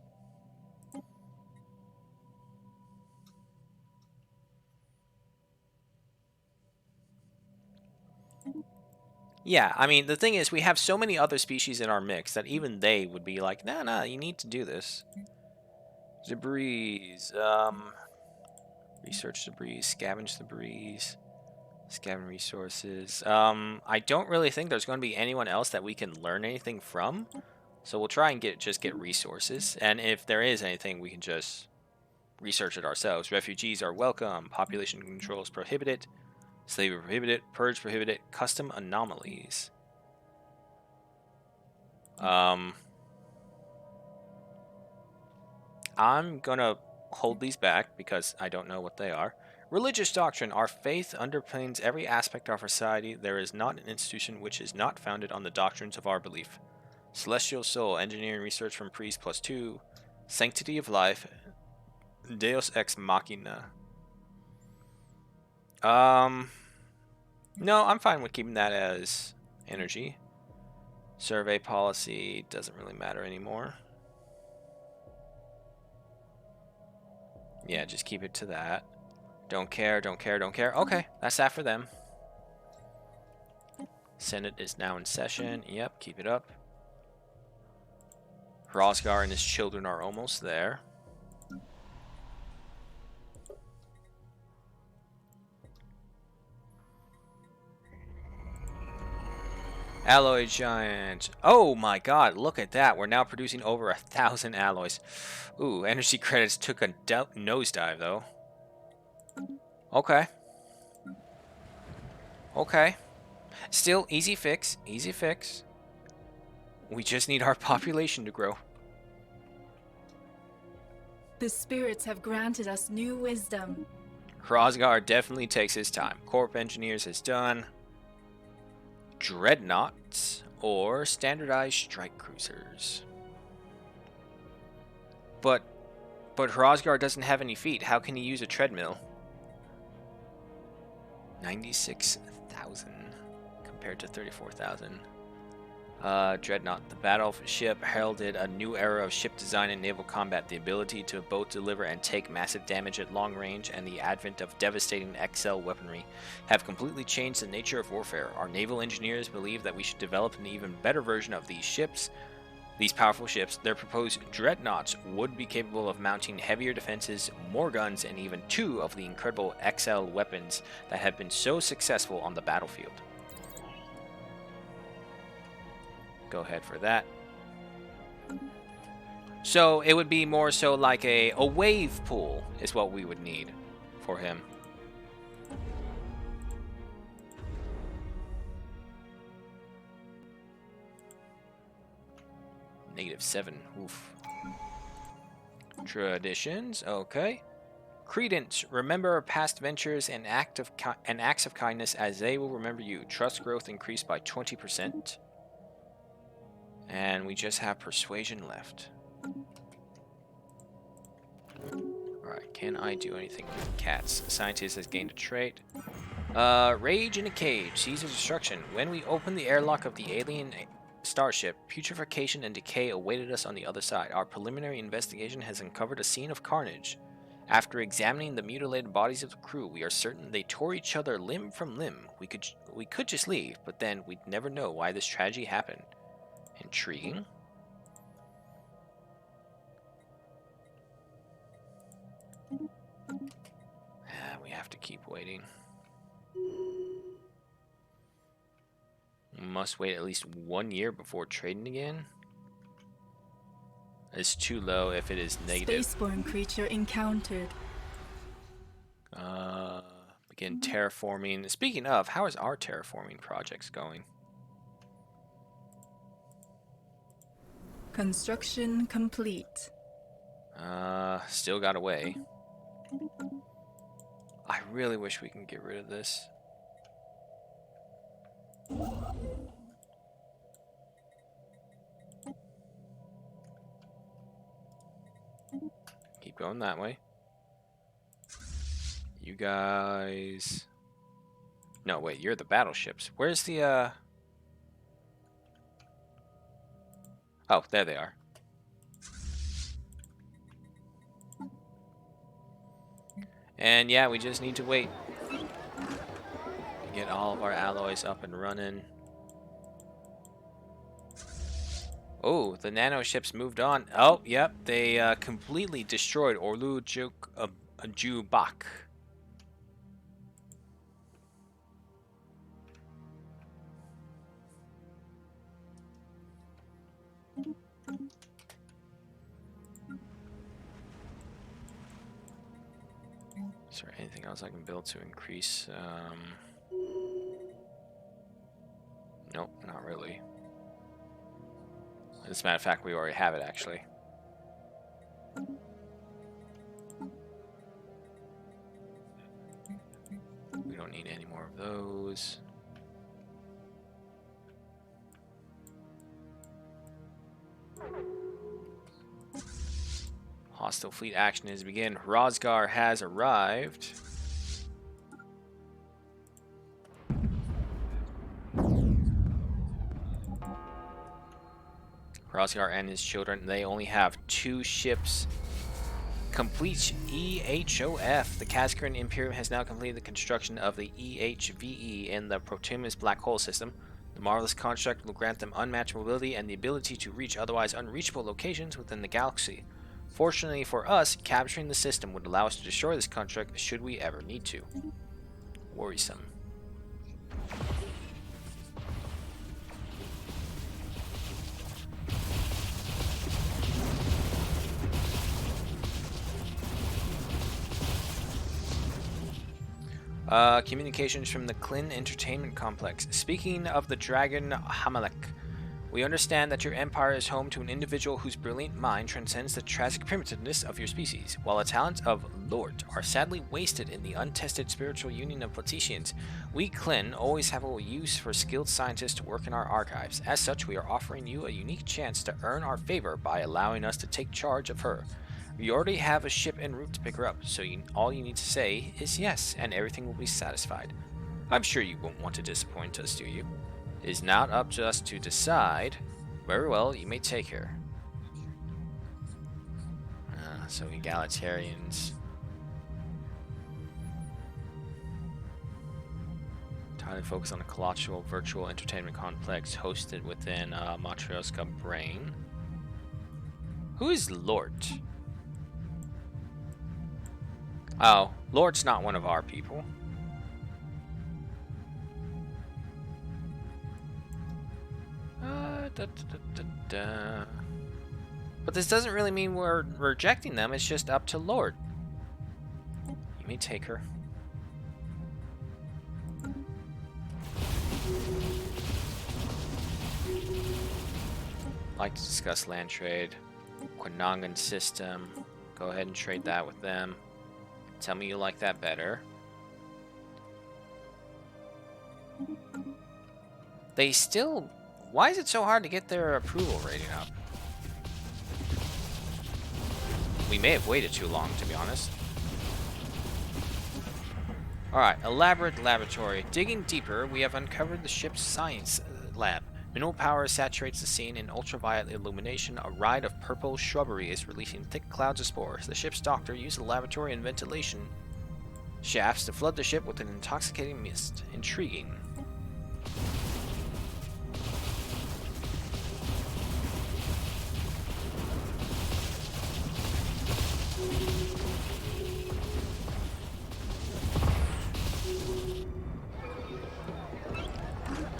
Yeah, I mean, the thing is, we have so many other species in our mix that even they would be like, nah, nah, you need to do this. Debris. Research debris, scavenge debris, scavenge resources. I don't really think there's going to be anyone else that we can learn anything from. So we'll try and just get resources. And if there is anything, we can just research it ourselves. Refugees are welcome. Population controls prohibited. Slavery prohibited. Purge prohibited. Custom anomalies. I'm gonna hold these back because I don't know what they are. Religious doctrine. Our faith underpins every aspect of our society. There is not an institution which is not founded on the doctrines of our belief. Celestial soul. Engineering research from priest +2. Sanctity of life. Deus ex machina. No, I'm fine with keeping that as energy. Survey policy doesn't really matter anymore. Yeah, just keep it to that. Don't care, don't care, don't care. Okay, that's that for them. Senate is now in session. Yep, keep it up. Rosgar and his children are almost there. Alloy giant. Oh my god, look at that. We're now producing over 1,000 alloys. Ooh, energy credits took a nosedive though. Okay. Okay. Still, easy fix. Easy fix. We just need our population to grow. The spirits have granted us new wisdom. Rosgar definitely takes his time. Corp Engineers is done. Dreadnoughts or standardized strike cruisers. But Rosgar doesn't have any feet. How can he use a treadmill? 96,000 compared to 34,000. Dreadnought. The battleship heralded a new era of ship design and naval combat. The ability to both deliver and take massive damage at long range and the advent of devastating XL weaponry have completely changed the nature of warfare. Our naval engineers believe that we should develop an even better version of these ships. These powerful ships, their proposed dreadnoughts, would be capable of mounting heavier defenses, more guns, and even 2 of the incredible XL weapons that have been so successful on the battlefield. Go ahead for that. So it would be more so like a wave pool is what we would need for him. -7. Oof. Traditions. Okay. Credence. Remember our past ventures and acts of kindness as they will remember you. Trust growth increased by 20%. And we just have persuasion left. Alright, can I do anything with cats? Scientist has gained a trait. Rage in a cage. Seeds of destruction. When we opened the airlock of the alien starship, putrefaction and decay awaited us on the other side. Our preliminary investigation has uncovered a scene of carnage. After examining the mutilated bodies of the crew, we are certain they tore each other limb from limb. We could just leave, but then we'd never know why this tragedy happened. Intriguing. We have to keep waiting. We must wait at least 1 year before trading again. It's too low if it is negative. Spaceborne creature encountered. Begin terraforming. Speaking of, how is our terraforming projects going? Construction complete. Still got away. I really wish we can get rid of this. Keep going that way. You guys... No, wait, you're the battleships. Where's the, Oh, there they are. And yeah, we just need to wait. Get all of our alloys up and running. Oh, the nanoships moved on. Oh, yep, they completely destroyed Orlu Jubak. Is there anything else I can build to increase? Nope, not really. As a matter of fact, we already have it, actually. We don't need any more of those. Hostile fleet action is begin. Rosgar has arrived. Rosgar and his children, they only have 2 ships. Complete EHOF. The Cascaran Imperium has now completed the construction of the EHVE in the Proximus Black Hole system. The marvelous construct will grant them unmatched mobility and the ability to reach otherwise unreachable locations within the galaxy. Fortunately for us, capturing the system would allow us to destroy this construct should we ever need to. Worrisome. Communications from the Klin Entertainment Complex. Speaking of the Dragon Hamalek, we understand that your empire is home to an individual whose brilliant mind transcends the tragic primitiveness of your species. While the talents of Lord are sadly wasted in the untested spiritual union of Platicians, we Klin always have a use for skilled scientists to work in our archives. As such, we are offering you a unique chance to earn our favor by allowing us to take charge of her. We already have a ship en route to pick her up, so all you need to say is yes, and everything will be satisfied. I'm sure you won't want to disappoint us, do you? It is not up to us to decide. Very well, you may take her. So egalitarians. Time to focus on a colossal virtual entertainment complex hosted within Matryoshka Brain. Who is Lord? Oh, Lord's not one of our people. But this doesn't really mean we're rejecting them, it's just up to Lord. You may take her. Like to discuss land trade. Quinangan system. Go ahead and trade that with them. Tell me you like that better. They still... Why is it so hard to get their approval rating up? We may have waited too long, to be honest. Alright, elaborate laboratory. Digging deeper, we have uncovered the ship's science lab. Mineral power saturates the scene in ultraviolet illumination. A ride of purple shrubbery is releasing thick clouds of spores. The ship's doctor used the laboratory and ventilation shafts to flood the ship with an intoxicating mist. Intriguing.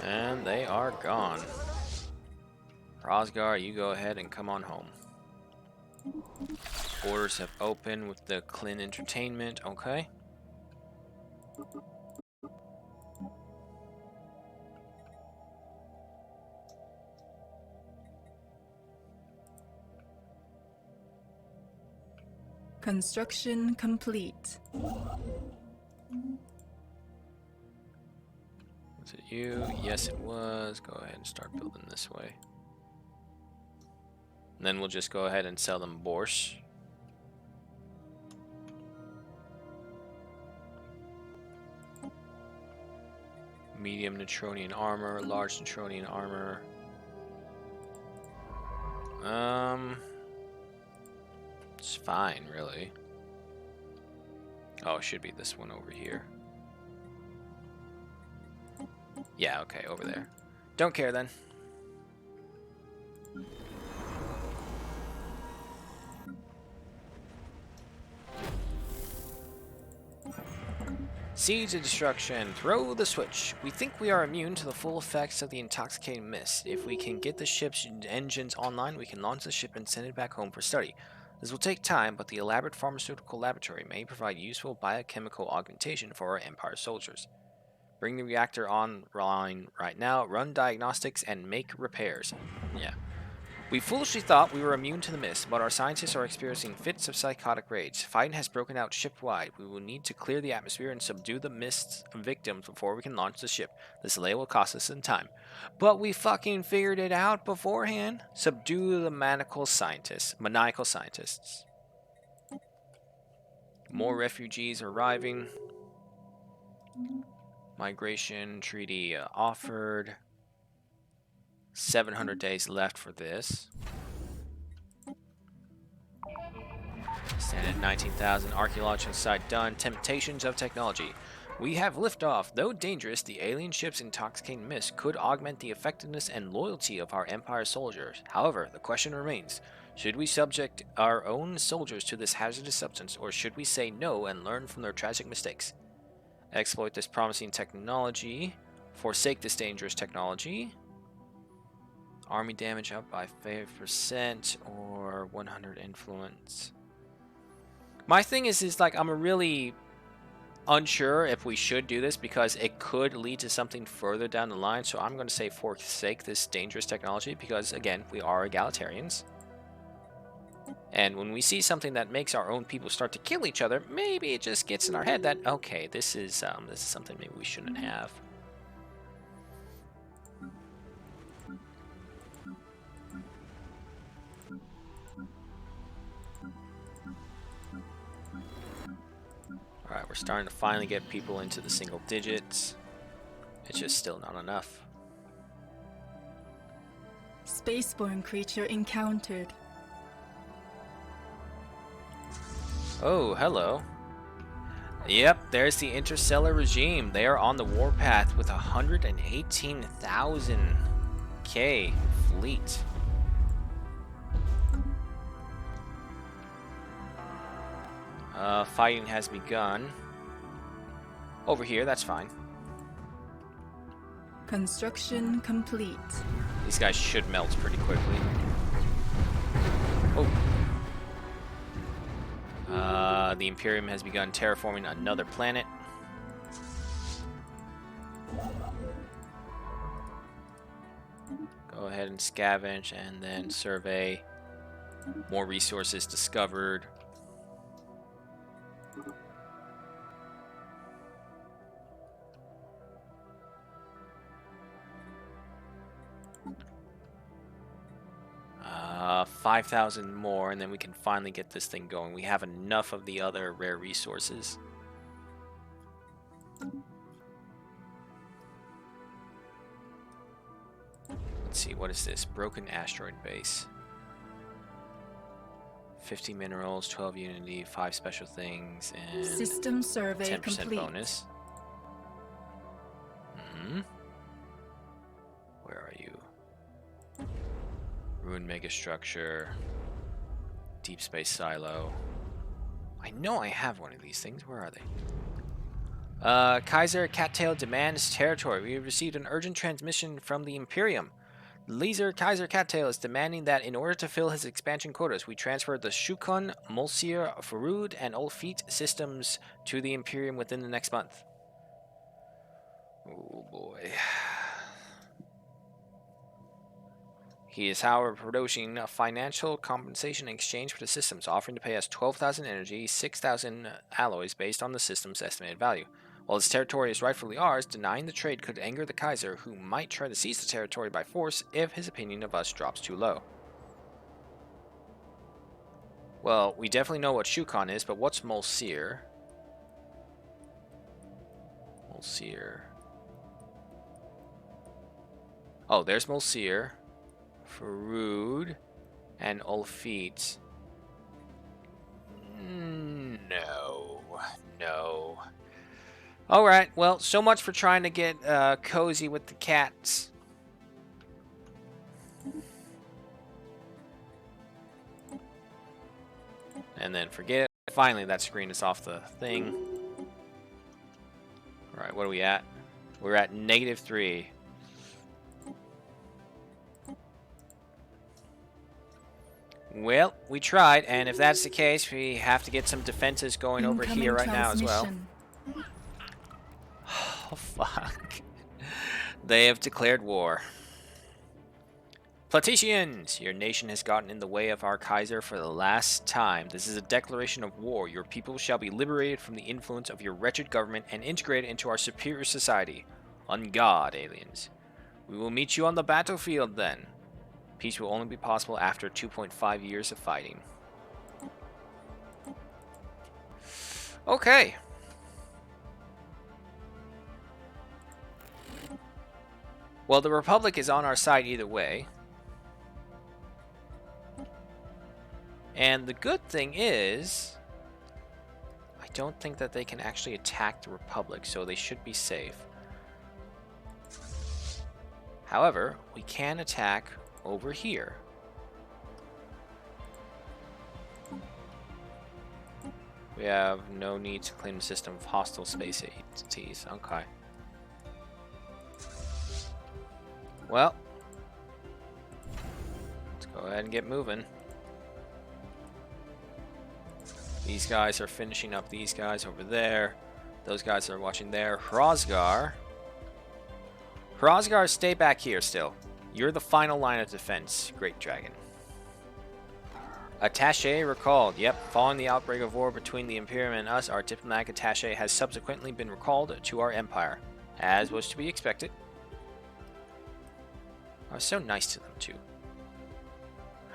And they are gone. Rosgar, you go ahead and come on home. Orders have opened with the Klin Entertainment. Okay. Construction complete. Was it you? Yes, it was. Go ahead and start building this way. And then we'll just go ahead and sell them borscht. Medium Neutronian armor, large Neutronian armor. It's fine, really. Oh, it should be this one over here. Yeah, okay, over there. Don't care then. Seeds of destruction. Throw the switch. We think we are immune to the full effects of the intoxicating mist. If we can get the ship's engines online, we can launch the ship and send it back home for study. This will take time, but the elaborate pharmaceutical laboratory may provide useful biochemical augmentation for our Empire soldiers. Bring the reactor online right now, run diagnostics, and make repairs. Yeah. We foolishly thought we were immune to the mist, but our scientists are experiencing fits of psychotic rage. Fighting has broken out ship-wide. We will need to clear the atmosphere and subdue the mist's victims before we can launch the ship. This delay will cost us some time. But we fucking figured it out beforehand. Subdue the maniacal scientists. More refugees arriving. Migration treaty offered. 700 days left for this. Standard 19,000. Archaeological site done. Temptations of technology. We have liftoff. Though dangerous, the alien ship's intoxicating mist could augment the effectiveness and loyalty of our Empire soldiers. However, the question remains, should we subject our own soldiers to this hazardous substance, or should we say no and learn from their tragic mistakes? Exploit this promising technology. Forsake this dangerous technology. Army damage up by 5% or 100 influence. My thing is like, I'm really unsure if we should do this because it could lead to something further down the line. So I'm going to say forsake this dangerous technology because, again, we are egalitarians. And when we see something that makes our own people start to kill each other, maybe it just gets in our head that, okay, this is something maybe we shouldn't have. Alright, we're starting to finally get people into the single digits. It's just still not enough. Spaceborne creature encountered. Oh, hello. Yep, there's the interstellar regime. They are on the warpath with 118,000 K fleet. Fighting has begun. Over here, that's fine. Construction complete. These guys should melt pretty quickly. Oh. The Imperium has begun terraforming another planet. Go ahead and scavenge and then survey. More resources discovered. Uh, 5,000 more, and then we can finally get this thing going. We have enough of the other rare resources. Let's see, what is this? Broken asteroid base. 50 minerals, 12 unity, 5 special things, and System survey 10% complete. bonus. Where are you? Ruined megastructure. Deep space silo. I know I have one of these things. Where are they? Kaiser Cattail demands territory. We have received an urgent transmission from the Imperium. Kaiser Cattail is demanding that in order to fill his expansion quotas, we transfer the Shukun, Molsir, Farud, and Olfit systems to the Imperium within the next month. Oh boy. He is, however, producing financial compensation in exchange for the systems, offering to pay us 12,000 energy, 6,000 alloys based on the system's estimated value. While this territory is rightfully ours, denying the trade could anger the Kaiser, who might try to seize the territory by force if his opinion of us drops too low. Well, we definitely know what Shukon is, but what's Molsir? Molsir. Oh, there's Molsir. Farud. And Olfeet. No. No. Alright, well, so much for trying to get cozy with the cats. And then forget it. Finally, that screen is off the thing. Alright, what are we at? We're at -3. Well, we tried, and if that's the case, we have to get some defenses going over here right now as well. Oh, fuck. They have declared war. Platicians, your nation has gotten in the way of our Kaiser for the last time. This is a declaration of war. Your people shall be liberated from the influence of your wretched government and integrated into our superior society. On God, aliens. We will meet you on the battlefield then. Peace will only be possible after 2.5 years of fighting. Okay. Well, the Republic is on our side either way. And the good thing is, I don't think that they can actually attack the Republic, so they should be safe. However, we can attack over here. We have no need to claim the system of hostile space entities. Okay. Well, let's go ahead and get moving. These guys are finishing up these guys over there. Those guys are watching there. Hrosgar, stay back here still. You're the final line of defense, Great Dragon. Attaché recalled. Yep, following the outbreak of war between the Imperium and us, our diplomatic attaché has subsequently been recalled to our empire, as was to be expected. I was so nice to them, too.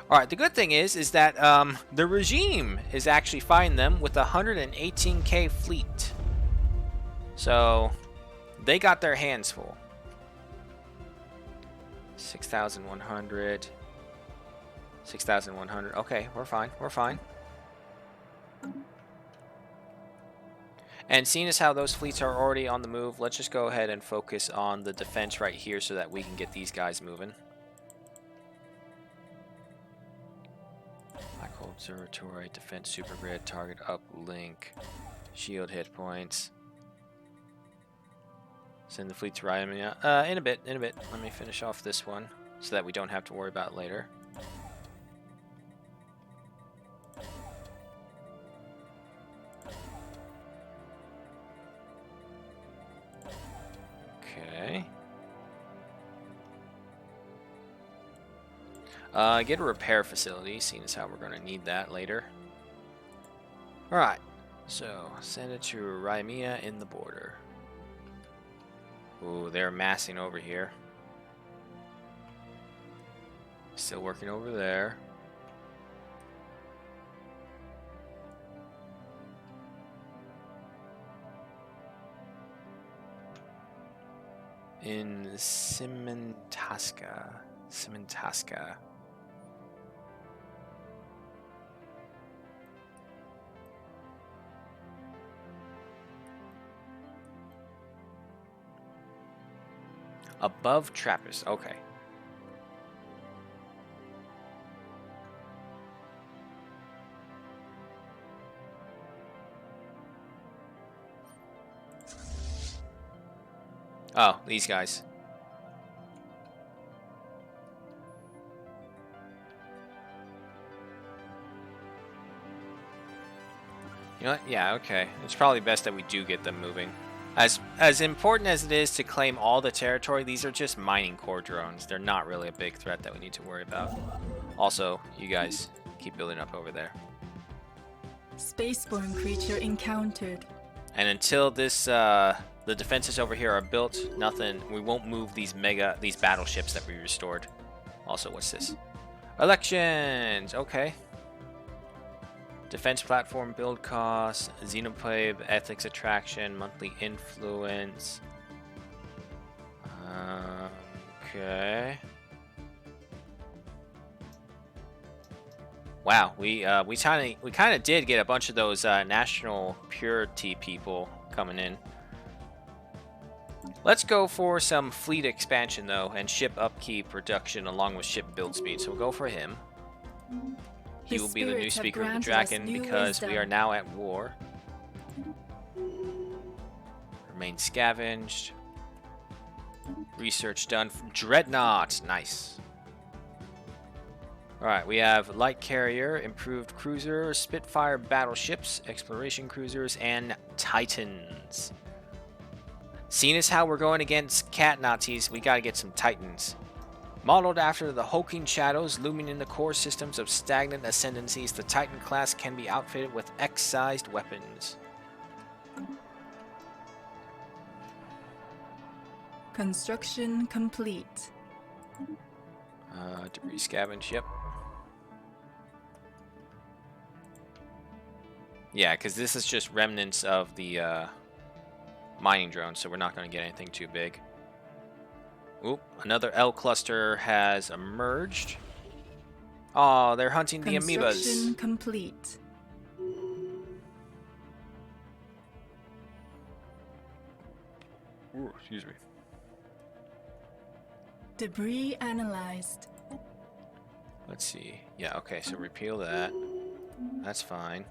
Alright, the good thing is that the regime is actually fighting them with a 118k fleet. So, they got their hands full. 6,100. 6,100. Okay, we're fine. We're fine. And seeing as how those fleets are already on the move, let's just go ahead and focus on the defense right here so that we can get these guys moving. Michael Observatory, defense supergrid, target uplink, shield hit points. Send the fleet to Ryan. In a bit. Let me finish off this one so that we don't have to worry about it later. Okay. Get a repair facility, seeing as how we're going to need that later. Alright, so send it to Rymia in the border. Ooh, they're massing over here. Still working over there. In Simentasca. Above Trappist. Okay. Oh, these guys. You know what? Yeah, okay. It's probably best that we do get them moving. As important as it is to claim all the territory, these are just mining core drones. They're not really a big threat that we need to worry about. Also, you guys keep building up over there. Spaceborne creature encountered. And until this, the defenses over here are built, nothing. We won't move these battleships that we restored. Also, what's this? Elections. Okay. Defense platform build costs, Xenoplabe, ethics attraction, monthly influence. Okay. Wow, we kind of did get a bunch of those national purity people coming in. Let's go for some fleet expansion though, and ship upkeep reduction along with ship build speed. So we'll go for him. He will be the new speaker of the dragon because we are now at war. Remain scavenged. Research done from Dreadnought. Nice. Alright, we have light carrier, improved cruiser, Spitfire battleships, exploration cruisers, and Titans. Seeing as how we're going against cat Nazis, we gotta get some Titans. Modeled after the hulking shadows looming in the core systems of stagnant ascendancies, the Titan class can be outfitted with X-sized weapons. Construction complete. Debris scavenge, yep. Yeah, because this is just remnants of the mining drone, so we're not going to get anything too big. Oop, another L cluster has emerged. Oh, they're hunting the amoebas. Construction complete. Ooh, excuse me. Debris analyzed. Let's see. Yeah, okay, so repeal that. That's fine.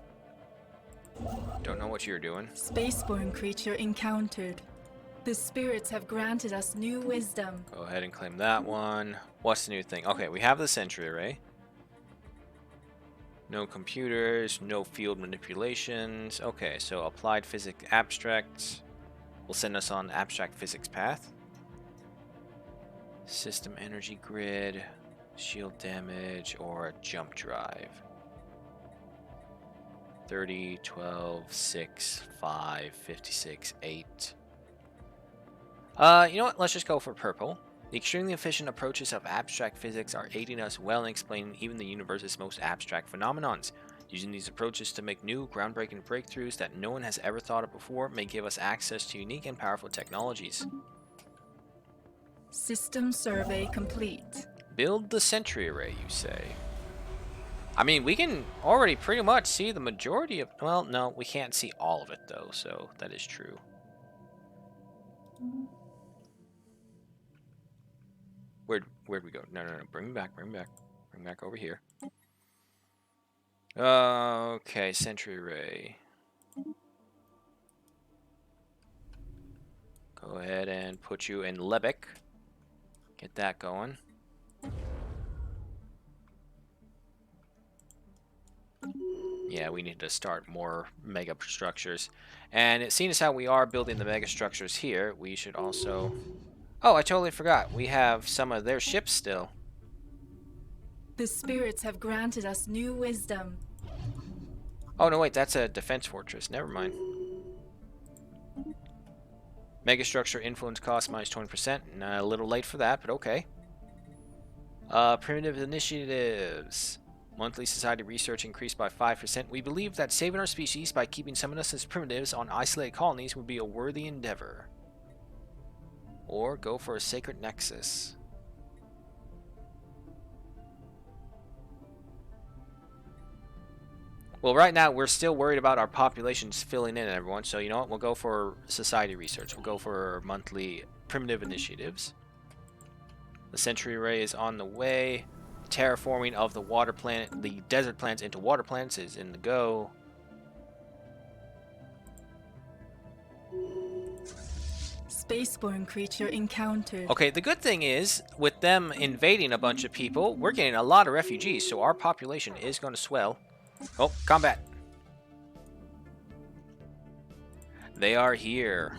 Don't know what you're doing. Spaceborne creature encountered. The spirits have granted us new wisdom. Go ahead and claim that one. What's the new thing? Okay, we have the sentry array. No computers, no field manipulations. Okay, so applied physics abstracts will send us on the abstract physics path. System energy grid, shield damage, or a jump drive. 30, 12, 6, 5, 56, 8. You know what? Let's just go for purple. The extremely efficient approaches of abstract physics are aiding us well in explaining even the universe's most abstract phenomenons. Using these approaches to make new, groundbreaking breakthroughs that no one has ever thought of before may give us access to unique and powerful technologies. System survey complete. Build the sentry array, you say? I mean, we can already pretty much see the majority of... Well, no, we can't see all of it, though, so that is true. Where'd we go? No. Bring me back. Bring me back over here. Okay, sentry array. Go ahead and put you in Lebec. Get that going. Yeah, we need to start more mega structures. And it seems how we are building the mega structures here, we should also... Oh, I totally forgot. We have some of their ships still. The spirits have granted us new wisdom. Oh, no, wait, that's a defense fortress. Never mind. Megastructure influence cost minus 20%. A little late for that, but okay. Primitive initiatives. Monthly society research increased by 5%. We believe that saving our species by keeping some of us as primitives on isolated colonies would be a worthy endeavor. Or go for a sacred nexus. Well, right now, we're still worried about our populations filling in, everyone. So, you know what? We'll go for society research. We'll go for monthly primitive initiatives. The sentry array is on the way. Terraforming of the water planet, the desert planets into water planets is in the go. Spaceborne creature encountered. Okay, the good thing is, with them invading a bunch of people, we're getting a lot of refugees, so our population is going to swell. Oh, combat. They are here.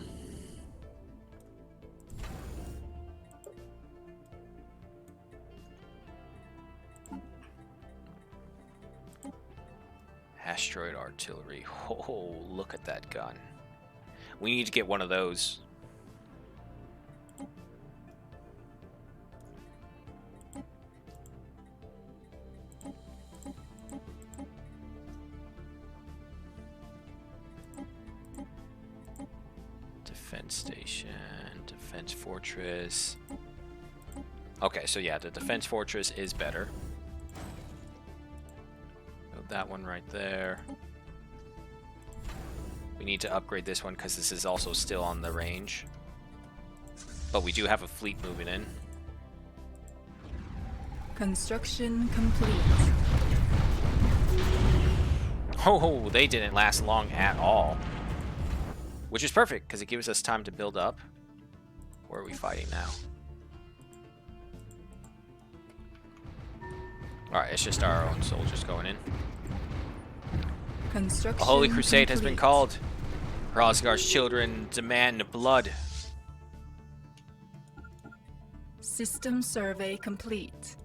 Asteroid artillery. Oh, look at that gun. We need to get one of those. Defense station, defense fortress. Okay, so yeah, the defense fortress is better. put that one right there. We need to upgrade this one because this is also still on the range. But we do have a fleet moving in. Construction complete. Oh, they didn't last long at all. Which is perfect, because it gives us time to build up. Where are we fighting now? Alright, it's just our own soldiers going in. Construction A holy crusade has been complete. called. Rosgar's children demand blood. System survey complete.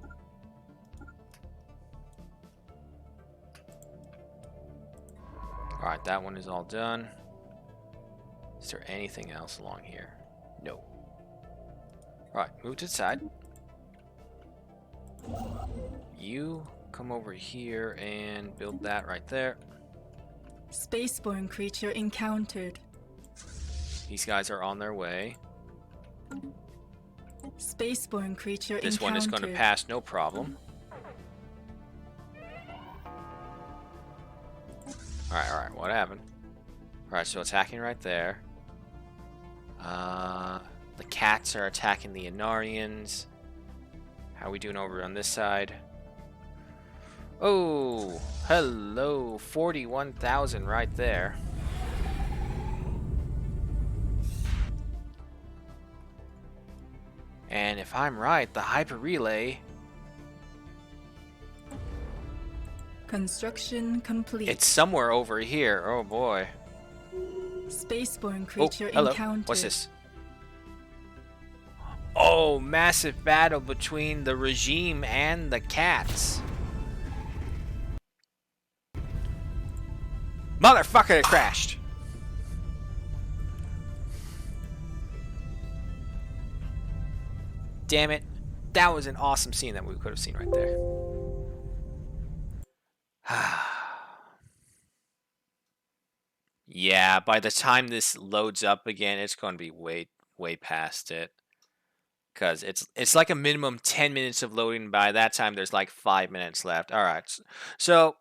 Alright, that one is all done. Is there anything else along here? No. Alright, move to the side. You come over here and build that right there. Spaceborne creature encountered. These guys are on their way. Spaceborne creature This encountered. one is going to pass, no problem. Alright, what happened? Alright, so attacking right there. The cats are attacking the Inarians. How are we doing over on this side? Oh, hello. 41,000 right there. And if I'm right, the hyper relay, Construction complete. it's somewhere over here. Oh boy. Spaceborne Oh, creature hello. encountered. What's this? Oh, massive battle between the regime and the cats. Motherfucker, it crashed. Damn it. That was an awesome scene that we could have seen right there. Yeah, by the time this loads up again, it's going to be way past it. Because it's like a minimum 10 minutes of loading. By that time, there's like 5 minutes left. All right. So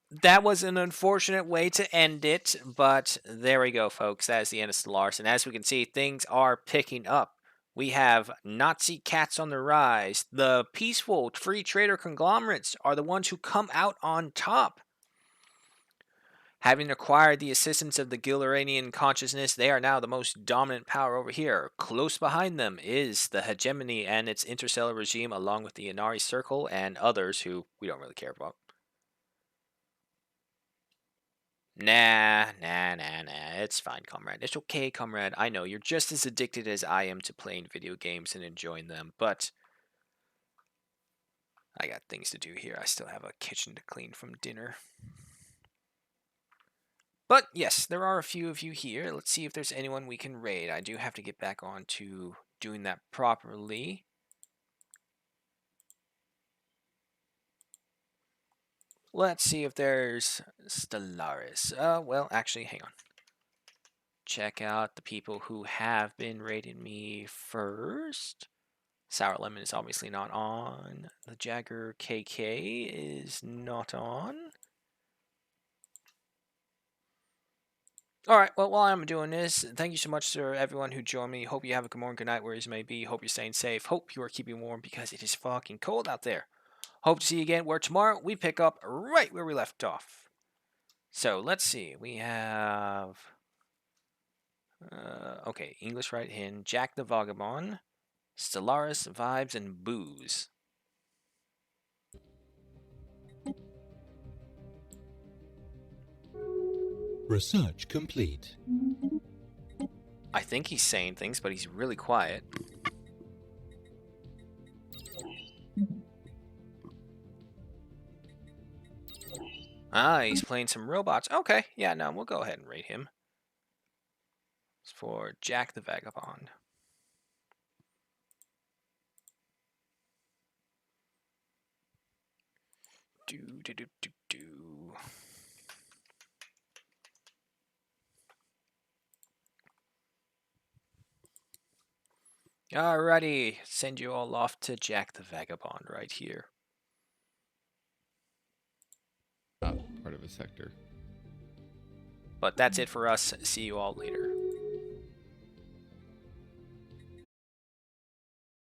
that was an unfortunate way to end it. But there we go, folks. That is the end of Stellaris. And as we can see, things are picking up. We have Nazi cats on the rise. The peaceful free trader conglomerates are the ones who come out on top. Having acquired the assistance of the Gilleranian consciousness, they are now the most dominant power over here. Close behind them is the hegemony and its interstellar regime, along with the Inari Circle and others who we don't really care about. Nah. It's fine, comrade. It's okay, comrade. I know you're just as addicted as I am to playing video games and enjoying them, but I got things to do here. I still have a kitchen to clean from dinner. But yes, there are a few of you here. Let's see if there's anyone we can raid. I do have to get back on to doing that properly. Let's see if there's Stellaris. Well, actually, hang on. Check out the people who have been raiding me first. Sour Lemon is obviously not on. The Jagger KK is not on. Alright, well, while I'm doing this, thank you so much to everyone who joined me. Hope you have a good morning, good night, wherever you may be. Hope you're staying safe. Hope you are keeping warm because it is fucking cold out there. Hope to see you again where tomorrow we pick up right where we left off. So, let's see. We have... okay, English right hand, Jack the Vagabond, Stellaris, Vibes, and Booze. Research complete. I think he's saying things, but he's really quiet. Ah, he's playing some robots. Okay, yeah, no, we'll go ahead and rate him. It's for Jack the Vagabond. Do. Alrighty, send you all off to Jack the Vagabond right here. part of a sector. But that's it for us. See you all later.